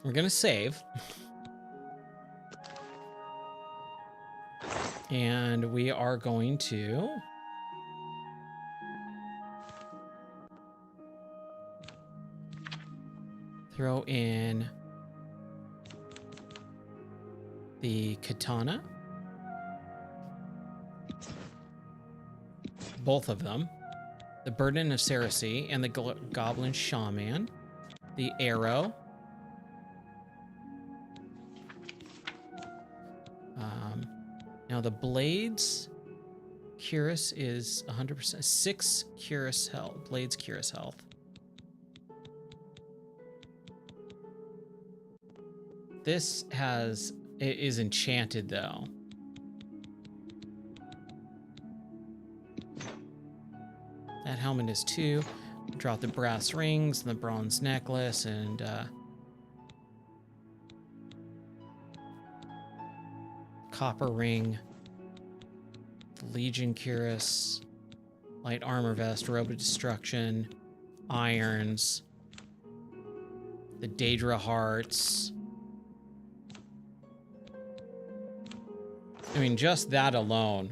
We're gonna save. And we are going to... throw in the katana. Both of them. The Burden of Cersei and the Goblin Shaman. The arrow. Now the blades cuirass is 100%. 6 cuirass health. Blades cuirass health. This is enchanted though. That helmet is 2. Drop the brass rings and the bronze necklace and copper ring, Legion cuirass, light armor vest, robe of destruction, irons, the Daedra hearts. I mean, just that alone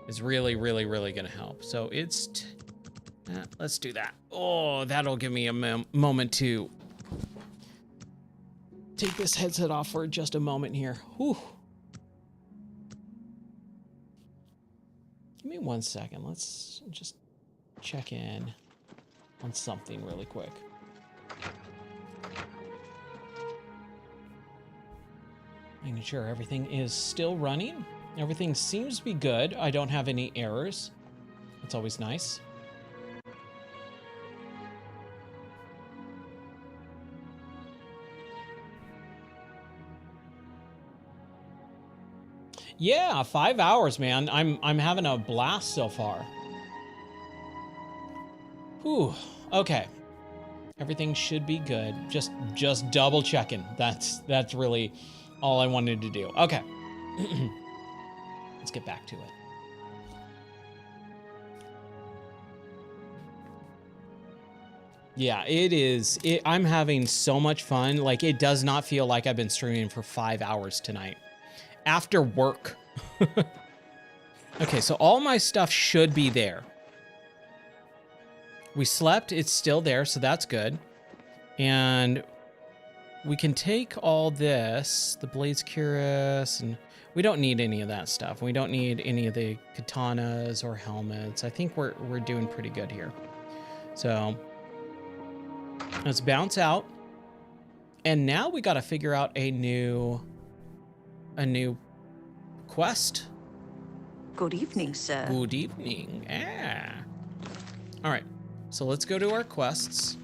is really, really, really going to help. So it's... let's do that. Oh, that'll give me a moment to take this headset off for just a moment here. Whew. Give me 1 second. Let's just check in on something really quick. Making sure everything is still running. Everything seems to be good. I don't have any errors. That's always nice. Yeah, 5 hours, man. I'm having a blast so far. Whew. Okay. Everything should be good. Just double checking. That's really all I wanted to do. Okay. Let's get back to it. Yeah, it is. I'm having so much fun. Like, it does not feel like I've been streaming for 5 hours tonight. After work. Okay, so all my stuff should be there. We slept, it's still there, so that's good. And we can take all this, the Blaze Cuirass, and we don't need any of that stuff. We don't need any of the katanas or helmets. I think we're doing pretty good here. So let's bounce out. And now we got to figure out a new quest. Good evening, sir. Good evening. Yeah. All right. So let's go to our quests.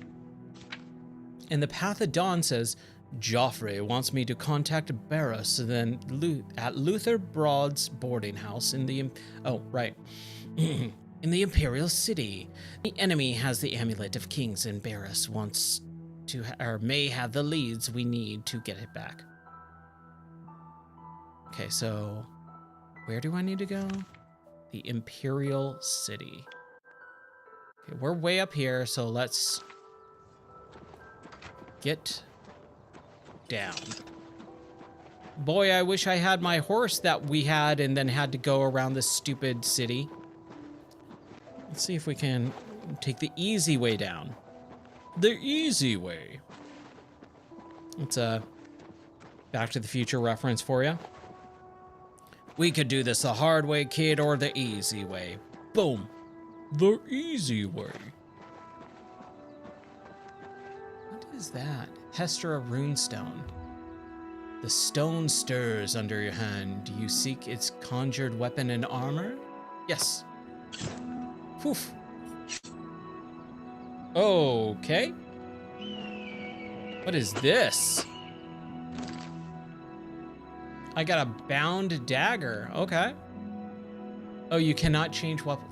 And the Path of Dawn says, Joffrey wants me to contact Barris at Luther Broad's boarding house in the... Oh, right. In the Imperial City. The enemy has the Amulet of Kings, and Barris wants to, or may have the leads we need to get it back. Okay, so where do I need to go? The Imperial City. Okay, we're way up here, so let's get down. Boy, I wish I had my horse that we had and then had to go around this stupid city. Let's see if we can take the easy way down. The easy way. It's a Back to the Future reference for you. We could do this the hard way, kid, or the easy way. Boom. The easy way. What is that? Hestra runestone. The stone stirs under your hand. Do you seek its conjured weapon and armor? Yes. Poof. Okay. What is this? I got a bound dagger. Okay. Oh, you cannot change weapon.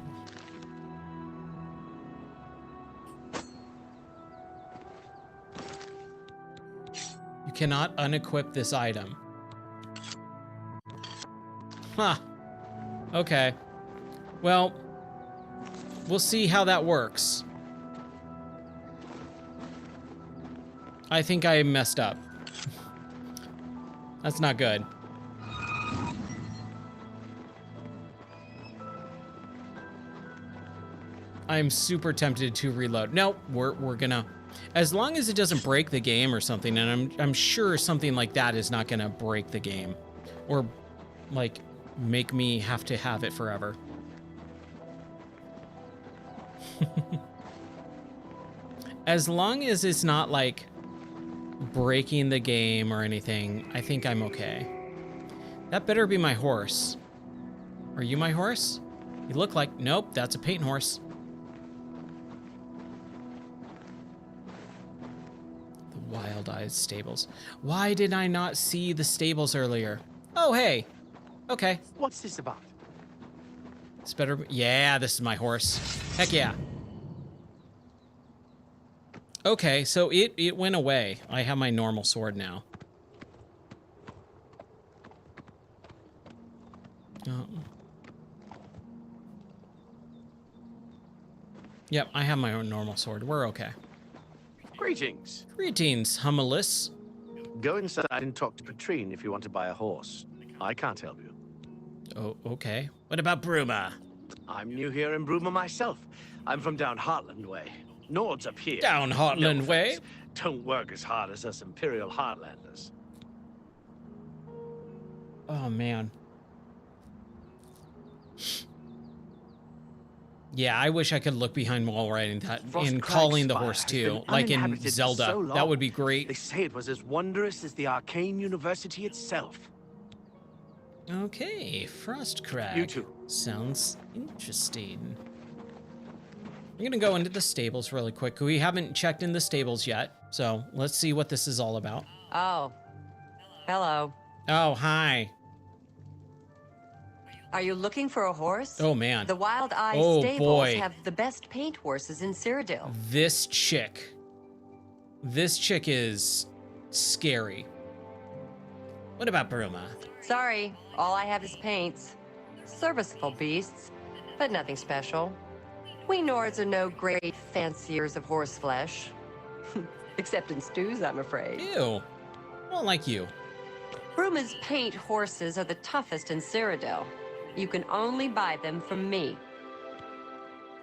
You cannot unequip this item. Huh. Okay. Well, we'll see how that works. I think I messed up. That's not good. I'm super tempted to reload. No, we're gonna, as long as it doesn't break the game or something, and I'm sure something like that is not gonna break the game, or like make me have to have it forever. As long as it's not like breaking the game or anything, I think I'm okay. That better be my horse. Are you my horse? You look like, nope, that's a paint horse. Wild Eyes Stables. Why did I not see the stables earlier? Oh, hey. Okay. What's this about? It's better. Yeah, this is my horse. Heck yeah. Okay, so it went away. I have my normal sword now. Yep, I have my own normal sword. We're okay. Greetings. Greetings, Humulus. Go inside and talk to Patrine if you want to buy a horse. I can't help you. Oh, okay. What about Bruma? I'm new here in Bruma myself. I'm from down Heartland way. Nord's up here. Down Heartland way? offense. Don't work as hard as us Imperial Heartlanders. Oh, man. Yeah, I wish I could look behind while riding that and calling the horse too, like in Zelda. That would be great. They say it was as wondrous as the Arcane University itself. Okay, Frostcrag. You too. Sounds interesting. I'm gonna go into the stables really quick. We haven't checked in the stables yet, so let's see what this is all about. Oh. Hello. Oh, hi. Are you looking for a horse? Oh, man. The Wild Eye Oh, Stables boy. have the best paint horses in Cyrodiil. This chick is scary. What about Bruma? Sorry, all I have is paints. Serviceable beasts, but nothing special. We Nords are no great fanciers of horse flesh. Except in stews, I'm afraid. Ew. I don't like you. Bruma's paint horses are the toughest in Cyrodiil. You can only buy them from me.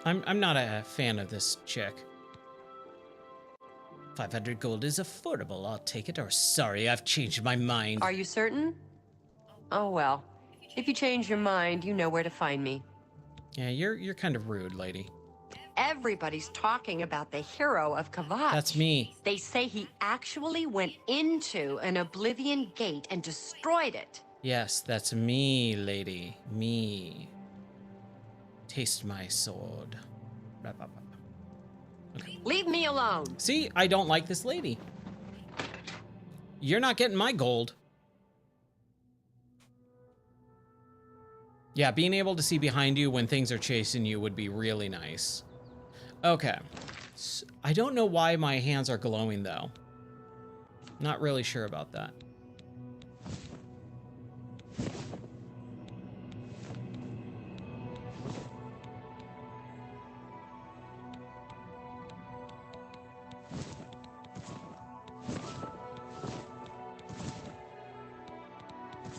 I'm not a fan of this chick. 500 gold is affordable. I'll take it, or sorry, I've changed my mind. Are you certain? Oh well. If you change your mind, you know where to find me. Yeah, you're kind of rude, lady. Everybody's talking about the hero of Kvatch. That's me. They say he actually went into an Oblivion gate and destroyed it. Yes, that's me, lady. Me. Taste my sword. Okay. Leave me alone. See, I don't like this lady. You're not getting my gold. Yeah, being able to see behind you when things are chasing you would be really nice. Okay. So, I don't know why my hands are glowing, though. Not really sure about that.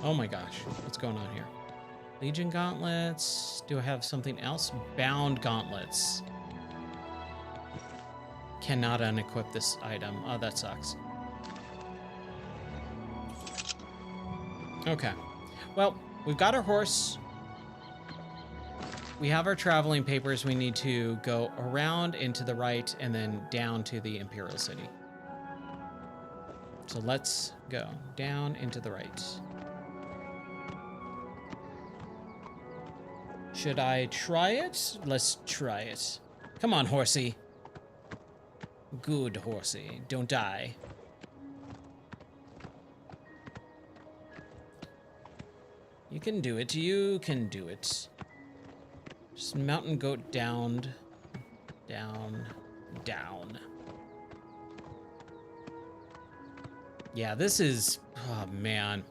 Oh my gosh, what's going on here? Legion gauntlets. Do I have something else? Bound gauntlets. Cannot unequip this item. Oh, that sucks. Okay. Well, we've got our horse. We have our traveling papers. We need to go around and to the right and then down to the Imperial City. So let's go down and to the right. Should I try it? Let's try it. Come on, horsey. Good horsey. Don't die. You can do it. You can do it. Just mountain goat down. Down. Down. Yeah, this is... Oh, man.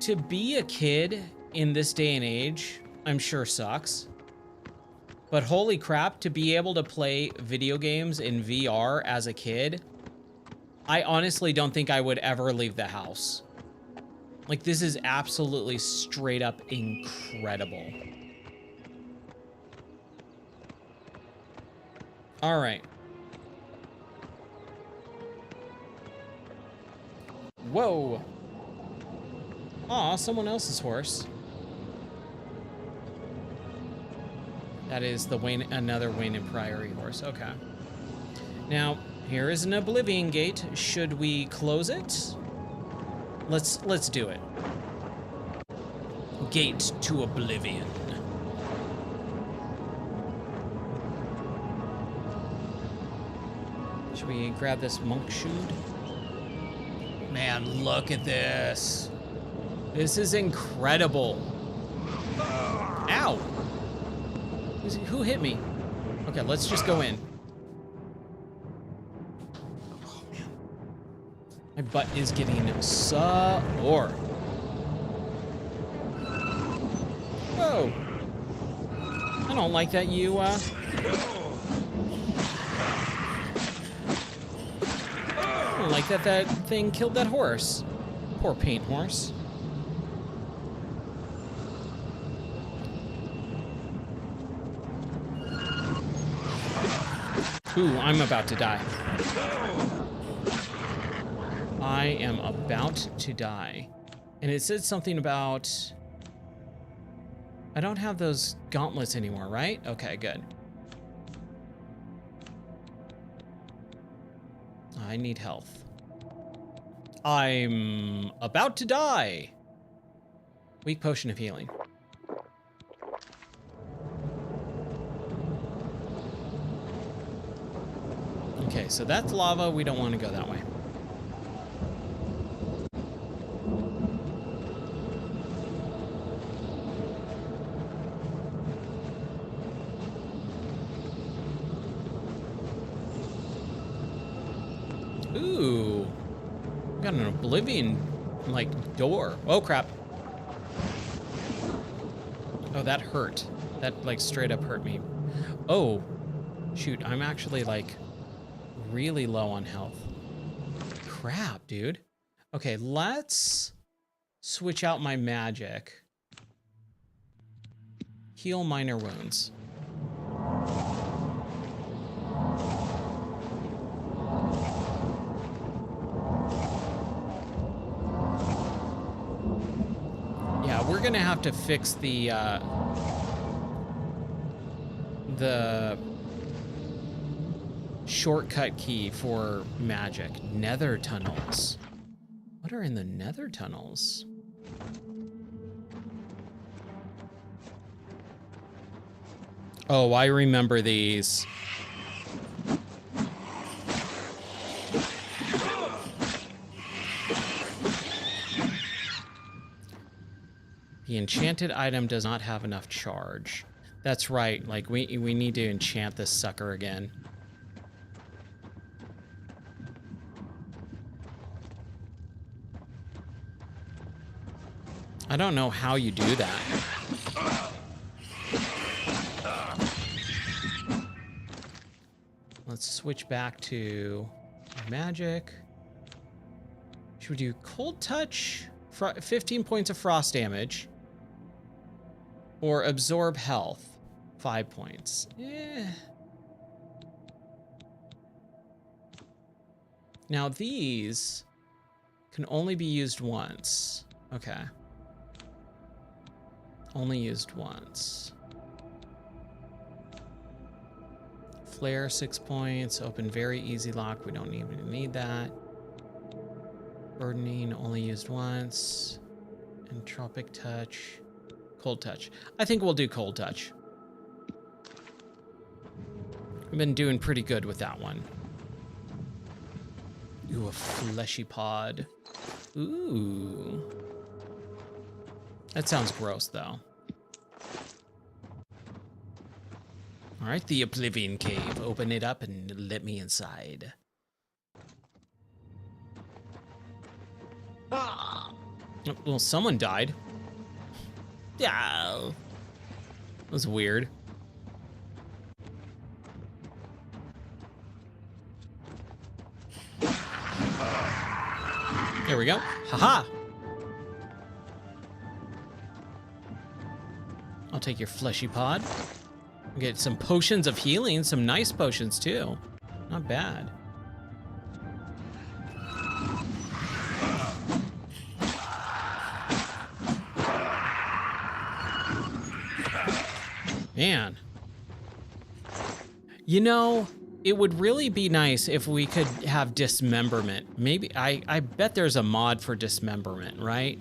To be a kid in this day and age, I'm sure sucks. But holy crap, to be able to play video games in VR as a kid, I honestly don't think I would ever leave the house. Like, this is absolutely straight up incredible. All right. Whoa. Aw, someone else's horse. That is the Wayne, another Wayne and Priory horse. Okay. Now, here is an Oblivion gate. Should we close it? Let's do it. Gate to Oblivion. Should we grab this monk shoot? Man, look at this. This is incredible. Ow! Who hit me? Okay, let's just go in. Oh, man. My butt is getting sore. Whoa! I don't like that you, I don't like that that thing killed that horse. Poor paint horse. Ooh, I'm about to die. I am about to die. And it said something about... I don't have those gauntlets anymore, right? Okay, good. I need health. I'm about to die. Weak potion of healing. Okay, so that's lava. We don't want to go that way. Ooh. Got an Oblivion, like, door. Oh, crap. Oh, that hurt. That, like, straight up hurt me. Oh. Shoot, I'm actually, like... really low on health. Crap, dude. Okay, let's switch out my magic. Heal minor wounds. Yeah, we're gonna have to fix the shortcut key for magic. Nether tunnels. What are in the nether tunnels? Oh, I remember these. The enchanted item does not have enough charge. That's right. Like, we need to enchant this sucker again. I don't know how you do that. Let's switch back to magic. Should we do cold touch? 15 points of frost damage. Or absorb health. 5 points. Now these can only be used once. Okay. Only used once. Flare, 6 points. Open very easy lock. We don't even need that. Burdening, only used once. Entropic touch. Cold touch. I think we'll do cold touch. We've been doing pretty good with that one. Ooh, a fleshy pod. Ooh. That sounds gross, though. All right, the Oblivion Cave. Open it up and let me inside. Oh, well, someone died. Yeah. That was weird. There we go. Haha. I'll take your fleshy pod. Get some potions of healing, some nice potions too. Not bad. Man. You know, it would really be nice if we could have dismemberment. Maybe, I bet there's a mod for dismemberment, right?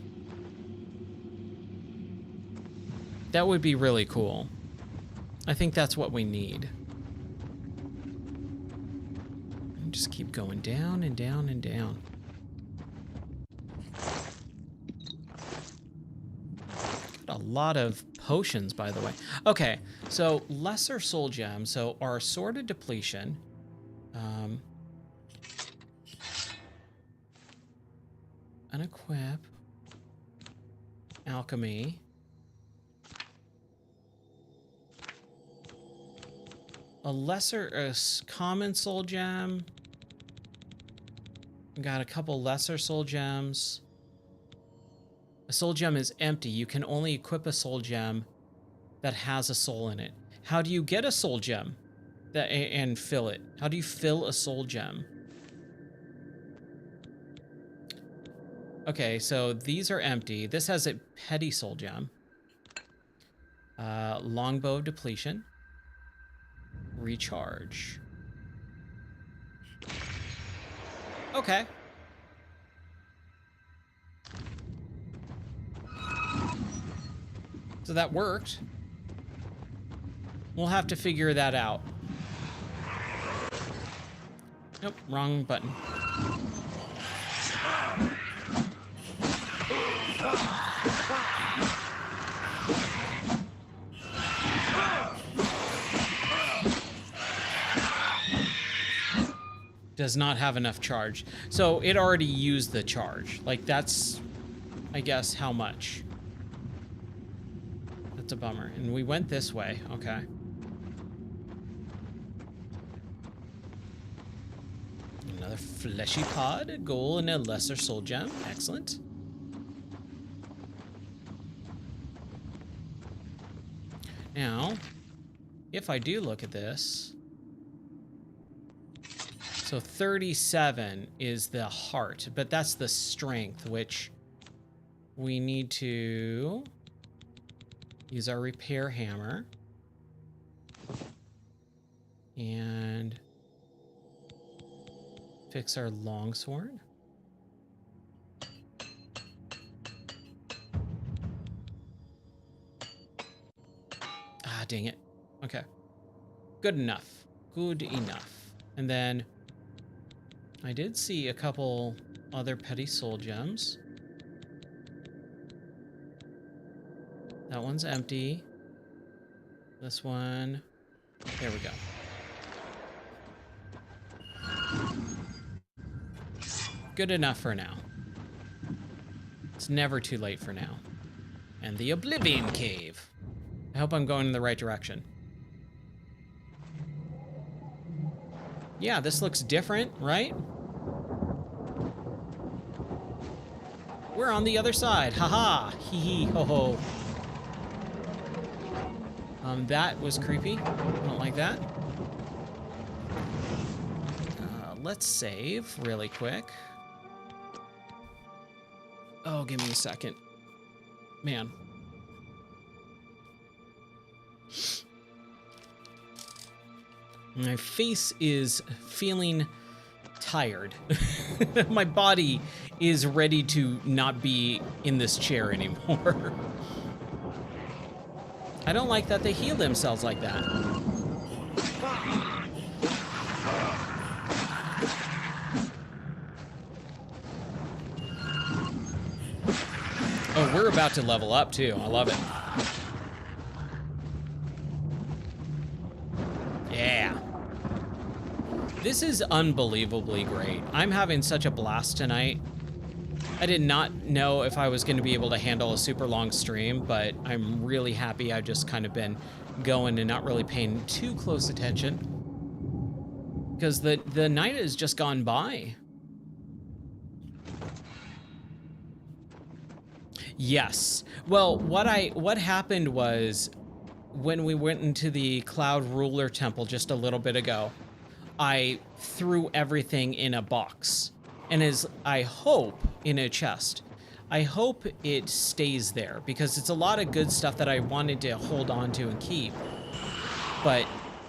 That would be really cool. I think that's what we need. And just keep going down and down and down. Got a lot of potions, by the way. Okay, so lesser soul gem. So our sword of depletion. Unequip. Alchemy. a common soul gem. We got a couple lesser soul gems. A soul gem is empty. You can only equip a soul gem that has a soul in it. How do you get a soul gem and fill it? How do you fill a soul gem? Okay, so these are empty. This has a petty soul gem. Longbow of depletion. Recharge. Okay. So that worked. We'll have to figure that out. Nope, wrong button. Does not have enough charge. So it already used the charge. Like that's, I guess, how much? That's a bummer. And we went this way. Okay. Another fleshy pod, a gold, and a lesser soul gem. Excellent. Now, if I do look at this, so 37 is the heart, but that's the strength, which we need to use our repair hammer and fix our longsword. Ah, dang it. Okay. Good enough. Good enough. And then I did see a couple other petty soul gems. That one's empty. This one. There we go. Good enough for now. It's never too late for now. And the Oblivion Cave. I hope I'm going in the right direction. Yeah, this looks different, right? We're on the other side. Haha. Hee hee ho ho. That was creepy. I don't like that. Let's save really quick. Oh, give me a second. Man. My face is feeling tired. My body is ready to not be in this chair anymore. I don't like that they heal themselves like that. Oh, we're about to level up too. I love it. Yeah. This is unbelievably great. I'm having such a blast tonight. I did not know if I was going to be able to handle a super long stream, but I'm really happy I've just kind of been going and not really paying too close attention. Because the night has just gone by. Yes. Well, what happened was when we went into the Cloud Ruler Temple just a little bit ago, I threw everything in a box. And I hope in a chest. I hope it stays there because it's a lot of good stuff that I wanted to hold on to and keep. But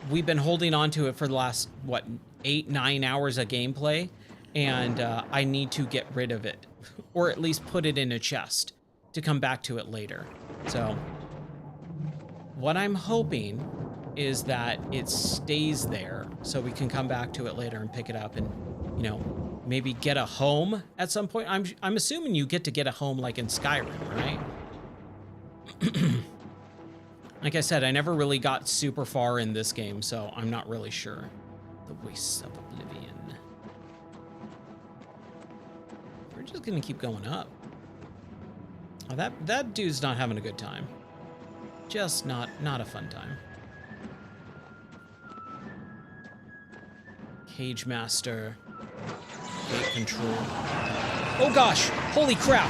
we've been holding on to it for the last, what, 8-9 hours of gameplay. And I need to get rid of it. Or at least put it in a chest to come back to it later. So what I'm hoping is that it stays there so we can come back to it later and pick it up and, you know, maybe get a home at some point. I'm assuming you get to get a home like in Skyrim, right? Like I said, I never really got super far in this game, so I'm not really sure. The Wastes of Oblivion. We're just gonna keep going up. Oh, that dude's not having a good time. Just not a fun time. Cage Master. Gate control. Oh gosh! Holy crap!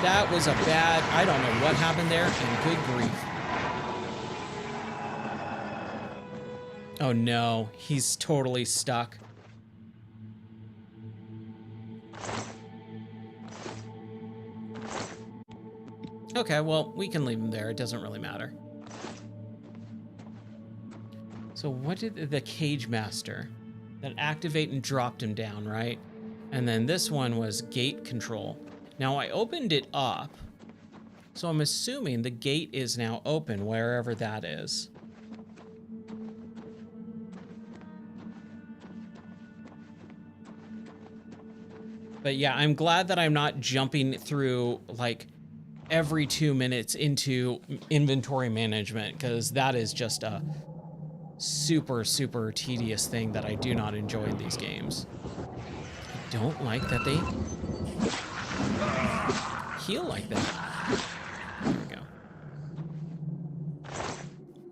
That was a bad... I don't know what happened there, and good grief. Oh no, he's totally stuck. Okay, well, we can leave him there. It doesn't really matter. So what did the Cage Master? That activate and dropped him down, right? And then this one was gate control. Now I opened it up, so I'm assuming the gate is now open wherever that is. But yeah, I'm glad that I'm not jumping through like every 2 minutes into inventory management, because that is just a super, super tedious thing that I do not enjoy in these games. I don't like that they heal like that. There we go.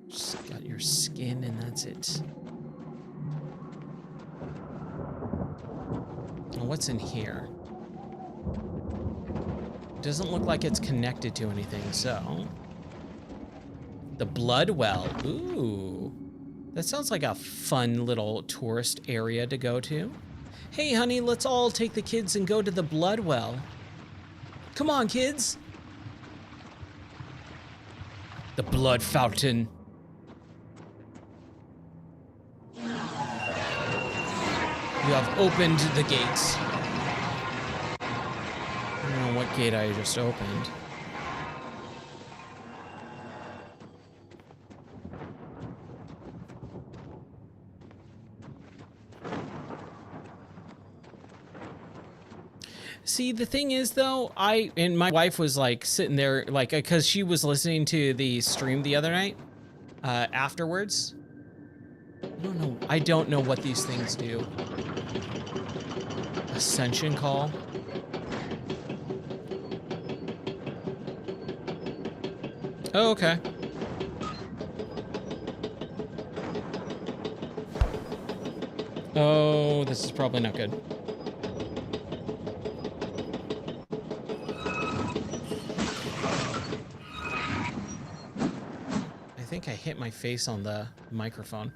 Just got your skin and that's it. Now what's in here? Doesn't look like it's connected to anything, so... The Blood Well. Ooh. That sounds like a fun little tourist area to go to. Hey, honey, let's all take the kids and go to the Blood Well. Come on, kids. The Blood Fountain. You have opened the gates. I don't know what gate I just opened. See, the thing is, though, and my wife was like sitting there, like, because she was listening to the stream the other night afterwards. I don't know what these things do. Ascension call. Oh, okay. Oh, this is probably not good. I think I hit my face on the microphone.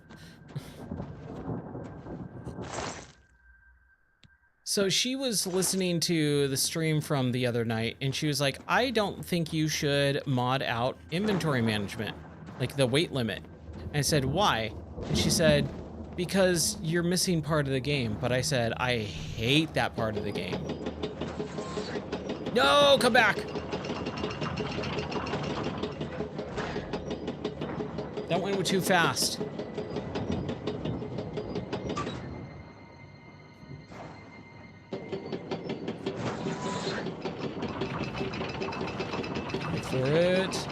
So she was listening to the stream from the other night, and she was like, I don't think you should mod out inventory management, like the weight limit. And I said, why? And she said, because you're missing part of the game. But I said, I hate that part of the game. No, come back. That went too fast. Wait for it.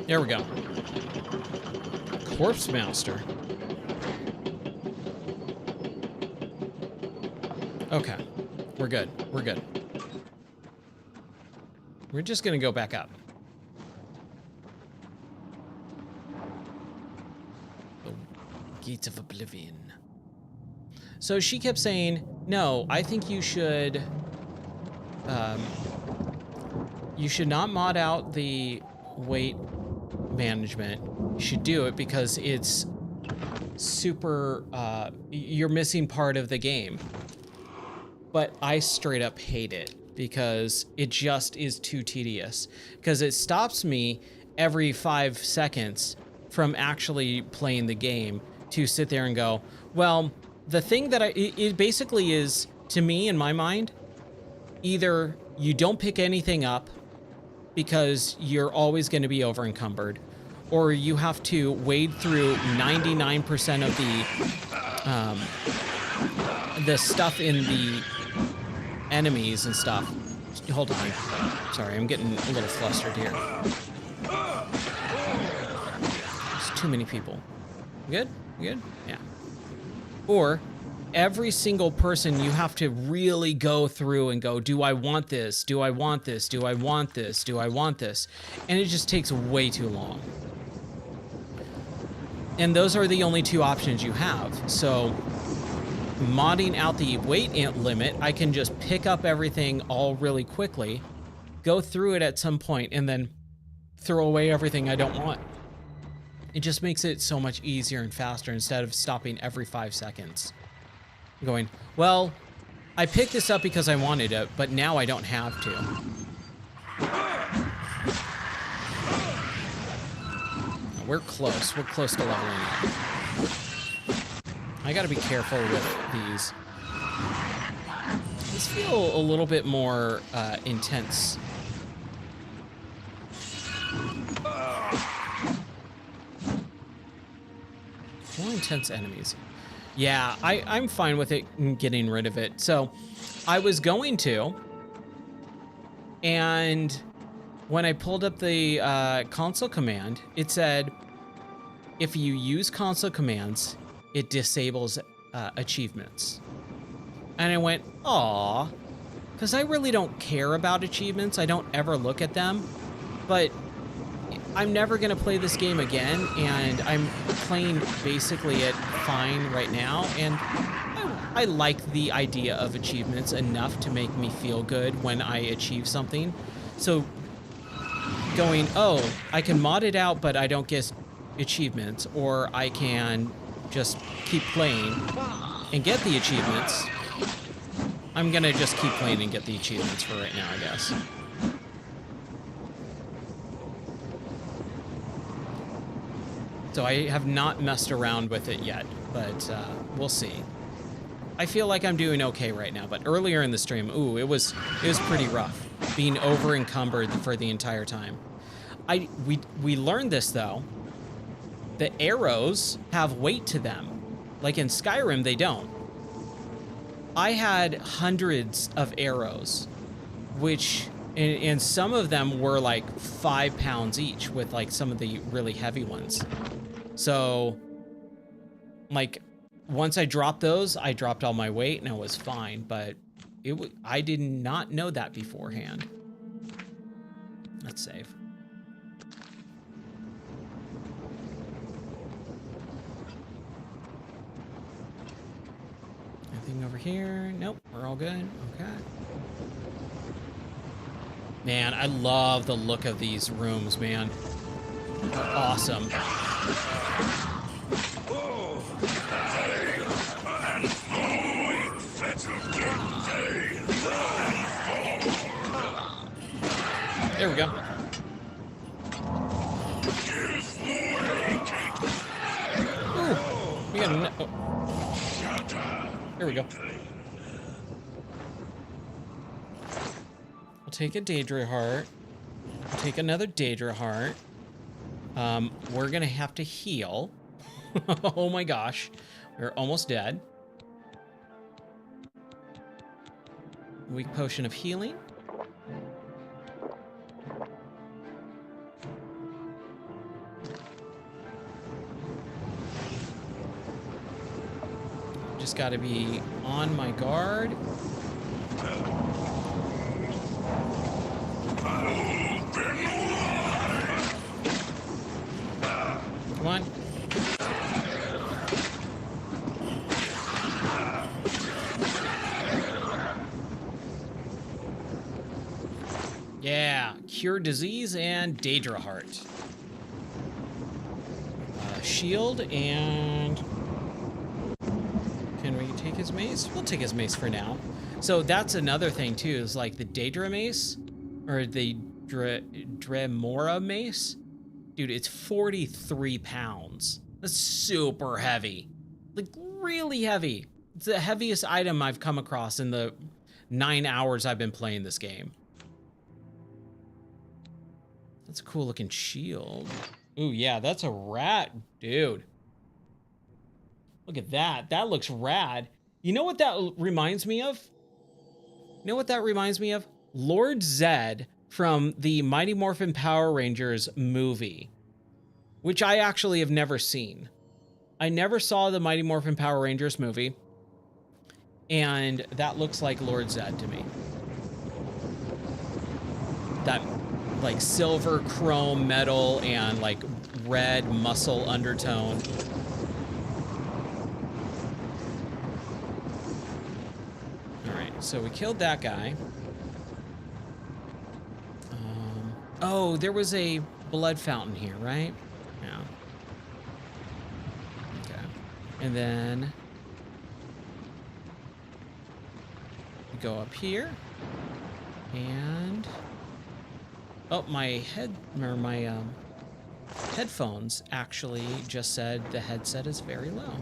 There we go. Corpse Master. Okay. We're good. We're good. We're just gonna go back up. The Gates of Oblivion. So she kept saying, no, I think you should not mod out the weight management. You should do it because it's super, you're missing part of the game. But I straight up hate it because it just is too tedious, because it stops me every 5 seconds from actually playing the game to sit there and go, well, the thing that it basically is, to me, in my mind, either you don't pick anything up because you're always going to be over encumbered, or you have to wade through 99% of the stuff in the enemies and stuff. Hold on. Sorry, I'm getting a little flustered here. There's too many people. Good? Good? Yeah. Or every single person you have to really go through and go, do I want this? Do I want this? Do I want this? Do I want this? And it just takes way too long. And those are the only two options you have. So modding out the weight limit, I can just pick up everything all really quickly, go through it at some point, and then throw away everything I don't want. It just makes it so much easier and faster instead of stopping every 5 seconds. Going, well, I picked this up because I wanted it, but now I don't have to. We're close. We're close to leveling up. I gotta be careful with these. These feel a little bit more intense. More intense enemies. Yeah, I'm fine with it getting rid of it. So I was going to, and when I pulled up the console command, it said, if you use console commands, it disables achievements. And I went, aw, because I really don't care about achievements. I don't ever look at them, but I'm never gonna play this game again, and I'm playing basically it fine right now, and I like the idea of achievements enough to make me feel good when I achieve something. So going, oh, I can mod it out, but I don't get achievements, or I can just keep playing and get the achievements. I'm gonna just keep playing and get the achievements for right now, I guess. So I have not messed around with it yet, but we'll see. I feel like I'm doing okay right now, but earlier in the stream, ooh, it was pretty rough, being over encumbered for the entire time. We learned this though. The arrows have weight to them. Like in Skyrim, they don't. I had hundreds of arrows, which, and some of them were like 5 pounds each, with like some of the really heavy ones. So, like, once I dropped those, I dropped all my weight and I was fine, but I did not know that beforehand. Let's save. Anything over here? Nope, we're all good. Okay. Man, I love the look of these rooms, man. They're awesome. There we go. Ooh, we got a... Oh. There we go. I'll take a Daedra heart. I'll take another Daedra heart. We're gonna have to heal. Oh my gosh. We're almost dead. Weak potion of healing. Just gotta be on my guard. Come on. Yeah, cure disease and Daedra heart. Shield and... Can we take his mace? We'll take his mace for now. So that's another thing too, is like the Daedra mace, or the Dremora mace. Dude, it's 43 pounds. That's super heavy. Like, really heavy. It's the heaviest item I've come across in the 9 hours I've been playing this game. That's a cool looking shield. Ooh, yeah, that's a rat, dude. Look at that. That looks rad. You know what that reminds me of? You know what that reminds me of? Lord Zed from the Mighty Morphin Power Rangers movie, which I actually have never seen. I never saw the Mighty Morphin Power Rangers movie. And that looks like Lord Zed to me. That like silver chrome metal and like red muscle undertone. All right, so we killed that guy. Oh, there was a blood fountain here, right? Yeah. Okay. And then we go up here. And oh, my headphones actually just said the headset is very low.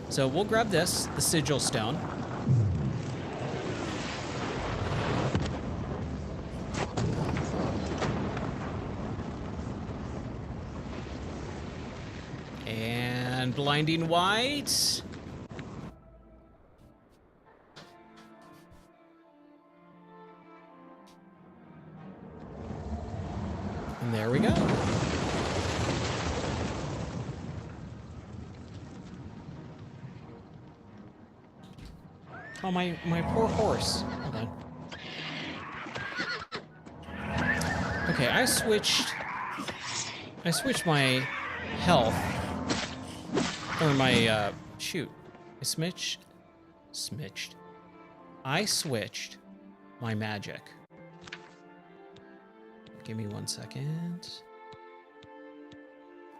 So we'll grab this, the sigil stone. And blinding white. And there we go. Oh, my poor horse. Hold on. Okay, I switched my health. Or my, shoot. I switched my magic. Give me 1 second.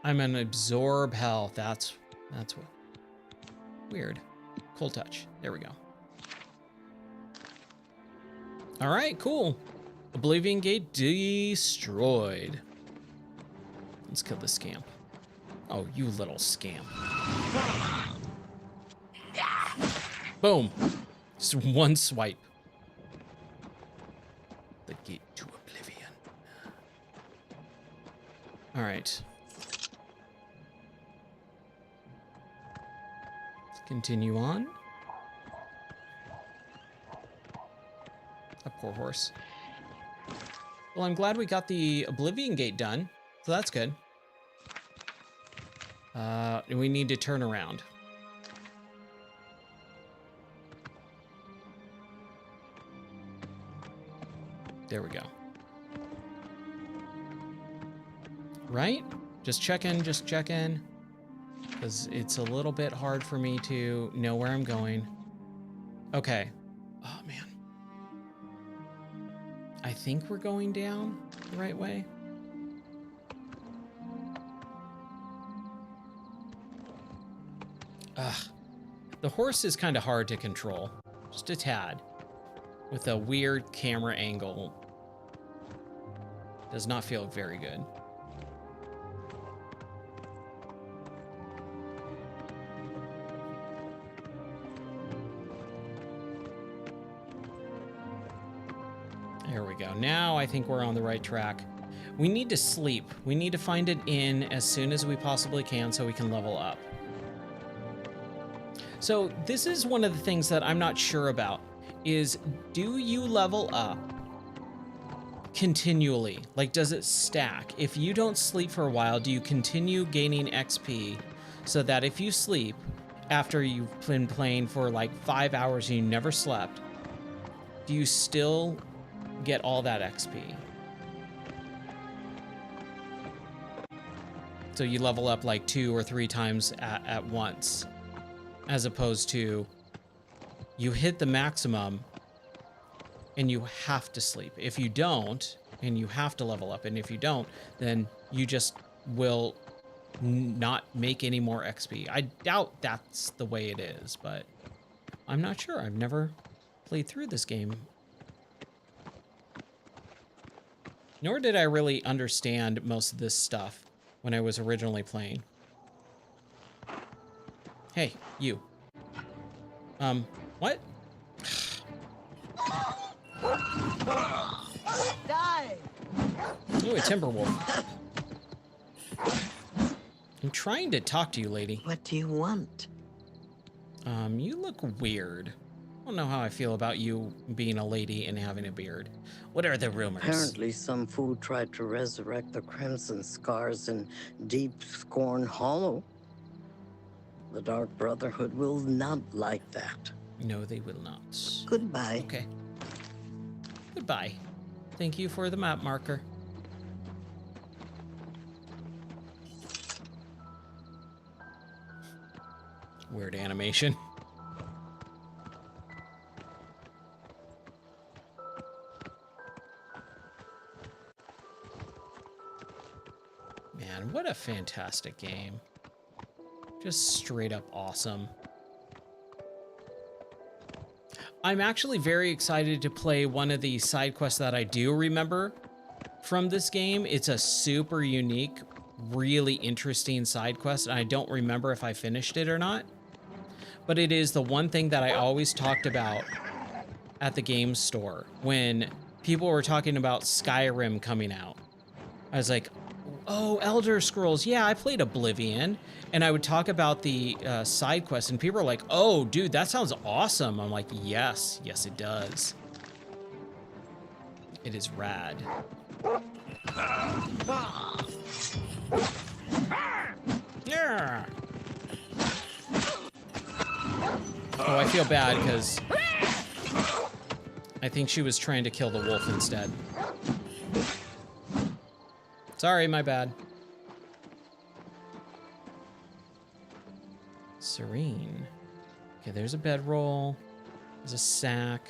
I'm an absorb health. That's what. Weird. Cold touch. There we go. All right, cool. Oblivion Gate destroyed. Let's kill this scamp. Oh, you little scamp. Boom. Just one swipe. The gate to oblivion. All right. Let's continue on. A poor horse. Well, I'm glad we got the Oblivion Gate done, so that's good. We need to turn around. There we go. Right? Just check in, because it's a little bit hard for me to know where I'm going. Okay. Oh, man. I think we're going down the right way. Ugh. The horse is kind of hard to control. Just a tad. With a weird camera angle. Does not feel very good. There we go. Now I think we're on the right track. We need to sleep. We need to find an inn as soon as we possibly can so we can level up. So this is one of the things that I'm not sure about, is do you level up continually? Like, does it stack? If you don't sleep for a while, do you continue gaining XP so that if you sleep after you've been playing for like 5 hours and you never slept, do you still get all that XP? So you level up like 2 or 3 times at once, as opposed to you hit the maximum and you have to sleep. If you don't, and you have to level up, and if you don't, then you just will not make any more XP. I doubt that's the way it is, but I'm not sure. I've never played through this game. Nor did I really understand most of this stuff when I was originally playing. Hey, you. What? Die! Ooh, a timber wolf. I'm trying to talk to you, lady. What do you want? You look weird. I don't know how I feel about you being a lady and having a beard. What are the rumors? Apparently some fool tried to resurrect the Crimson Scars in Deep Scorn Hollow. The Dark Brotherhood will not like that. No, they will not. Goodbye. Okay. Goodbye. Thank you for the map marker. Weird animation. Man, what a fantastic game. Just straight up awesome. I'm actually very excited to play one of the side quests that I do remember from this game. It's a super unique, really interesting side quest, and I don't remember if I finished it or not. But it is the one thing that I always talked about at the game store when people were talking about Skyrim coming out. I was like, oh, Elder Scrolls. Yeah, I played Oblivion. And I would talk about the side quests, and people are like, oh, dude, that sounds awesome. I'm like, yes, yes, it does. It is rad. Yeah. Oh, I feel bad because I think she was trying to kill the wolf instead. Sorry, my bad. Serene. Okay, there's a bedroll. There's a sack.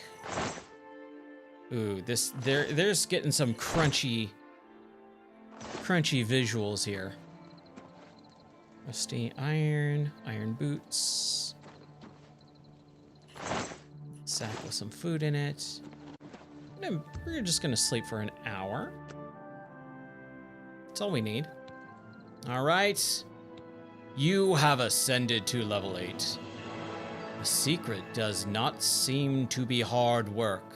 Ooh, there's getting some crunchy visuals here. Rusty iron boots. Sack with some food in it. And we're just gonna sleep for an hour. That's all we need. All right. You have ascended to level 8. The secret does not seem to be hard work.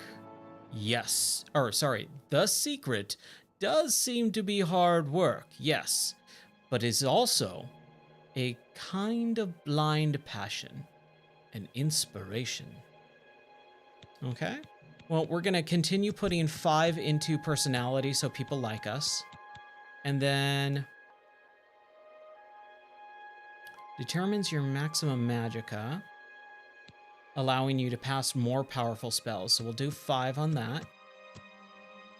Yes. Or, sorry. The secret does seem to be hard work, yes. But is also a kind of blind passion. An inspiration. Okay. Well, we're going to continue putting 5 into personality so people like us. And then determines your maximum magicka, allowing you to pass more powerful spells. So we'll do 5 on that.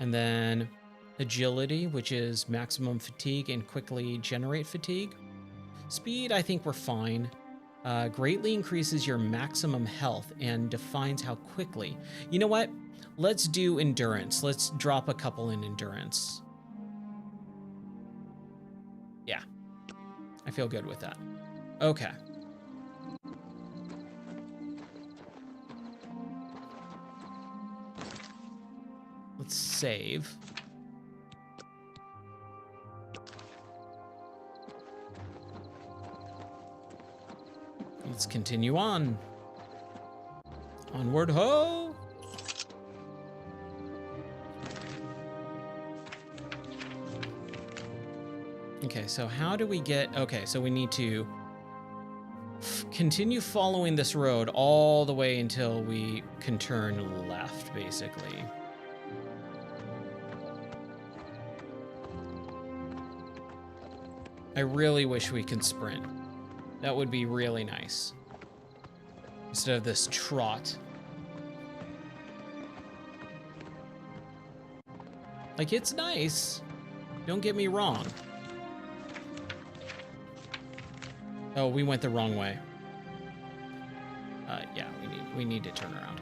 And then agility, which is maximum fatigue and quickly generate fatigue. Speed, I think we're fine. Greatly increases your maximum health and defines how quickly. You know what? Let's do endurance. Let's drop a couple in endurance. Yeah, I feel good with that. Okay. Let's save. Let's continue on. Onward ho! Okay, so how do we get... Okay, so we need to continue following this road all the way until we can turn left, basically. I really wish we could sprint. That would be really nice. Instead of this trot. Like, it's nice. Don't get me wrong. Oh, we went the wrong way. Yeah, we need to turn around.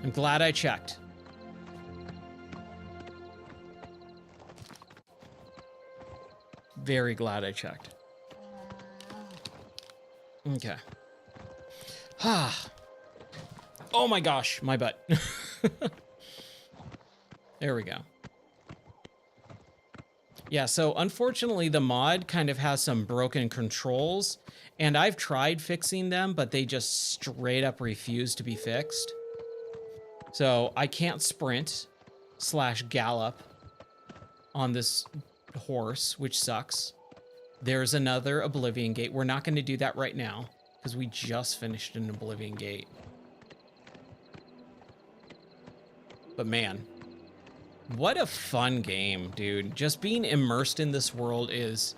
I'm glad I checked. Very glad I checked. Okay. Ah. Oh my gosh, my butt. There we go. Yeah, so unfortunately the mod kind of has some broken controls, and I've tried fixing them, but they just straight up refuse to be fixed. So I can't sprint / gallop on this horse, which sucks. There's another Oblivion Gate. We're not going to do that right now because we just finished an Oblivion Gate. But man, what a fun game, dude. Just being immersed in this world is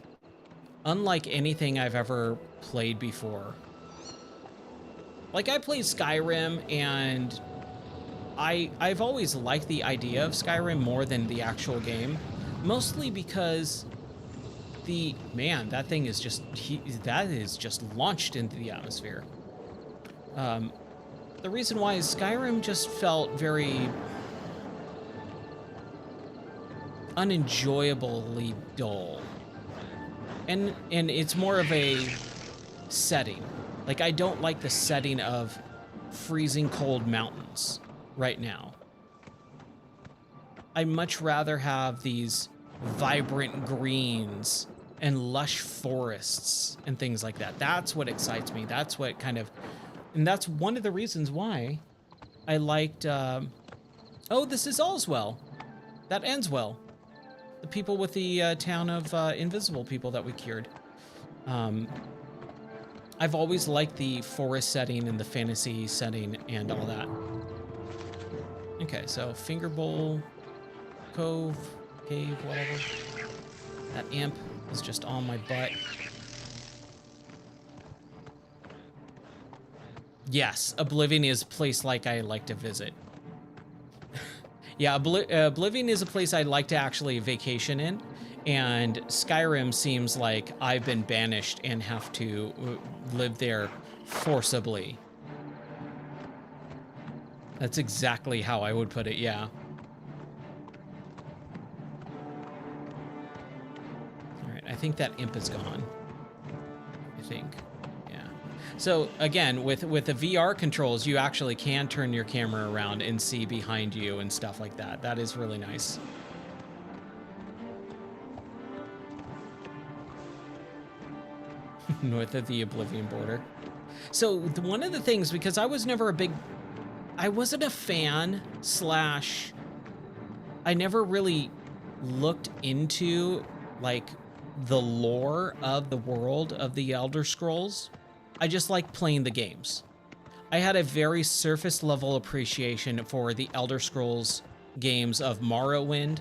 unlike anything I've ever played before. Like, I played Skyrim, and I've always liked the idea of Skyrim more than the actual game, mostly because that thing is just that is just launched into the atmosphere. The reason why is Skyrim just felt very unenjoyably dull, and it's more of a setting. Like, I don't like the setting of freezing cold mountains right now. I much rather have these vibrant greens and lush forests and things like that. That's what excites me. That's what kind of, and that's one of the reasons why I liked, oh, this is All's Well. That ends well. The people with the town of invisible people that we cured. I've always liked the forest setting and the fantasy setting and all that. Okay, so Finger Bowl, Cove, Cave, whatever. That imp is just on my butt. Yes, Oblivion is a place like I like to visit. Yeah, Oblivion is a place I'd like to actually vacation in, and Skyrim seems like I've been banished and have to live there forcibly. That's exactly how I would put it, yeah. All right, I think that imp is gone. I think, yeah. So again, with the VR controls, you actually can turn your camera around and see behind you and stuff like that. That is really nice. North of the Oblivion border. So one of the things, because I was never I wasn't a fan / I never really looked into like the lore of the world of the Elder Scrolls. I just liked playing the games. I had a very surface level appreciation for the Elder Scrolls games of Morrowind.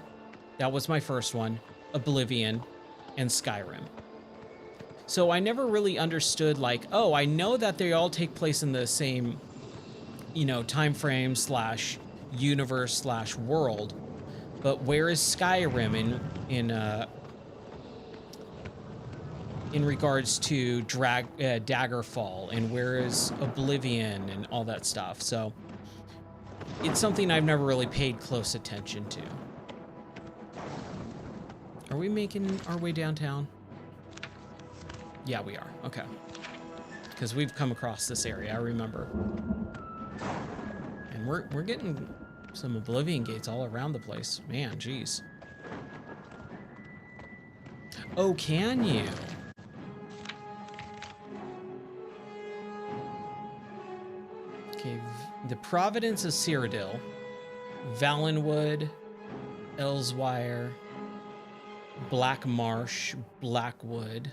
That was my first one, Oblivion, and Skyrim. So I never really understood, like, oh, I know that they all take place in the same, you know, time frame / universe / world, but where is Skyrim in regards to Daggerfall, and where is Oblivion and all that stuff? So it's something I've never really paid close attention to. Are we making our way downtown? Yeah, we are. Okay. Because we've come across this area, I remember. And we're getting some Oblivion gates all around the place. Man, geez. Oh, can you? Okay, the Providence of Cyrodiil, Valenwood, Elswire, Black Marsh, Blackwood.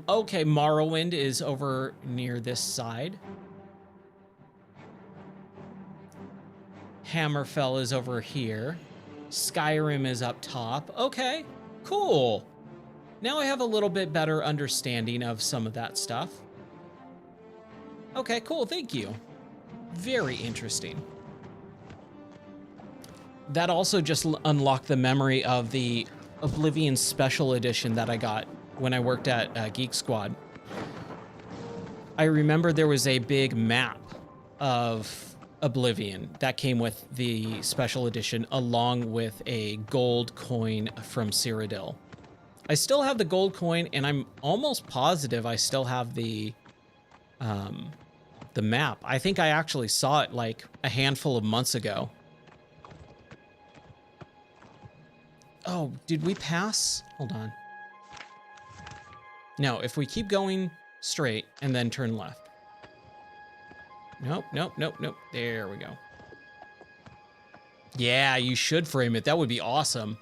Okay, Morrowind is over near this side. Hammerfell is over here. Skyrim is up top. Okay, cool. Now I have a little bit better understanding of some of that stuff. Okay, cool, thank you. Very interesting. That also just unlocked the memory of the Oblivion Special Edition that I got when I worked at Geek Squad. I remember there was a big map of Oblivion that came with the Special Edition, along with a gold coin from Cyrodiil. I still have the gold coin, and I'm almost positive I still have the map. I think I actually saw it like a handful of months ago. Oh, did we pass? Hold on. No, if we keep going straight and then turn left. Nope, nope, nope, nope. There we go. Yeah, you should frame it. That would be awesome.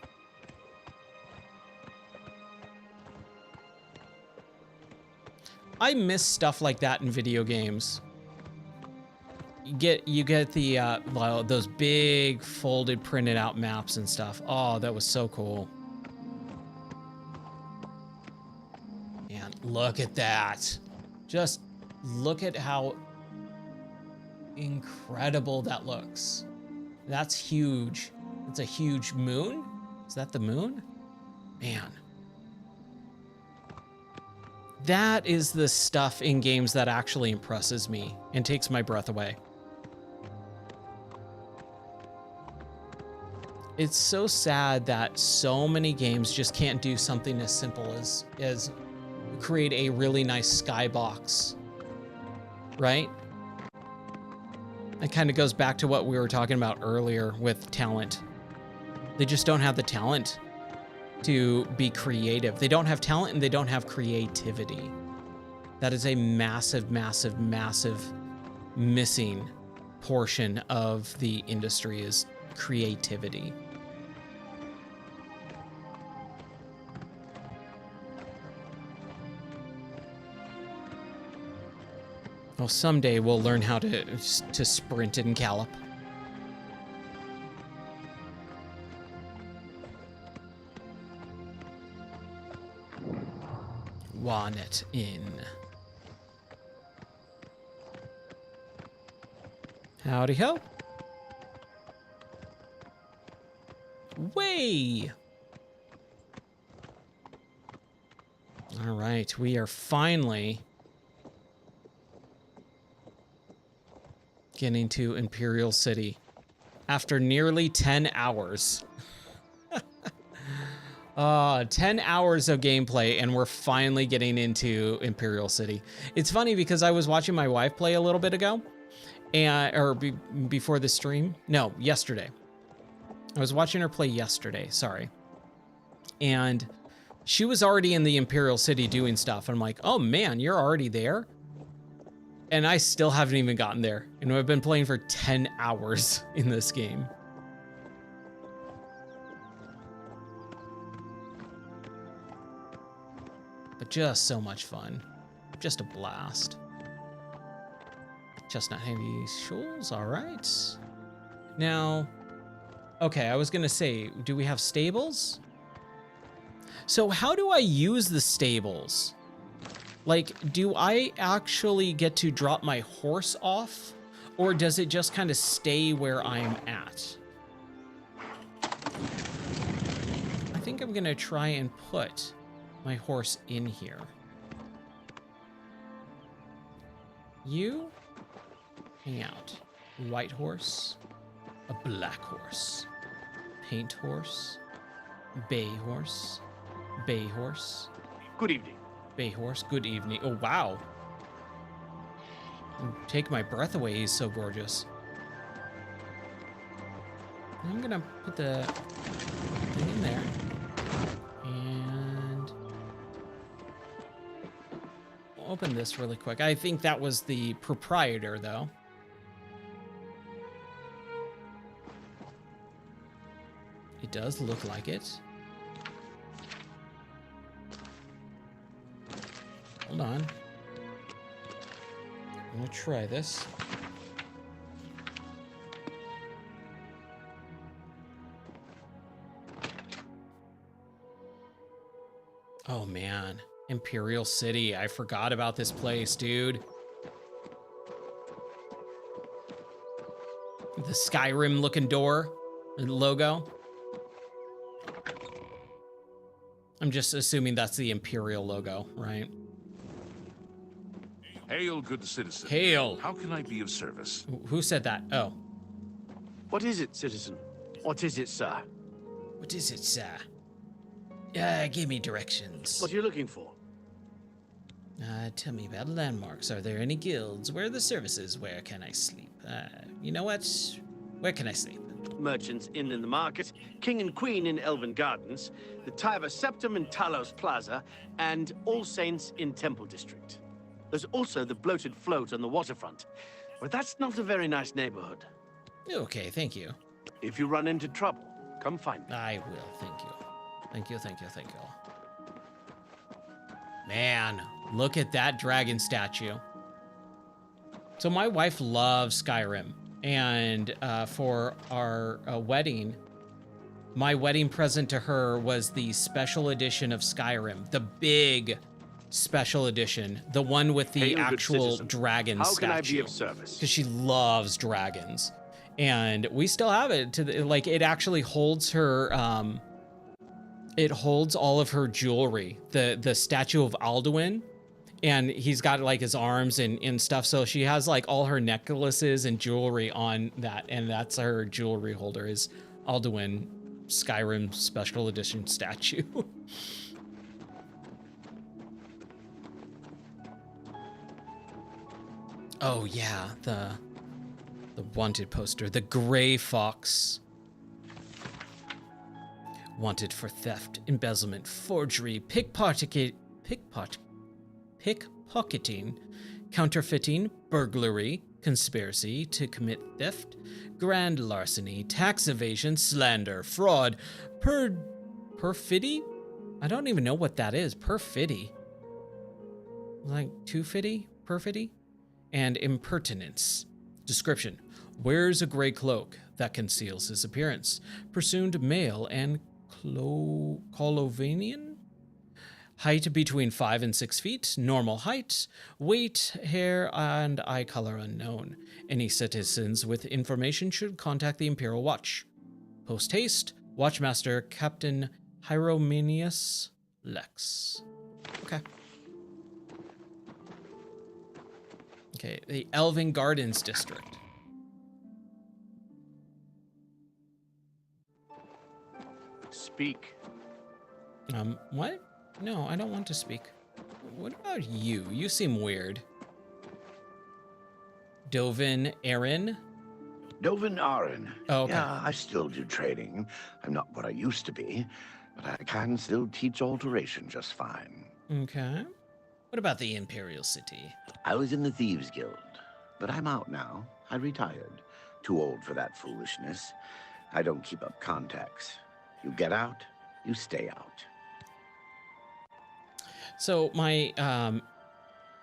I miss stuff like that in video games. You get the well, those big folded printed out maps and stuff. Oh, that was so cool. And look at that. Just look at how incredible that looks. That's huge. It's a huge moon. Is that the moon? Man. That is the stuff in games that actually impresses me and takes my breath away. It's so sad that so many games just can't do something as simple as create a really nice skybox, right? It kind of goes back to what we were talking about earlier with talent. They just don't have the talent to be creative. They don't have talent and they don't have creativity. That is a massive, massive, massive missing portion of the industry is creativity. Well, someday we'll learn how to sprint and gallop. Wanet in. Howdy ho. Way. All right, we are finally getting to Imperial City after nearly 10 hours. 10 hours of gameplay and we're finally getting into Imperial City. It's funny because I was watching my wife play a little bit ago before the stream. No, yesterday. I was watching her play yesterday, sorry. And she was already in the Imperial City doing stuff. And I'm like, oh man, you're already there? And I still haven't even gotten there. And I've been playing for 10 hours in this game. But just so much fun. Just a blast. Chestnut heavy shoals, all right. Now, okay, I was gonna say, do we have stables? So how do I use the stables? Like, do I actually get to drop my horse off? Or does it just kind of stay where I'm at? I think I'm gonna try and put my horse in here. You hang out. White horse, a black horse, paint horse, bay horse, bay horse. Good evening. Bay horse, good evening. Oh, wow. Take my breath away, he's so gorgeous. I'm gonna put the thing in there. And we'll open this really quick. I think that was the proprietor, though. It does look like it. Hold on. I'm gonna try this. Oh man, Imperial City. I forgot about this place, dude. The Skyrim looking door and logo. I'm just assuming that's the Imperial logo, right? Hail, good citizen. Hail. How can I be of service? Who said that? Oh. What is it, citizen? What is it, sir? What is it, sir? Give me directions. What are you looking for? Tell me about landmarks. Are there any guilds? Where are the services? Where can I sleep? You know what? Where can I sleep? Merchants Inn in the market, King and Queen in Elven Gardens, the Tiber Septum in Talos Plaza, and All Saints in Temple District. There's also the Bloated Float on the waterfront, but that's not a very nice neighborhood. Okay, thank you. If you run into trouble, come find me. I will, thank you. Thank you, thank you, thank you. Man, look at that dragon statue. So my wife loves Skyrim, and for our wedding, my wedding present to her was the special edition of Skyrim, the big special edition, the one with the Hail, good actual citizen. dragon How statue. can I be of service? Because she loves dragons, and we still have it. Like, it actually holds her. It holds all of her jewelry. The statue of Alduin, and he's got like his arms and stuff. So she has like all her necklaces and jewelry on that, and that's her jewelry holder. Is Alduin Skyrim special edition statue. Oh yeah, the wanted poster, the Gray Fox. Wanted for theft, embezzlement, forgery, pickpocketing, counterfeiting, burglary, conspiracy to commit theft, grand larceny, tax evasion, slander, fraud, perfidy? I don't even know what that is. Perfidy. Like two-fiddy? Perfidy? And impertinence. Description: wears a gray cloak that conceals his appearance. Presumed male and Colovanian. Height between 5 and 6 feet. Normal height. Weight, hair, and eye color unknown. Any citizens with information should contact the Imperial Watch. Post haste. Watchmaster Captain Hieromenius Lex. Okay. Okay, the Elven Gardens District. Speak. What? No, I don't want to speak. What about you? You seem weird. Dovin Aaron? Dovin Aaron. Oh, okay. Yeah, I still do trading. I'm not what I used to be, but I can still teach alteration just fine. Okay. What about the Imperial City? I was in the Thieves Guild, but I'm out now. I retired. Too old for that foolishness. I don't keep up contacts. You get out, you stay out. So my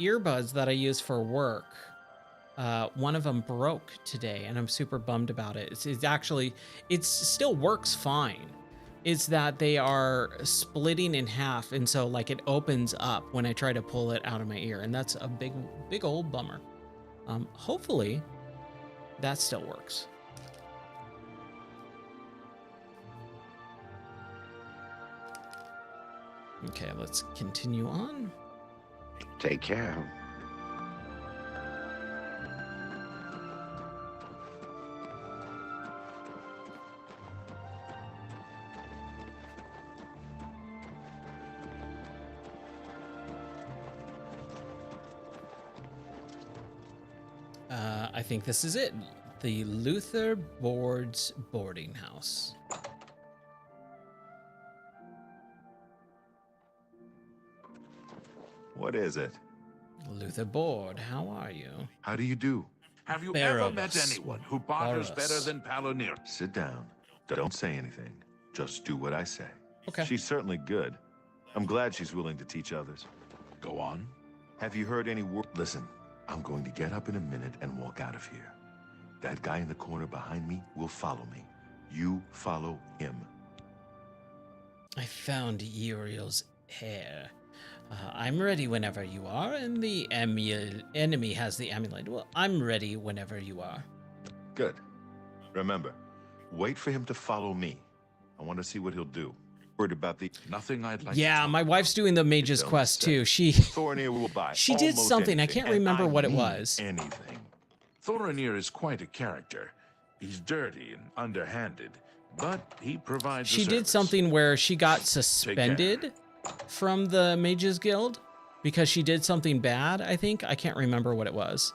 earbuds that I use for work, one of them broke today, and I'm super bummed about it. It's actually, it still works fine. It's that they are splitting in half, and so like it opens up when I try to pull it out of my ear, and that's a big old bummer. Hopefully that still works. Okay, let's continue on. Take care. I think this is it. The Luther Board's boarding house. What is it? Luther Board, how are you? How do you do? Have you Bear ever of met us. anyone who barters Bear better us. than Palonir? Sit down. Don't say anything. Just do what I say. Okay. She's certainly good. I'm glad she's willing to teach others. Go on. Have you heard any word? Listen, I'm going to get up in a minute and walk out of here. That guy in the corner behind me will follow me. You follow him. I found Uriel's hair. I'm ready whenever you are, and the enemy has the amulet. Well, I'm ready whenever you are. Good. Remember, wait for him to follow me. I want to see what he'll do. Word about the... Nothing I'd like Yeah, my wife's doing the Mage's Quest too. She Thorinir will buy she did almost something. I anything, can't and remember what it mean was. Anything. Thorinir is quite a character. He's dirty and underhanded, but he provides a She did service. something where she got suspended from the Mages Guild because she did something bad, I think. I can't remember what it was.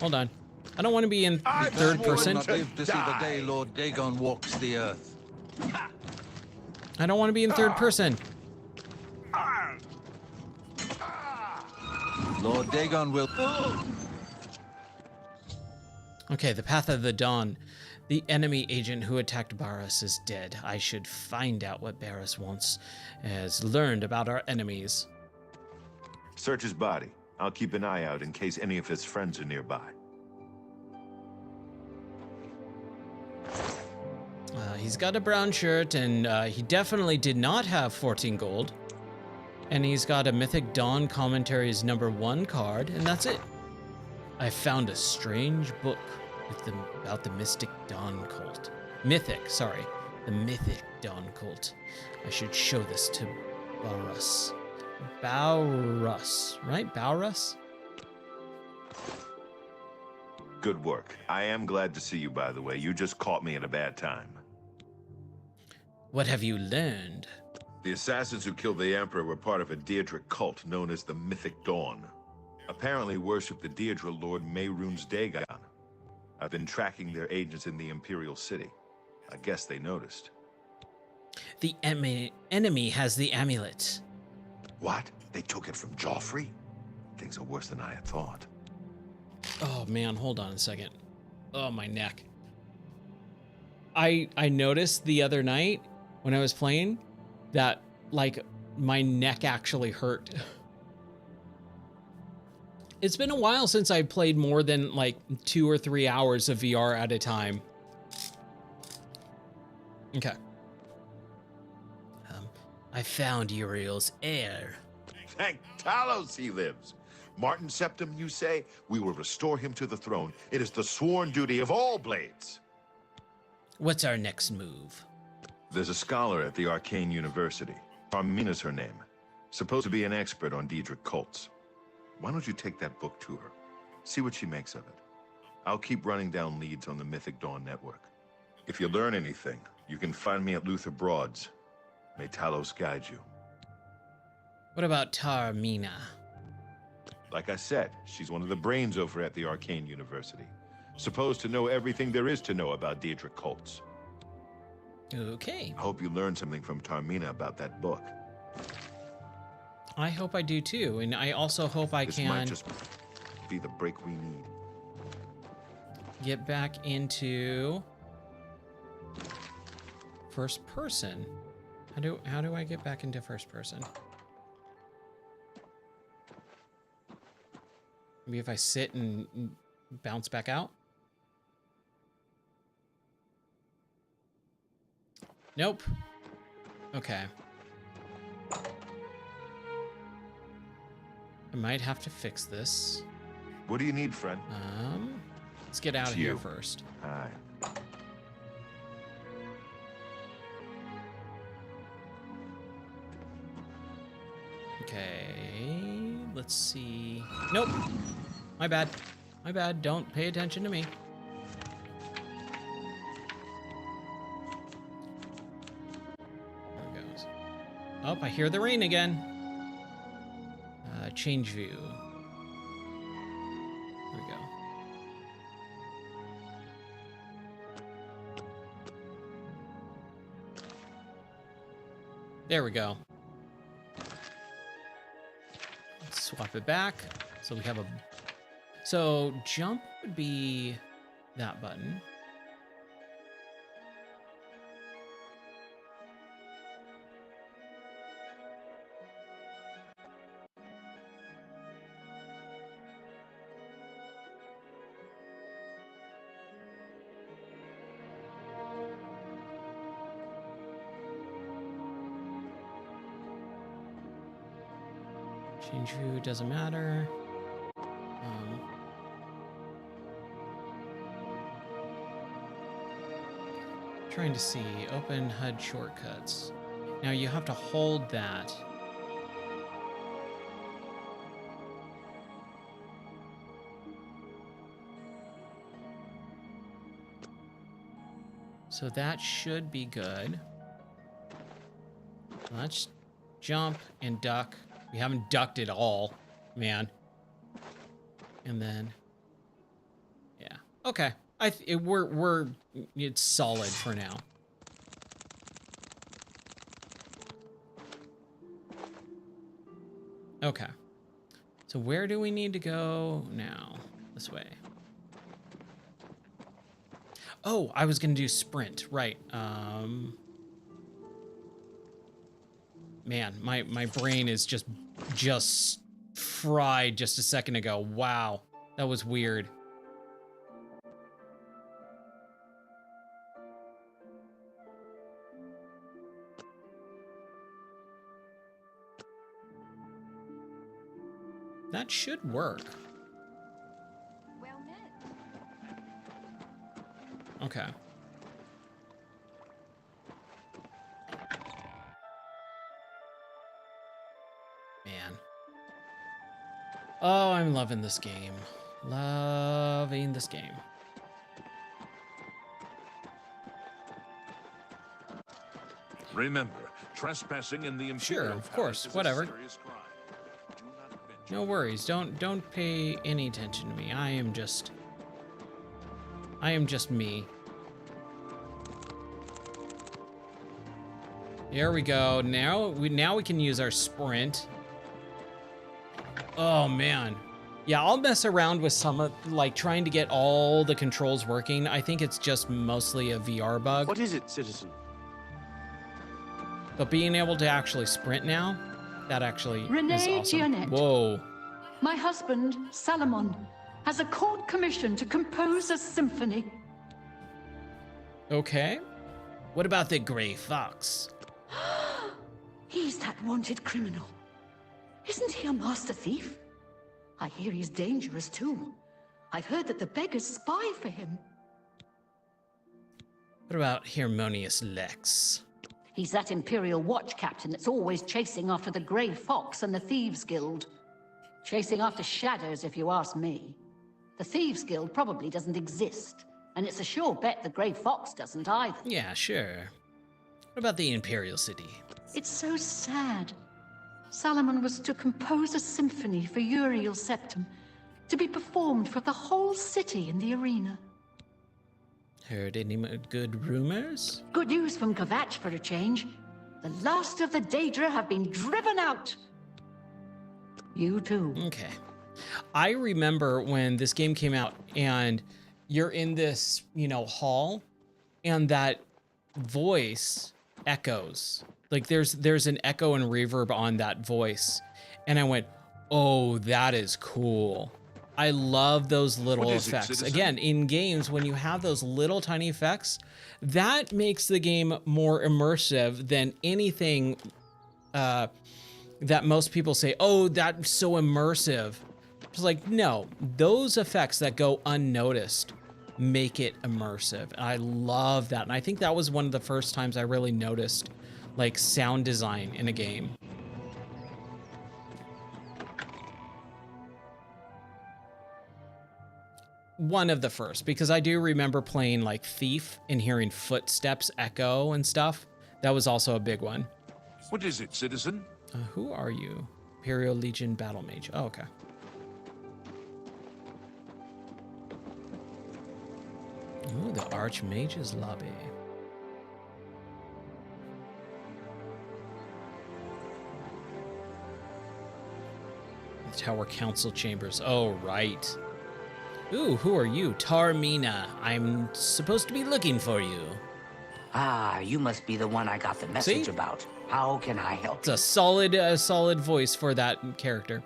Hold on. I don't want to be in third person. Not live to see the day Lord Dagon walks the earth. I don't want to be in third person. Lord Dagon will... Okay, the Path of the Dawn. The enemy agent who attacked Barras is dead. I should find out what Barras wants, has learned about our enemies. Search his body. I'll keep an eye out in case any of his friends are nearby. He's got a brown shirt, and he definitely did not have 14 gold. And he's got a Mythic Dawn Commentaries #1 card, and that's it. I found a strange book about the Mystic Dawn cult. The Mythic Dawn cult. I should show this to Baurus. Baurus, right? Baurus? Good work. I am glad to see you, by the way. You just caught me at a bad time. What have you learned? The assassins who killed the Emperor were part of a Deirdre cult known as the Mythic Dawn. Apparently worship the Deirdre Lord Mehrunes Dagon. I've been tracking their agents in the Imperial City. I guess they noticed. The enemy has the amulet. What? They took it from Joffrey? Things are worse than I had thought. Oh man, hold on a second. Oh, my neck. I noticed the other night when I was playing that, like, my neck actually hurt. It's been a while since I played more than like 2 or 3 hours of VR at a time. Okay. I found Uriel's heir. Thank Talos he lives. Martin Septim, you say? We will restore him to the throne. It is the sworn duty of all blades. What's our next move? There's a scholar at the Arcane University. Armina's her name. Supposed to be an expert on Deirdre cults. Why don't you take that book to her? See what she makes of it. I'll keep running down leads on the Mythic Dawn network. If you learn anything, you can find me at Luther Broad's. May Talos guide you. What about Taormina? Like I said, she's one of the brains over at the Arcane University. Supposed to know everything there is to know about Deirdre cults. Okay. I hope you learned something from Taormina about that book. I hope I do too, and I also hope This might just be the break we need. Get back into first person. How do I get back into first person? Maybe if I sit and bounce back out? Nope. Okay. I might have to fix this. What do you need, friend? Let's get out of here first. Hi. Okay, let's see. Nope. My bad. My bad. Don't pay attention to me. There it goes. Oh, I hear the rain again. Change view. There we go. There we go. Let's swap it back. So we have a... So jump would be that button. Change view doesn't matter. Trying to see open HUD shortcuts. Now you have to hold that. So that should be good. Let's jump and duck. We haven't ducked at all, man. And then, yeah, okay. It's solid for now. Okay. So where do we need to go now? This way. Oh, I was gonna do sprint, right? Man, my brain is just fried just a second ago. Wow, that was weird. That should work. Well met. Okay. Man. Oh, I'm loving this game. Loving this game. Remember, trespassing in the Imperial Sure, of course, Palace is whatever. a serious crime. Do not venture. No worries. Don't pay any attention to me. I am just me. There we go. Now we can use our sprint. Oh man. Yeah, I'll mess around with some of like trying to get all the controls working. I think it's just mostly a VR bug. What is it, citizen? But being able to actually sprint now, that actually is Renee awesome. Gianette. Whoa. My husband, Salomon, has a court commission to compose a symphony. Okay. What about the Gray Fox? He's that wanted criminal. Isn't he a master thief? I hear he's dangerous too. I've heard that the beggars spy for him. What about Harmonious Lex? He's that Imperial Watch captain that's always chasing after the Grey Fox and the Thieves Guild. Chasing after shadows, if you ask me. The Thieves Guild probably doesn't exist, and it's a sure bet the Grey Fox doesn't either. Yeah, sure. What about the Imperial City? It's so sad. Salomon was to compose a symphony for Uriel Septim, to be performed for the whole city in the arena. Heard any good rumors? Good news from Kvatch for a change. The last of the Daedra have been driven out. You too. Okay. I remember when this game came out and you're in this, hall and that voice echoes. Like there's an echo and reverb on that voice. And I went, "Oh, that is cool." I love those little effects. Again, in games, when you have those little tiny effects, that makes the game more immersive than anything that most people say, "Oh, that's so immersive." It's like, no, those effects that go unnoticed make it immersive. And I love that. And I think that was one of the first times I really noticed like sound design in a game. One of the first, because I do remember playing like Thief and hearing footsteps echo and stuff. That was also a big one. What is it, citizen? Who are you? Imperial Legion Battle Mage. Oh, okay. Ooh, the Archmage's lobby. The Tower Council Chambers. Oh, right. Ooh, who are you? Tarmina. I'm supposed to be looking for you. Ah, you must be the one I got the message See? about. How can I help It's a solid voice for that character.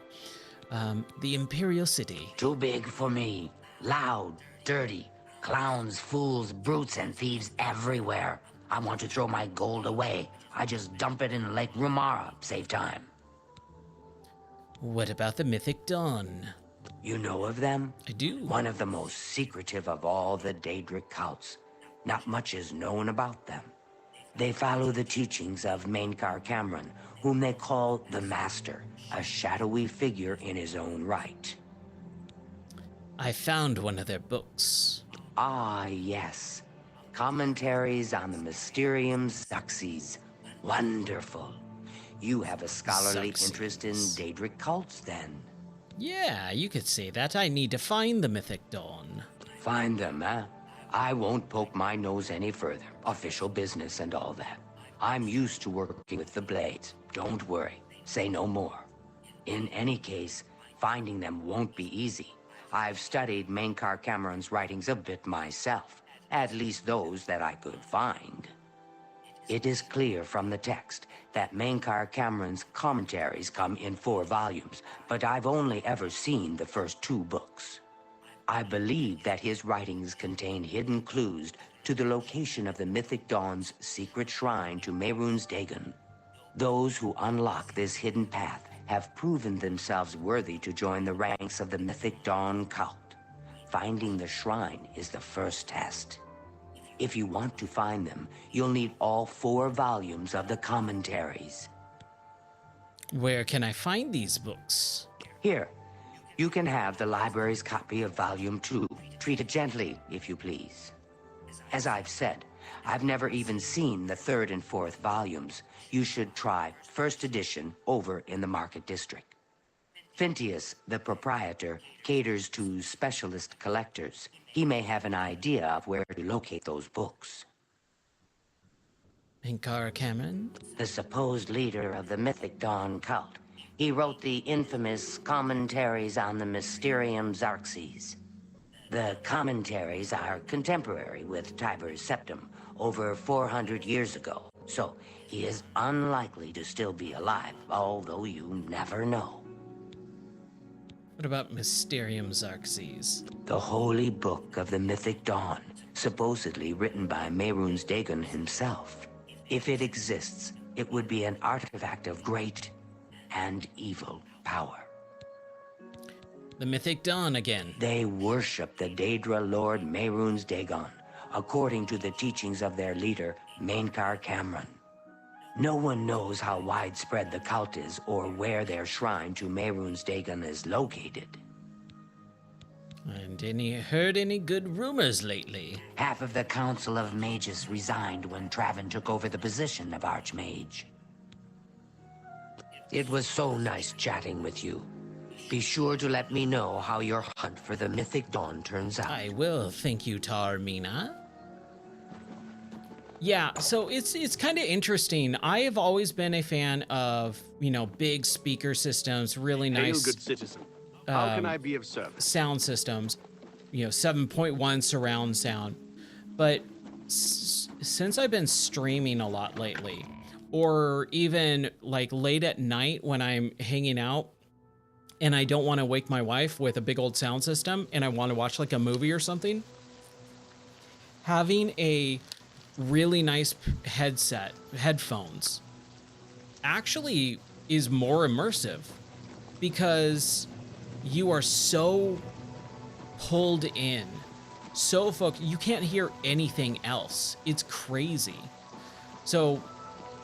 The Imperial City. Too big for me. Loud, dirty. Clowns, fools, brutes, and thieves everywhere. I want to throw my gold away. I just dump it in Lake Rumara. Save time. What about the Mythic Dawn? You know of them? I do. One of the most secretive of all the Daedric cults. Not much is known about them. They follow the teachings of Mainkar Cameron, whom they call the Master, a shadowy figure in his own right. I found one of their books. Ah, yes. Commentaries on the Mysterium Suxes. Wonderful. You have a scholarly interest in Daedric cults, then? Yeah, you could say that. I need to find the Mythic Dawn. Find them, huh? I won't poke my nose any further. Official business and all that. I'm used to working with the Blades. Don't worry. Say no more. In any case, finding them won't be easy. I've studied Mainkar Cameron's writings a bit myself. At least those that I could find. It is clear from the text that Mainkar Cameron's commentaries come in 4 volumes, but I've only ever seen the first 2 books. I believe that his writings contain hidden clues to the location of the Mythic Dawn's secret shrine to Mehrunes Dagon. Those who unlock this hidden path have proven themselves worthy to join the ranks of the Mythic Dawn cult. Finding the shrine is the first test. If you want to find them, you'll need all 4 volumes of the commentaries. Where can I find these books? Here, you can have the library's copy of Volume 2. Treat it gently, if you please. As I've said, I've never even seen the 3rd and 4th volumes. You should try first edition over in the Market District. Phintius, the proprietor, caters to specialist collectors. He may have an idea of where to locate those books. Inkar Cameron? The supposed leader of the Mythic Dawn cult. He wrote the infamous commentaries on the Mysterium Xerxes. The commentaries are contemporary with Tiber's Septum, over 400 years ago. So he is unlikely to still be alive, although you never know. What about Mysterium Xerxes? The holy book of the Mythic Dawn, supposedly written by Mehrunes Dagon himself. If it exists, it would be an artifact of great and evil power. The Mythic Dawn again. They worship the Daedra Lord Mehrunes Dagon, according to the teachings of their leader, Mainkar Cameron. No one knows how widespread the cult is or where their shrine to Mehrunes Dagon is located. And heard any good rumors lately? Half of the Council of Mages resigned when Traven took over the position of Archmage. It was so nice chatting with you. Be sure to let me know how your hunt for the Mythic Dawn turns out. I will, thank you, Tarmina. Yeah, so it's kind of interesting. I have always been a fan of, you know, big speaker systems, really nice. Hail, good citizen. How can I be of service? Sound systems, you know, 7.1 surround sound. But since I've been streaming a lot lately, or even like late at night when I'm hanging out and I don't want to wake my wife with a big old sound system and I want to watch like a movie or something, having a really nice headphones actually is more immersive because you are so pulled in, so focused, you can't hear anything else. It's crazy. So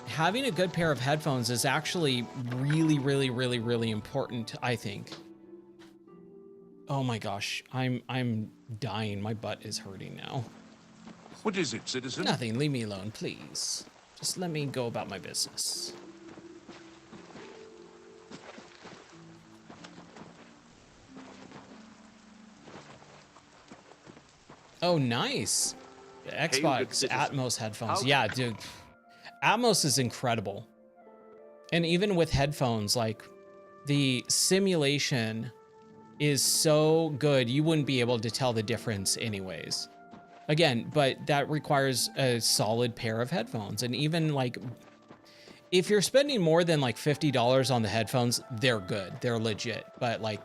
having a good pair of headphones is actually really, really, really, really important, I think. Oh my gosh, I'm dying. My butt is hurting now. What is it, citizen? Nothing. Leave me alone, please. Just let me go about my business. Oh, nice. The Xbox Atmos headphones. Yeah, dude. Atmos is incredible. And even with headphones, like, the simulation is so good, you wouldn't be able to tell the difference anyways. Again, but that requires a solid pair of headphones. And even like, if you're spending more than like $50 on the headphones, they're good. They're legit. But like,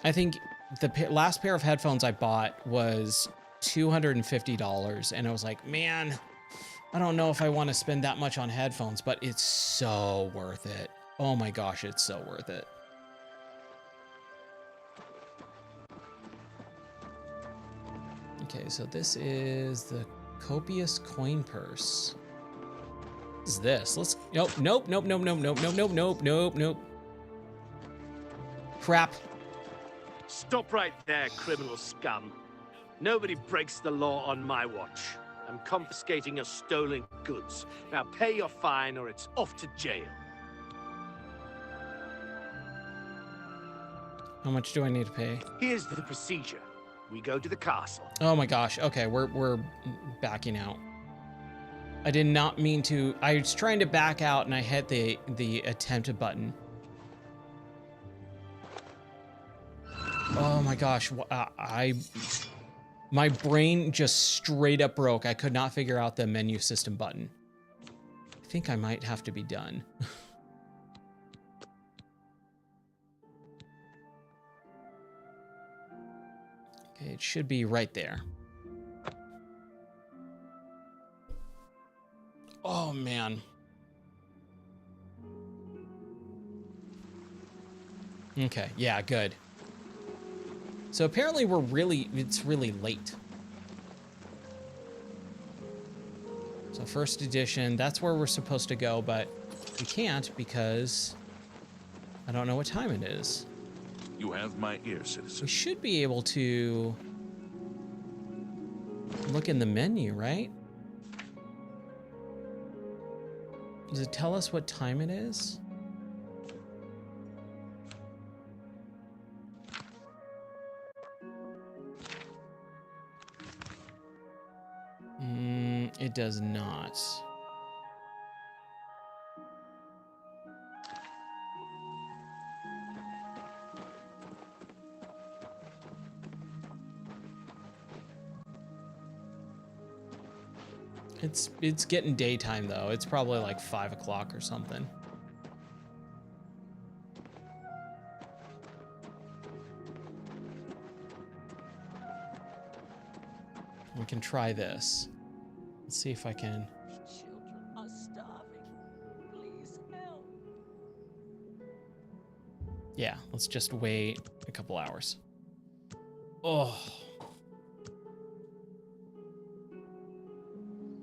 I think the last pair of headphones I bought was $250. And I was like, man, I don't know if I want to spend that much on headphones, but it's so worth it. Oh my gosh, it's so worth it. Okay, so this is the copious coin purse. What is this? Let's, nope. Crap. Stop right there, criminal scum. Nobody breaks the law on my watch. I'm confiscating your stolen goods. Now pay your fine or it's off to jail. How much do I need to pay? Here's the procedure. We go to the castle. Oh my gosh. Okay, we're backing out. I did not mean to. I was trying to back out and I hit the attempt button. Oh my gosh. My brain just straight up broke. I could not figure out the menu system button. I think I might have to be done. Okay, it should be right there. Oh man. Okay, yeah, good. So apparently it's really late. So first edition, that's where we're supposed to go, but we can't because I don't know what time it is. You have my ear, citizen. We should be able to look in the menu, right? Does it tell us what time it is? It does not. It's getting daytime though. It's probably like 5 o'clock or something. We can try this. Let's see if I can. Children are starving. Please help. Yeah, let's just wait a couple hours. Oh.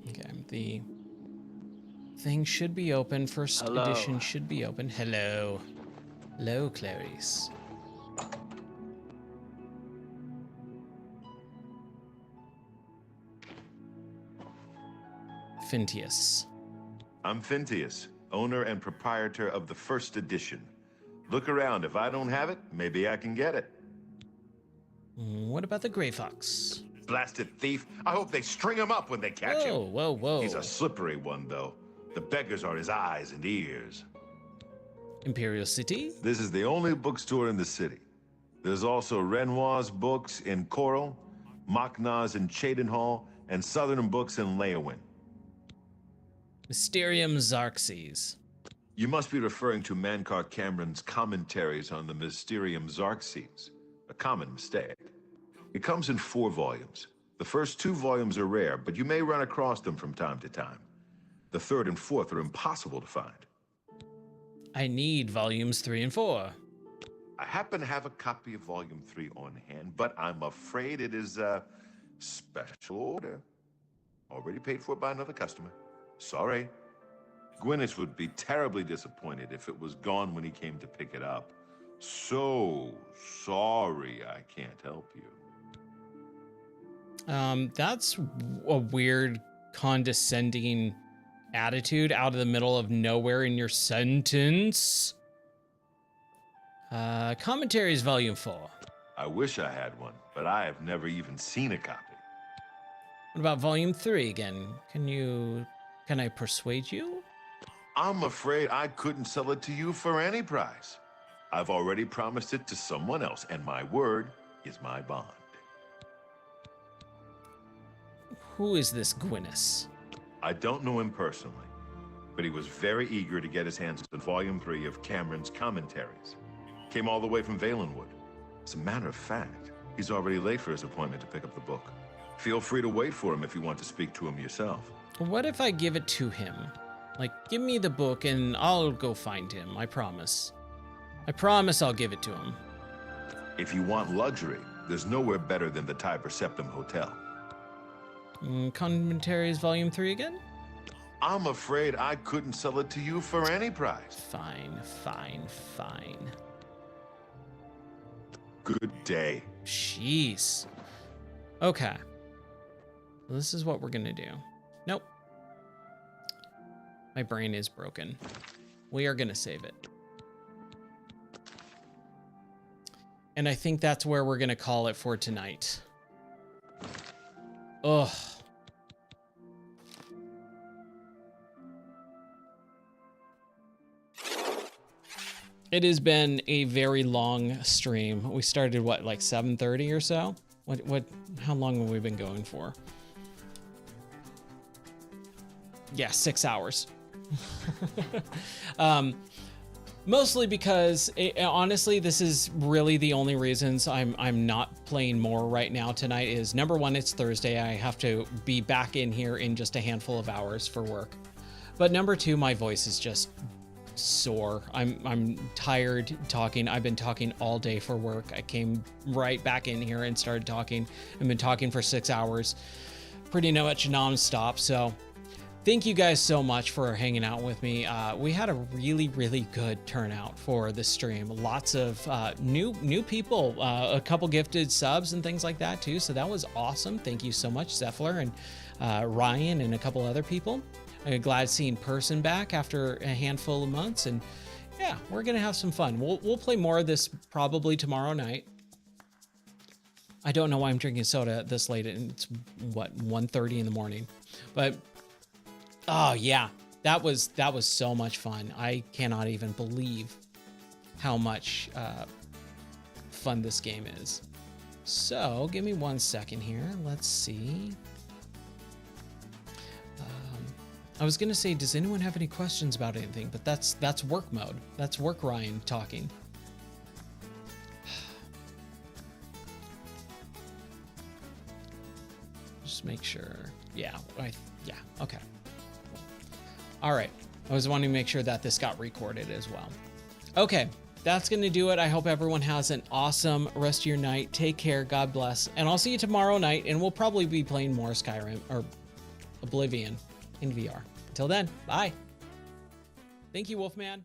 Okay, the thing should be open. First edition should be open. Hello. Hello, Clarice. Fintius. I'm Fintius, owner and proprietor of the first edition. Look around. If I don't have it, maybe I can get it. What about the Gray Fox? Blasted thief. I hope they string him up when they catch him. Whoa, whoa, whoa. He's a slippery one, though. The beggars are his eyes and ears. Imperial City? This is the only bookstore in the city. There's also Renoir's books in Coral, Machna's in Cheydinhall, and Southern Books in Leyawen. Mysterium Xarxes. You must be referring to Mankar Cameron's commentaries on the Mysterium Xarxes. A common mistake. It comes in 4 volumes. The first 2 volumes are rare, but you may run across them from time to time. The 3rd and 4th are impossible to find. I need volumes 3 and 4. I happen to have a copy of volume 3 on hand, but I'm afraid it is a special order. Already paid for by another customer. Sorry. Gwyneth would be terribly disappointed if it was gone when he came to pick it up. So sorry I can't help you. That's a weird, condescending attitude out of the middle of nowhere in your sentence. Commentaries volume 4. I wish I had one, but I have never even seen a copy. What about volume 3 again? Can I persuade you? I'm afraid I couldn't sell it to you for any price. I've already promised it to someone else, and my word is my bond. Who is this Gwyneth? I don't know him personally, but he was very eager to get his hands on volume 3 of Cameron's commentaries. Came all the way from Valenwood. As a matter of fact, he's already late for his appointment to pick up the book. Feel free to wait for him if you want to speak to him yourself. What if I give it to him? Like, give me the book and I'll go find him, I promise. I promise I'll give it to him. If you want luxury, there's nowhere better than the Tiber Septim Hotel. Commentaries volume 3 again? I'm afraid I couldn't sell it to you for any price. Fine, fine, fine. Good day. Jeez. Okay. This is what we're gonna do. Nope. My brain is broken. We are gonna save it. And I think that's where we're gonna call it for tonight. Ugh. It has been a very long stream. We started what, like 7:30 or so? How long have we been going for? Yeah, 6 hours. Mostly because honestly, this is really the only reasons I'm not playing more right now tonight is number one, it's Thursday. I have to be back in here in just a handful of hours for work. But number two, my voice is just sore. I'm tired talking. I've been talking all day for work. I came right back in here and started talking. I've been talking for 6 hours, pretty much nonstop. So thank you guys so much for hanging out with me. We had a really good turnout for the stream. Lots of new people, a couple gifted subs and things like that too. So that was awesome. Thank you so much, Zephyr and Ryan and a couple other people. I'm glad seeing Person back after a handful of months, and yeah, we're gonna have some fun. We'll play more of this probably tomorrow night. I don't know why I'm drinking soda this late, and it's what, 1:30 in the morning, but oh yeah, that was so much fun. I cannot even believe how much fun this game is. So give me 1 second here. Let's see. I was gonna say, does anyone have any questions about anything? But that's work mode. That's work Ryan talking. Just make sure. Yeah, yeah, okay. All right, I was wanting to make sure that this got recorded as well. Okay, that's gonna do it. I hope everyone has an awesome rest of your night. Take care, God bless, and I'll see you tomorrow night, and we'll probably be playing more Skyrim or Oblivion in VR. Until then, bye. Thank you, Wolfman.